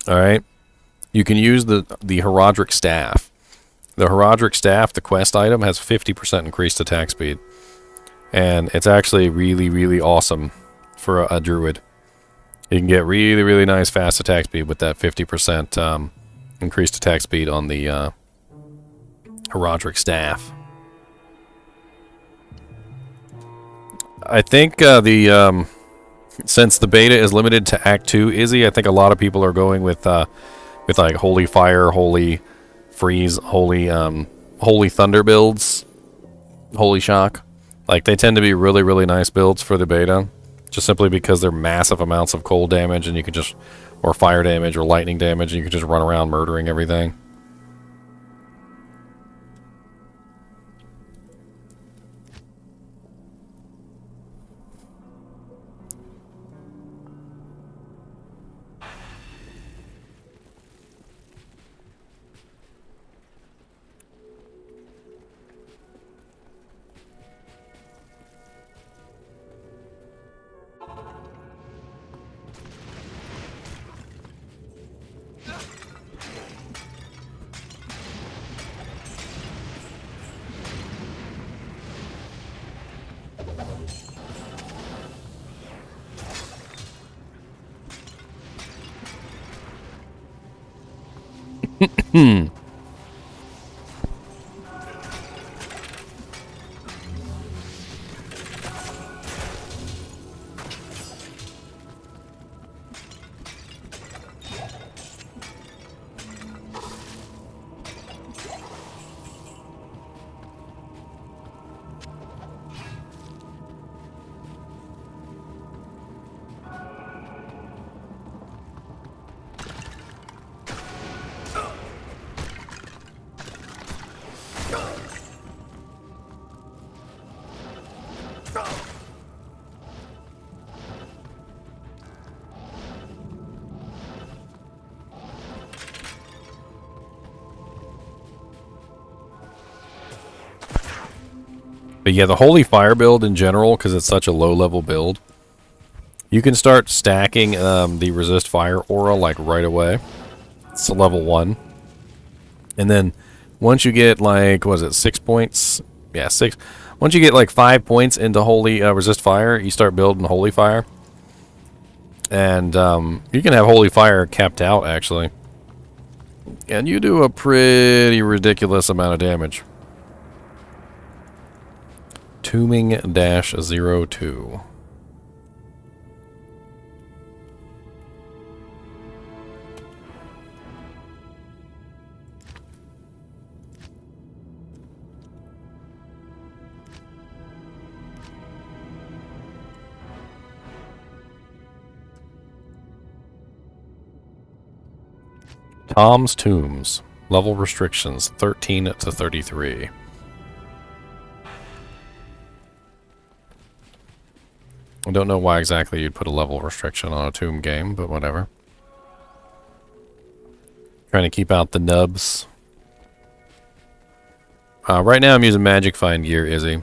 alright, you can use the Heraldric Staff. The Heraldric Staff, the quest item, has 50% increased attack speed. And it's actually really, really awesome for a druid. You can get really, really nice fast attack speed with that 50% increased attack speed on the Heraldric Staff. I think since the beta is limited to Act 2, Izzy, I think a lot of people are going with like Holy Fire, Holy Freeze, Holy Thunder builds, Holy Shock. Like, they tend to be really, really nice builds for the beta, just simply because they're massive amounts of cold damage, and you can just, or fire damage, or lightning damage, and you can just run around murdering everything. But yeah, the Holy Fire build in general, because it's such a low-level build, you can start stacking the Resist Fire aura, like, right away. It's a level 1. And then, once you get, like, what is it, 6 points? Yeah, 6. Once you get, like, 5 points into Holy Resist Fire, you start building Holy Fire. And you can have Holy Fire capped out, actually. And you do a pretty ridiculous amount of damage. Tombing-02. Tom's Tombs. Level restrictions 13 to 33. I don't know why exactly you'd put a level restriction on a tomb game, but whatever. Trying to keep out the nubs. Right now I'm using Magic Find gear, Izzy.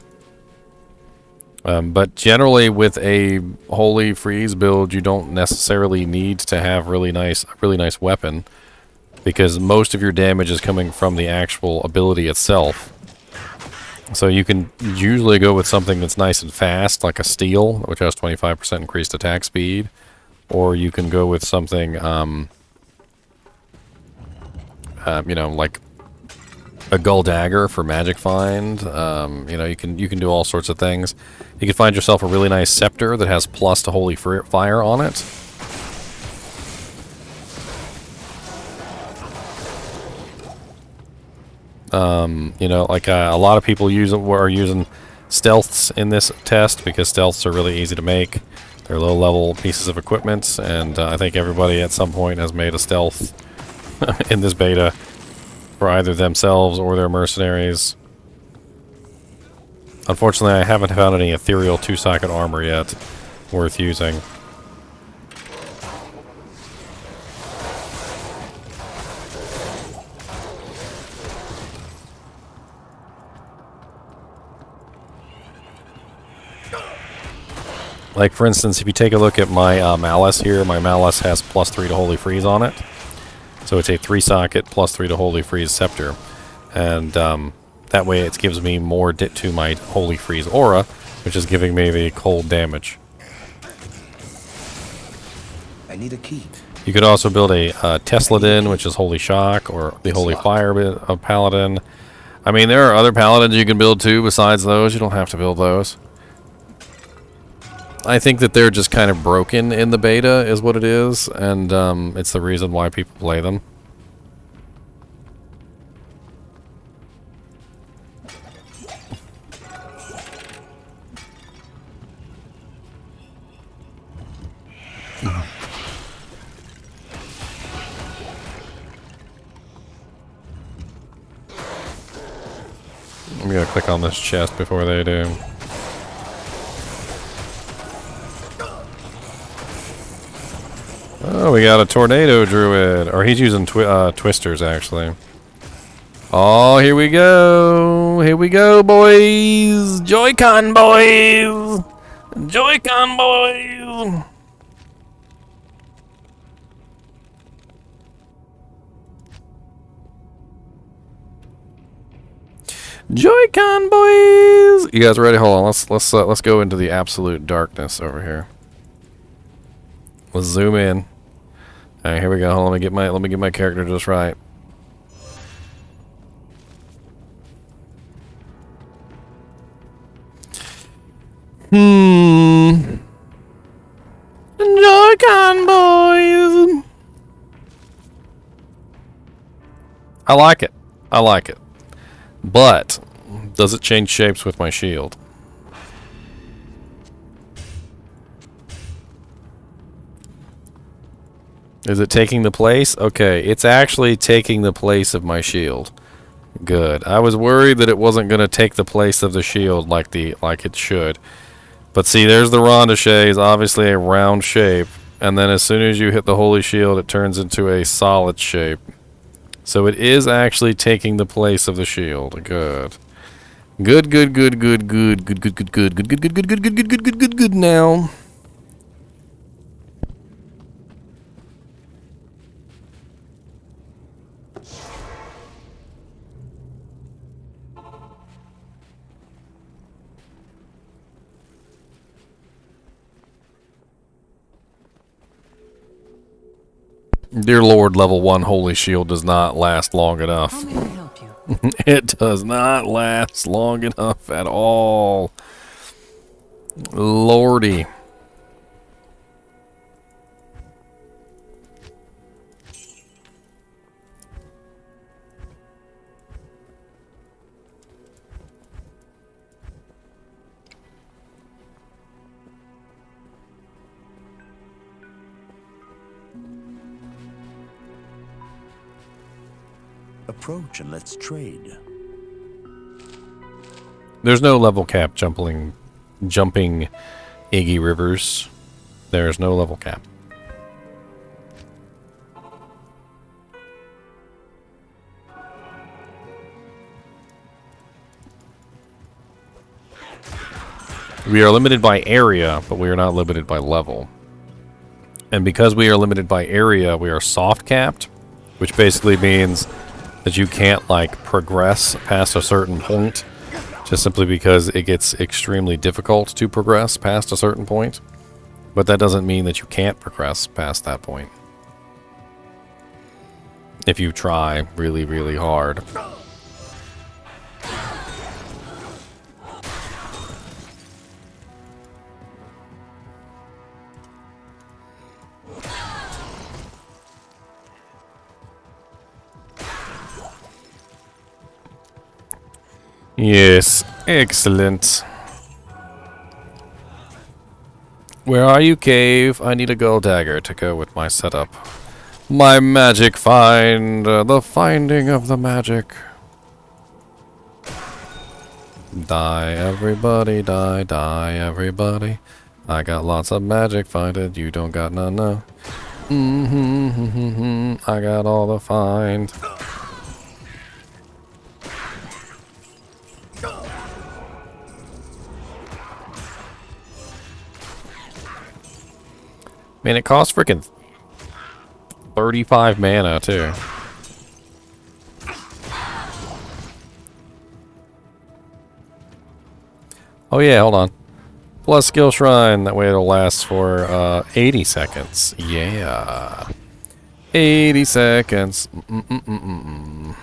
But generally with a Holy Freeze build, you don't necessarily need to have a really nice weapon, because most of your damage is coming from the actual ability itself. So you can usually go with something that's nice and fast, like a steel, which has 25% increased attack speed. Or you can go with something, you know, like a Gull Dagger for Magic Find. You know, you can do all sorts of things. You can find yourself a really nice scepter that has plus to Holy Fire on it. You know, like a lot of people are using stealths in this test because stealths are really easy to make. They're low-level pieces of equipment, and I think everybody at some point has made a stealth in this beta for either themselves or their mercenaries. Unfortunately, I haven't found any ethereal 2-socket armor yet worth using. Like, for instance, if you take a look at my Malice here, my Malice has +3 to Holy Freeze on it. So it's a 3-socket +3 to Holy Freeze scepter. And that way it gives me more to my Holy Freeze aura, which is giving me the cold damage. I need a key. You could also build a Tesladin, which is Holy Shock, or the Holy Fire of Paladin. I mean, there are other Paladins you can build too besides those. You don't have to build those. I think that they're just kind of broken in the beta is what it is, and it's the reason why people play them. I'm gonna click on this chest before they do. Oh, we got a tornado druid. Or he's using twisters, actually. Oh, here we go. Here we go, boys. Joy-Con boys. Joy-Con boys. Joy-Con boys. You guys ready? Hold on. Let's go into the absolute darkness over here. Let's zoom in. All right, here we go. Let me get my character just right. Joy-Con boys. I like it. I like it. But does it change shapes with my shield? Is it taking the place? Okay, it's actually taking the place of my shield. Good. I was worried that it wasn't going to take the place of the shield like it should. But see, there's the Rondochet, is obviously a round shape, and then as soon as you hit the Holy Shield, it turns into a solid shape. So it is actually taking the place of the shield. Good. Good, good, good, good, good, good, good, good, good, good, good, good, good, good, good, good, good, good, good now. Dear Lord, level 1 Holy Shield does not last long enough. How may I help you? It does not last long enough at all. Lordy. Approach and let's trade. There's no level cap jumping Iggy Rivers. There's no level cap. We are limited by area, but we are not limited by level. And because we are limited by area, we are soft capped, which basically means that you can't like progress past a certain point just simply because it gets extremely difficult to progress past a certain point. But that doesn't mean that you can't progress past that point if you try really, really hard. Yes, excellent. Where are you, cave? I need a gold dagger to go with my setup. My magic find. The finding of the magic. Die, everybody. Die, die, everybody. I got lots of magic, find it. You don't got none, no. I got all the find. Man, it costs freaking 35 mana, too. Oh yeah, hold on. Plus skill shrine, that way it'll last for 80 seconds. Yeah. 80 seconds. Oh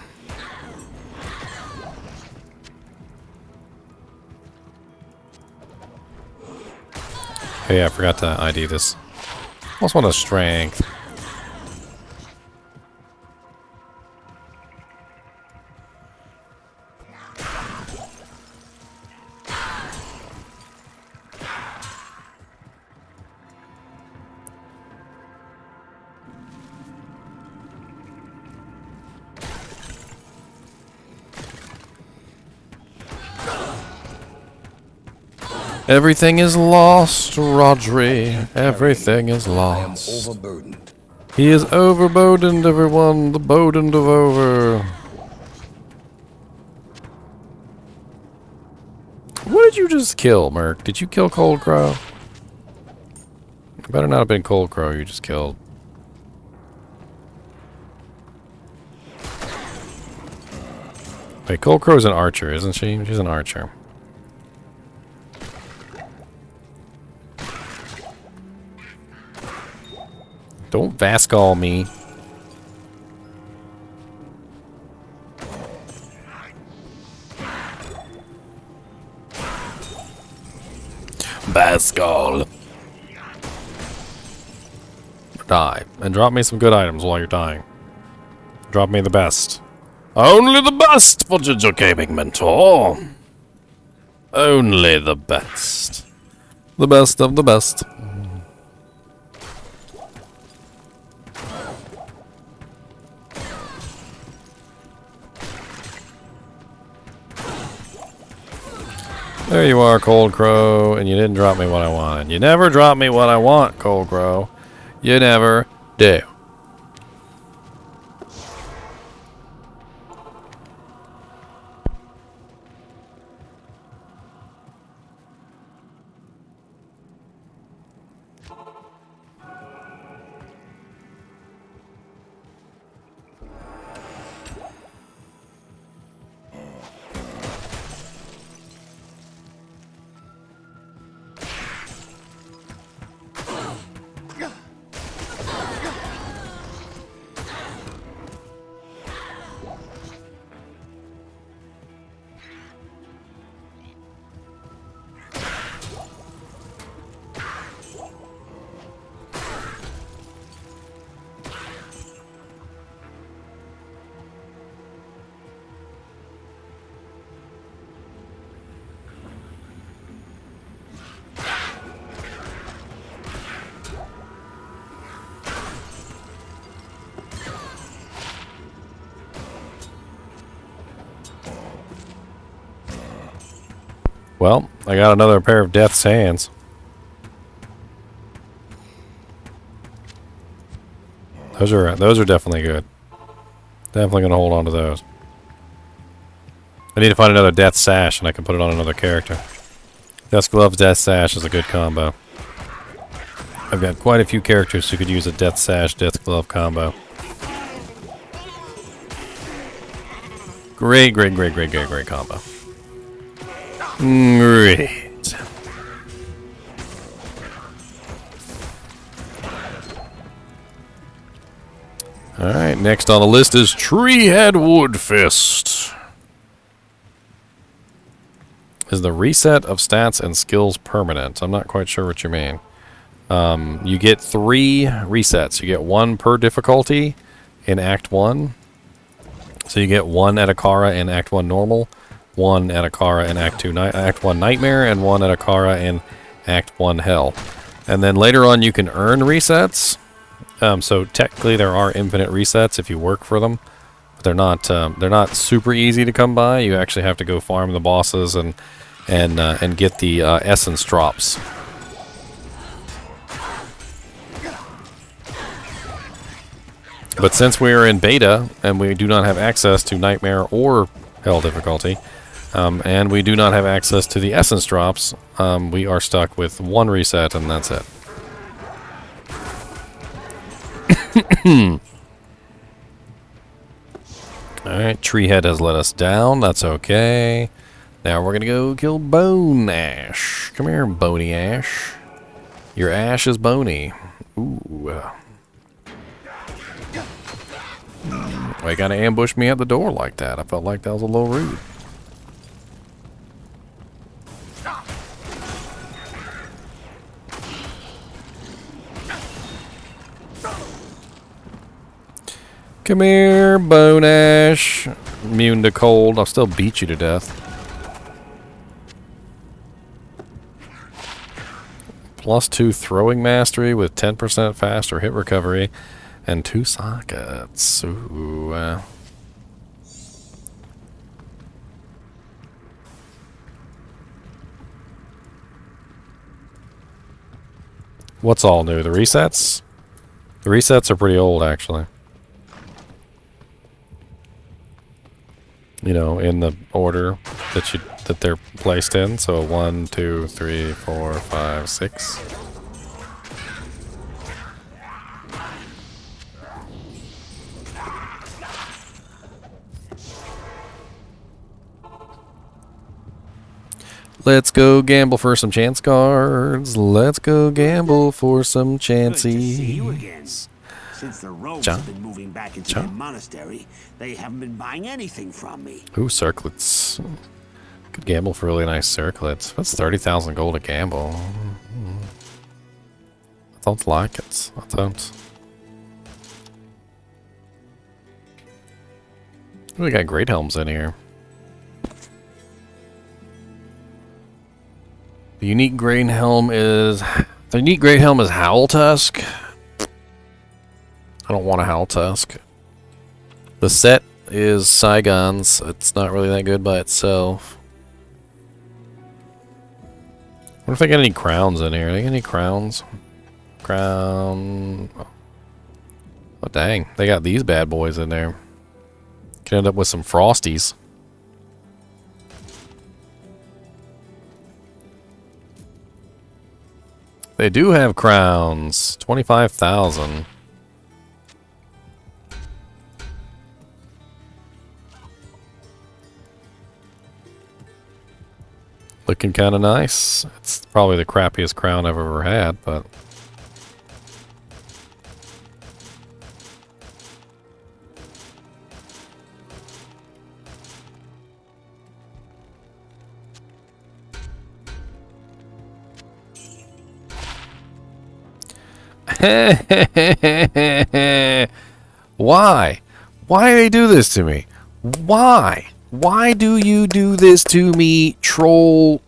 yeah, I forgot to ID this. Almost want a strength. Everything is lost, Rodri. Everything is lost. I am overburdened. He is overburdened, everyone. The burden of over. What did you just kill, Merc? Did you kill Cold Crow? It better not have been Cold Crow you just killed. Wait, Cold Crow's an archer, isn't she? She's an archer. Don't Vascall me. Vascall. Die. And drop me some good items while you're dying. Drop me the best. Only the best for Ginger Gaming Mentor. Only the best. The best of the best. There you are, Cold Crow, and you didn't drop me what I wanted. You never drop me what I want, Cold Crow. You never do. Well, I got another pair of Death's Hands. Those are definitely good. Definitely gonna hold on to those. I need to find another Death Sash and I can put it on another character. Death Gloves, Death Sash is a good combo. I've got quite a few characters who could use a Death Sash, Death Glove combo. Great combo. Great. Alright, next on the list is Treehead Woodfist. Is the reset of stats and skills permanent? I'm not quite sure what you mean. You get 3 resets. You get 1 per difficulty in Act 1. So you get 1 at Akara in Act 1 normal, 1 at Akara in Act 1 Nightmare, and 1 at Akara in Act 1 Hell. And then later on you can earn resets. So technically there are infinite resets if you work for them. But they're not super easy to come by. You actually have to go farm the bosses and get the essence drops. But since we are in beta and we do not have access to Nightmare or Hell difficulty, and we do not have access to the essence drops, we are stuck with one reset and that's it. Alright, Treehead has let us down. That's okay. Now we're gonna go kill Bone Ash. Come here, Boney Ash. Your ash is bony. Ooh. Why you gotta ambush me at the door like that? I felt like that was a little rude. Come here, Bone Ash. Immune to cold. I'll still beat you to death. +2 throwing mastery with 10% faster hit recovery. And 2 sockets. Ooh. What's all new? The resets? The resets are pretty old, actually. You know, in the order that they're placed in. So 1, 2, 3, 4, 5, 6. Let's go gamble for some chance cards. Let's go gamble for some chances. Since the rogues have been moving back into the monastery, they haven't been buying anything from me. Ooh, circlets. Could gamble for really nice circlets. That's 30,000 gold to gamble. I don't like it. I don't. We got great helms in here. The unique great helm is Howl Tusk. I don't want a Howl Tusk. The set is Saigon's. It's not really that good by itself. I wonder if I got any crowns in here. Are they any crowns? Crown. Oh dang, they got these bad boys in there. Could end up with some frosties. They do have crowns. 25,000. Looking kind of nice. It's probably the crappiest crown I've ever had, but... Why? Why do they do this to me? Why? Why do you do this to me, troll?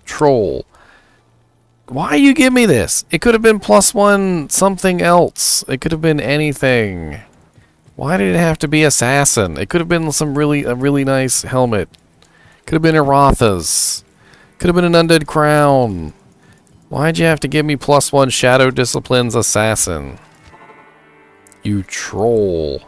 Why you give me this? It could have been +1 something else. It could have been anything. Why did it have to be assassin? It could have been a really nice helmet. Could have been Erotha's. Could have been an undead crown. Why'd you have to give me +1 Shadow Disciplines assassin? You troll.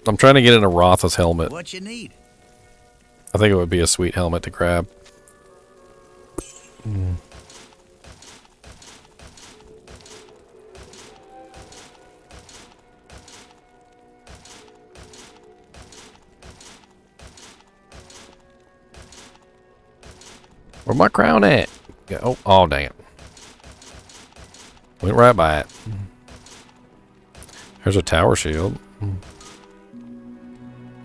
I'm trying to get an Erotha's helmet. What you need? I think it would be a sweet helmet to grab. Where my crown at? Yeah, oh dang it. Went right by it. There's a tower shield.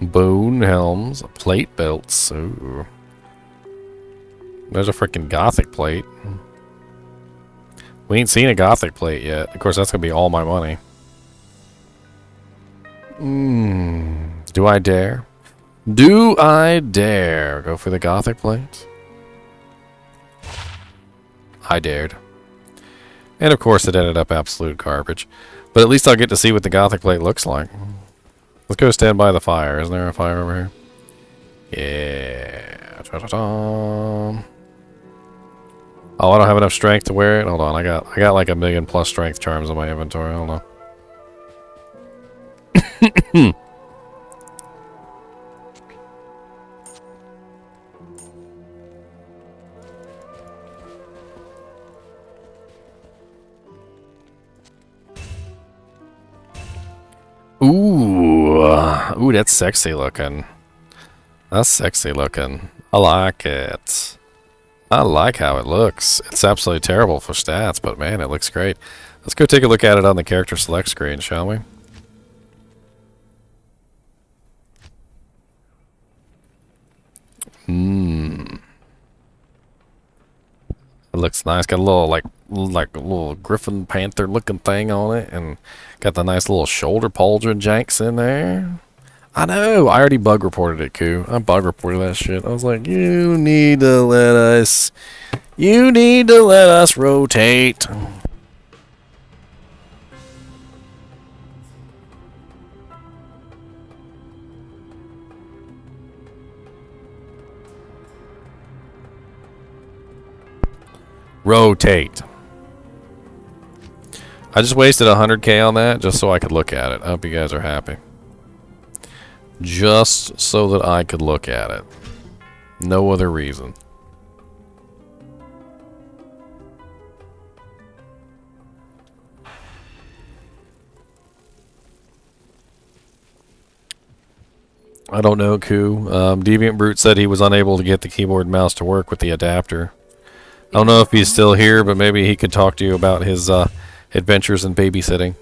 Bone helms, plate belts. Ooh. There's a freaking gothic plate. We ain't seen a gothic plate yet. Of course, that's gonna be all my money. Do I dare? Do I dare go for the Gothic plate? I dared. And of course it ended up absolute garbage. But at least I'll get to see what the Gothic plate looks like. Let's go stand by the fire. Isn't there a fire over here? Yeah. Ta-ta-ta. Oh, I don't have enough strength to wear it. Hold on, I got like 1,000,000+ strength charms in my inventory. Hold on. Ooh, that's sexy looking. That's sexy looking. I like it. I like how it looks. It's absolutely terrible for stats, but man, it looks great. Let's go take a look at it on the character select screen, shall we? It looks nice. Got a little like a little griffin panther looking thing on it, and got the nice little shoulder pauldron janks in there. I know. I already bug reported it, Koo. I bug reported that shit. I was like, you need to let us rotate. Rotate. I just wasted 100K on that just so I could look at it. I hope you guys are happy. Just so that I could look at it. No other reason. I don't know, Koo. Deviant Brute said he was unable to get the keyboard and mouse to work with the adapter. I don't know if he's still here, but maybe he could talk to you about his adventures in babysitting.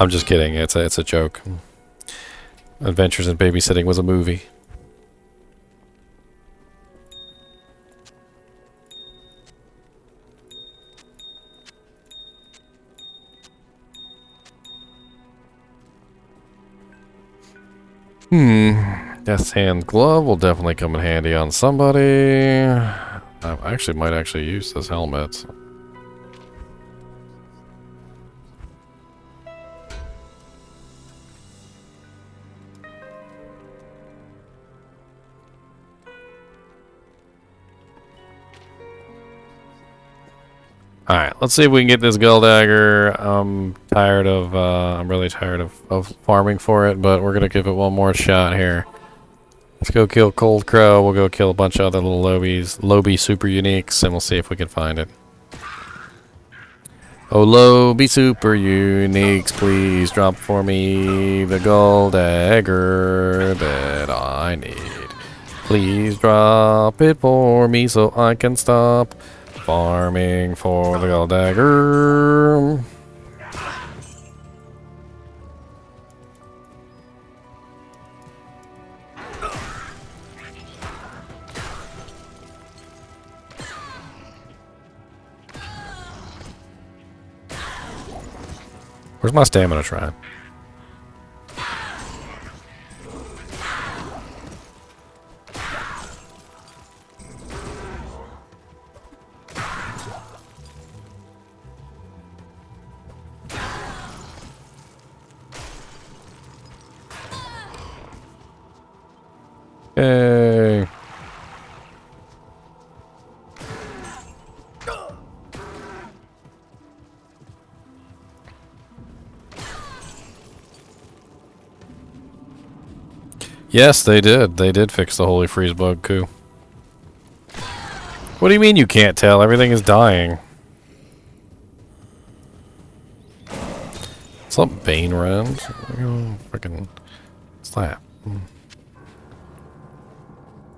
I'm just kidding. It's a joke. Adventures in Babysitting was a movie. Death's Hand Glove will definitely come in handy on somebody. I actually might use this helmet. Alright, let's see if we can get this Gull Dagger. I'm really tired of farming for it, but we're gonna give it one more shot here. Let's go kill Cold Crow. We'll go kill a bunch of other little Lobby super uniques, and we'll see if we can find it. Oh, Lobby super uniques, please drop for me the Gull Dagger that I need. Please drop it for me so I can stop farming for the Gull Dagger. Where's my stamina shrine? Yay. Yes, they did. They did fix the Holy Freeze bug, Koo. What do you mean you can't tell? Everything is dying. What's up, Bane Rend? Freaking... What's that?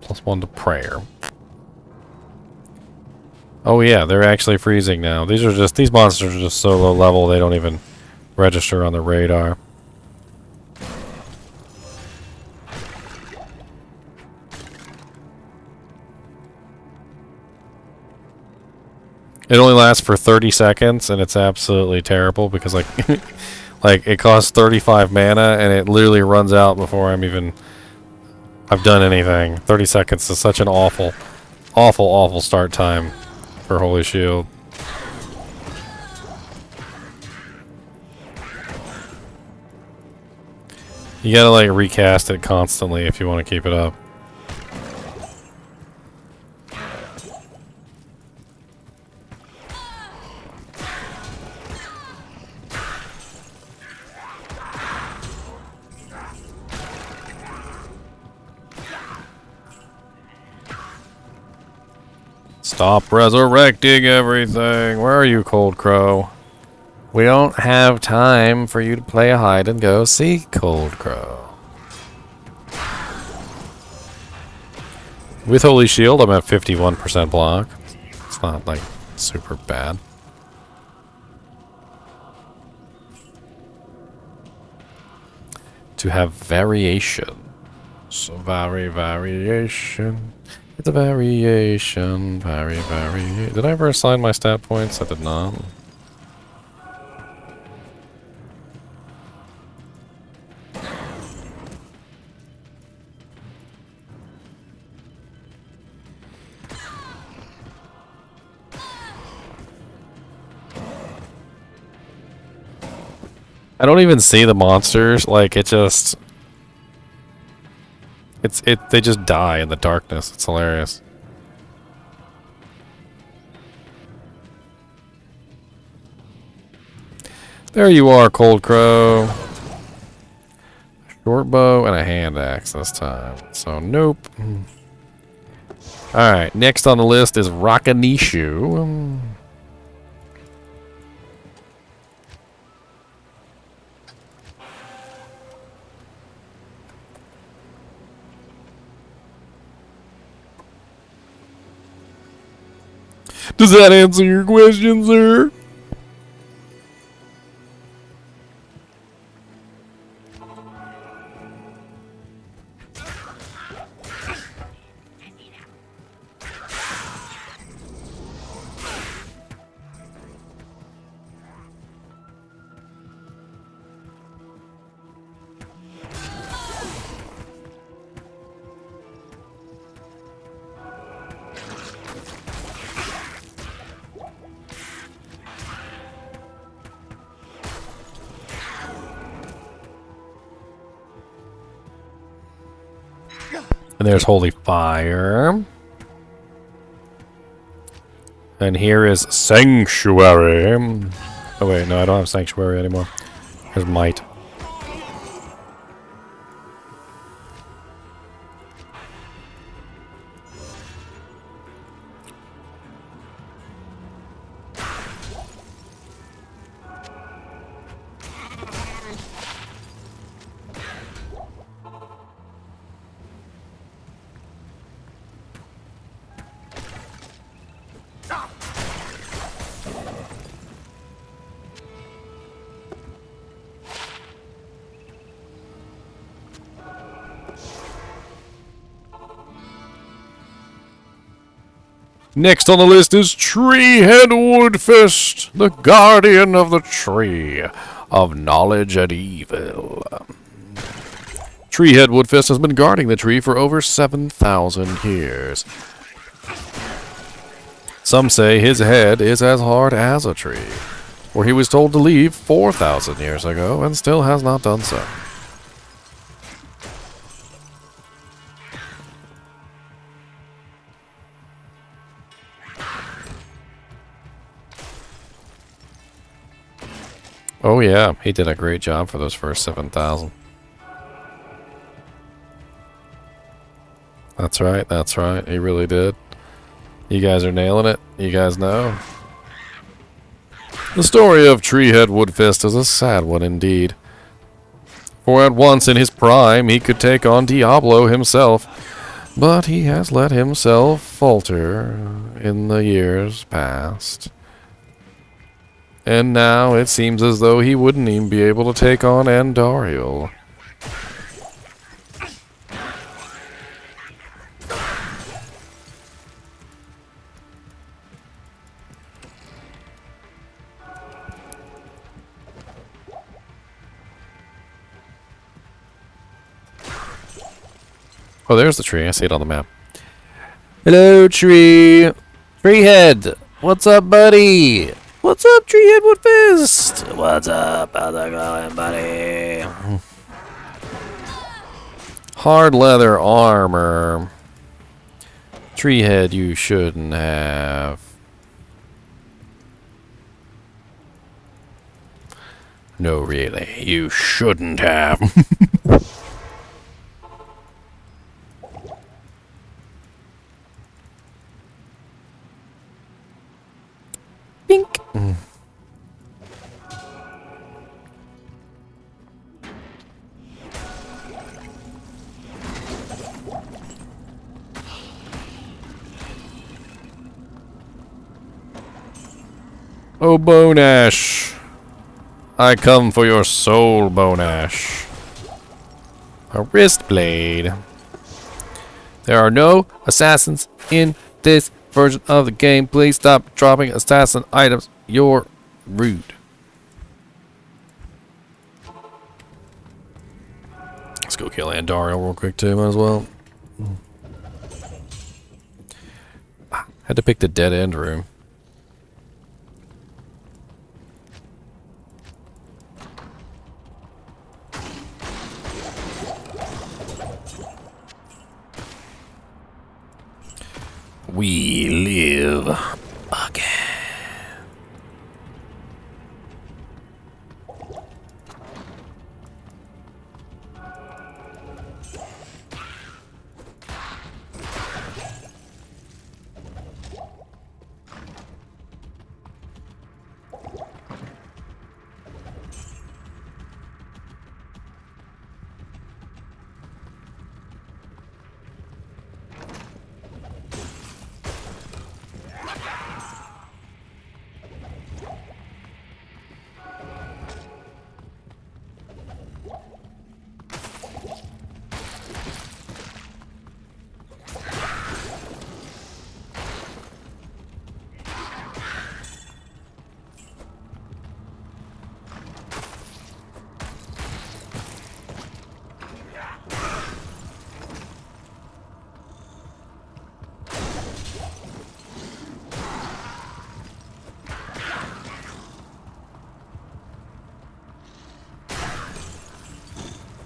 +1 to prayer. Oh yeah, they're actually freezing now. These monsters are just so low level they don't even register on the radar. It only lasts for 30 seconds, and it's absolutely terrible because, like, like it costs 35 mana, and it literally runs out before I'm even I've done anything. 30 seconds is such an awful, awful, awful start time for Holy Shield. You gotta like recast it constantly if you want to keep it up. Stop resurrecting everything. Where are you, Cold Crow? We don't have time for you to play a hide and go seek, Cold Crow. With Holy Shield, I'm at 51% block. It's not like super bad. To have variation. So variation. It's a variation. Did I ever assign my stat points? I did not. I don't even see the monsters. Like, it just... They just die in the darkness. It's hilarious. There you are, Cold Crow. Short bow and a hand axe this time. So, nope. Alright, next on the list is Rakanishu. Does that answer your question, sir? And there's Holy Fire. And here is Sanctuary. Oh wait, no, I don't have Sanctuary anymore. Here's Might. Next on the list is Treehead Woodfist, the guardian of the tree of knowledge and evil. Treehead Woodfist has been guarding the tree for over 7,000 years. Some say his head is as hard as a tree, for he was told to leave 4,000 years ago and still has not done so. Oh yeah, he did a great job for those first 7,000. That's right, he really did. You guys are nailing it, you guys know. The story of Treehead Woodfist is a sad one indeed. For at once in his prime he could take on Diablo himself, but he has let himself falter in the years past. And now it seems as though he wouldn't even be able to take on Andariel. Oh, there's the tree. I see it on the map. Hello, tree. Treehead. What's up, buddy? What's up, Treehead Woodfist? What's up? How's it going, buddy? Hard leather armor. Treehead, you shouldn't have. No, really, you shouldn't have. Pink. Oh, Bonash. I come for your soul, Bonash. A wrist blade. There are no assassins in this version of the game. Please stop dropping assassin items. You're rude. Let's go kill Andariel real quick too, might as well. Had to pick the dead end room. We live again.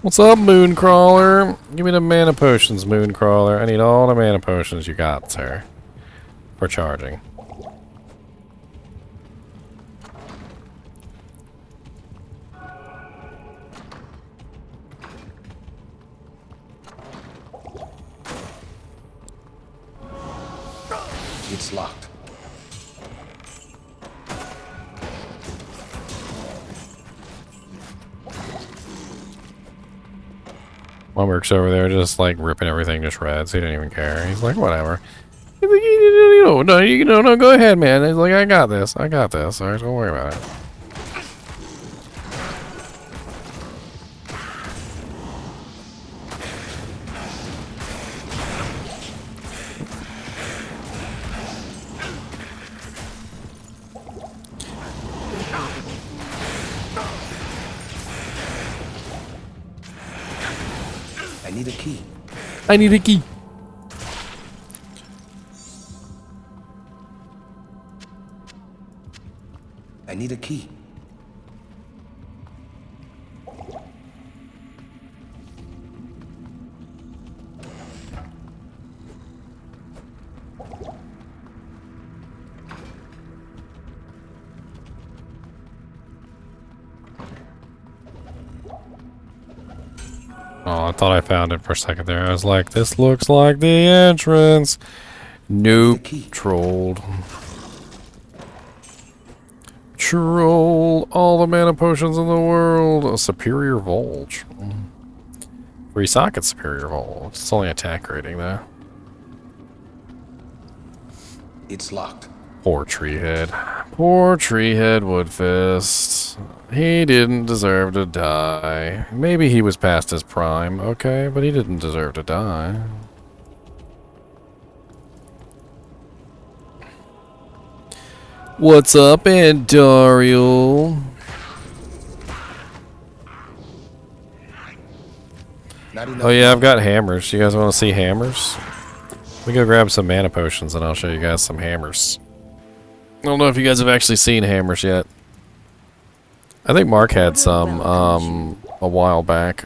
What's up, Mooncrawler? Give me the mana potions, Mooncrawler. I need all the mana potions you got, sir. For charging. It's locked. Lumberk's over there just like ripping everything to shreds. He didn't even care. He's like, whatever. He's like, no, go ahead, man. He's like, I got this. All right, don't worry about it. I need a key. I need a key. I need a key. Oh, I thought I found it for a second there. I was like, this looks like the entrance. Nope. Trolled. Troll. All the mana potions in the world. A superior Volge. 3 sockets superior Volge. It's only attack rating though. It's locked. Poor Treehead. Poor Treehead Woodfist. He didn't deserve to die. Maybe he was past his prime, okay, but he didn't deserve to die. What's up, Andariel? Not enough. Oh yeah, I've got hammers. You guys want to see hammers? We go grab some mana potions and I'll show you guys some hammers. I don't know if you guys have actually seen hammers yet. I think Mark had some a while back.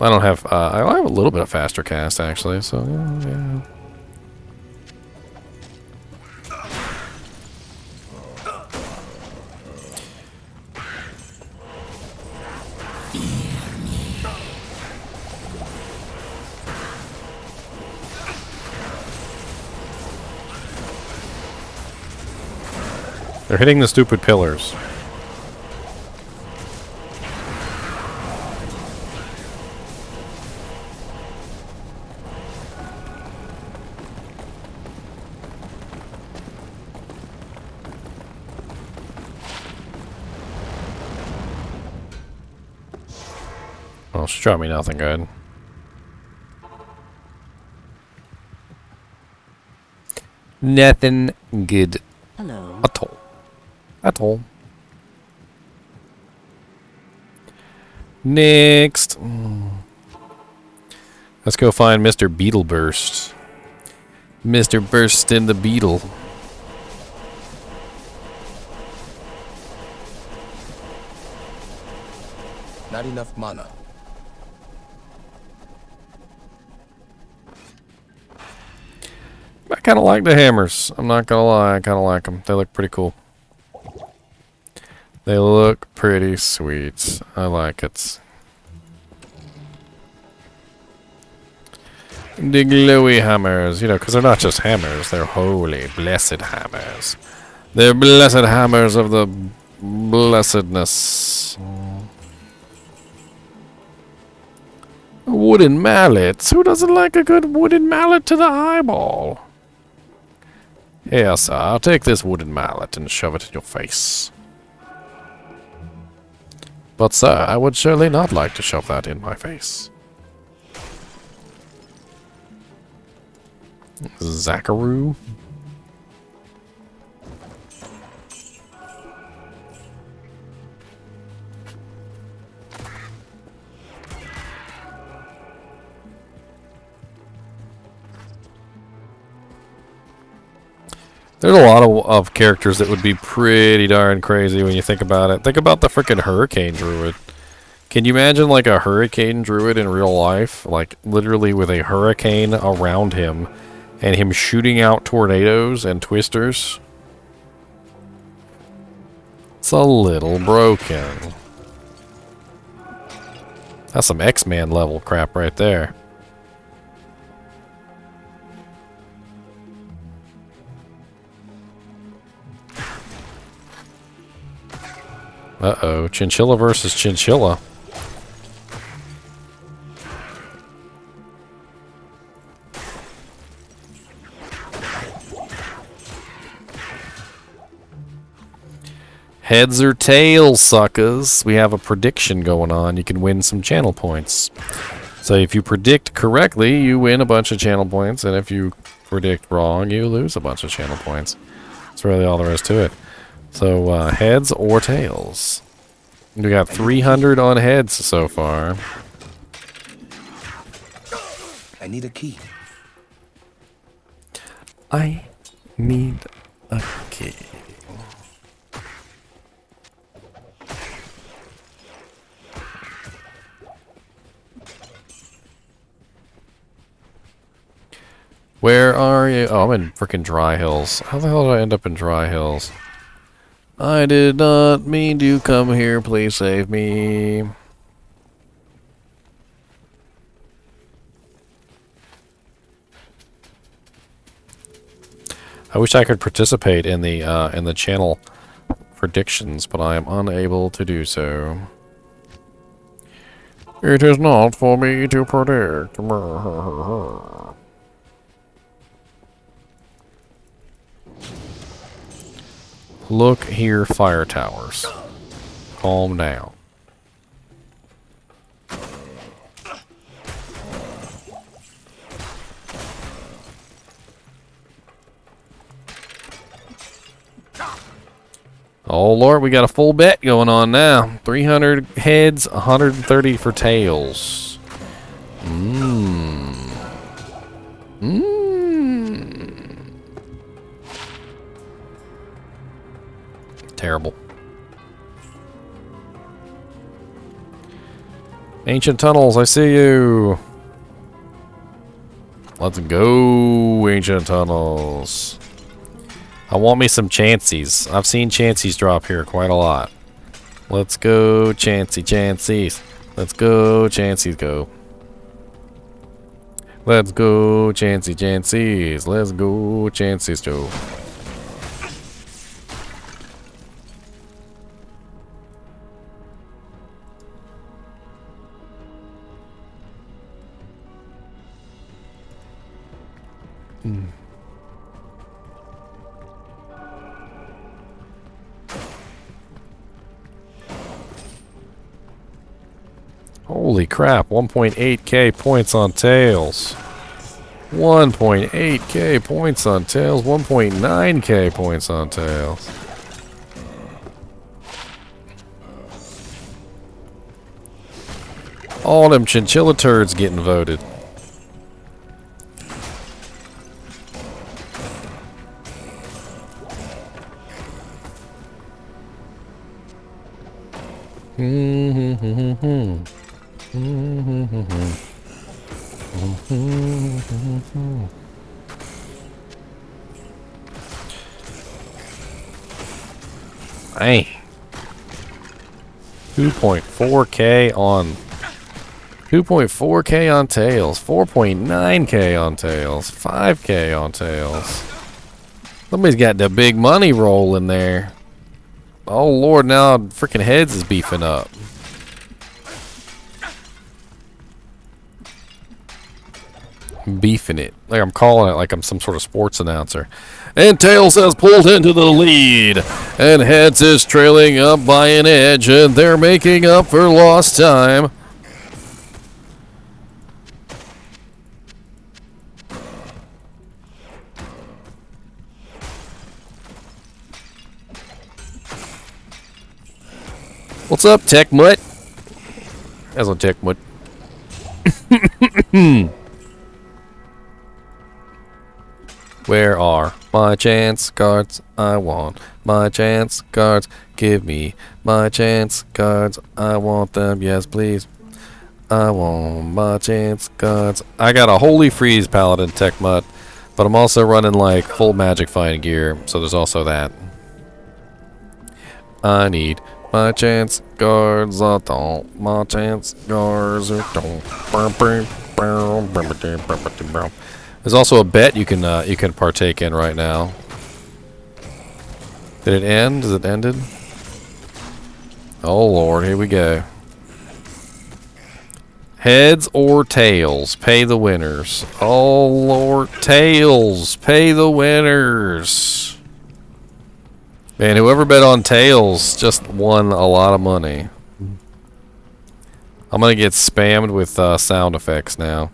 I don't have I have a little bit of faster cast actually, so yeah. They're hitting the stupid pillars. Oh, she shot me nothing good. Nothing good. Hello. At all. At all. Next. Let's go find Mr. Beetleburst. Mr. Burst in the Beetle. Not enough mana. I kind of like the hammers. I'm not gonna lie, I kind of like them. They look pretty cool. They look pretty sweet. I like it. The glowy hammers, you know, because they're not just hammers, they're holy, blessed hammers. They're blessed hammers of the blessedness. Wooden mallets. Who doesn't like a good wooden mallet to the eyeball? Here, sir, I'll take this wooden mallet and shove it in your face. But, sir, I would surely not like to shove that in my face. Zacharoo? There's a lot of characters that would be pretty darn crazy when you think about it. Think about the frickin' Hurricane Druid. Can you imagine like a Hurricane Druid in real life? Like literally with a hurricane around him and him shooting out tornadoes and twisters? It's a little broken. That's some X-Man level crap right there. Uh-oh, Chinchilla versus Chinchilla. Heads or tails, suckers. We have a prediction going on. You can win some channel points. So if you predict correctly, you win a bunch of channel points, and if you predict wrong, you lose a bunch of channel points. That's really all there is to it. So, heads or tails. We got 300 on heads so far. I need a key. I need a key. Where are you? Oh, I'm in frickin' Dry Hills. How the hell did I end up in Dry Hills? I did not mean to come here. Please save me. I wish I could participate in the channel predictions, but I am unable to do so. It is not for me to predict. Look here, fire towers. Calm down. Oh lord, we got a full bet going on now. 300 heads, 130 for tails. Terrible. Ancient tunnels, I see you. Let's go, ancient tunnels. I want me some chancies. I've seen chancies drop here quite a lot. Let's go, chancies. Let's go, chancies, go. Let's go, chancies. Let's go, chancies, go. Holy crap, 1.8k points on tails. 1.8k points on tails, 1.9k points on tails. All them chinchilla turds getting voted. Hey, 2.4k on 2.4k on tails, 4.9k on tails, 5k on tails. Somebody's got the big money rolling there. Oh lord, now freaking heads is beefing up. Beefing it. Like I'm calling it like I'm some sort of sports announcer. And tails has pulled into the lead. And heads is trailing up by an edge. And they're making up for lost time. What's up, Tech Mutt? That's on Tech Mutt. Where are my chance cards? I want my chance cards. Give me my chance cards. I want them. Yes, please. I want my chance cards. I got a Holy Freeze Paladin Tech Mutt, but I'm also running like full Magic Find gear, so there's also that. I need my chance cards. I don't. My chance cards. I don't. There's also a bet you can partake in right now. Did it end? Is it ended? Oh lord, here we go. Heads or tails? Pay the winners. Oh lord, tails. Pay the winners. Man, whoever bet on tails just won a lot of money. I'm gonna get spammed with sound effects now.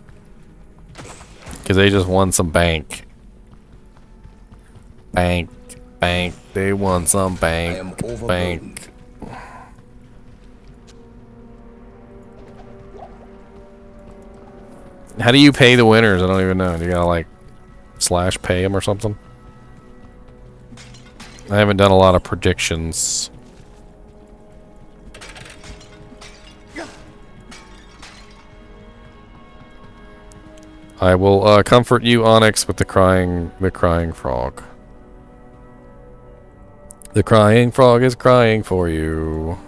Because they just won some bank. Bank. They won some bank. Bank. How do you pay the winners? I don't even know. You gotta like / pay them or something? I haven't done a lot of predictions. I will comfort you, Onyx, with the crying frog. The crying frog is crying for you.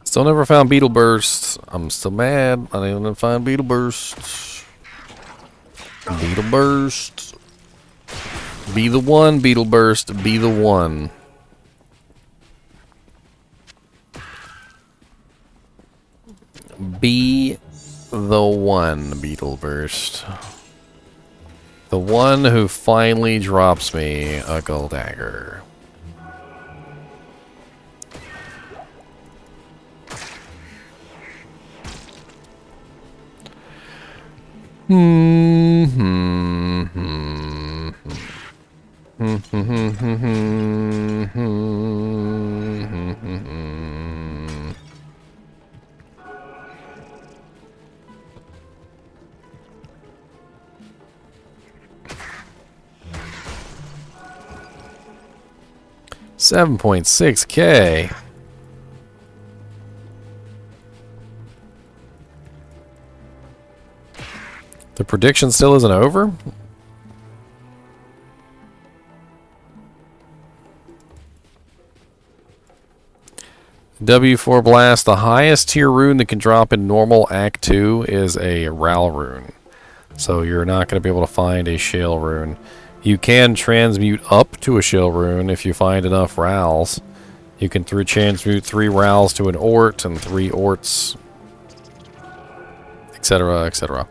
Still never found Beetle Burst. I'm still mad. I didn't find Beetle Burst. Beetle Burst. Be the one, Beetle Burst. Be the one. Be the one Beetle Burst. The one who finally drops me a gold dagger. $7.6K. The prediction still isn't over? W4 Blast, the highest tier rune that can drop in normal Act 2 is a Ral rune. So you're not going to be able to find a Shale rune. You can transmute up to a Shale rune if you find enough Rals. You can transmute 3 Rals to an Ort and 3 Orts, etc., etc.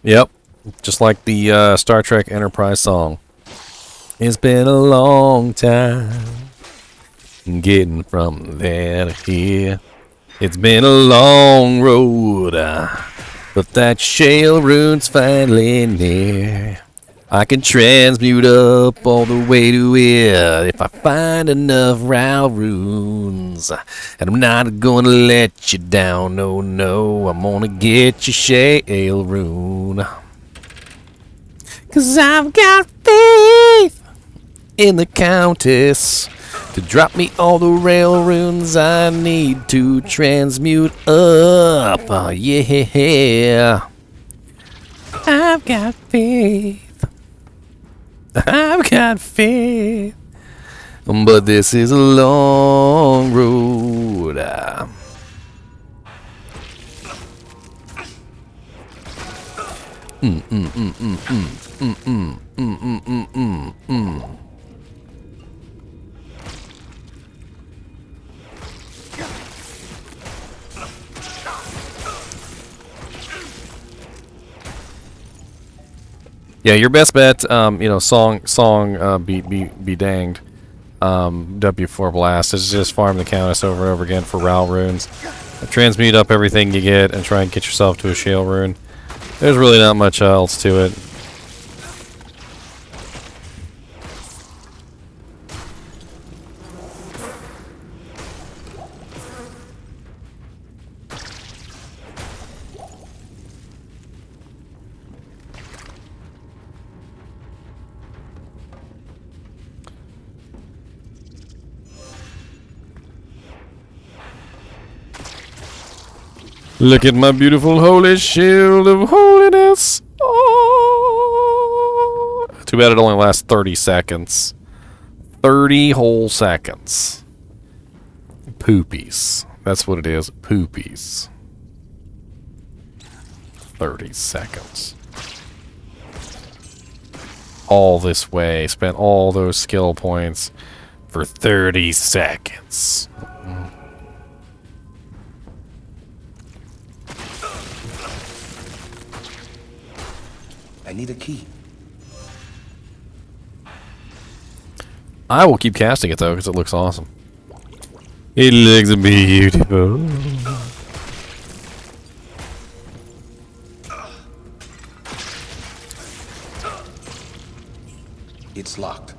Yep, just like the Star Trek Enterprise song. It's been a long time getting from there to here. It's been a long road, but that Shale rune's finally near. I can transmute up all the way to it if I find enough Ral runes. And I'm not gonna let you down, no, no. I'm gonna get you Shale rune. 'Cause I've got faith in the Countess to drop me all the Rail runes I need to transmute up. Yeah. I've got faith. I've got faith, but this is a long road. Yeah, your best bet, you know, be danged. W4 Blast is just farm the Countess over and over again for Ral runes. Transmute up everything you get and try and get yourself to a Shale rune. There's really not much else to it. Look at my beautiful holy shield of holiness. Oh. Too bad it only lasts 30 seconds. 30 whole seconds. Poopies. That's what it is. Poopies. 30 seconds. All this way. Spent all those skill points for 30 seconds. I need a key. I will keep casting it though, because it looks awesome. It looks beautiful. It's locked.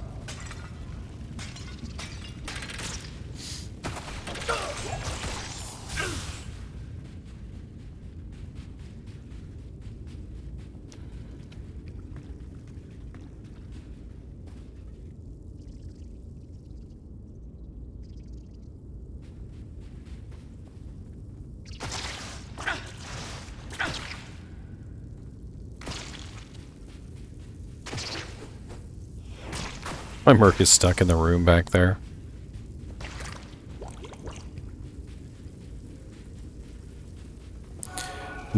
My merc is stuck in the room back there.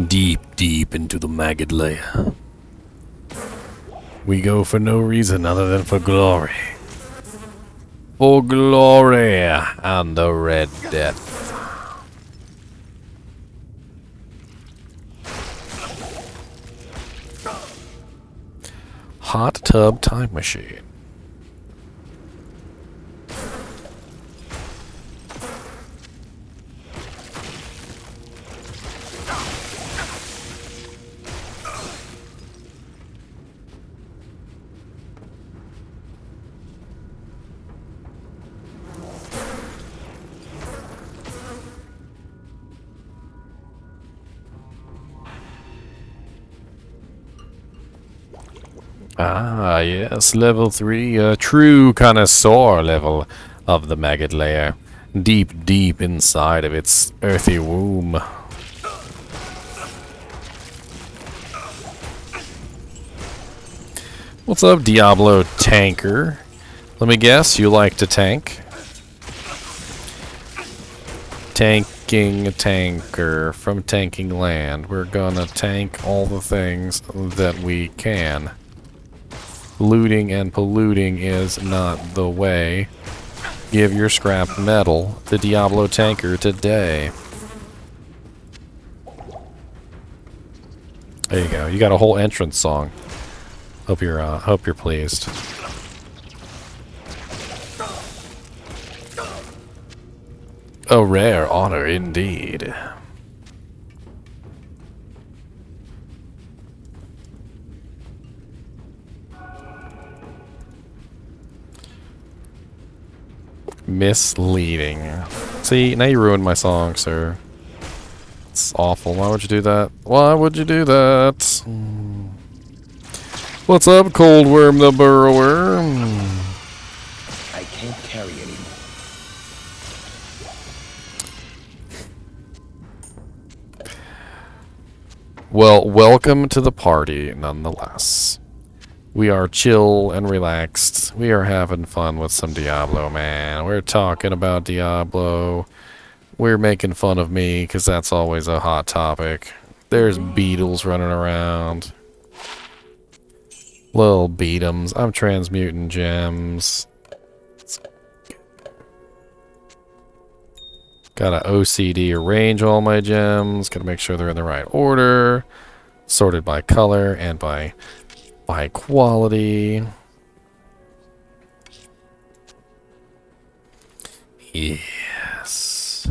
Deep, deep into the maggot lair. We go for no reason other than for glory. For glory and the Red Death. Hot tub time machine. Ah, yes, level 3, a true connoisseur level of the maggot lair. Deep, deep inside of its earthy womb. What's up, Diablo tanker? Let me guess, you like to tank? Tanking tanker from Tanking Land. We're gonna tank all the things that we can. Looting and polluting is not the way. Give your scrap metal to Diablo tanker today. There you go. You got a whole entrance song. Hope you're pleased. A rare honor indeed. Misleading. See, now you ruined my song, sir. It's awful. Why would you do that? Why would you do that? What's up, Coldworm the Burrower? I can't carry anymore. Well, welcome to the party, nonetheless. We are chill and relaxed. We are having fun with some Diablo, man. We're talking about Diablo. We're making fun of me, because that's always a hot topic. There's beetles running around. Little beat'ems. I'm transmuting gems. Gotta OCD arrange all my gems. Gotta make sure they're in the right order. Sorted by color and by quality. Yes.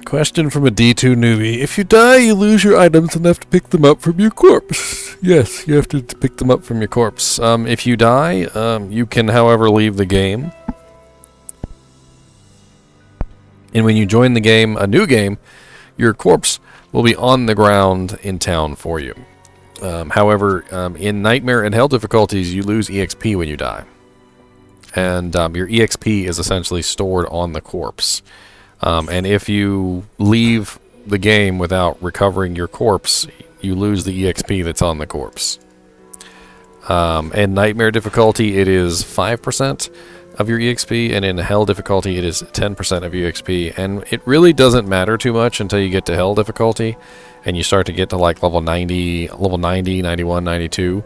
Question from a D2 newbie. If you die, you lose your items and have to pick them up from your corpse. Yes, you have to pick them up from your corpse. If you die, you can, however, leave the game. And when you join the game, a new game, your corpse will be on the ground in town for you. However, in Nightmare and Hell difficulties, you lose EXP when you die. And your EXP is essentially stored on the corpse. And if you leave the game without recovering your corpse, you lose the EXP that's on the corpse. In Nightmare difficulty, it is 5% of your EXP, and in Hell difficulty, it is 10% of your EXP. And it really doesn't matter too much until you get to Hell difficulty, and you start to get to like level 90, 91, 92.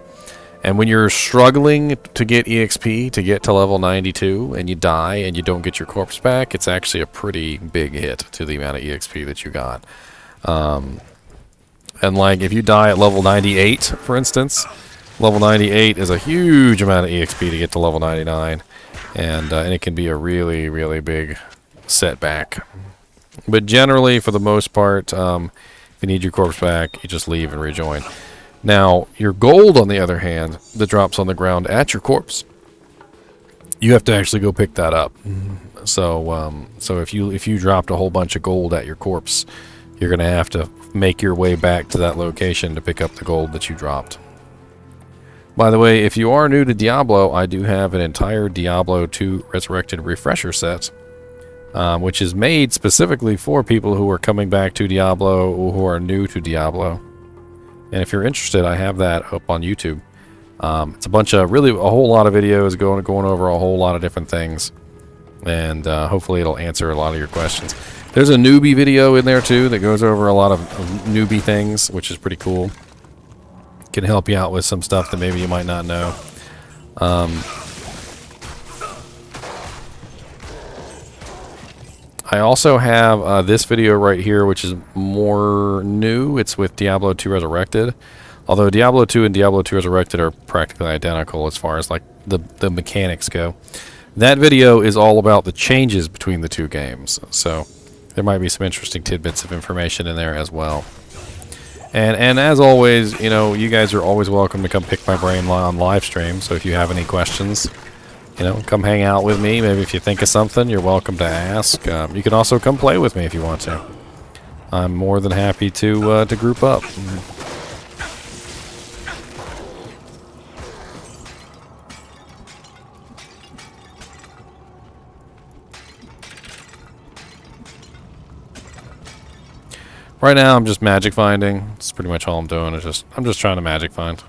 And when you're struggling to get EXP to get to level 92 and you die and you don't get your corpse back, it's actually a pretty big hit to the amount of EXP that you got. And like if you die at level 98, for instance, level 98 is a huge amount of EXP to get to level 99. And it can be a really, really big setback. But generally, for the most part, if you need your corpse back, you just leave and rejoin. Now, your gold, on the other hand, that drops on the ground at your corpse, you have to actually go pick that up. So if you dropped a whole bunch of gold at your corpse, you're going to have to make your way back to that location to pick up the gold that you dropped. By the way, if you are new to Diablo, I do have an entire Diablo 2 Resurrected refresher set, which is made specifically for people who are coming back to Diablo or who are new to Diablo. And if you're interested, I have that up on YouTube. It's a bunch of a whole lot of videos going over a whole lot of different things, and hopefully it'll answer a lot of your questions. There's a newbie video in there too that goes over a lot of newbie things, which is pretty cool. Can help you out with some stuff that maybe you might not know. I also have this video right here, which is more new. It's with Diablo 2 Resurrected. Although Diablo 2 and Diablo 2 Resurrected are practically identical as far as like the mechanics go. That video is all about the changes between the two games. So there might be some interesting tidbits of information in there as well. And as always, you know, you guys are always welcome to come pick my brain on live stream. So if you have any questions, you know, come hang out with me. Maybe if you think of something, you're welcome to ask. You can also come play with me if you want to. I'm more than happy to group up. Right now, I'm just magic finding. That's pretty much all I'm doing. I'm just trying to magic find.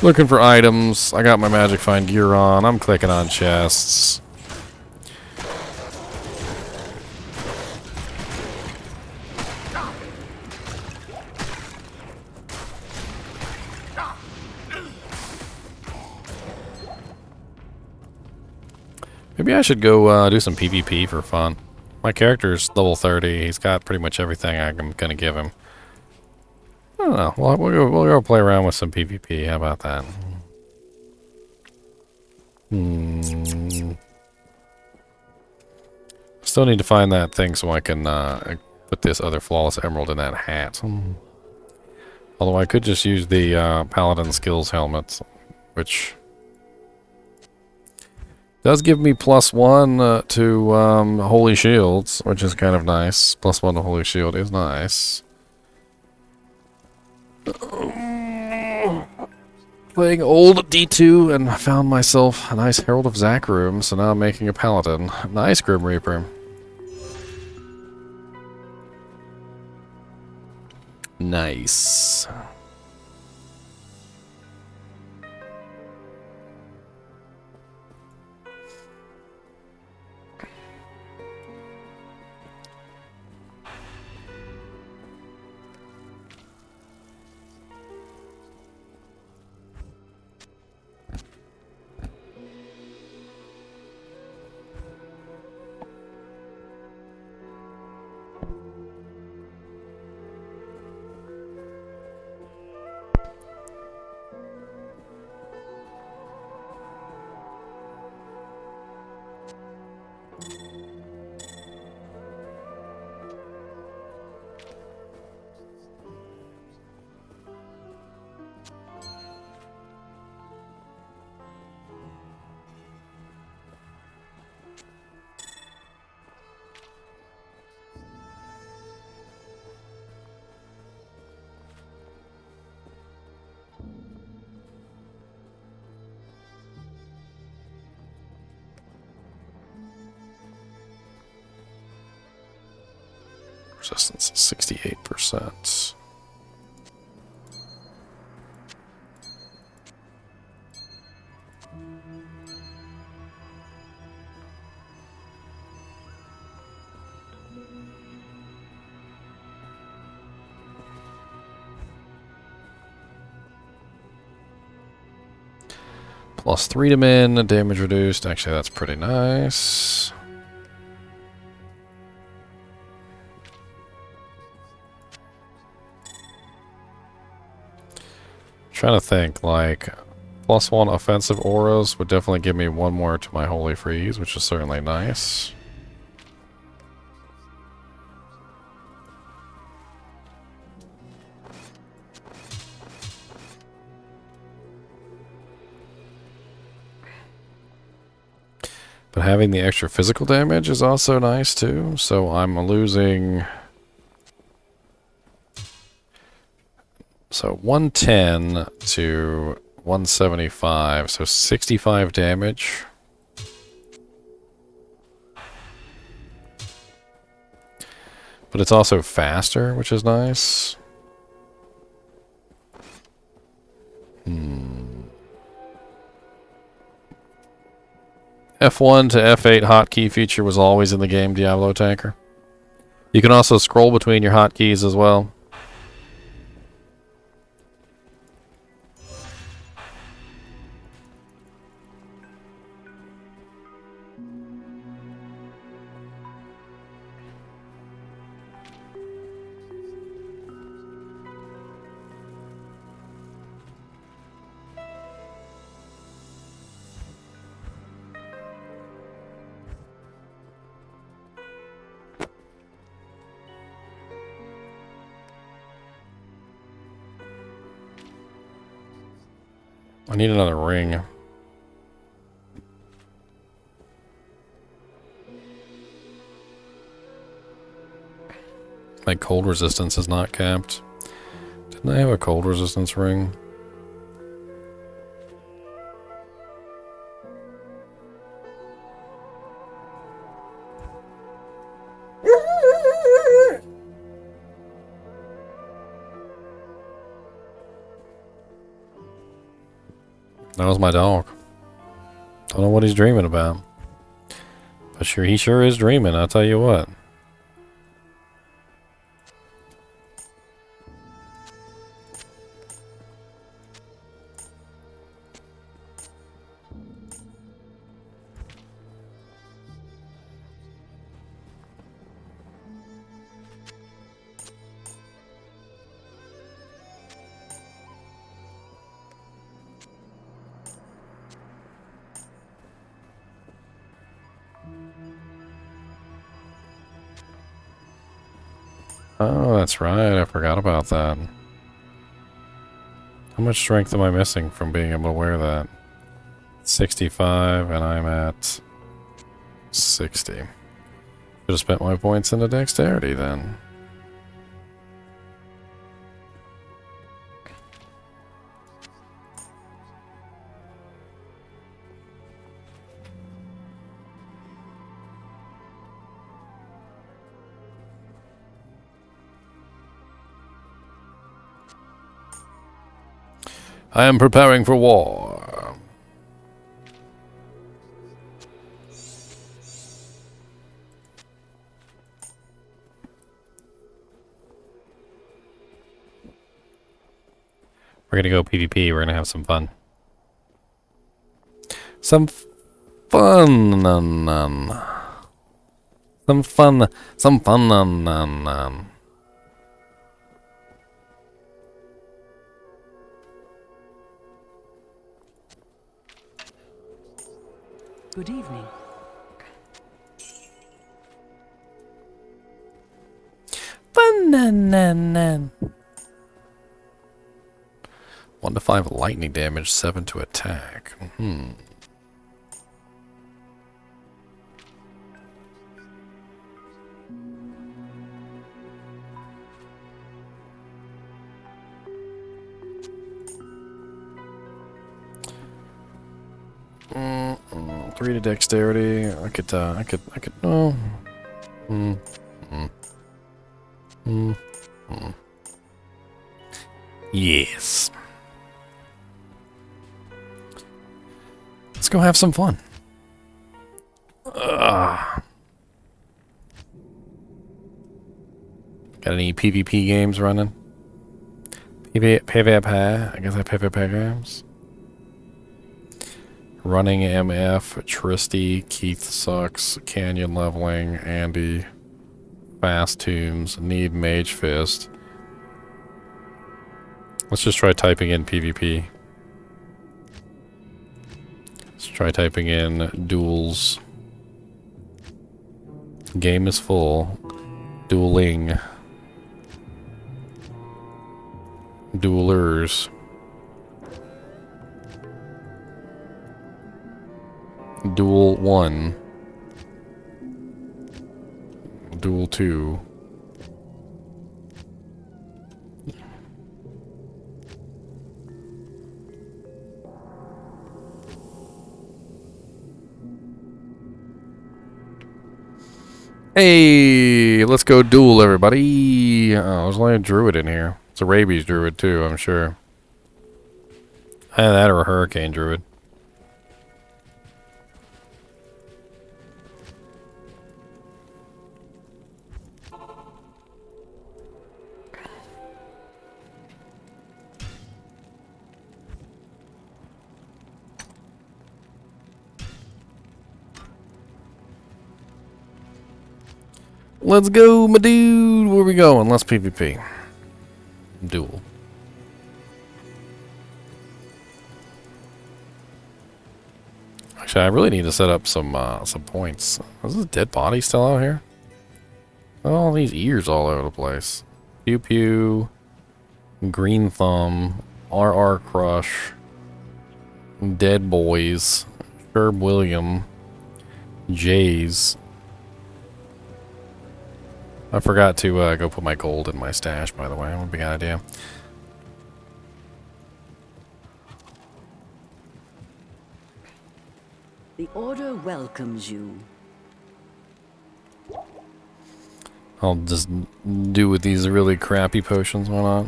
Looking for items. I got my magic find gear on. I'm clicking on chests. Maybe I should go do some PvP for fun. My character's level 30. He's got pretty much everything I'm gonna give him. I don't know. We'll go play around with some PvP. How about that? Still need to find that thing so I can put this other flawless emerald in that hat. Although I could just use the paladin skills helmet, which does give me +1 to holy shields, which is kind of nice. +1 to holy shield is nice. Playing old D2 and found myself a nice Herald of Zac room, so now I'm making a paladin. Nice, Grim Reaper. Nice. Resistance is 68%. +3 to min, damage reduced. Actually, that's pretty nice. Trying to think, like, +1 offensive auras would definitely give me 1 more to my Holy Freeze, which is certainly nice. But having the extra physical damage is also nice too, so I'm losing... So 110 to 175, so 65 damage. But it's also faster, which is nice. F1 to F8 hotkey feature was always in the game, Diablo Tanker. You can also scroll between your hotkeys as well. I need another ring. My cold resistance is not capped. Didn't I have a cold resistance ring? That was my dog. Don't know what he's dreaming about. But sure, he sure is dreaming, I'll tell you what. Oh, that's right. I forgot about that. How much strength am I missing from being able to wear that? 65, and I'm at 60. Should have spent my points into dexterity then. I am preparing for war. We're gonna go PvP. We're gonna have some fun. Some fun. Some fun. Some fun. Good evening. Fun. 1 to 5 lightning damage, 7 to attack. Hmm. Three to dexterity. I could. Oh. Yes. Let's go have some fun. Got any PvP games running? PvP. I guess I have PvP games. Running MF, Tristy, Keith Sucks, Canyon Leveling, Andy, Fast Tombs, Need Mage Fist. Let's just try typing in PvP. Let's try typing in duels. Game is full. Dueling. Duelers. Duel 1. Duel 2. Hey, let's go duel, everybody. Oh, there's only a druid in here. It's a rabies druid, too, I'm sure. Either that or a hurricane druid. Let's go, my dude. Where we going? Let's PvP. Duel. Actually, I really need to set up some points. Is this a dead body still out here? All these ears all over the place. Pew Pew, Green Thumb, RR Crush, Dead Boys, Sherb William, Jays. I forgot to go put my gold in my stash, by the way. What a big idea. The Order welcomes you. I'll just do with these really crappy potions, why not?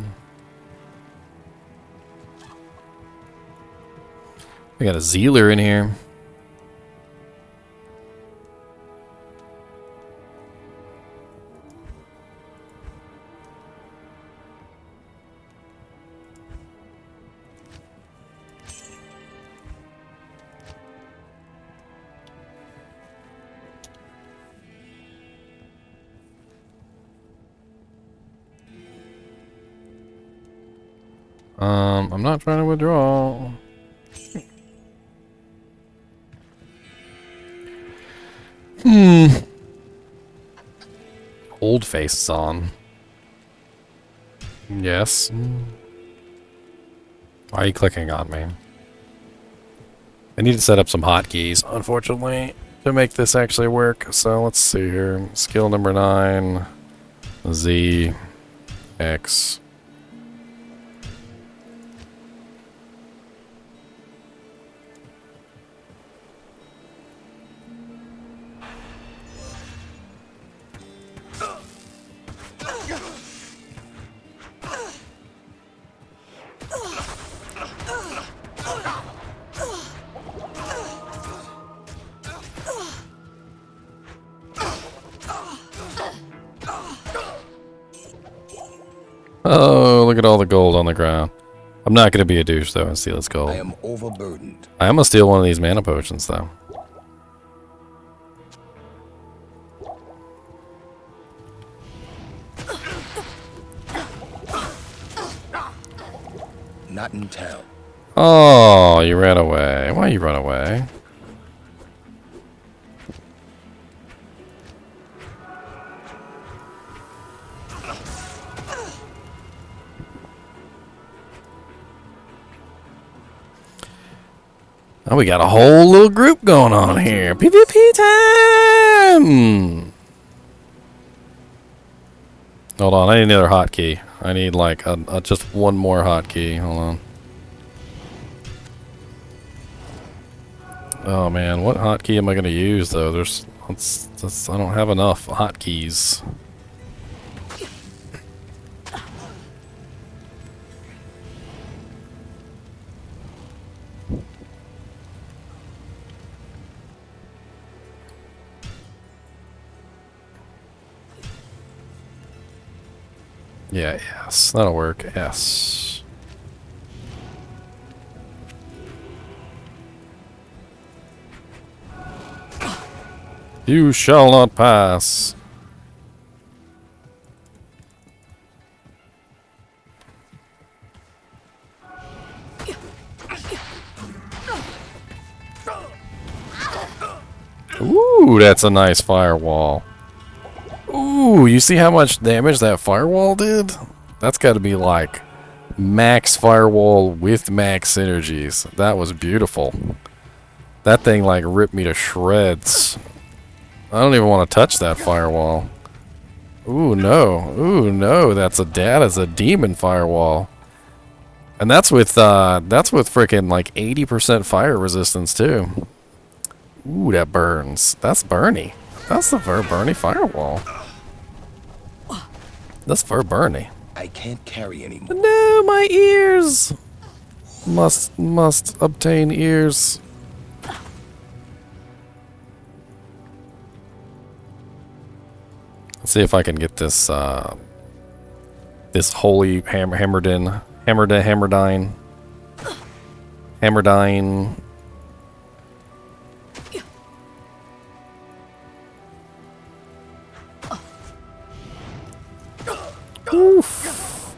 We got a Zealer in here. I'm not trying to withdraw. Old face on. Yes. Why are you clicking on me? I need to set up some hotkeys, unfortunately, to make this actually work. So let's see here. Skill number 9. Z. X. Oh, look at all the gold on the ground. I'm not going to be a douche, though, and steal this gold. I am overburdened. I am going to steal one of these mana potions, though. Not in town. Oh, you ran away. Why you run away? Oh, we got a whole little group going on here. PvP time! Hold on, I need another hotkey. I need like just one more hotkey. Hold on. Oh man, what hotkey am I gonna use though? I don't have enough hotkeys. Yeah, yes, that'll work. Yes. You shall not pass. Ooh, that's a nice firewall. Ooh, you see how much damage that firewall did? That's got to be like max firewall with max synergies. That was beautiful. That thing like ripped me to shreds. I don't even want to touch that firewall. Ooh, no. Ooh, no. That's a demon firewall. And that's with freaking like 80% fire resistance too. Ooh, that burns. That's Bernie. That's the Bernie firewall. That's for Bernie. I can't carry anymore. No, my ears. Must obtain ears. Let's see if I can get this this holy Hammerdine. Oof.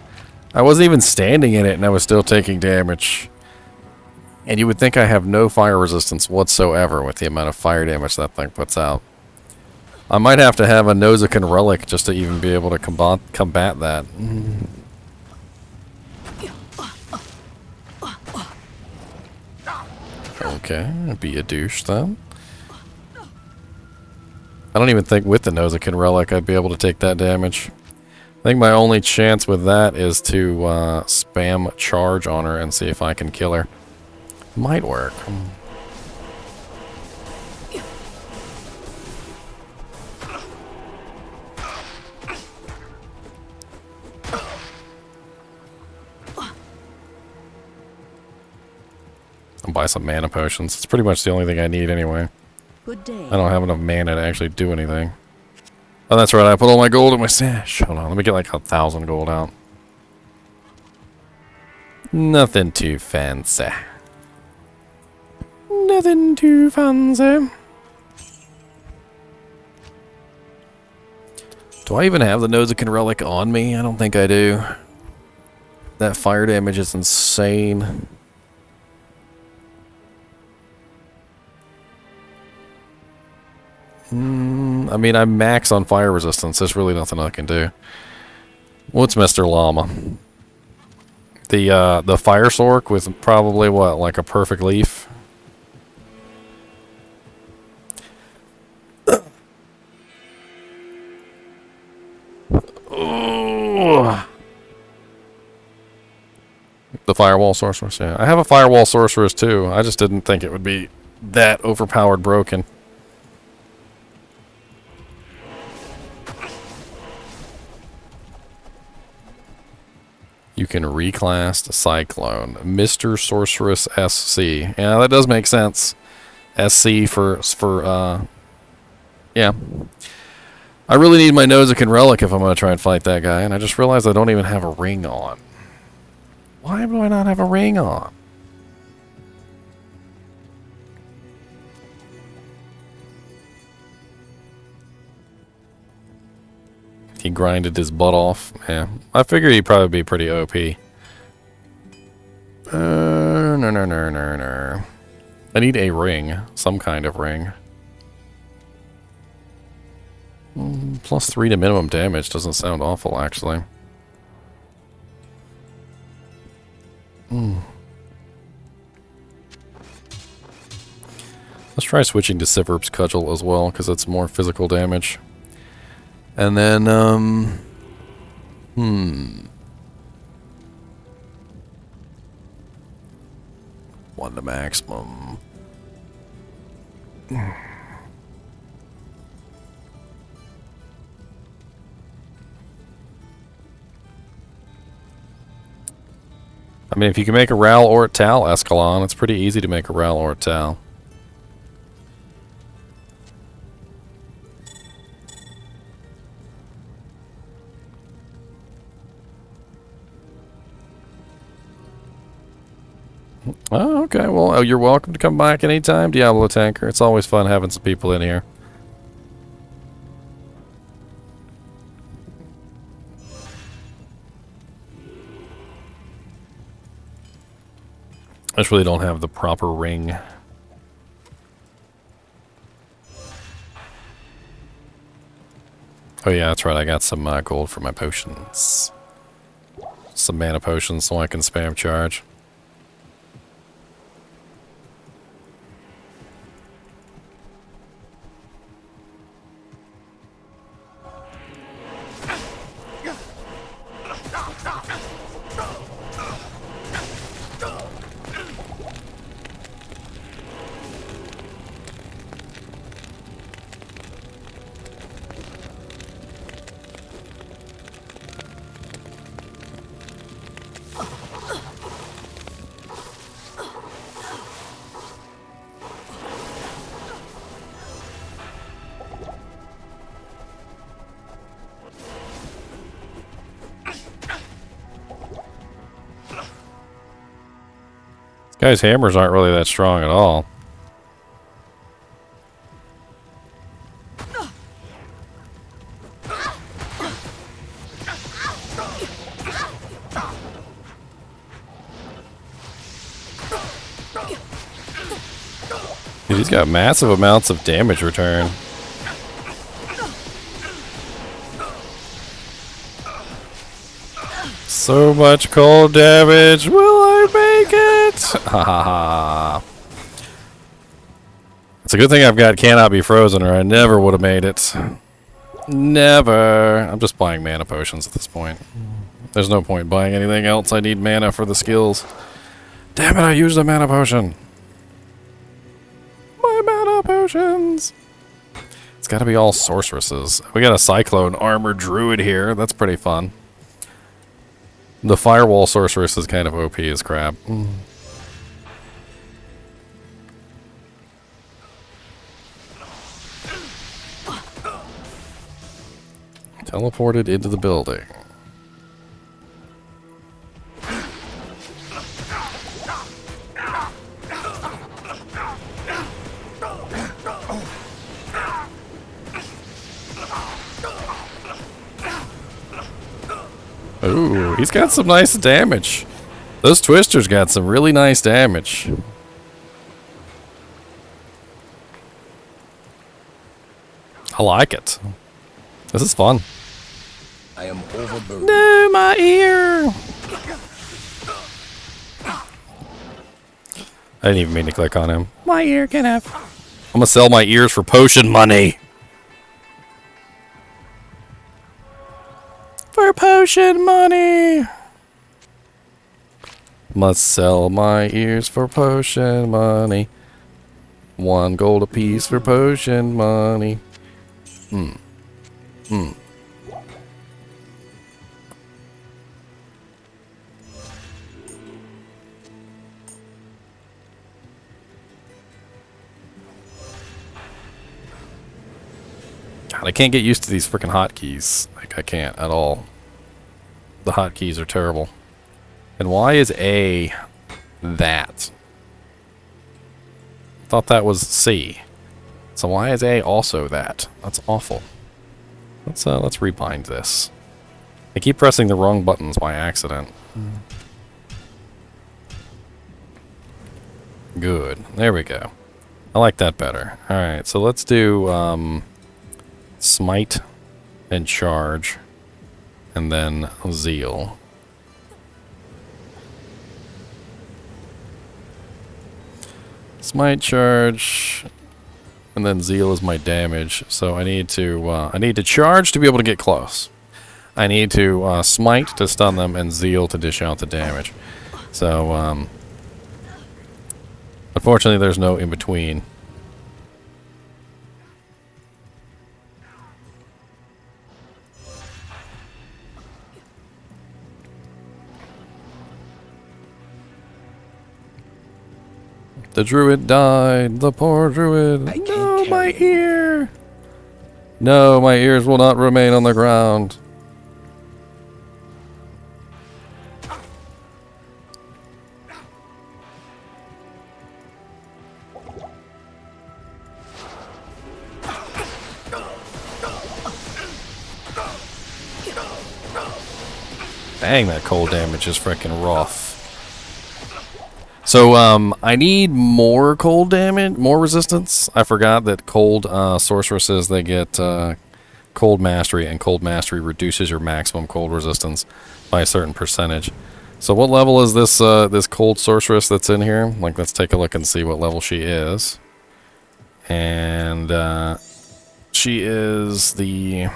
I wasn't even standing in it and I was still taking damage. And you would think I have no fire resistance whatsoever with the amount of fire damage that thing puts out. I might have to have a Nozican relic just to even be able to combat that. Okay, be a douche then. I don't even think with the Nozican relic I'd be able to take that damage. I think my only chance with that is to spam charge on her and see if I can kill her. Might work. I'll buy some mana potions. It's pretty much the only thing I need anyway. Good day. I don't have enough mana to actually do anything. Oh, that's right. I put all my gold in my stash. Hold on. Let me get like 1,000 gold out. Nothing too fancy. Nothing too fancy. Do I even have the Nozican relic on me? I don't think I do. That fire damage is insane. I mean, I'm max on fire resistance. There's really nothing I can do. What's Mr. Llama? The fire sork with probably what, like a perfect leaf? The firewall sorceress, yeah. I have a firewall sorceress too. I just didn't think it would be that overpowered broken. You can reclass the Cyclone. Mr. Sorceress SC. Yeah, that does make sense. SC for yeah. I really need my Nozican relic if I'm going to try and fight that guy, and I just realized I don't even have a ring on. Why do I not have a ring on? He grinded his butt off. Yeah, I figured he'd probably be pretty OP. No. I need a ring. Some kind of ring. +3 to minimum damage doesn't sound awful, actually. Let's try switching to Siverb's Cudgel as well, because it's more physical damage. And then, one to maximum. I mean, if you can make a Ral or a Tal Escalon, it's pretty easy to make a Ral or a Tal. Oh, okay. Well, you're welcome to come back anytime, Diablo Tanker. It's always fun having some people in here. I just really don't have the proper ring. Oh yeah, that's right. I got some gold for my potions. Some mana potions so I can spam charge. Guy's hammers aren't really that strong at all. he's got massive amounts of damage return. So much cold damage. Will I make it? Ha ha ha. It's a good thing I've got cannot be frozen, or I never would have made it. Never. I'm just buying mana potions at this point. There's no point buying anything else. I need mana for the skills. Damn it, I used a mana potion. My mana potions. It's got to be all sorceresses. We got a Cyclone Armor druid here. That's pretty fun. The firewall sorceress is kind of OP as crap. Teleported into the building. Ooh, he's got some nice damage. Those twisters got some really nice damage. I like it. This is fun. I am overburdened. No, my ear! I didn't even mean to click on him. My ear can have. I'm gonna sell my ears for potion money. For potion money. Must sell my ears for potion money. 1 gold apiece for potion money. God, I can't get used to these freaking hotkeys. Like, I can't at all. The hotkeys are terrible. And why is A that? Thought that was C. So why is A also that? That's awful. Let's rebind this. I keep pressing the wrong buttons by accident. Good. There we go. I like that better. Alright, so let's do Smite and Charge. And then Zeal. Smite, Charge, and then Zeal is my damage. So I need to charge to be able to get close. I need to smite to stun them, and Zeal to dish out the damage. So unfortunately, there's no in between. The druid died. The poor druid. No, my ear. No, my ears will not remain on the ground. Dang, that cold damage is freaking rough. So, I need more cold damage, more resistance. I forgot that cold sorceresses, they get cold mastery, and cold mastery reduces your maximum cold resistance by a certain percentage. So what level is this this cold sorceress that's in here? Like, let's take a look and see what level she is. And she is the...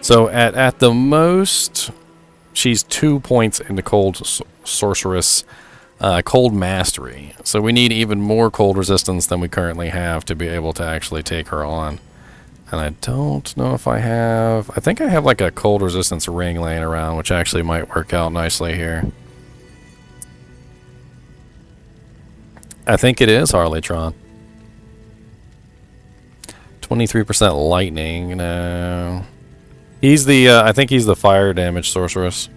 So at the most, she's 2 points into cold sorceress. Cold mastery. So we need even more cold resistance than we currently have to be able to actually take her on. And I don't know if I have... I think I have like a cold resistance ring laying around, which actually might work out nicely here. I think it is Harleytron. 23% lightning. No. He's the... I think he's the fire damage sorceress.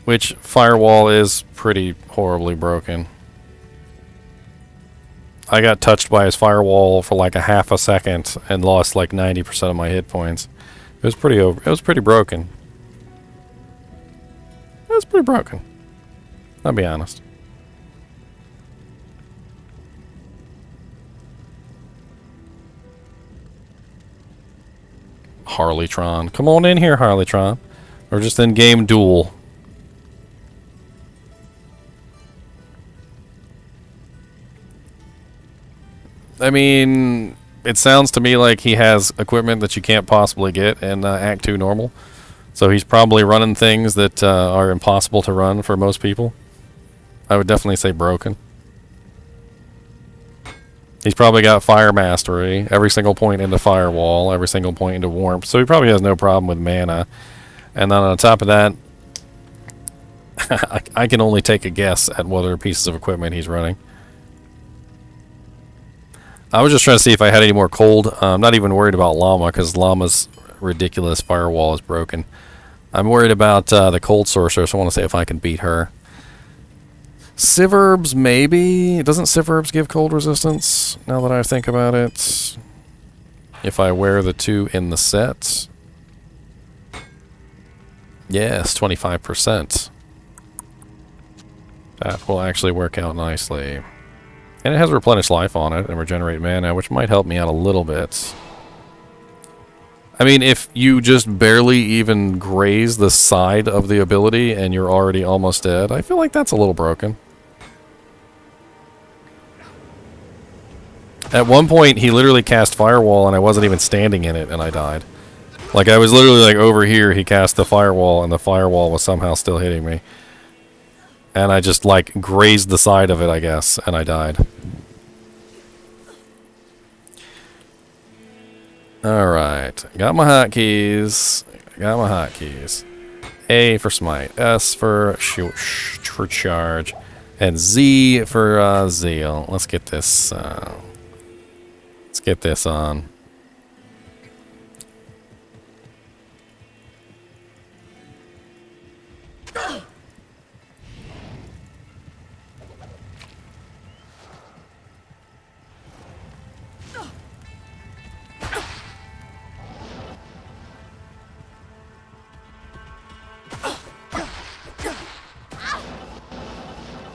Which firewall is pretty horribly broken. I got touched by his firewall for like a half a second and lost like 90% of my hit points. It was pretty broken. It was pretty broken. I'll be honest. Harleytron. Come on in here, Harleytron. Or just in-game duel. I mean, it sounds to me like he has equipment that you can't possibly get in Act 2 normal. So he's probably running things that are impossible to run for most people. I would definitely say broken. He's probably got fire mastery, every single point into firewall, every single point into warmth. So he probably has no problem with mana. And then on top of that, I can only take a guess at what other pieces of equipment he's running. I was just trying to see if I had any more cold. I'm not even worried about Llama, because Llama's ridiculous firewall is broken. I'm worried about the cold sorceress. I want to see if I can beat her. Sivherbs, maybe? Doesn't Sivherbs give cold resistance, now that I think about it? If I wear the 2 in the set. Yes, 25%. That will actually work out nicely. And it has Replenish Life on it and Regenerate Mana, which might help me out a little bit. I mean, if you just barely even graze the side of the ability and you're already almost dead, I feel like that's a little broken. At one point, he literally cast Firewall and I wasn't even standing in it and I died. Like, I was literally like over here, he cast the Firewall and the Firewall was somehow still hitting me. And I just, like, grazed the side of it, I guess, and I died. Alright. Got my hotkeys. Got my hotkeys. A for smite. S for charge. And Z for zeal. Let's get this on.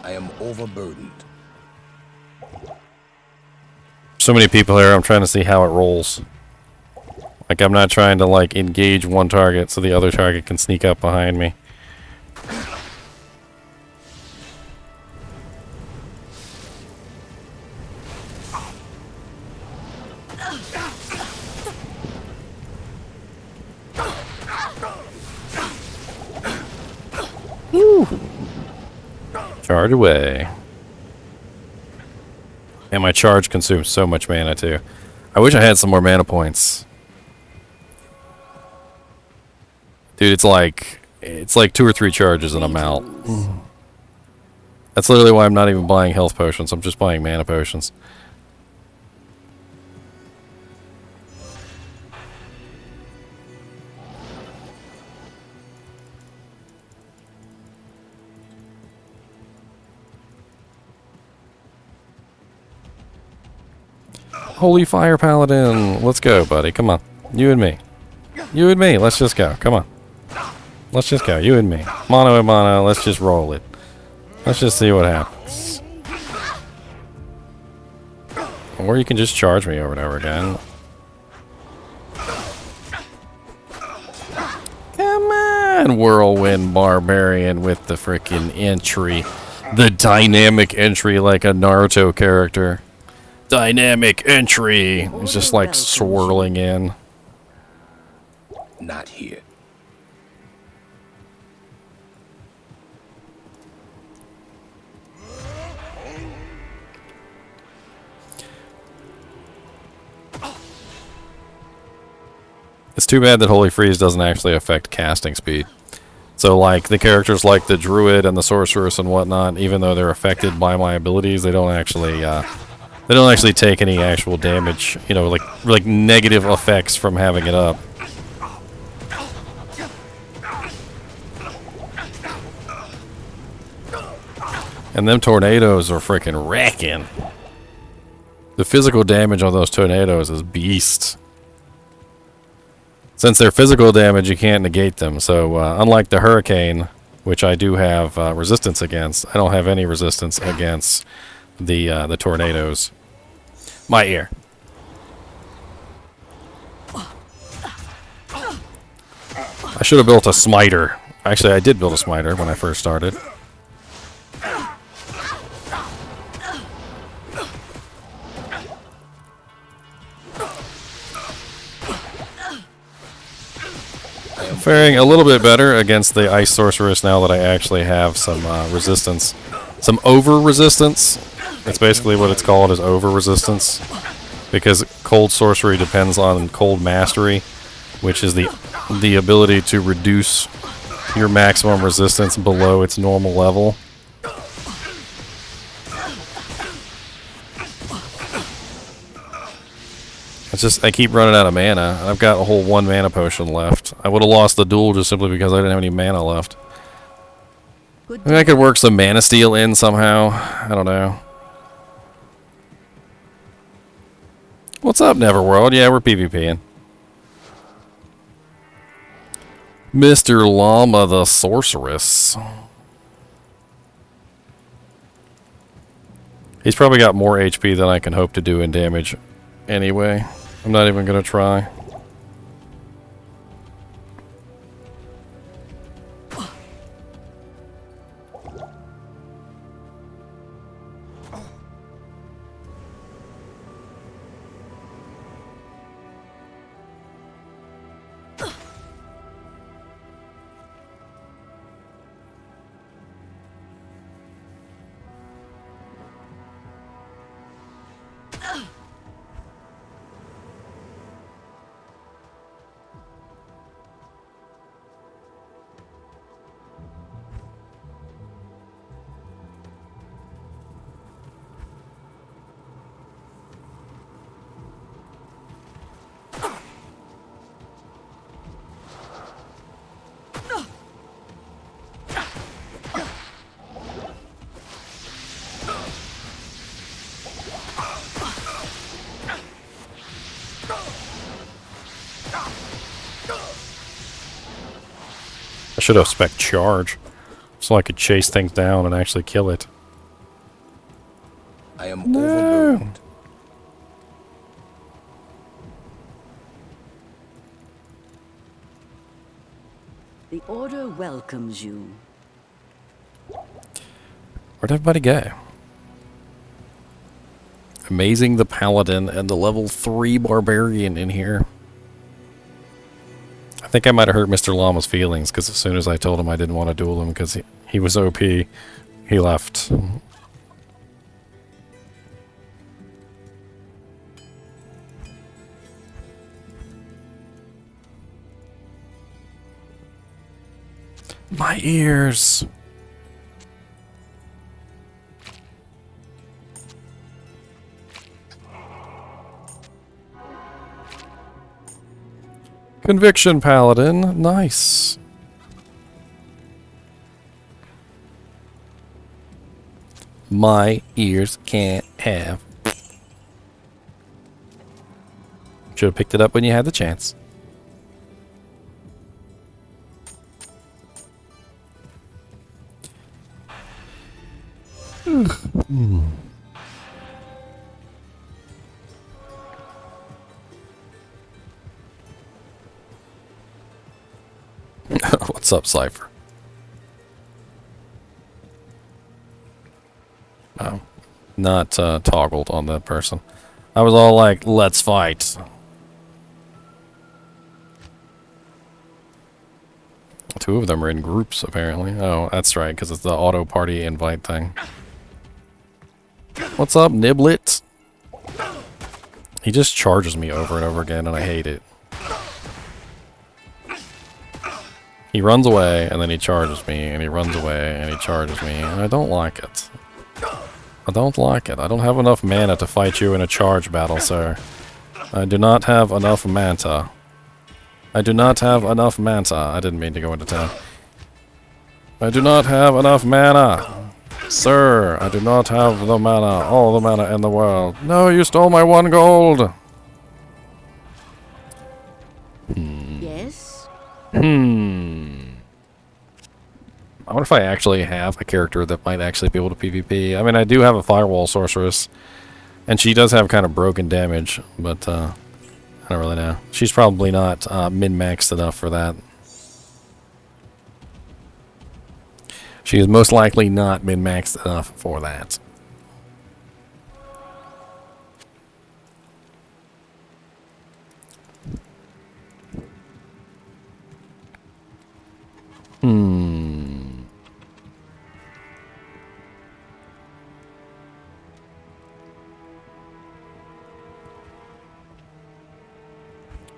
I am overburdened. So many people here, I'm trying to see how it rolls. Like, I'm not trying to, like, engage one target so the other target can sneak up behind me. Whew. Charge away. And my charge consumes so much mana too. I wish I had some more mana points. Dude, it's like 2 or 3 charges and I'm out. That's literally why I'm not even buying health potions. I'm just buying mana potions. Holy Fire Paladin! Let's go, buddy. Come on. You and me. You and me. Let's just go. Come on. Let's just go. You and me. Mono and mono. Let's just roll it. Let's just see what happens. Or you can just charge me over and over again. Come on, Whirlwind Barbarian with the frickin' entry. The dynamic entry like a Naruto character. Dynamic entry. He's just like swirling in. Not here. It's too bad that Holy Freeze doesn't actually affect casting speed. So, like, the characters like the Druid and the Sorceress and whatnot, even though they're affected by my abilities, they don't actually take any actual damage, you know, like negative effects from having it up. And them tornadoes are freaking wrecking. The physical damage on those tornadoes is beast. Since they're physical damage, you can't negate them. So, unlike the hurricane, which I do have resistance against, I don't have any resistance against the tornadoes. My ear. I should have built a smiter. Actually, I did build a smiter when I first started. Faring a little bit better against the ice sorceress now that I actually have some resistance. Some over resistance. That's basically what it's called, is over resistance. Because cold sorcery depends on cold mastery, which is the ability to reduce your maximum resistance below its normal level. It's just, I keep running out of mana. I've got a whole 1 mana potion left. I would have lost the duel just simply because I didn't have any mana left. Maybe I could work some mana steal in somehow. I don't know. What's up, Neverworld? Yeah, we're PvPing. Mr. Llama the Sorceress. He's probably got more HP than I can hope to do in damage anyway. I'm not even gonna try. I should have spec charge, so I could chase things down and actually kill it. I am overburdened. The Order welcomes you. Where'd everybody go? Amazing the Paladin and the level 3 Barbarian in here. I think I might have hurt Mr. Llama's feelings, because as soon as I told him I didn't want to duel him because he was OP, he left. My ears! Conviction Paladin, nice. My ears can't have. Should have picked it up when you had the chance. What's up, Cypher? Oh, not toggled on that person. I was all like, let's fight. Two of them are in groups, apparently. Oh, that's right, because it's the auto party invite thing. What's up, Niblet? He just charges me over and over again, and I hate it. He runs away, and then he charges me, and he runs away, and he charges me, and I don't like it. I don't like it. I don't have enough mana to fight you in a charge battle, sir. I do not have enough mana. I do not have enough mana. I didn't mean to go into town. I do not have enough mana. Sir, I do not have the mana, all the mana in the world. No, you stole my 1 gold. Yes? I wonder if I actually have a character that might actually be able to PvP. I mean, I do have a Firewall Sorceress, and she does have kind of broken damage, but I don't really know. She's probably not min-maxed enough for that. She has most likely not been maxed enough for that.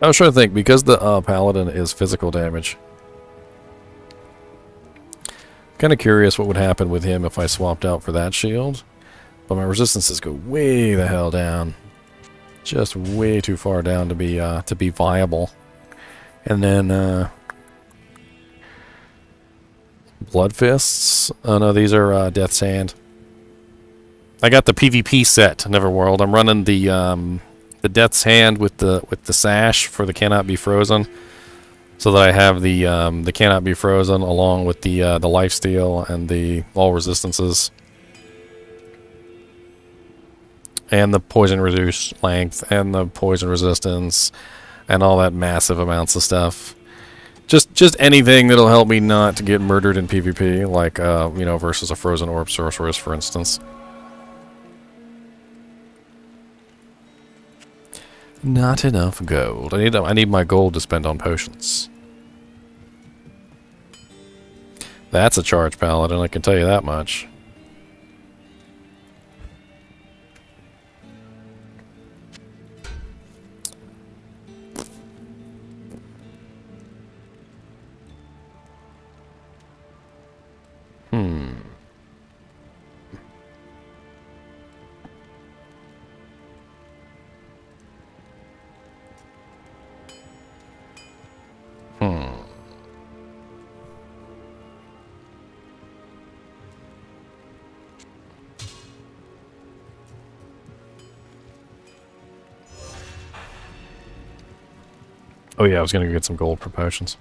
I was trying to think, because the paladin is physical damage. Kind of curious what would happen with him if I swapped out for that shield. But my resistances go way the hell down. Just way too far down to be viable. And then Blood Fists. Oh no, these are Death's Hand. I got the PvP set, Neverworld. I'm running the Death's Hand with the sash for the Cannot Be Frozen, so that I have the Cannot Be Frozen along with the Lifesteal and the all resistances, and the poison reduce length and the poison resistance, and all that massive amounts of stuff. Just anything that'll help me not to get murdered in PvP, like you know, versus a Frozen Orb Sorceress, for instance. Not enough gold. I need my gold to spend on potions. That's a charge paladin, I can tell you that much. Oh yeah, I was gonna get some gold for potions.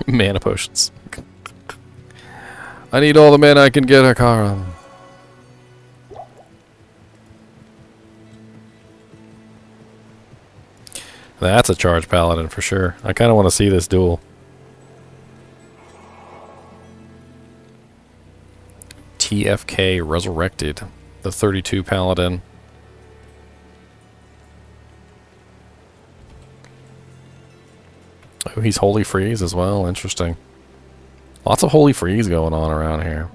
Mana potions. I need all the mana I can get, Akara. That's a charge paladin for sure. I kind of want to see this duel. TFK Resurrected, the 32 paladin. Oh, he's Holy Freeze as well. Interesting. Lots of Holy Freeze going on around here.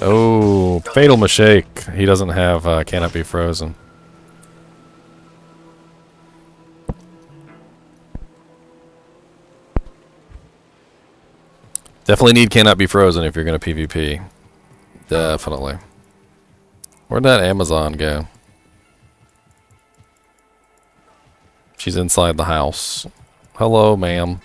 Oh, Fatal Mistake. He doesn't have Cannot Be Frozen. Definitely need Cannot Be Frozen if you're going to PvP. Definitely. Where'd that Amazon go? She's inside the house. Hello, ma'am.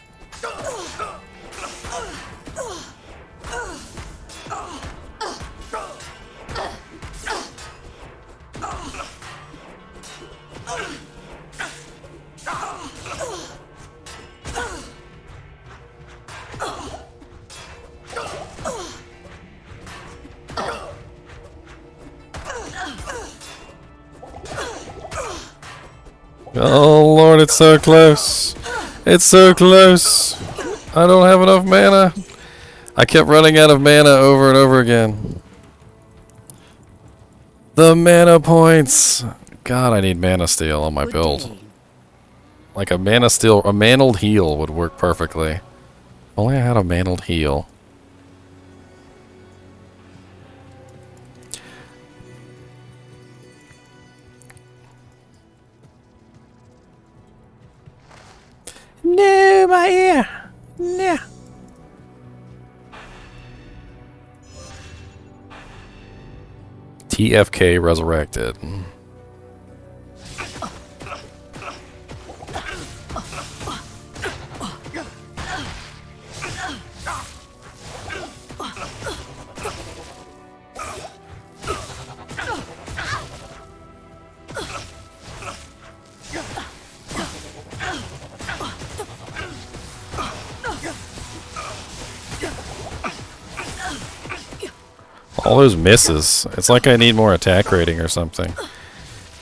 Oh Lord, it's so close. It's so close. I don't have enough mana. I kept running out of mana over and over again. The mana points. God, I need mana steal on my build. Like a mana steal, a mantled heal would work perfectly. Only I had a mantled heal. No, my ear. No. TFK Resurrected. All those misses. It's like I need more attack rating or something.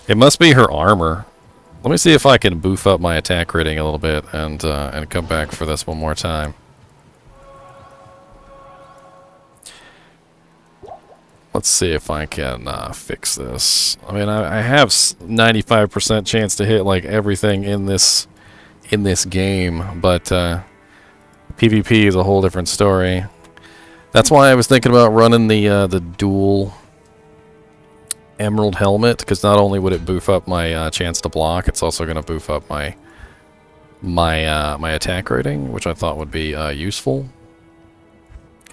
It must be her armor. Let me see if I can boof up my attack rating a little bit and come back for this one more time. Let's see if I can fix this. I mean, I have 95% chance to hit like everything in this game, but PvP is a whole different story. That's why I was thinking about running the dual emerald helmet, because not only would it boof up my chance to block, it's also going to boof up my attack rating, which I thought would be useful.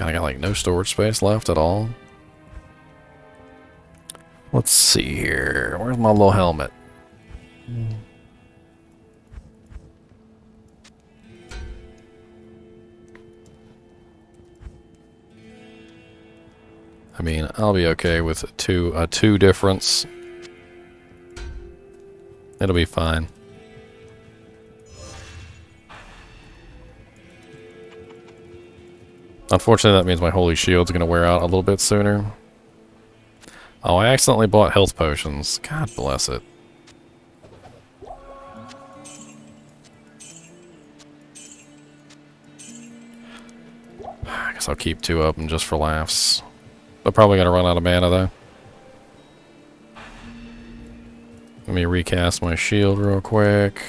I got like no storage space left at all. Let's see here. Where's my little helmet? I mean, I'll be okay with a two difference. It'll be fine. Unfortunately, that means my holy shield's gonna wear out a little bit sooner. Oh, I accidentally bought health potions. God bless it. I guess I'll keep 2 of them just for laughs. I'm probably gonna run out of mana though. Let me recast my shield real quick.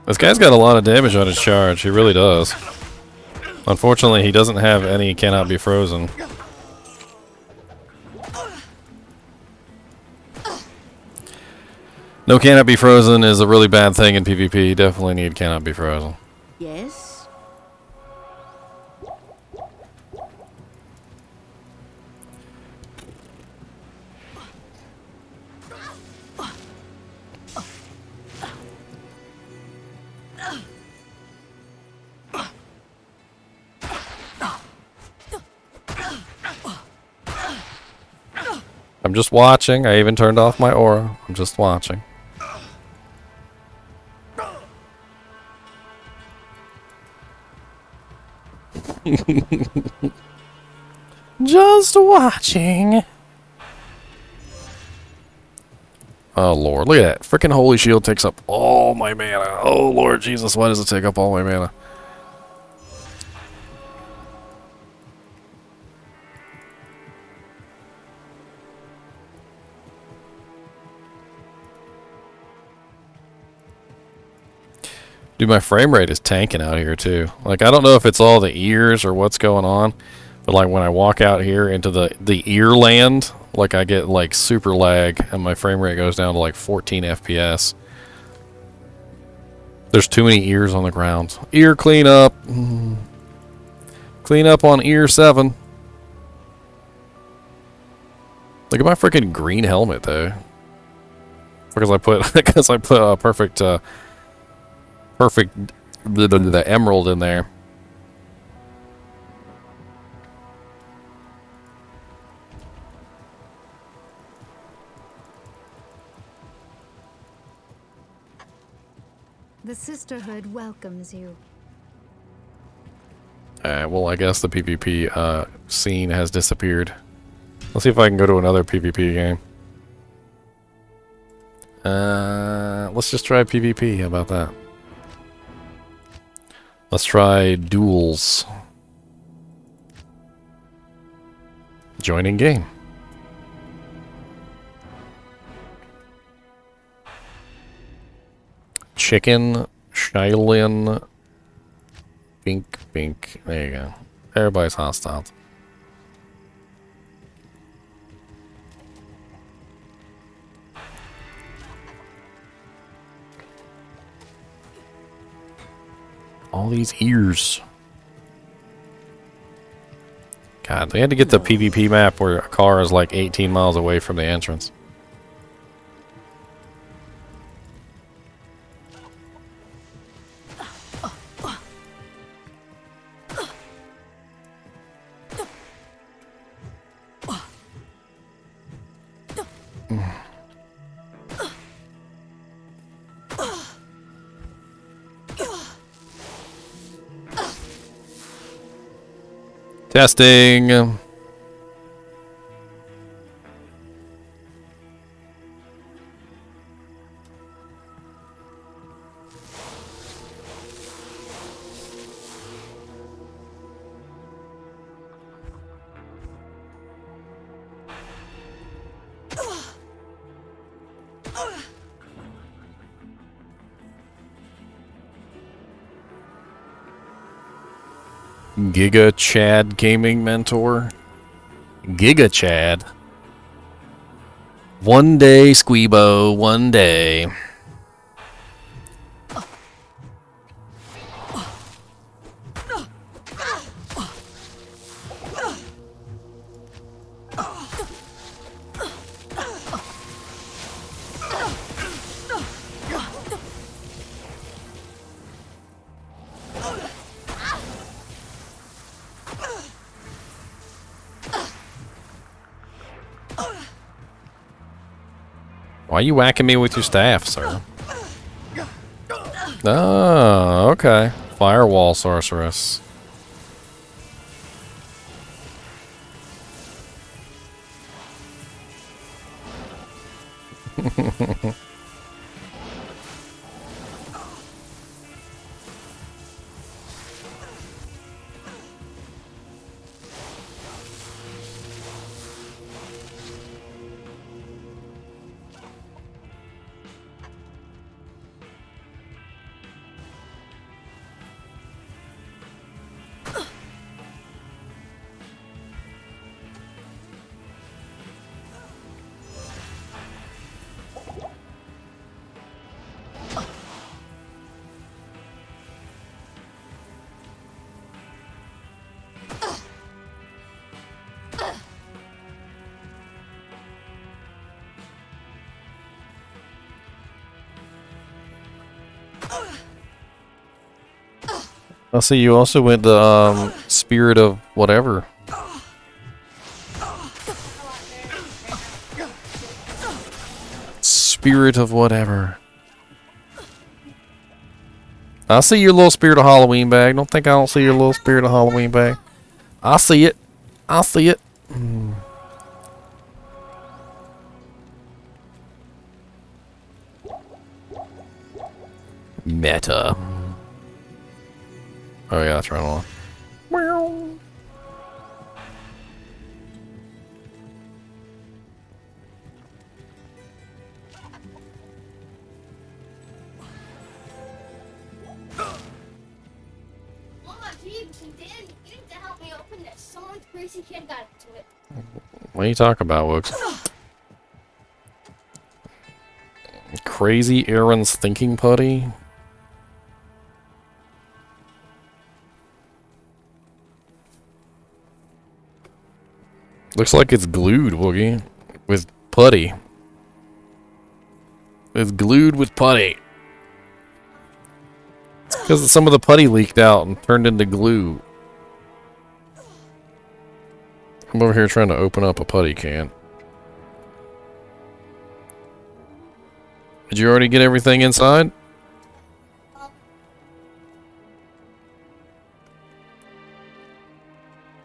This guy's got a lot of damage on his charge, he really does. Unfortunately, he doesn't have any cannot be frozen. No cannot be frozen is a really bad thing in PvP. You definitely need cannot be frozen. Yes? I'm just watching. I even turned off my aura. I'm just watching. Just watching. Oh lord, look at that. Freaking holy shield takes up all my mana. Oh lord Jesus, why does it take up all my mana? Dude, my frame rate is tanking out here too. Like, I don't know if it's all the ears or what's going on, but like when I walk out here into the ear land, like I get like super lag and my frame rate goes down to like 14 FPS. There's too many ears on the ground. Ear cleanup. Clean up on ear 7. Look at my freaking green helmet though. Because I put a perfect the emerald in there. The Sisterhood welcomes you. Well, I guess the PvP scene has disappeared. Let's see if I can go to another PvP game. Let's just try PvP. How about that? Let's try duels. Joining game. Chicken, Shylin, Bink, Bink. There you go. Everybody's hostile. All these ears. God, they had to get the PvP map where a car is like 18 miles away from the entrance. Testing. Giga Chad Gaming Mentor. Giga Chad. One day, Squeebo, one day. Why are you whacking me with your staff, sir? Oh, okay. Firewall sorceress. I see you also went the spirit of whatever. Spirit of whatever. I see your little spirit of Halloween bag. Don't think I don't see your little spirit of Halloween bag. I see it. I see it. Meta. Oh yeah, that's right on. What are you talking about, Wooks? Crazy Aaron's thinking putty? Looks like it's glued, Woogie. With putty. It's glued with putty. It's because some of the putty leaked out and turned into glue. I'm over here trying to open up a putty can. Did you already get everything inside?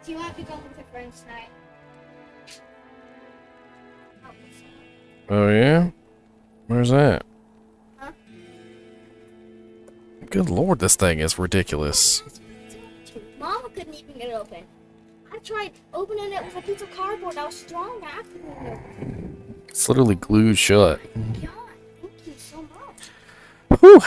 Do you want to go with your friends tonight? Oh yeah? Where's that? Huh? Good lord, this thing is ridiculous. Mama couldn't even get it open. I tried opening it with a piece of cardboard. I was strong after it. It's literally glued shut. God, thank you so much. Whew.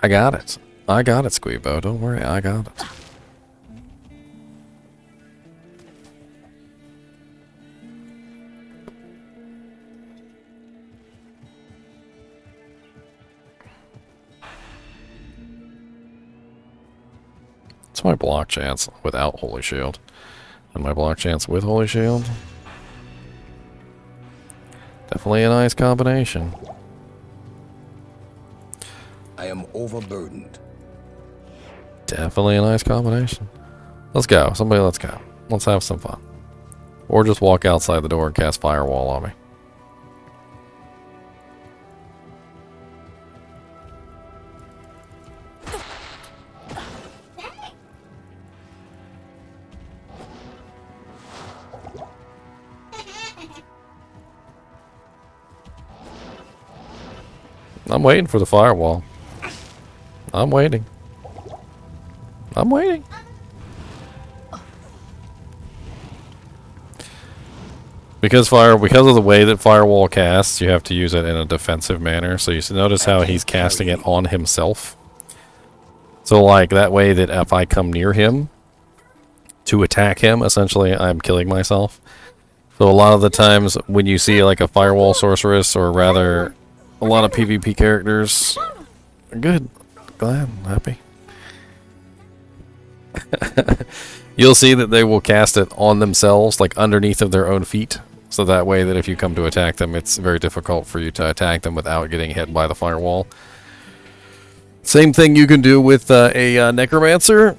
I got it. I got it, Squeebo. Don't worry, I got it. What's my block chance without Holy Shield? And my block chance with Holy Shield? Definitely a nice combination. I am overburdened. Definitely a nice combination. Let's go. Somebody, let's go. Let's have some fun. Or just walk outside the door and cast Firewall on me. I'm waiting for the Firewall. I'm waiting. I'm waiting. Because of the way that Firewall casts, you have to use it in a defensive manner. So you notice how he's casting it on himself. So like that way that if I come near him to attack him, essentially I'm killing myself. So a lot of the times when you see like a Firewall sorceress, or rather a lot of PvP characters, good, glad, happy. You'll see that they will cast it on themselves, like underneath of their own feet. So that way that if you come to attack them, it's very difficult for you to attack them without getting hit by the Firewall. Same thing you can do with a Necromancer.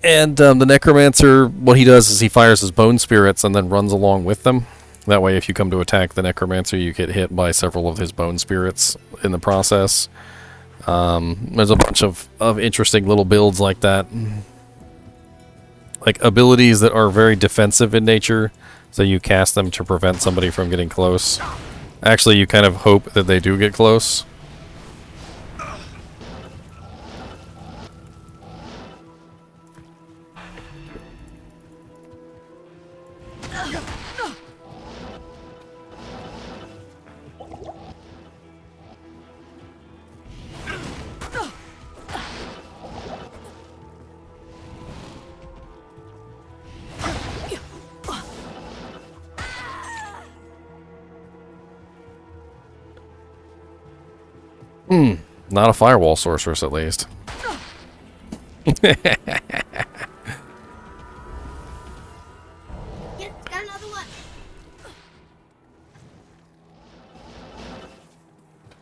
And the Necromancer, what he does is he fires his bone spirits and then runs along with them. That way if you come to attack the Necromancer, you get hit by several of his bone spirits in the process. There's a bunch of interesting little builds like that. Like abilities that are very defensive in nature, so you cast them to prevent somebody from getting close. Actually, you kind of hope that they do get close. Not a Firewall sorceress, at least. Yes, got another one.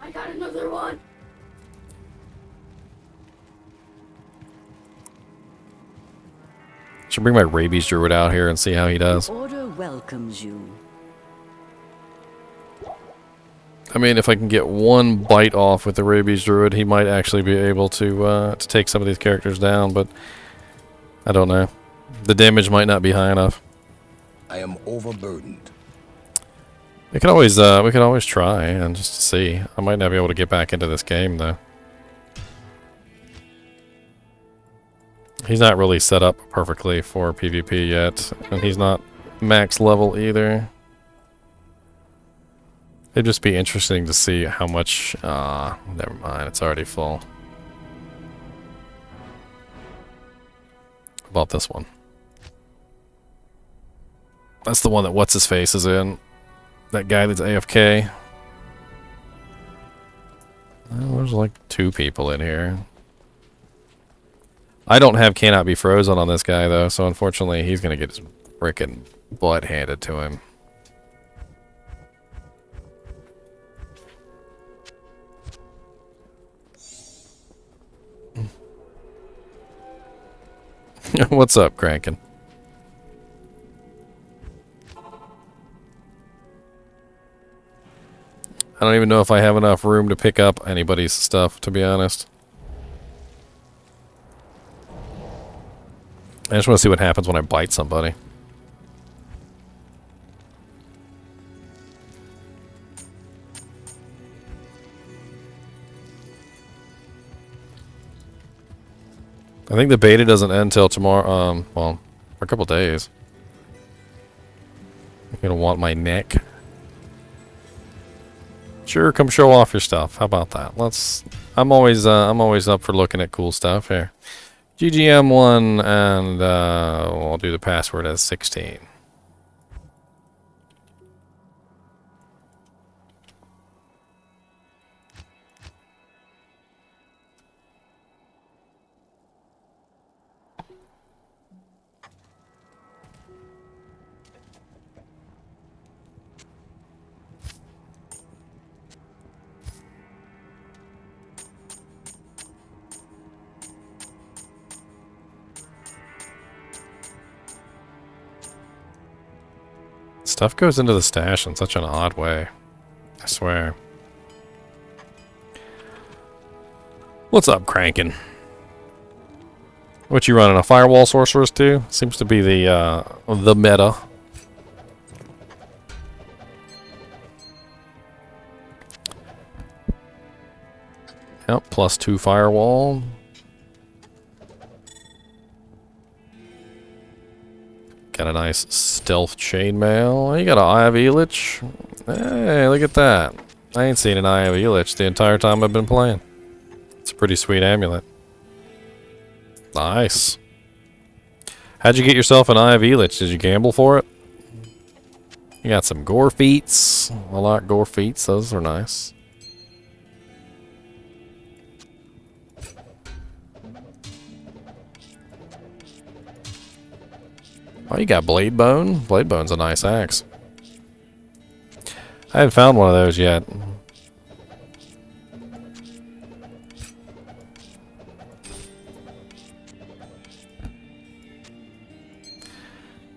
I got another one. Should bring my Rabies Druid out here and see how he does. The order welcomes you. I mean, if I can get one bite off with the Rabies Druid, he might actually be able to take some of these characters down, but I don't know. The damage might not be high enough. I am overburdened. We could always try and just see. I might not be able to get back into this game though. He's not really set up perfectly for PvP yet, and he's not max level either. It'd just be interesting to see how much... never mind, it's already full. How about this one? That's the one that What's-His-Face is in. That guy that's AFK. Well, there's like 2 people in here. I don't have Cannot Be Frozen on this guy, though, so unfortunately he's going to get his frickin' butt handed to him. What's up, Kraken? I don't even know if I have enough room to pick up anybody's stuff, to be honest. I just want to see what happens when I bite somebody. I think the beta doesn't end till tomorrow, well, for a couple days. You're gonna want my neck. Sure, come show off your stuff. How about that? I'm always up for looking at cool stuff here. GGM1, and I'll do the password as 16. Stuff goes into the stash in such an odd way. I swear. What's up, Crankin? What you running, a firewall sorceress too? Seems to be the meta. Yep, +2 firewall. Got a nice stealth chainmail. You got an Eye of Elich. Hey, look at that. I ain't seen an Eye of Elich the entire time I've been playing. It's a pretty sweet amulet. Nice. How'd you get yourself an Eye of Elich? Did you gamble for it? You got some gore feats. I like gore feats. Those are nice. Oh, you got Blade Bone? Blade Bone's a nice axe. I haven't found one of those yet.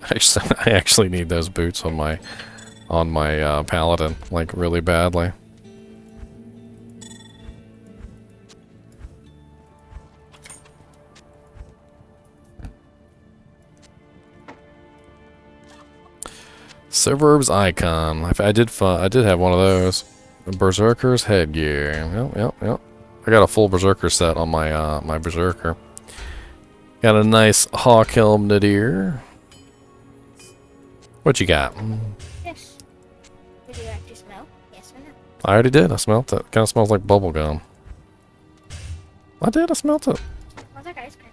I actually need those boots on my paladin, like, really badly. Suburbs Icon. I did have one of those. Berserker's headgear. Yep. I got a full Berserker set on my my Berserker. Got a nice hawk helm nadir. What you got? Yes. Did you actually smell? Yes or no? I already did. I smelt it. Kind of smells like bubble gum. I did. I smelt it. Smells like ice cream.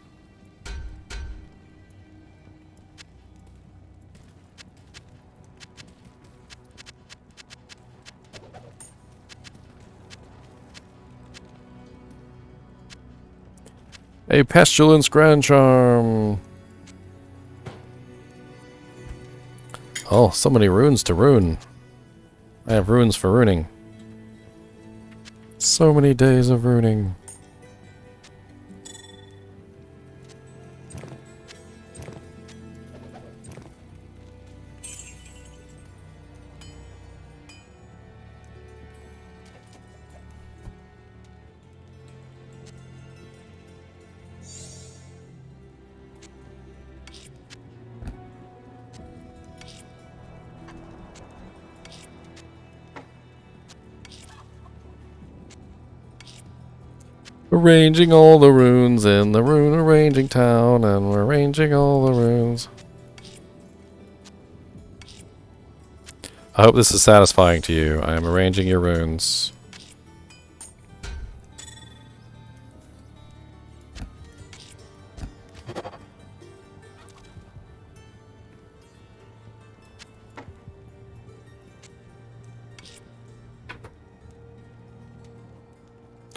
A pestilence grand charm. Oh, so many runes to rune. I have runes for runing. So many days of runing. Arranging all the runes in the rune arranging town, and we're arranging all the runes. I hope this is satisfying to you. I am arranging your runes.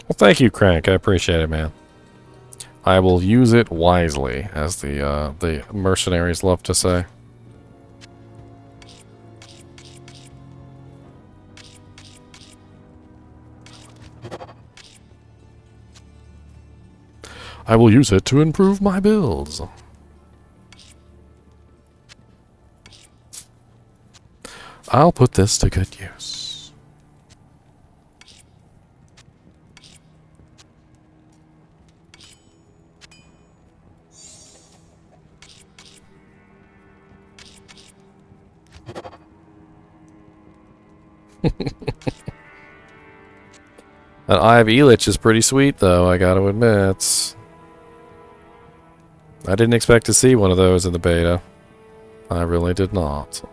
Well, thank you, Crank. I appreciate it, man. I will use it wisely, as the mercenaries love to say. I will use it to improve my builds. I'll put this to good use. That Eye of Elich is pretty sweet, though, I gotta admit. I didn't expect to see one of those in the beta. I really did not.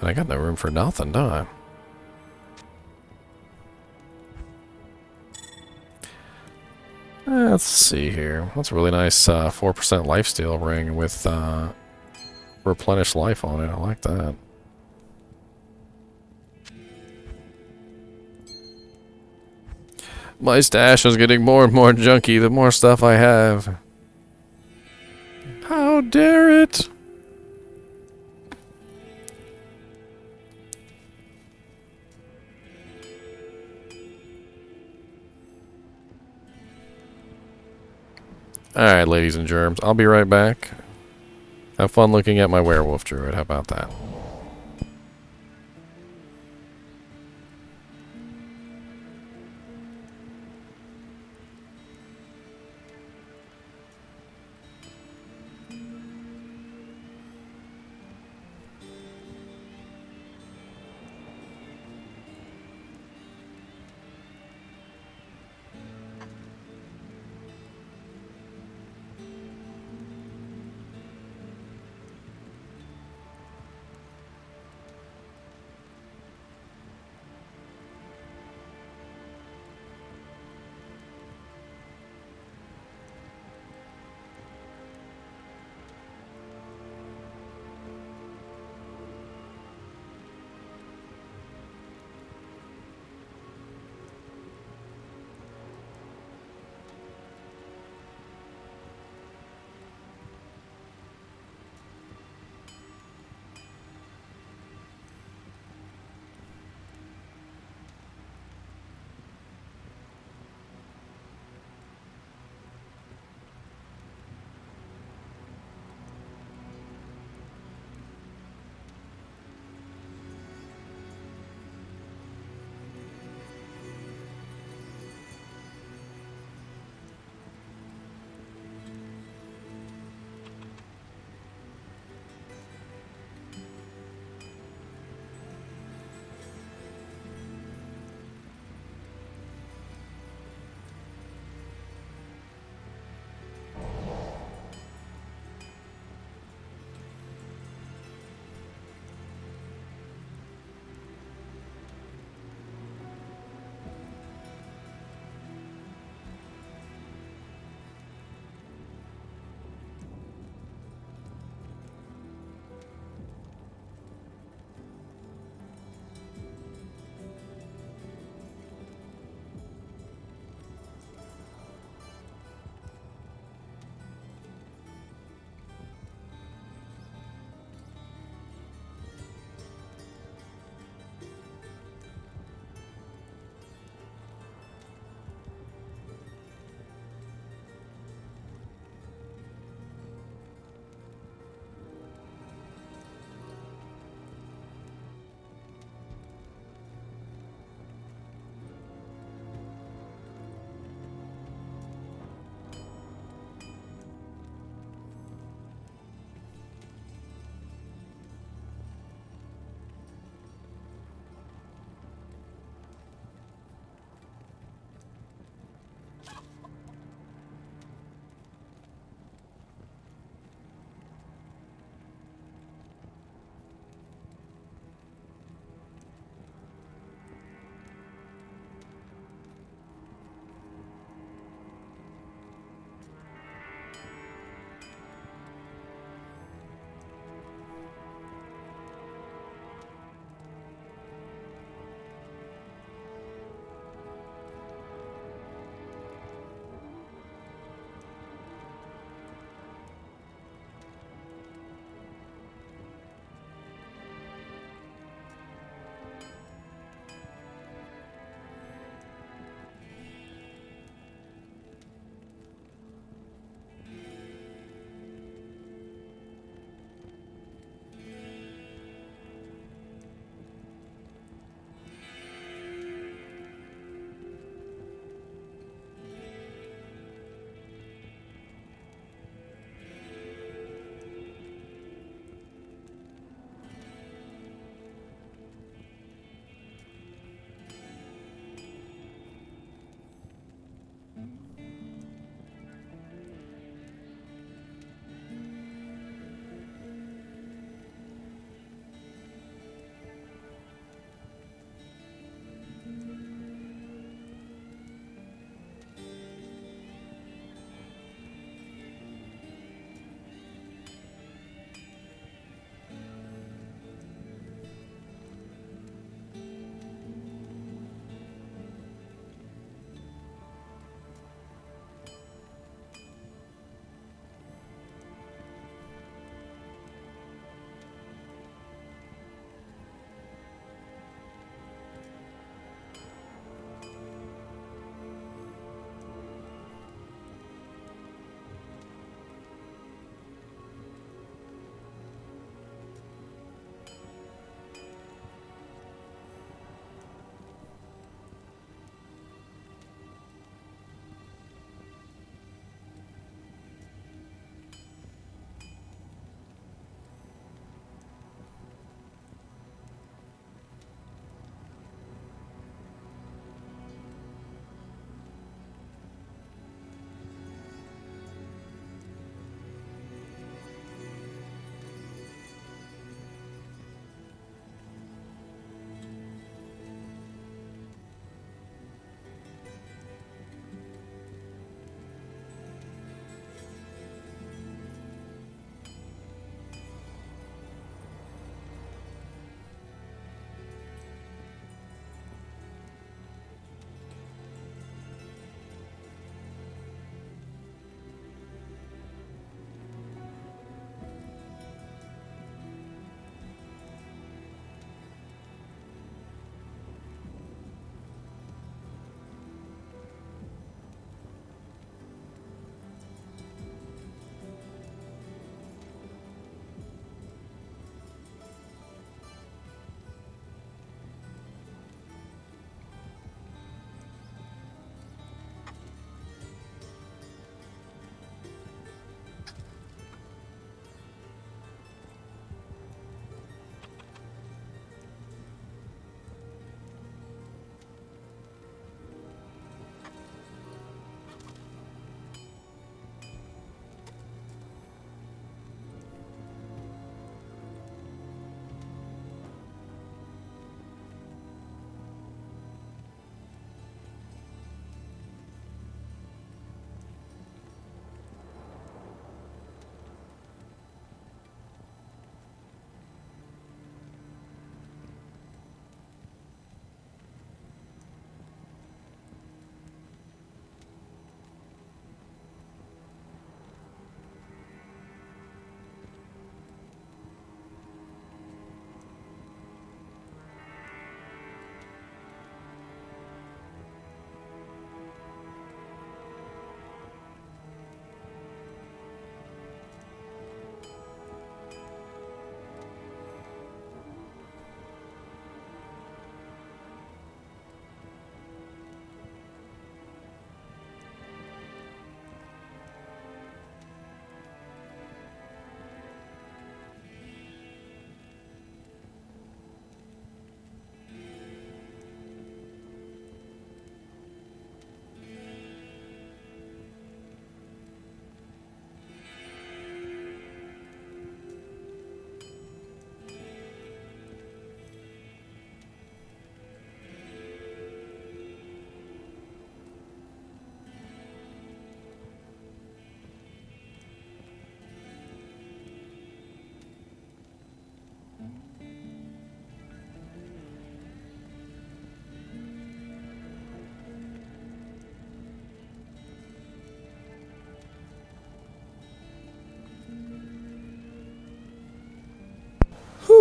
And I got no room for nothing, do I? Let's see here. That's a really nice 4% lifesteal ring with replenished life on it. I like that. My stash is getting more and more junky the more stuff I have. How dare it! Alright, ladies and germs. I'll be right back. Have fun looking at my werewolf druid. How about that?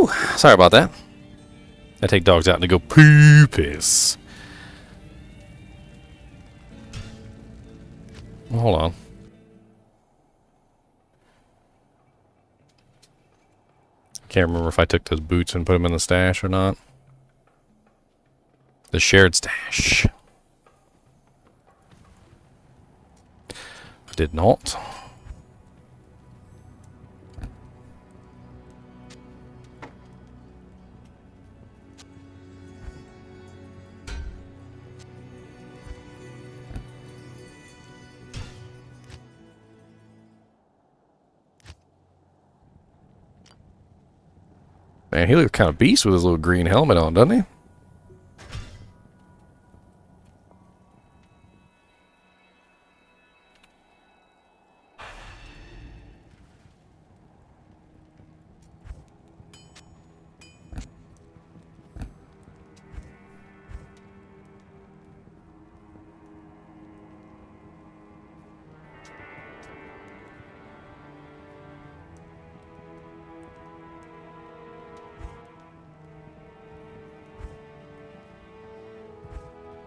Whew, sorry about that. I take dogs out and they go poo-piss. Hold on. Can't remember if I took those boots and put them in the stash or not. The shared stash. I did not. Man, he looks kind of beast with his little green helmet on, doesn't he?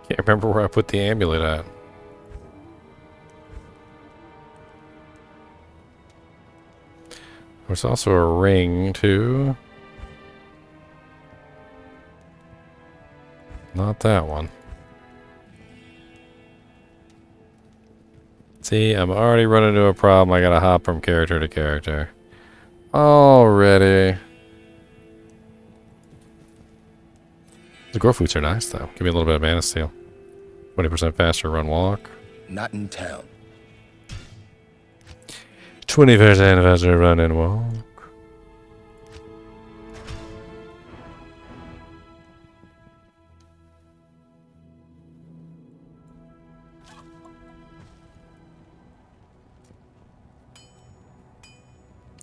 Can't remember where I put the amulet at. There's also a ring, too. Not that one. See, I'm already running into a problem. I gotta hop from character to character. Already. The grow foods are nice, though. Give me a little bit of mana steel. 20% faster run walk. Not in town. 20% faster run and walk.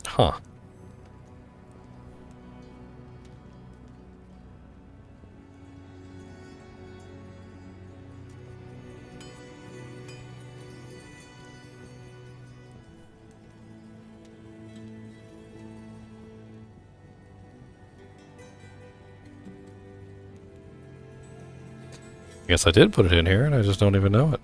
Huh. Guess I did put it in here and I just don't even know it.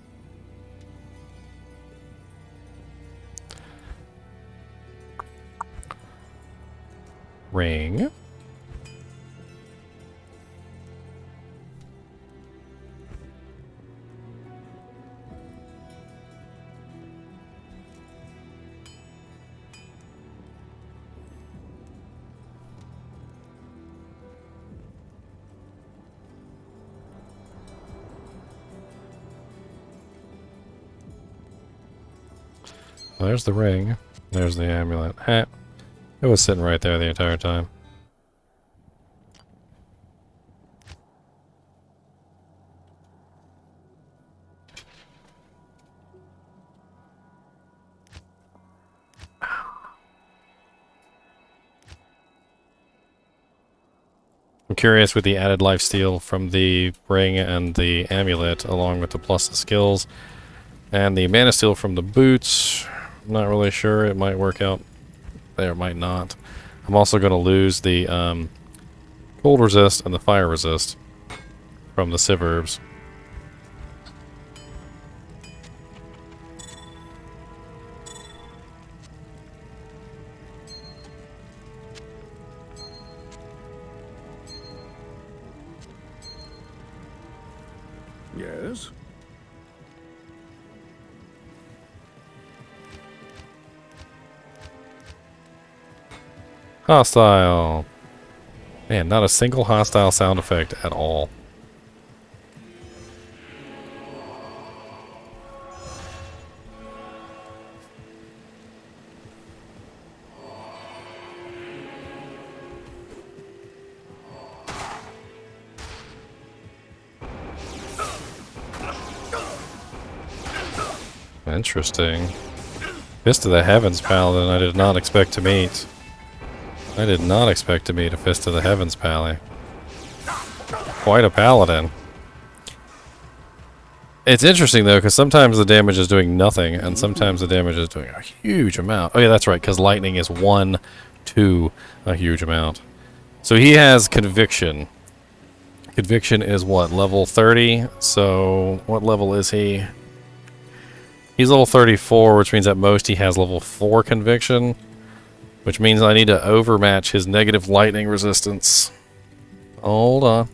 Ring. There's the ring. There's the amulet. It was sitting right there the entire time. I'm curious with the added lifesteal from the ring and the amulet, along with the plus the skills, and the mana steal from the boots. I'm not really sure. It might work out there, it might not. I'm also going to lose the cold resist and the fire resist from the Civerbs. Yes? Hostile. Man, not a single hostile sound effect at all. Interesting. Fist of the Heavens Paladin I did not expect to meet. I did not expect to meet a Fist of the Heavens Pally. Quite a paladin. It's interesting though, because sometimes the damage is doing nothing, and sometimes the damage is doing a huge amount. Oh yeah, that's right, because lightning is 1 to a huge amount. So he has conviction. Conviction is what, level 30? So what level is he? He's level 34, which means at most he has level 4 conviction, which means I need to overmatch his negative lightning resistance. Hold on.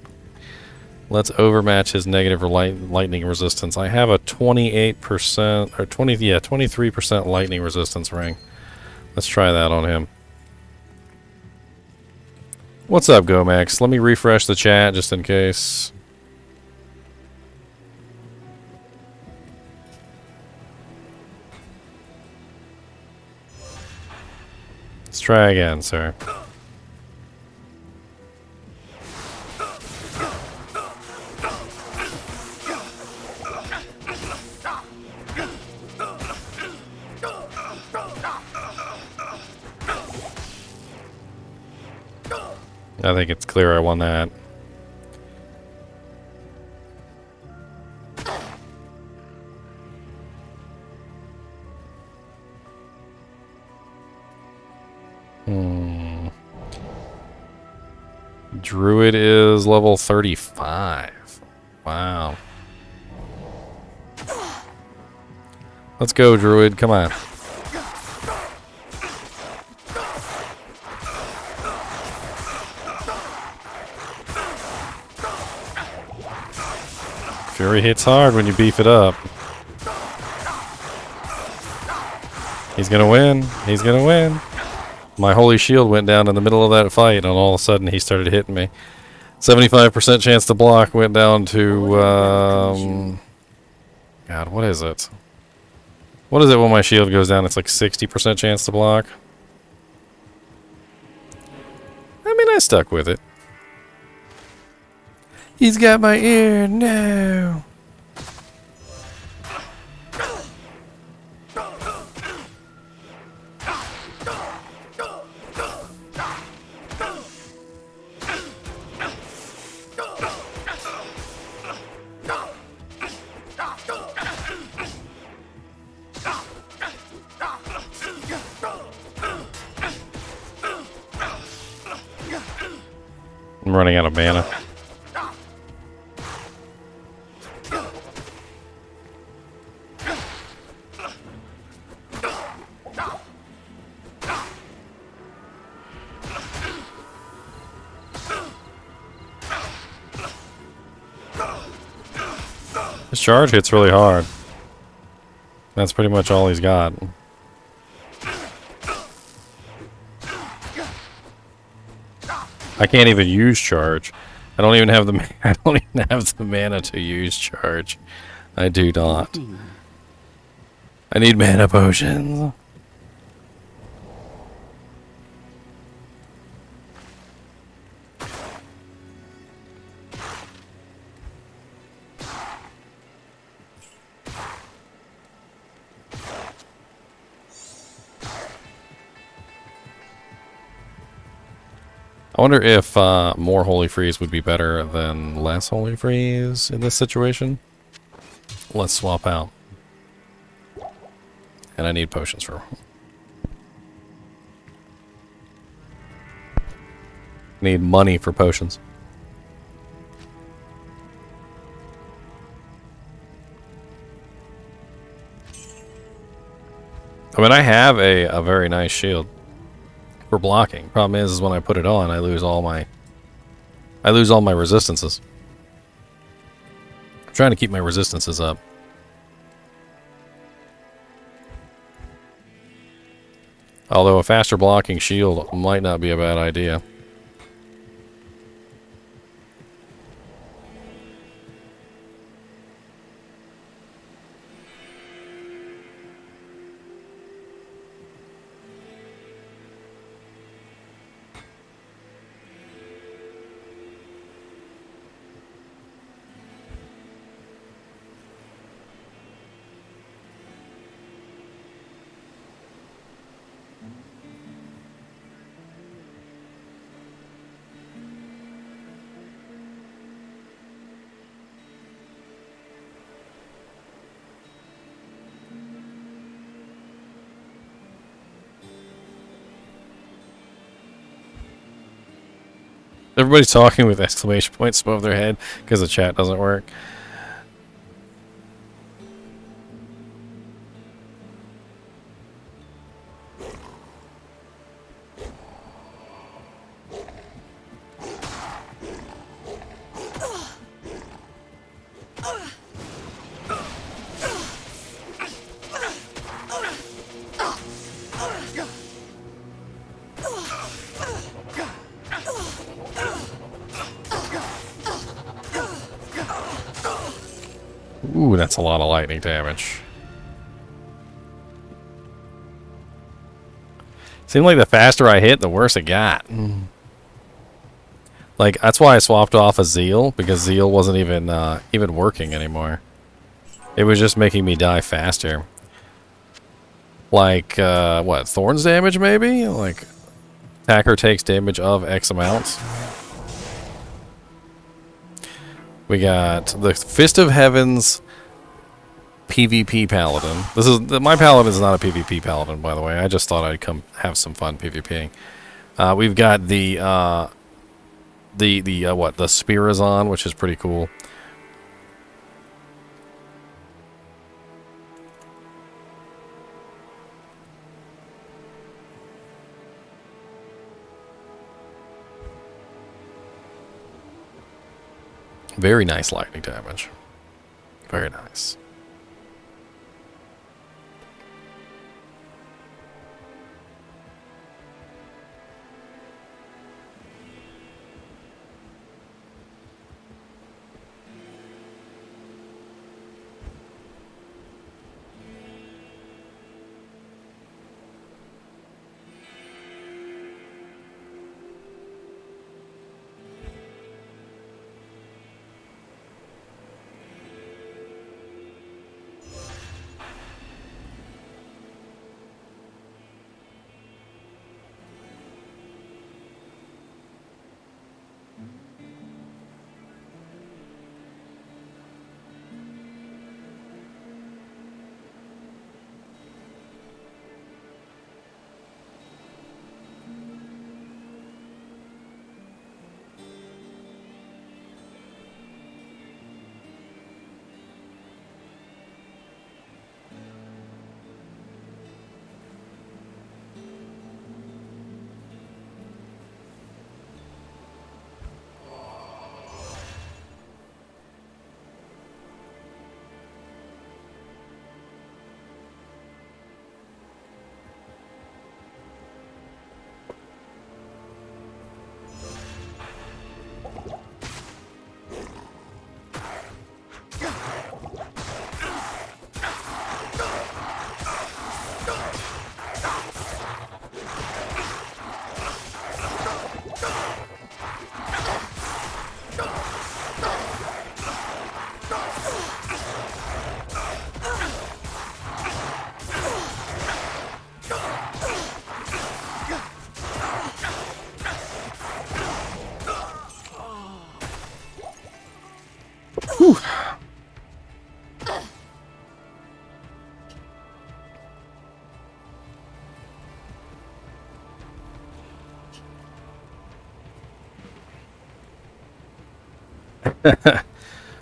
Let's overmatch his negative lightning resistance. I have a 28% or 23% lightning resistance ring. Let's try that on him. What's up, Gomax? Let me refresh the chat just in case. Let's try again, sir. I think it's clear I won that. Druid is level 35. Wow. Let's go, Druid. Come on. Fury hits hard when you beef it up. He's gonna win. He's gonna win. My holy shield went down in the middle of that fight, and all of a sudden he started hitting me. 75% chance to block went down to, God, what is it? What is it when my shield goes down? It's like 60% chance to block. I mean, I stuck with it. He's got my ear, no. I'm running out of mana. His charge hits really hard. That's pretty much all he's got. I can't even use charge. I don't even have the mana to use charge. I do not. I need mana potions. I wonder if more Holy Freeze would be better than less Holy Freeze in this situation. Let's swap out. And I need potions for... Need money for potions. I mean, I have a very nice shield for blocking. Problem is when I put it on, I lose all my resistances. I'm trying to keep my resistances up. Although a faster blocking shield might not be a bad idea. Everybody's talking with exclamation points above their head because the chat doesn't work. Ooh, that's a lot of lightning damage. Seemed like the faster I hit, the worse it got. Like, that's why I swapped off a Zeal, because Zeal wasn't even working anymore. It was just making me die faster. Like, what, Thorns damage maybe? Like, attacker takes damage of X amounts. We got the Fist of Heaven's PvP Paladin. This is my Paladin is not a PvP Paladin, by the way. I just thought I'd come have some fun PvPing. We've got the Spirazon, which is pretty cool. Very nice lightning damage. Very nice.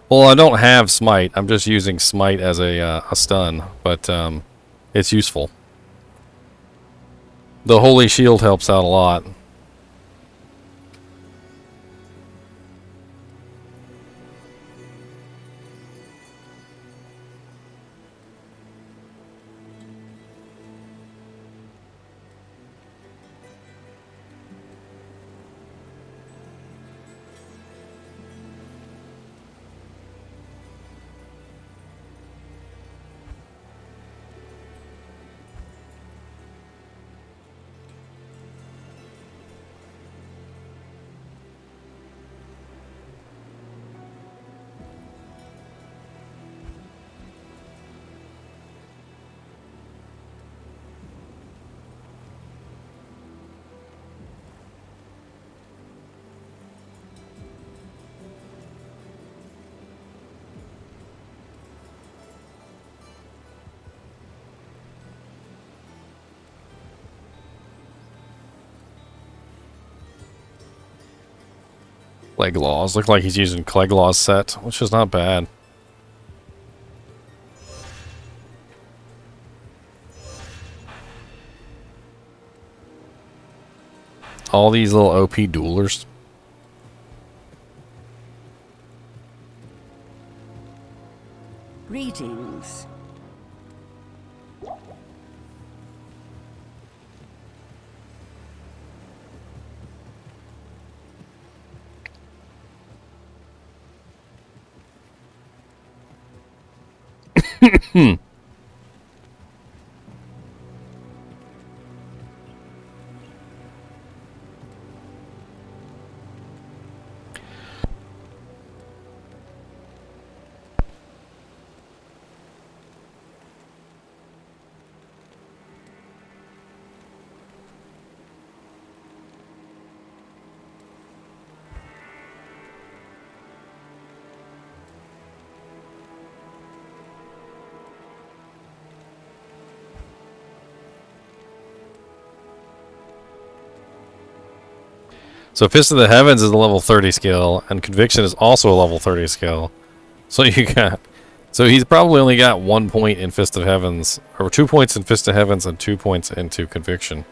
Well, I don't have Smite. I'm just using Smite as a stun, but it's useful. The Holy Shield helps out a lot. Cleglaws. Look like he's using Cleglaws set, which is not bad. All these little OP duelers. Greetings. So Fist of the Heavens is a level 30 skill, and Conviction is also a level 30 skill. So you got... So he's probably only got 1 point in Fist of Heavens, or 2 points in Fist of Heavens and 2 points into Conviction.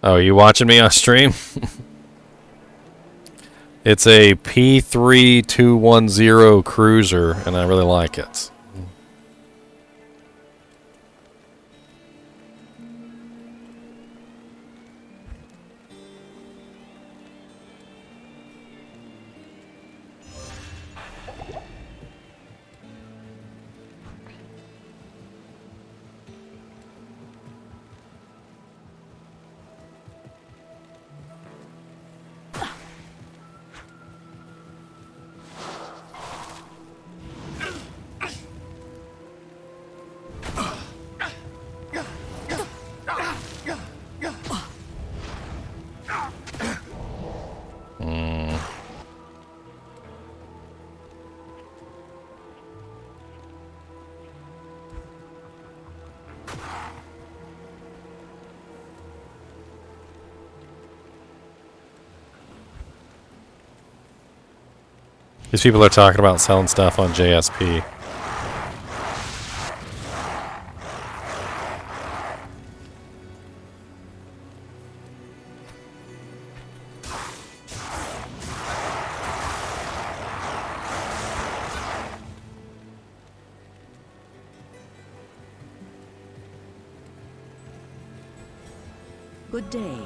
Oh, you watching me on stream? It's a P3210 cruiser, and I really like it. These people are talking about selling stuff on JSP. Good day.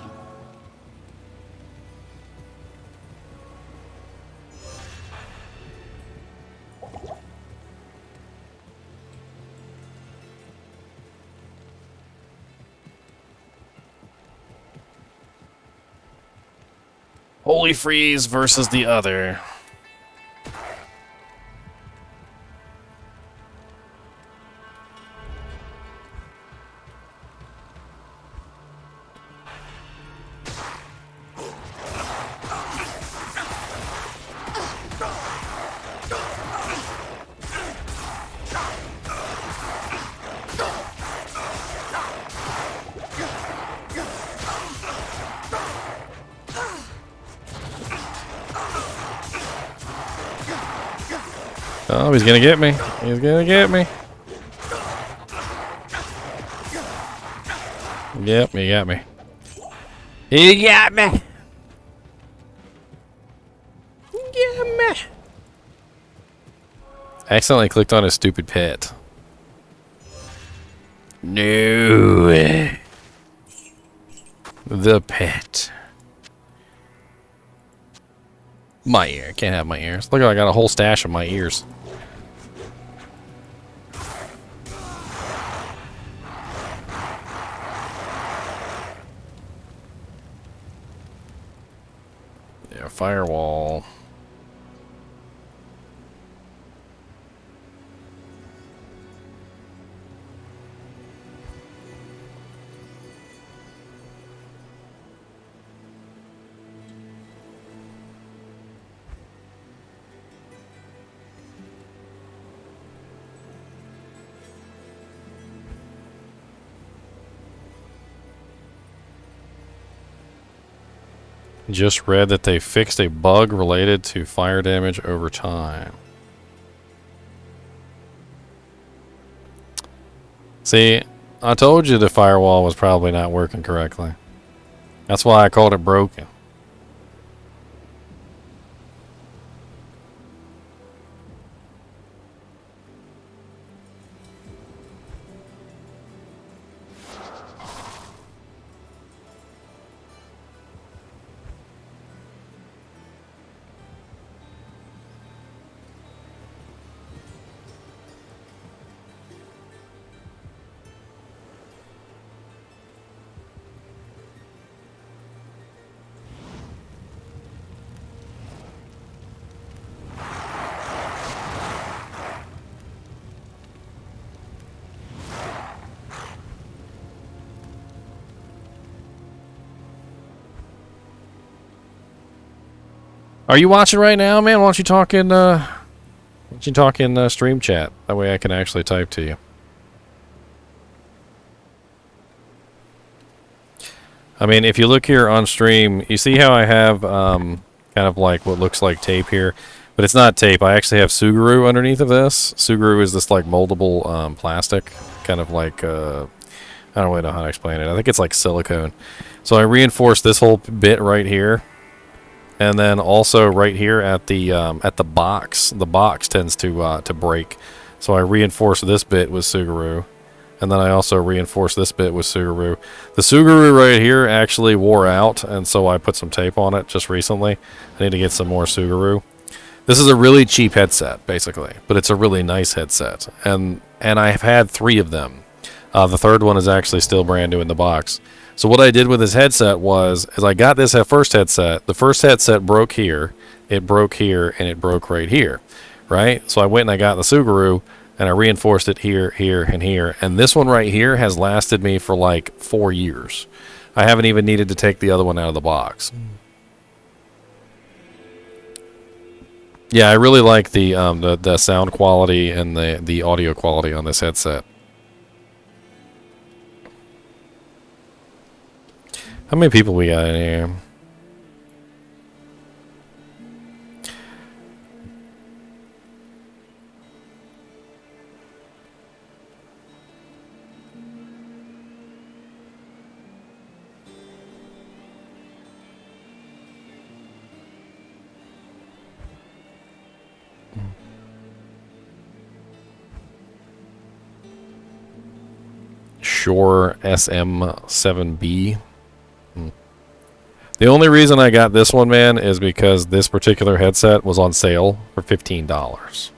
Holy Freeze versus the other. Oh, he's gonna get me. He's gonna get me. Yep, he got me. He got me. Get me. I accidentally clicked on his stupid pet. No. The pet. My ear. Can't have my ears. Look, I got a whole stash of my ears. Yeah, firewall. Just read that they fixed a bug related to fire damage over time. See, I told you the firewall was probably not working correctly. That's why I called it broken. Are you watching right now, man? Why don't you talk in stream chat? That way I can actually type to you. I mean, if you look here on stream, you see how I have kind of like what looks like tape here, but it's not tape. I actually have Suguru underneath of this. Suguru is this like moldable plastic, kind of like I don't really know how to explain it. I think it's like silicone. So I reinforced this whole bit right here. And then also right here at the box, the box tends to break. So I reinforced this bit with Suguru, and then I also reinforced this bit with Suguru. The Suguru right here actually wore out, and so I put some tape on it just recently. I need to get some more Suguru. This is a really cheap headset, basically, but it's a really nice headset, and I have had 3 of them. The third one is actually still brand new in the box. So what I did with this headset was, as I got this first headset, the first headset broke here, it broke here, and it broke right here, right? So I went and I got the Suguru, and I reinforced it here, here, and here. And this one right here has lasted me for like 4 years. I haven't even needed to take the other one out of the box. Yeah, I really like the sound quality and the audio quality on this headset. How many people we got in here? Shure SM7B. The only reason I got this one, man, is because this particular headset was on sale for $15.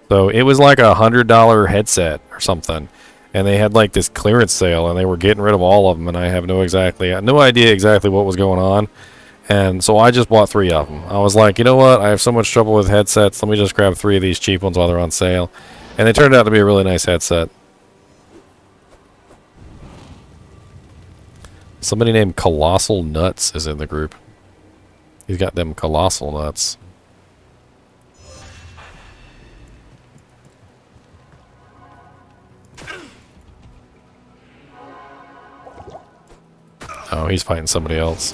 So it was like a $100 headset or something, and they had like this clearance sale, and they were getting rid of all of them, and I have no idea exactly what was going on, and so I just bought 3 of them. I was like, you know what? I have so much trouble with headsets. Let me just grab 3 of these cheap ones while they're on sale, and they turned out to be a really nice headset. Somebody named Colossal Nuts is in the group. He's got them colossal nuts. Oh, he's fighting somebody else.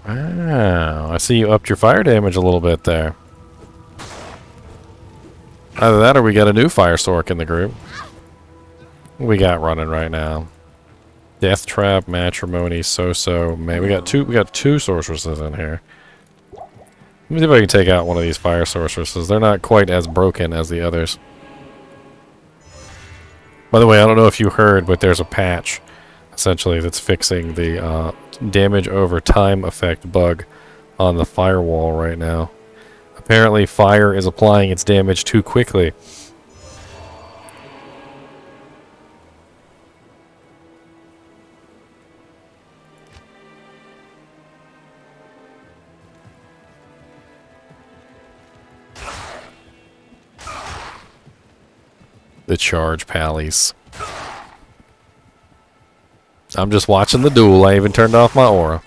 Wow, I see you upped your fire damage a little bit there. Either that or we got a new fire sork in the group. What we got running right now? Death Trap, Matrimony, So-So. Man, we got two sorceresses in here. Let me see if I can take out one of these fire sorceresses. They're not quite as broken as the others. By the way, I don't know if you heard, but there's a patch essentially that's fixing the damage over time effect bug on the firewall right now. Apparently fire is applying its damage too quickly. The charge pallies. I'm just watching the duel. I even turned off my aura.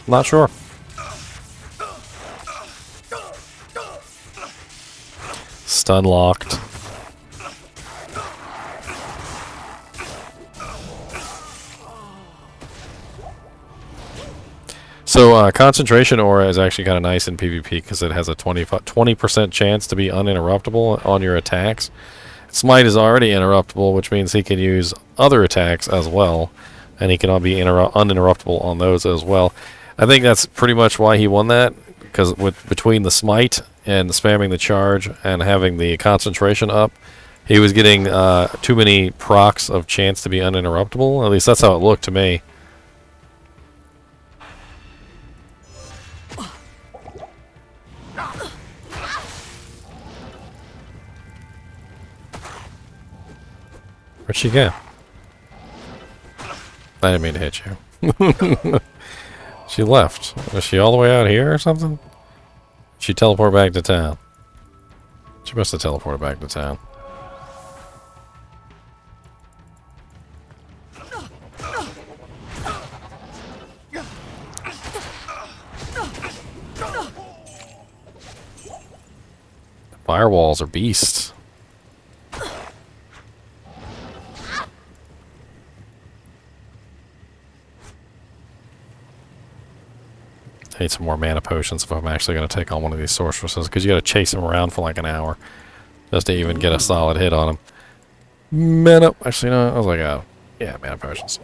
Not sure. Stun locked. So concentration aura is actually kind of nice in PvP because it has a 20% chance to be uninterruptible on your attacks. Smite is already interruptible, which means he can use other attacks as well, and he can be uninterruptible on those as well. I think that's pretty much why he won that, because between the smite and spamming the charge and having the concentration up, he was getting too many procs of chance to be uninterruptible. At least that's how it looked to me. Where'd she go? I didn't mean to hit you. She left. Was she all the way out here or something? She teleported back to town. She must have teleported back to town. Firewalls are beasts. I need some more mana potions if I'm actually going to take on one of these sorceresses, because you got to chase him around for like an hour just to even get a solid hit on him. Mana, actually no, I was like, oh, yeah, mana potions.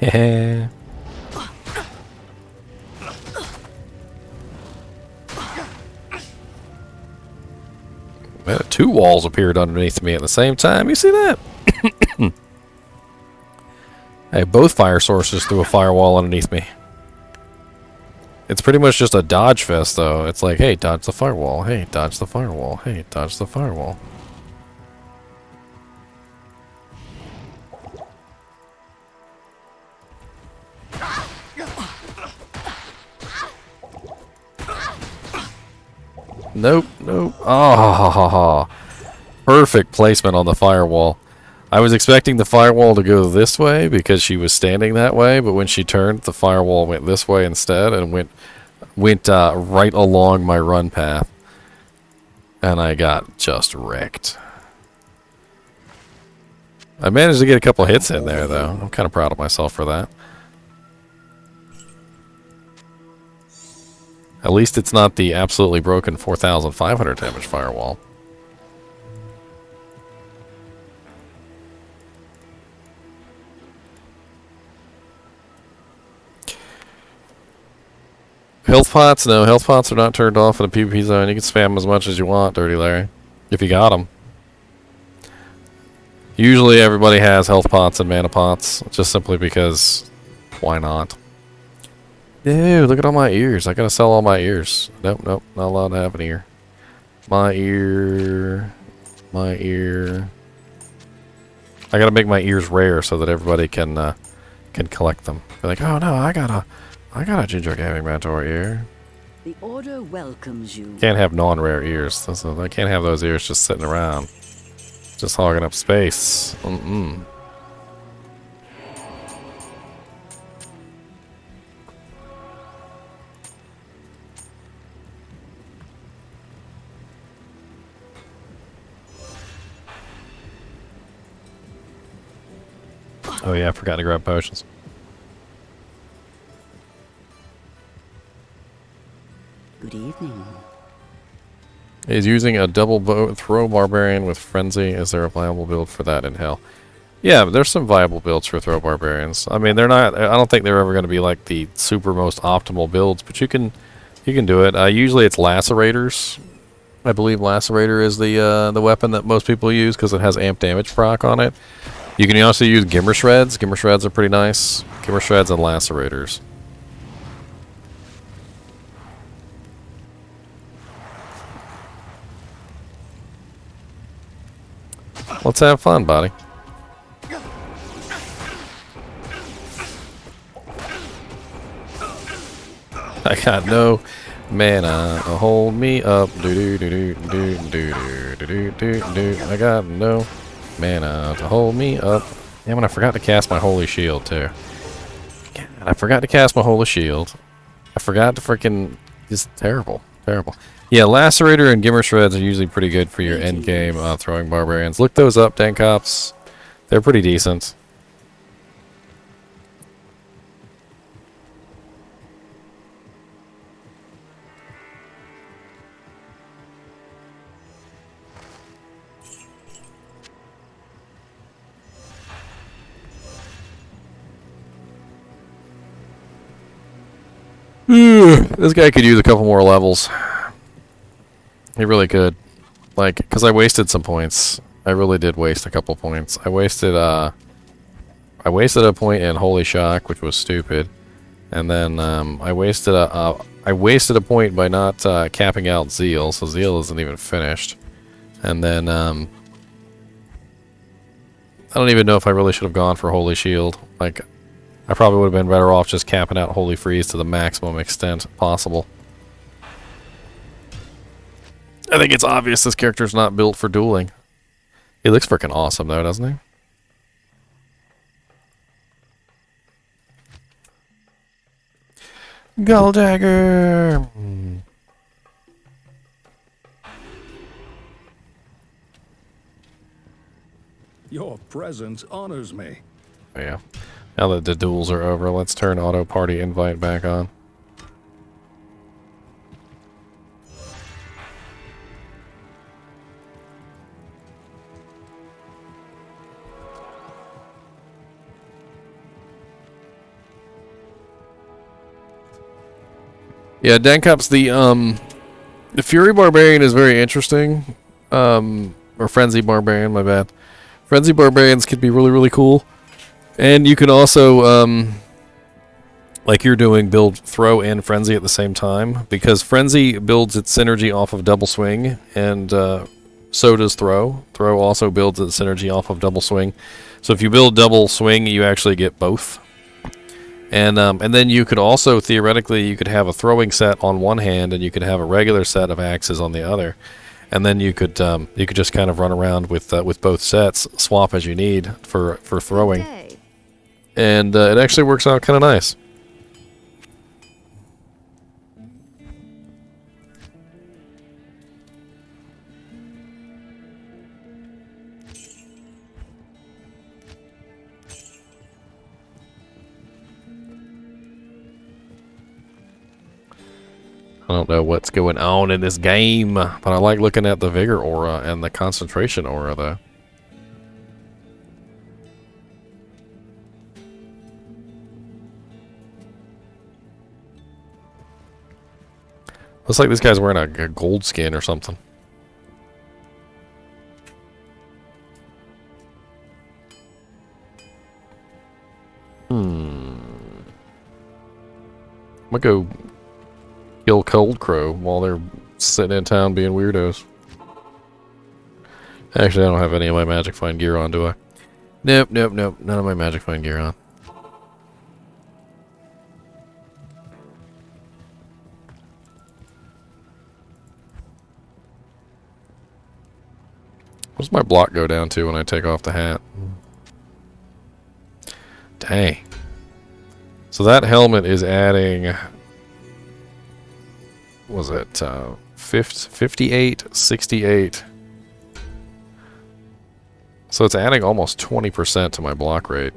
Heh. Two walls appeared underneath me at the same time. You see that? Hey, both fire sources threw a firewall underneath me. It's pretty much just a dodge fest, though. It's like, hey, dodge the firewall. Hey, dodge the firewall. Hey, dodge the firewall. Nope, nope. Oh, perfect placement on the firewall. I was expecting the firewall to go this way because she was standing that way, but when she turned, the firewall went this way instead and went right along my run path. And I got just wrecked. I managed to get a couple hits in there, though. I'm kind of proud of myself for that. At least it's not the absolutely broken 4,500 damage firewall. Health pots? No, health pots are not turned off in the PvP zone. You can spam them as much as you want, Dirty Larry. If you got them. Usually everybody has health pots and mana pots, just simply because why not? Dude, look at all my ears. I gotta sell all my ears. Nope, nope, not allowed to have an ear. My ear. My ear. I gotta make my ears rare so that everybody can collect them. They're like, oh no, I got a Ginger Gaming Mentor ear. The order welcomes you. Can't have non-rare ears. So I can't have those ears just sitting around. Just hogging up space. Oh yeah, I forgot to grab potions. Good evening. Is using a double bow throw barbarian with frenzy. Is there a viable build for that in hell? Yeah, there's some viable builds for throw barbarians. I mean, they're not. I don't think they're ever going to be like the super most optimal builds, but you can do it. Usually it's lacerators. I believe lacerator is the weapon that most people use because it has amp damage proc on it. You can also use gimmer shreds. Gimmer shreds are pretty nice. Gimmer shreds and lacerators. Let's have fun, buddy. I got no mana to hold me up. Do do do do do do do do do. I got no mana to hold me up. Damn it! I forgot to cast my holy shield too. God, I forgot to cast my holy shield. I forgot to freaking. Just terrible, terrible. Yeah, lacerator and gimmer shreds are usually pretty good for your end game throwing barbarians. Look those up, Dankops. They're pretty decent. This guy could use a couple more levels. He really could. Like, because I wasted some points. I really did waste a couple points. I wasted a point in Holy Shock, which was stupid. And then I wasted a point by not capping out Zeal, so Zeal isn't even finished. And then I don't even know if I really should have gone for Holy Shield. Like, I probably would have been better off just capping out Holy Freeze to the maximum extent possible. I think it's obvious this character's not built for dueling. He looks freaking awesome though, doesn't he? Gold Dagger! Your presence honors me. Yeah. Now that the duels are over, let's turn auto party invite back on. Yeah, Dankops, the Fury Barbarian is very interesting. Or Frenzy Barbarian, my bad. Frenzy Barbarians could be really, really cool. And you can also, like you're doing, build Throw and Frenzy at the same time. Because Frenzy builds its synergy off of Double Swing, and so does Throw. Throw also builds its synergy off of Double Swing. So if you build Double Swing, you actually get both. And then you could also, theoretically, you could have a throwing set on one hand, and you could have a regular set of axes on the other. And then you could just kind of run around with both sets, swap as you need for throwing. Okay. And it actually works out kind of nice. I don't know what's going on in this game, but I like looking at the Vigor aura and the Concentration aura, though. Looks like this guy's wearing a gold skin or something. I'm gonna go kill Cold Crow while they're sitting in town being weirdos. Actually, I don't have any of my Magic Find gear on, do I? Nope, nope, nope. None of my Magic Find gear on. What's my block go down to when I take off the hat? Dang. So that helmet is adding... Was it 58, 68? So it's adding almost 20% to my block rate.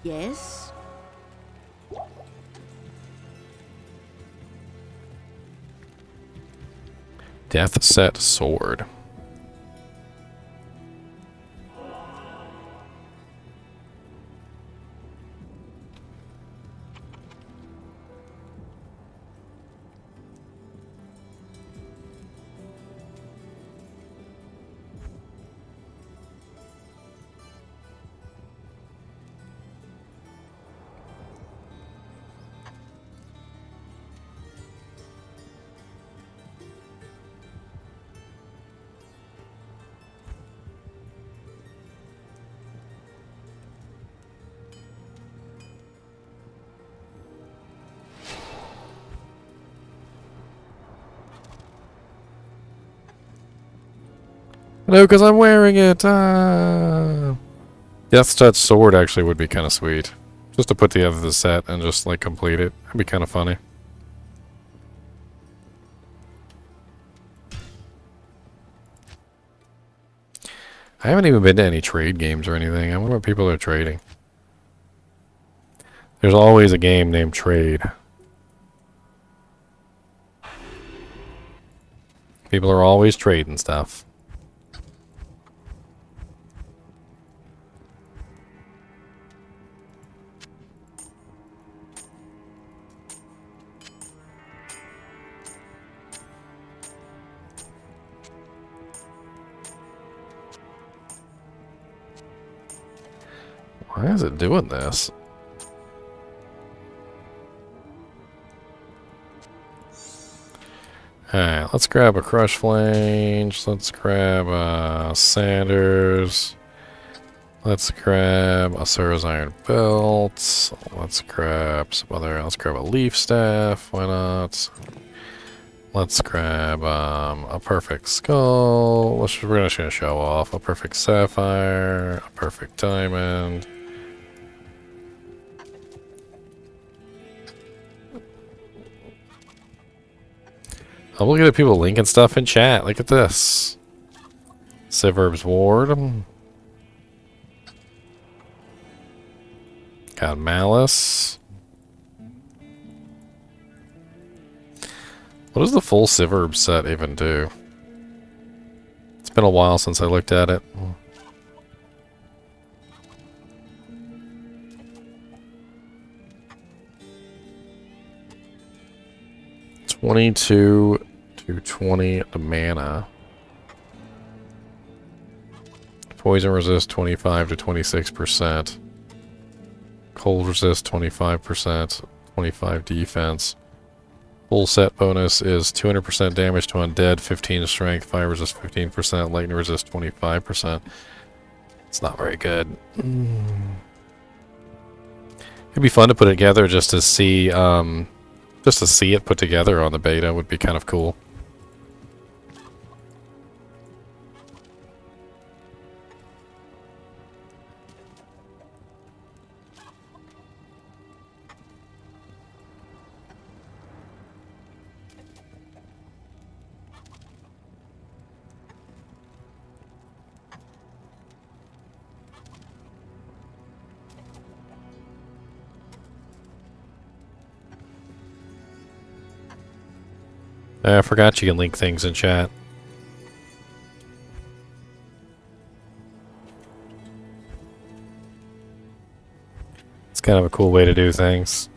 Yes? Death set sword. No, because I'm wearing it. Death touch sword actually would be kind of sweet. Just to put together the set and just like complete it. That'd be kind of funny. I haven't even been to any trade games or anything. I wonder what people are trading. There's always a game named Trade. People are always trading stuff. Why is it doing this? Alright, let's grab a Crush Flange. Let's grab Sanders. Let's grab a Sarah's Iron Belt. Let's grab some other. Let's grab a Leaf Staff. Why not? Let's grab a Perfect Skull. We're just gonna show off a Perfect Sapphire, a Perfect Diamond. I'm looking at people linking stuff in chat. Look at this. Siverb's Ward. Got Malice. What does the full Siverb set even do? It's been a while since I looked at it. 22 to 20 the mana. Poison resist 25 to 26%. Cold resist 25%. 25 defense. Full set bonus is 200% damage to undead, 15 strength, fire resist 15%, lightning resist 25%. It's not very good. It'd be fun to put it together just to see it put together on the beta would be kind of cool. I forgot you can link things in chat. It's kind of a cool way to do things.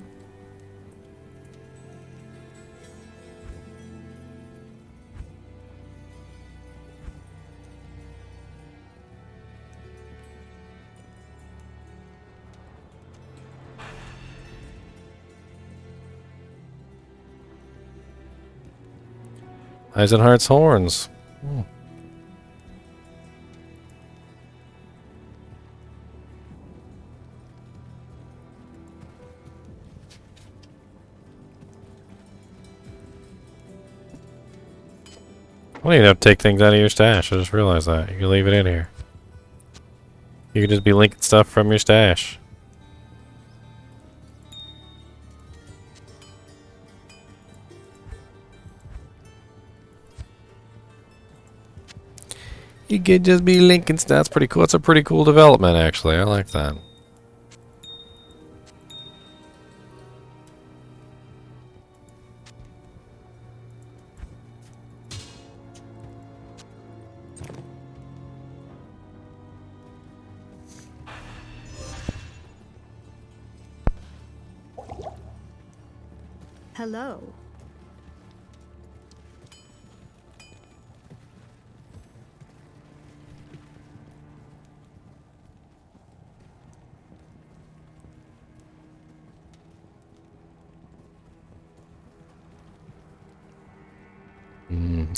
Eisenhart's horns. Well, you don't take things out of your stash. I just realized that. You can leave it in here. You can just be linking stuff from your stash. You could just be Lincoln. That's pretty cool. That's a pretty cool development, actually. I like that. Hello.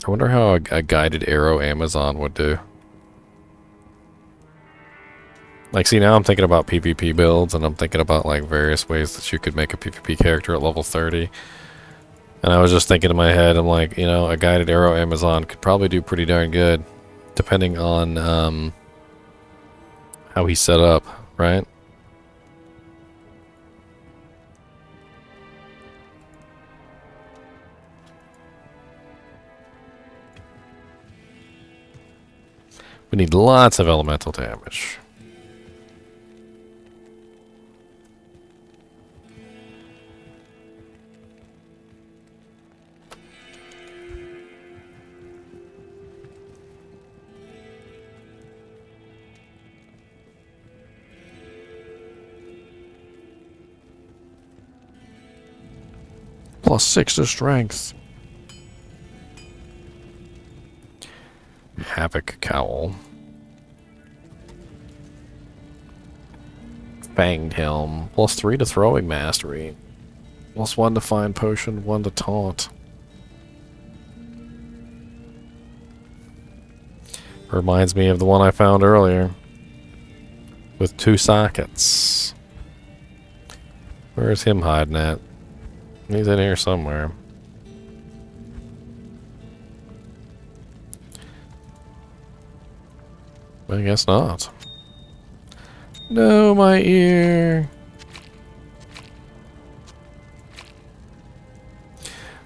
I wonder how a guided arrow Amazon would do. Like, see, now I'm thinking about PvP builds, and I'm thinking about, like, various ways that you could make a PvP character at level 30. And I was just thinking in my head, I'm like, you know, a guided arrow Amazon could probably do pretty darn good, depending on how he's set up, right? We need lots of elemental damage. +6 to strength. Havoc Cowl. Fanged Helm. +3 to throwing mastery. +1 to find potion, 1 to taunt. Reminds me of the one I found earlier. With 2 sockets. Where's him hiding at? He's in here somewhere. I guess not. No, my ear.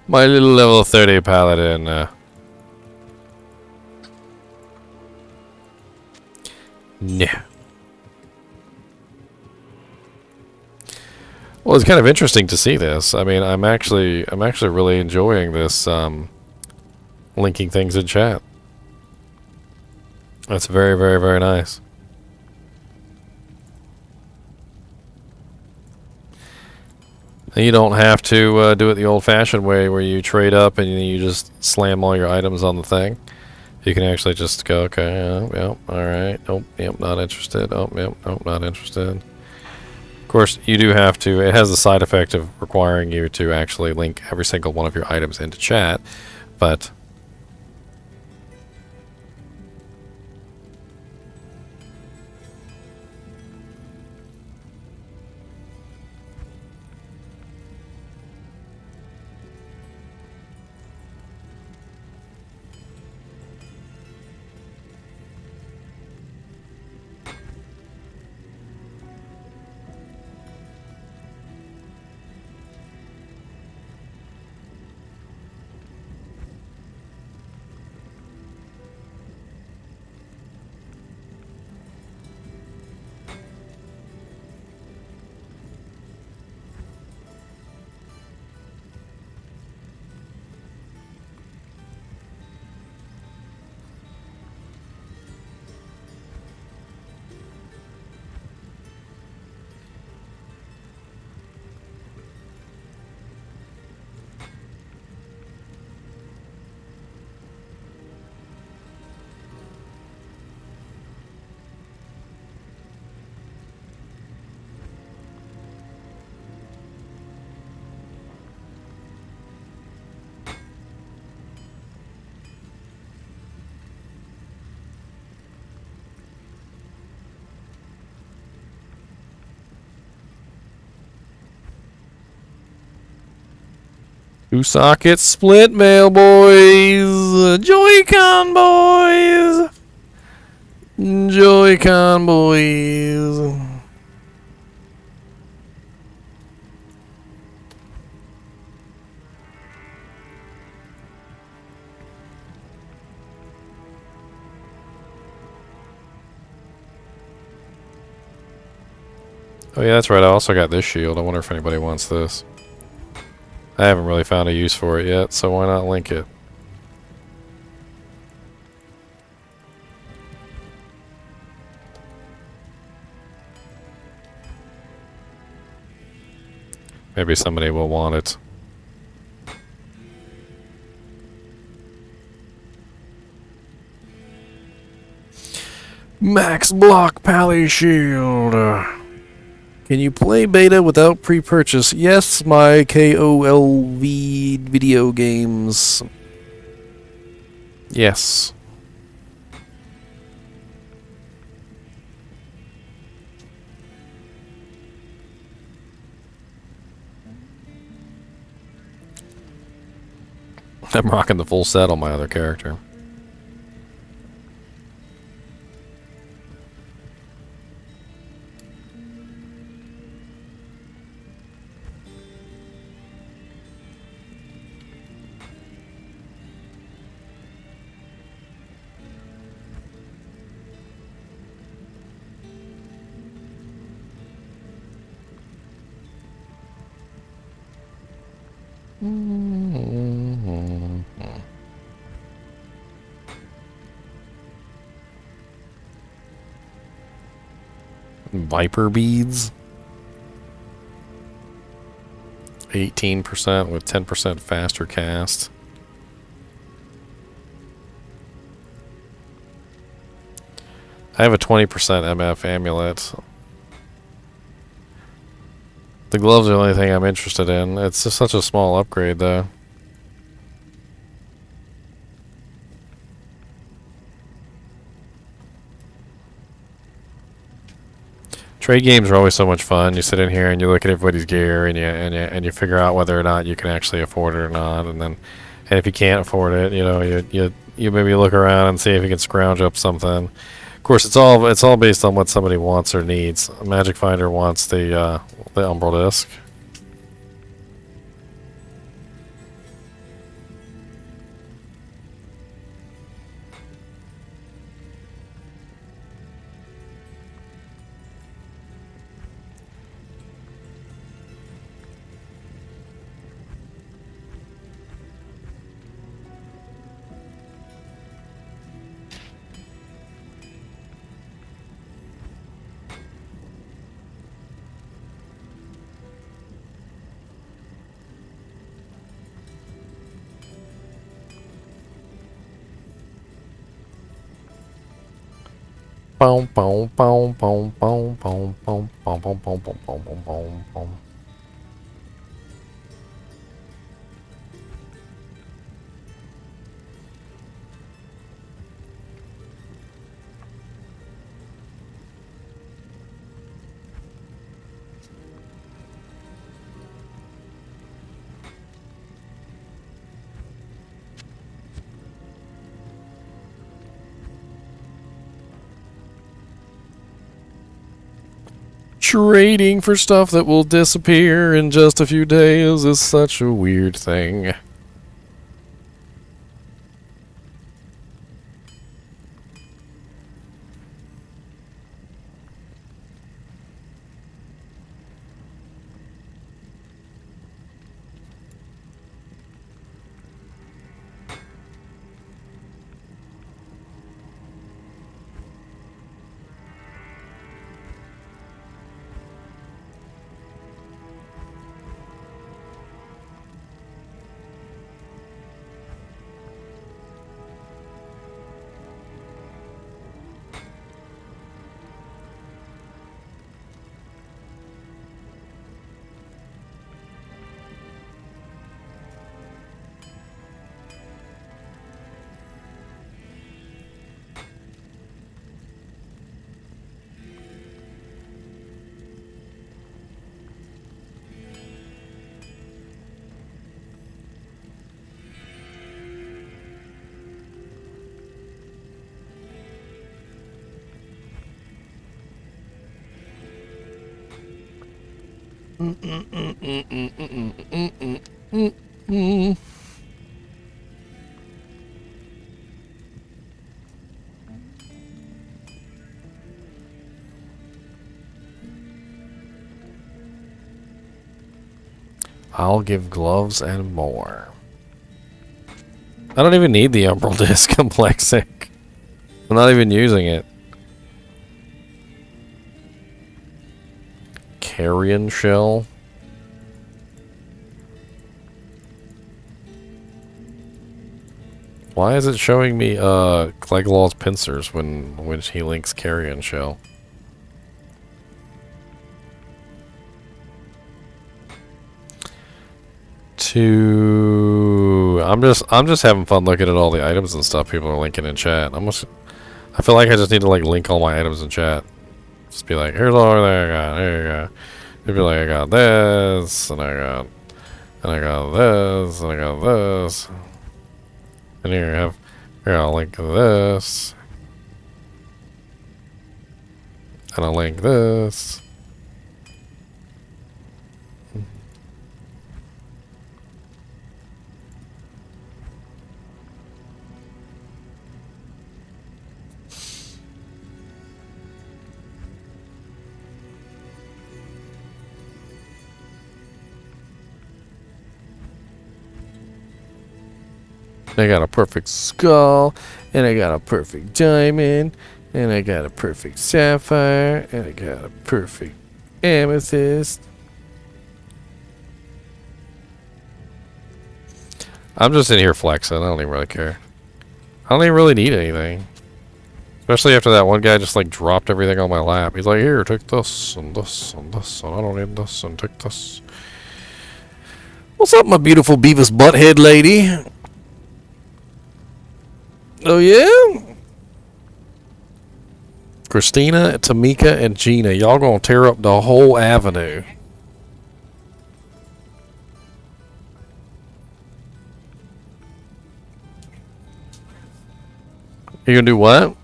My little level 30 paladin. No. Well, it's kind of interesting to see this. I mean, I'm actually really enjoying this linking things in chat. That's very, very, very nice. You don't have to do it the old-fashioned way where you trade up and you just slam all your items on the thing. You can actually just go, okay, yep, alright, nope, yep, not interested, oh, yep, nope, not interested. Of course, you do have to, it has the side effect of requiring you to actually link every single one of your items into chat, but two sockets split, mail boys. Joy-Con boys. Joy-Con boys. Oh yeah, that's right. I also got this shield. I wonder if anybody wants this. I haven't really found a use for it yet, so why not link it? Maybe somebody will want it. Max Block Pally Shield. Can you play beta without pre-purchase? Yes, my KOLV video games. Yes. I'm rocking the full set on my other character. Viper beads. 18% with 10% faster cast. I have a 20% MF amulet. The gloves are the only thing I'm interested in. It's just such a small upgrade, though. Trade games are always so much fun. You sit in here and you look at everybody's gear and you figure out whether or not you can actually afford it or not. And if you can't afford it, you know, you maybe look around and see if you can scrounge up something. Of course, it's all based on what somebody wants or needs. Magic Finder wants the Umbral Disc. Boom, boom, boom, boom, boom, boom, boom, boom, boom, boom, boom, boom, boom, boom, boom. Trading for stuff that will disappear in just a few days is such a weird thing. I'll give gloves and more. I don't even need the Umbral Disc. I'm Lexic. I'm not even using it. Carrion Shell. Why is it showing me Clegglaw's pincers when he links Carrion Shell? I'm just having fun looking at all the items and stuff people are linking in chat. I feel like I just need to like link all my items in chat. Just be like, here's all everything I got. Here you go. You'd be like, I got this, and I got this, and I got this, and here I'll link this, and I'll link this. I got a perfect skull, and I got a perfect diamond, and I got a perfect sapphire, and I got a perfect amethyst. I'm just in here flexing. I don't even really care. I don't even really need anything. Especially after that one guy just like dropped everything on my lap. He's like, here, take this, and this, and this, and I don't need this, and take this. What's up, my beautiful Beavis Butthead lady? Oh, yeah? Christina, Tamika, and Gina. Y'all gonna tear up the whole avenue. You gonna do what?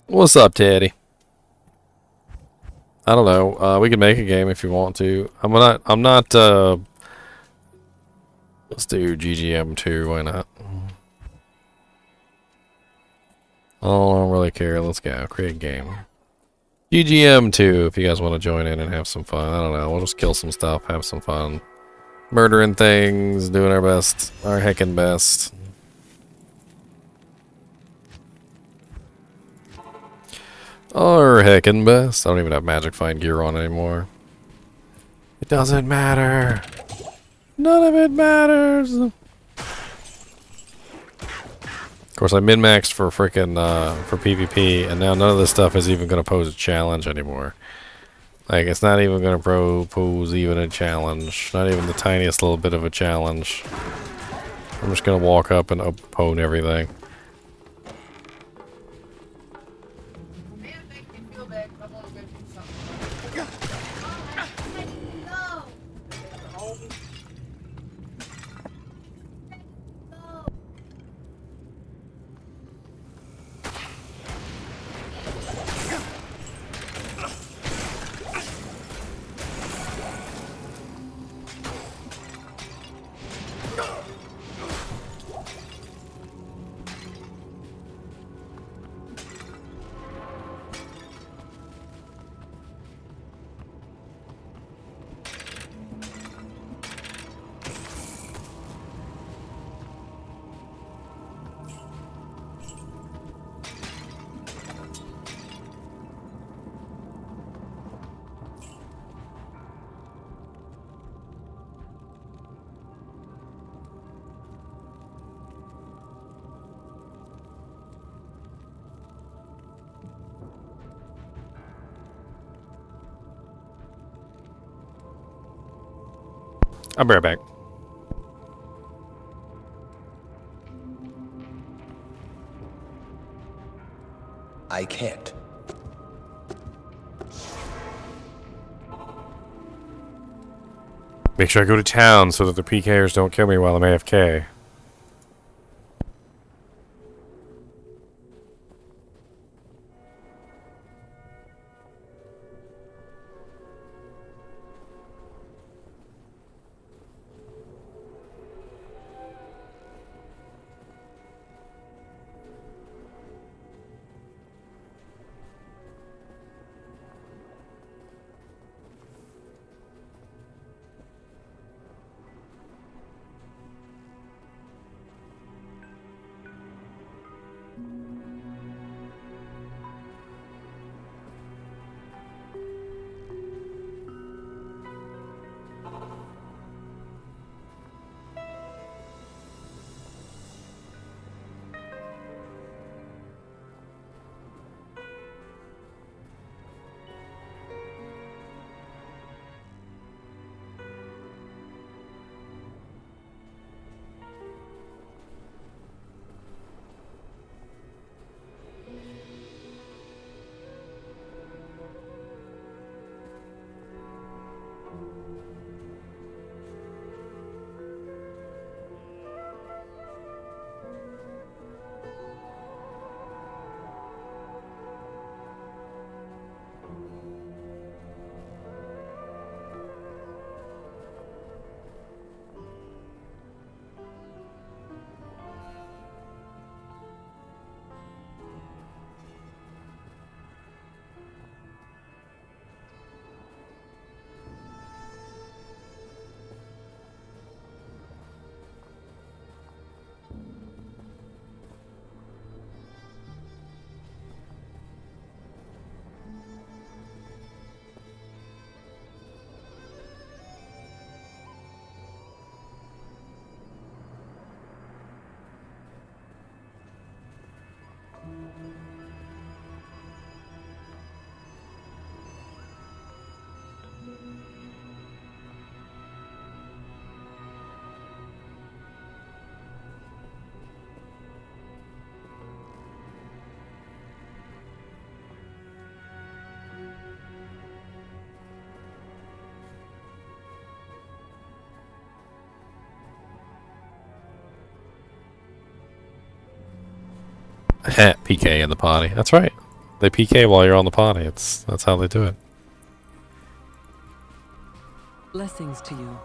What's up, Teddy? I don't know. We can make a game if you want to. I'm not, let's do GGM2, why not? Oh, I don't really care. Let's go. Create a game. GGM2, if you guys want to join in and have some fun. I don't know. We'll just kill some stuff, have some fun. Murdering things, doing our best. Our heckin' best. Our heckin' best. I don't even have magic find gear on anymore. It doesn't matter. None of it matters. Of course, I min-maxed for frickin' for PvP, and now none of this stuff is even gonna pose a challenge anymore. Like, it's not even gonna pose even a challenge. Not even the tiniest little bit of a challenge. I'm just gonna walk up and oppone everything. I'll be right back. I can't. Make sure I go to town so that the PKers don't kill me while I'm AFK. PK in the potty. That's right. They PK while you're on the potty. That's how they do it. Blessings to you.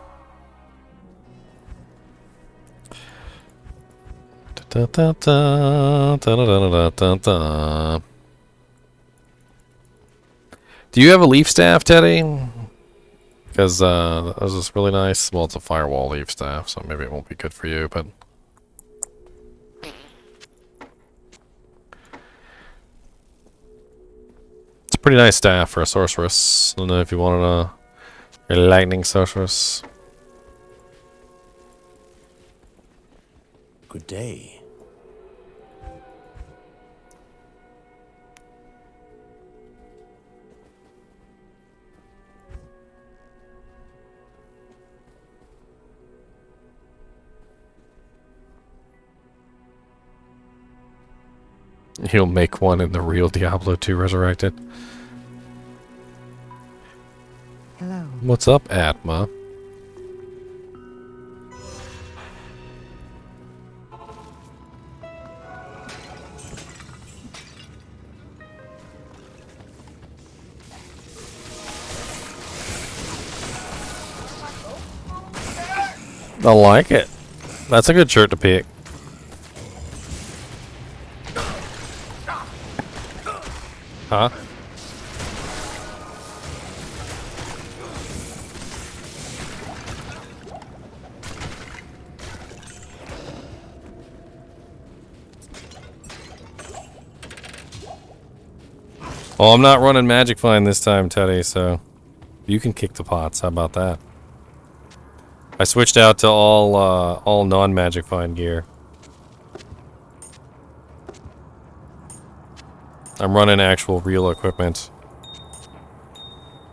Da, da, da, da, da, da, da, da. Do you have a leaf staff, Teddy? Because that was just really nice. Well, it's a firewall leaf staff, so maybe it won't be good for you, but... It's a pretty nice staff for a sorceress. I don't know if you wanted a lightning sorceress. Good day. He'll make one in the real Diablo 2 Resurrected. Hello. What's up, Atma? I like it. That's a good shirt to pick. Huh? Well, I'm not running Magic Find this time, Teddy, so you can kick the pots. How about that? I switched out to all non-Magic Find gear. I'm running actual real equipment.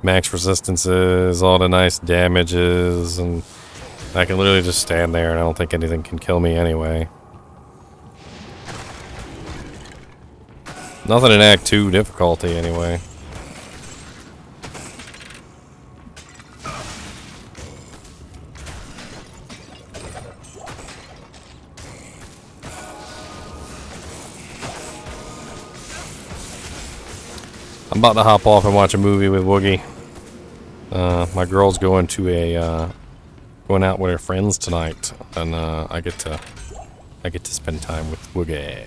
Max resistances, all the nice damages, and I can literally just stand there and I don't think anything can kill me anyway. Nothing in Act 2 difficulty anyway. I'm about to hop off and watch a movie with Woogie. My girl's going to going out with her friends tonight, and I get to spend time with Woogie.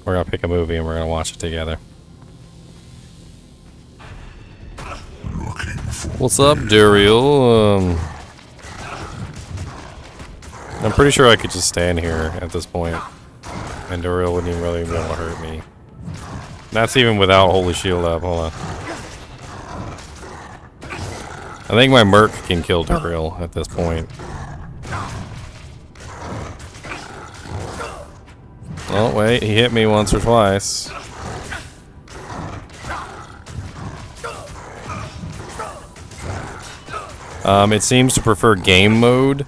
We're gonna pick a movie and we're gonna watch it together. What's up, Duriel? I'm pretty sure I could just stand here at this point, and Duriel wouldn't even really be able to hurt me. That's even without Holy Shield up. Hold on. I think my Merc can kill Duriel at this point. Oh, wait. He hit me once or twice. It seems to prefer game mode.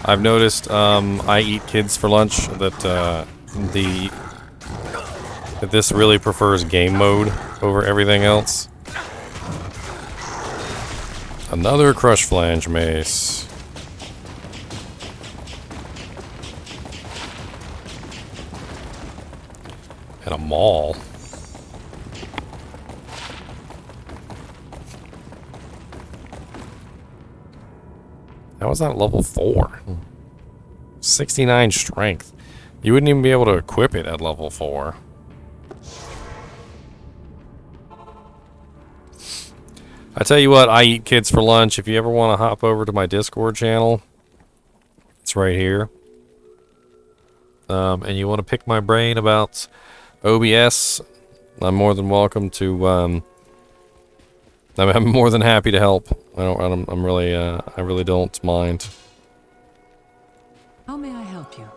I've noticed I Eat Kids for Lunch that that this really prefers game mode over everything else. Another Crush Flange Mace. And a Maul. How was that level 4? 69 strength. You wouldn't even be able to equip it at level 4. I tell you what, I Eat Kids for Lunch. If you ever want to hop over to my Discord channel, it's right here. And you want to pick my brain about OBS, I'm more than welcome to. I'm more than happy to help. I'm really. I really don't mind. How may I help you?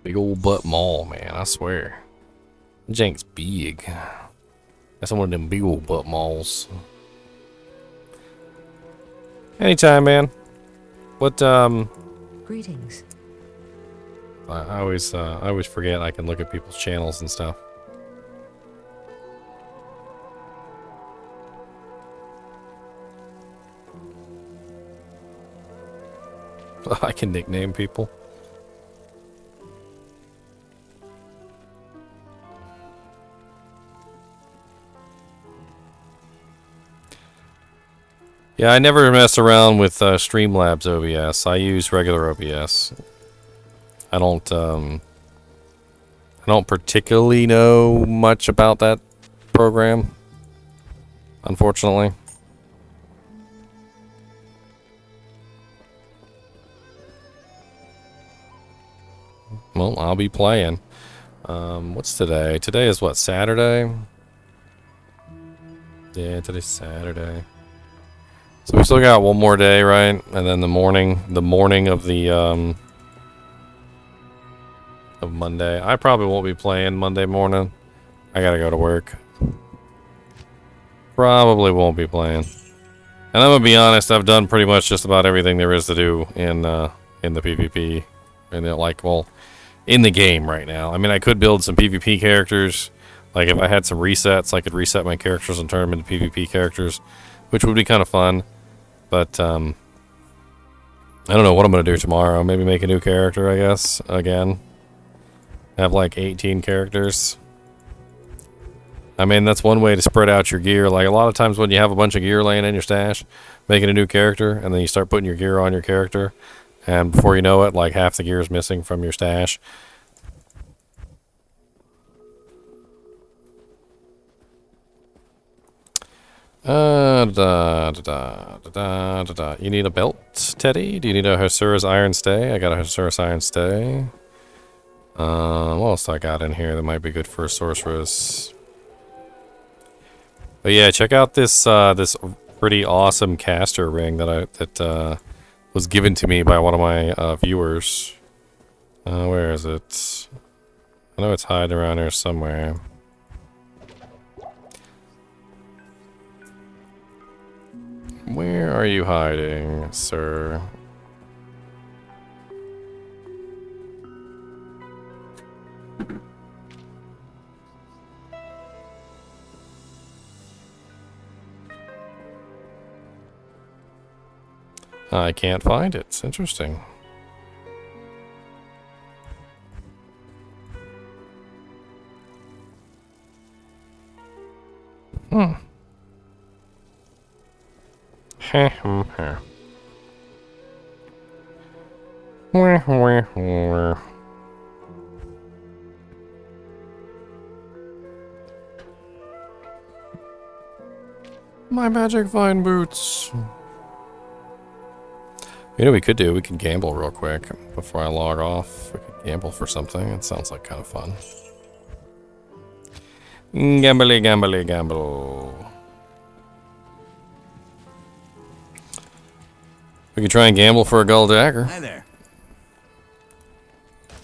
Big old butt mall, man, I swear. Jank's big. That's one of them big old butt malls. Anytime, man. What, Greetings. I always forget I can look at people's channels and stuff. I can nickname people. Yeah, I never mess around with Streamlabs OBS. I use regular OBS. I don't particularly know much about that program, unfortunately. Well, I'll be playing. What's today? Today is what, Saturday? Yeah, today's Saturday. So we still got one more day, right? And then the morning of the of Monday. I probably won't be playing Monday morning. I gotta go to work. Probably won't be playing. And I'm gonna be honest, I've done pretty much just about everything there is to do in the PvP. And in the game right now. I mean, I could build some PvP characters. Like if I had some resets, I could reset my characters and turn them into PvP characters, which would be kind of fun. But I don't know what I'm gonna do tomorrow. Maybe make a new character, I guess, again. Have like 18 characters. I mean, that's one way to spread out your gear. Like a lot of times when you have a bunch of gear laying in your stash, making a new character, and then you start putting your gear on your character, and before you know it, like half the gear is missing from your stash. You need a belt, Teddy? Do you need a Hosura's Iron Stay? I got a Hosura's Iron Stay. What else do I got in here that might be good for a sorceress? But yeah, check out this this pretty awesome caster ring that was given to me by one of my viewers. Where is it? I know it's hiding around here somewhere. Where are you hiding, sir? I can't find it. It's interesting. Hmm. My magic vine boots. You know what we could do? We could gamble real quick before I log off. We could gamble for something. It sounds like kind of fun. Gambly, gambly, gamble. We could try and gamble for a gold dagger. Hi there.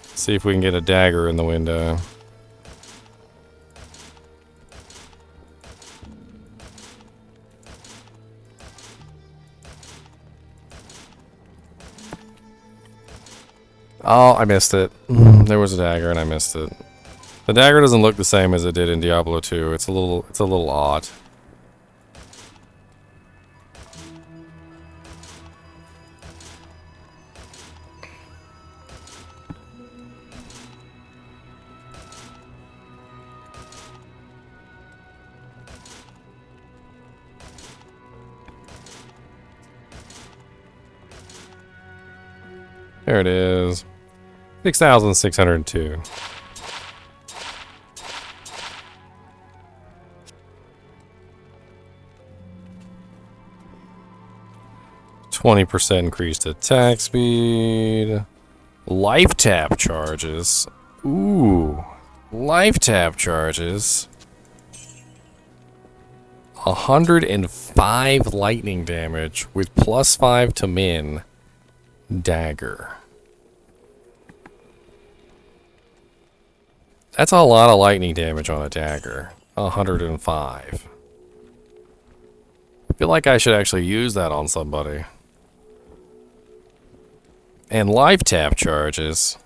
See if we can get a dagger in the window. Oh, I missed it. There was a dagger and I missed it. The dagger doesn't look the same as it did in Diablo 2. It's a little odd. There it is. 6,602. %20 increased attack speed. Life tap charges. Ooh. Life tap charges. 105 lightning damage with +5 to min. Dagger. That's a lot of lightning damage on a dagger. 105. I feel like I should actually use that on somebody. And life tap charges.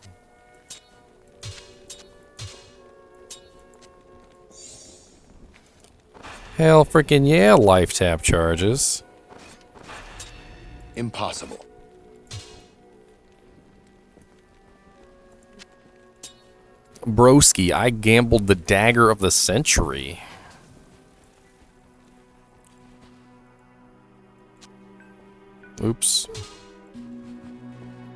Hell freaking yeah, life tap charges. Impossible. Broski, I gambled the dagger of the century. Oops.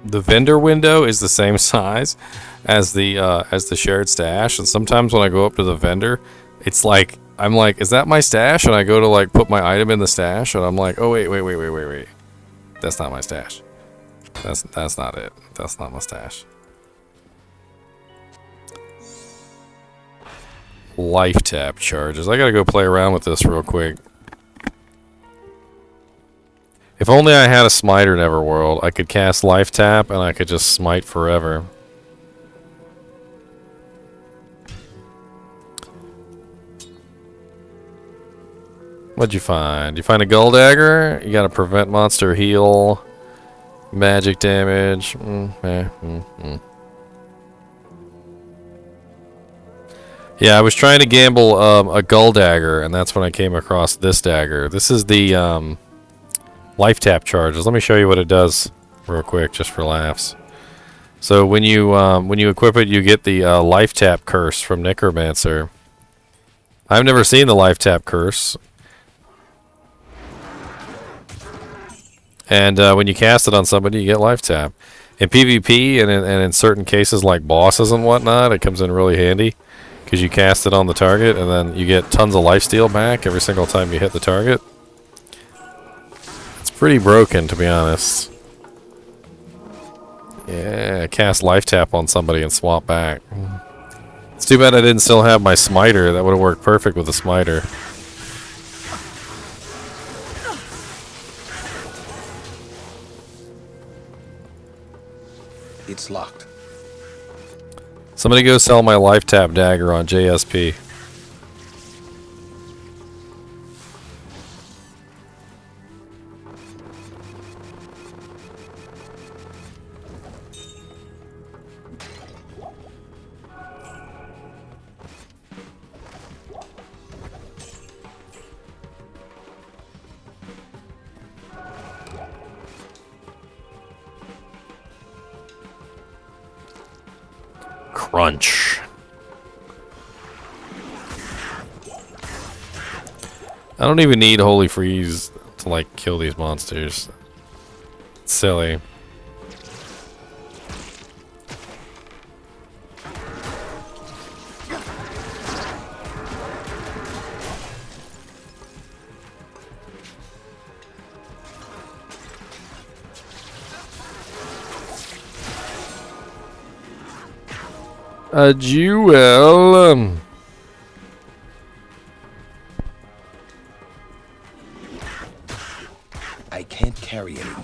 The vendor window is the same size as the shared stash, and sometimes when I go up to the vendor, it's like I'm like, is that my stash? And I go to like put my item in the stash, and I'm like, oh wait. That's not my stash. That's not it. That's not my stash. Life tap charges. I gotta go play around with this real quick. If only I had a smiter Neverworld, I could cast life tap and I could just smite forever. What'd you find? You find a Gull Dagger? You gotta prevent monster heal. Magic damage. Yeah, I was trying to gamble a Gull Dagger, and that's when I came across this dagger. This is the life tap charges. Let me show you what it does real quick, just for laughs. So when you equip it, you get the life tap curse from Necromancer. I've never seen the life tap curse. And when you cast it on somebody, you get life tap. In PvP and in certain cases like bosses and whatnot, it comes in really handy. Because you cast it on the target, and then you get tons of lifesteal back every single time you hit the target. It's pretty broken, to be honest. Yeah, cast life tap on somebody and swap back. It's too bad I didn't still have my smiter. That would have worked perfect with the smiter. It's locked. Somebody go sell my life tap dagger on JSP. Crunch. I don't even need Holy Freeze to like kill these monsters. It's silly. A jewel. I can't carry anymore.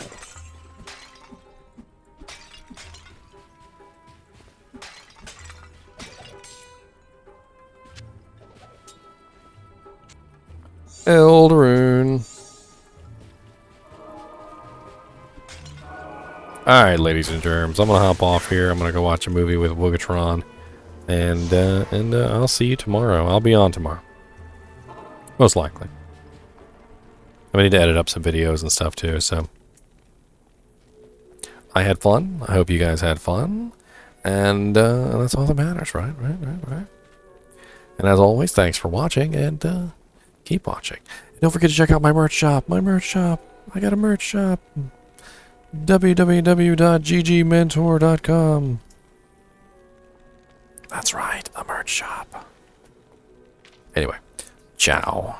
Eldrune. Alright, ladies and germs, I'm gonna hop off here. I'm gonna go watch a movie with Woogatron. And I'll see you tomorrow. I'll be on tomorrow. Most likely. I need to edit up some videos and stuff too, so. I had fun. I hope you guys had fun. And that's all that matters, right? Right. And as always, thanks for watching, and keep watching. And don't forget to check out my merch shop. I got a merch shop. www.ggmentor.com. That's right, the merch shop. Anyway, ciao.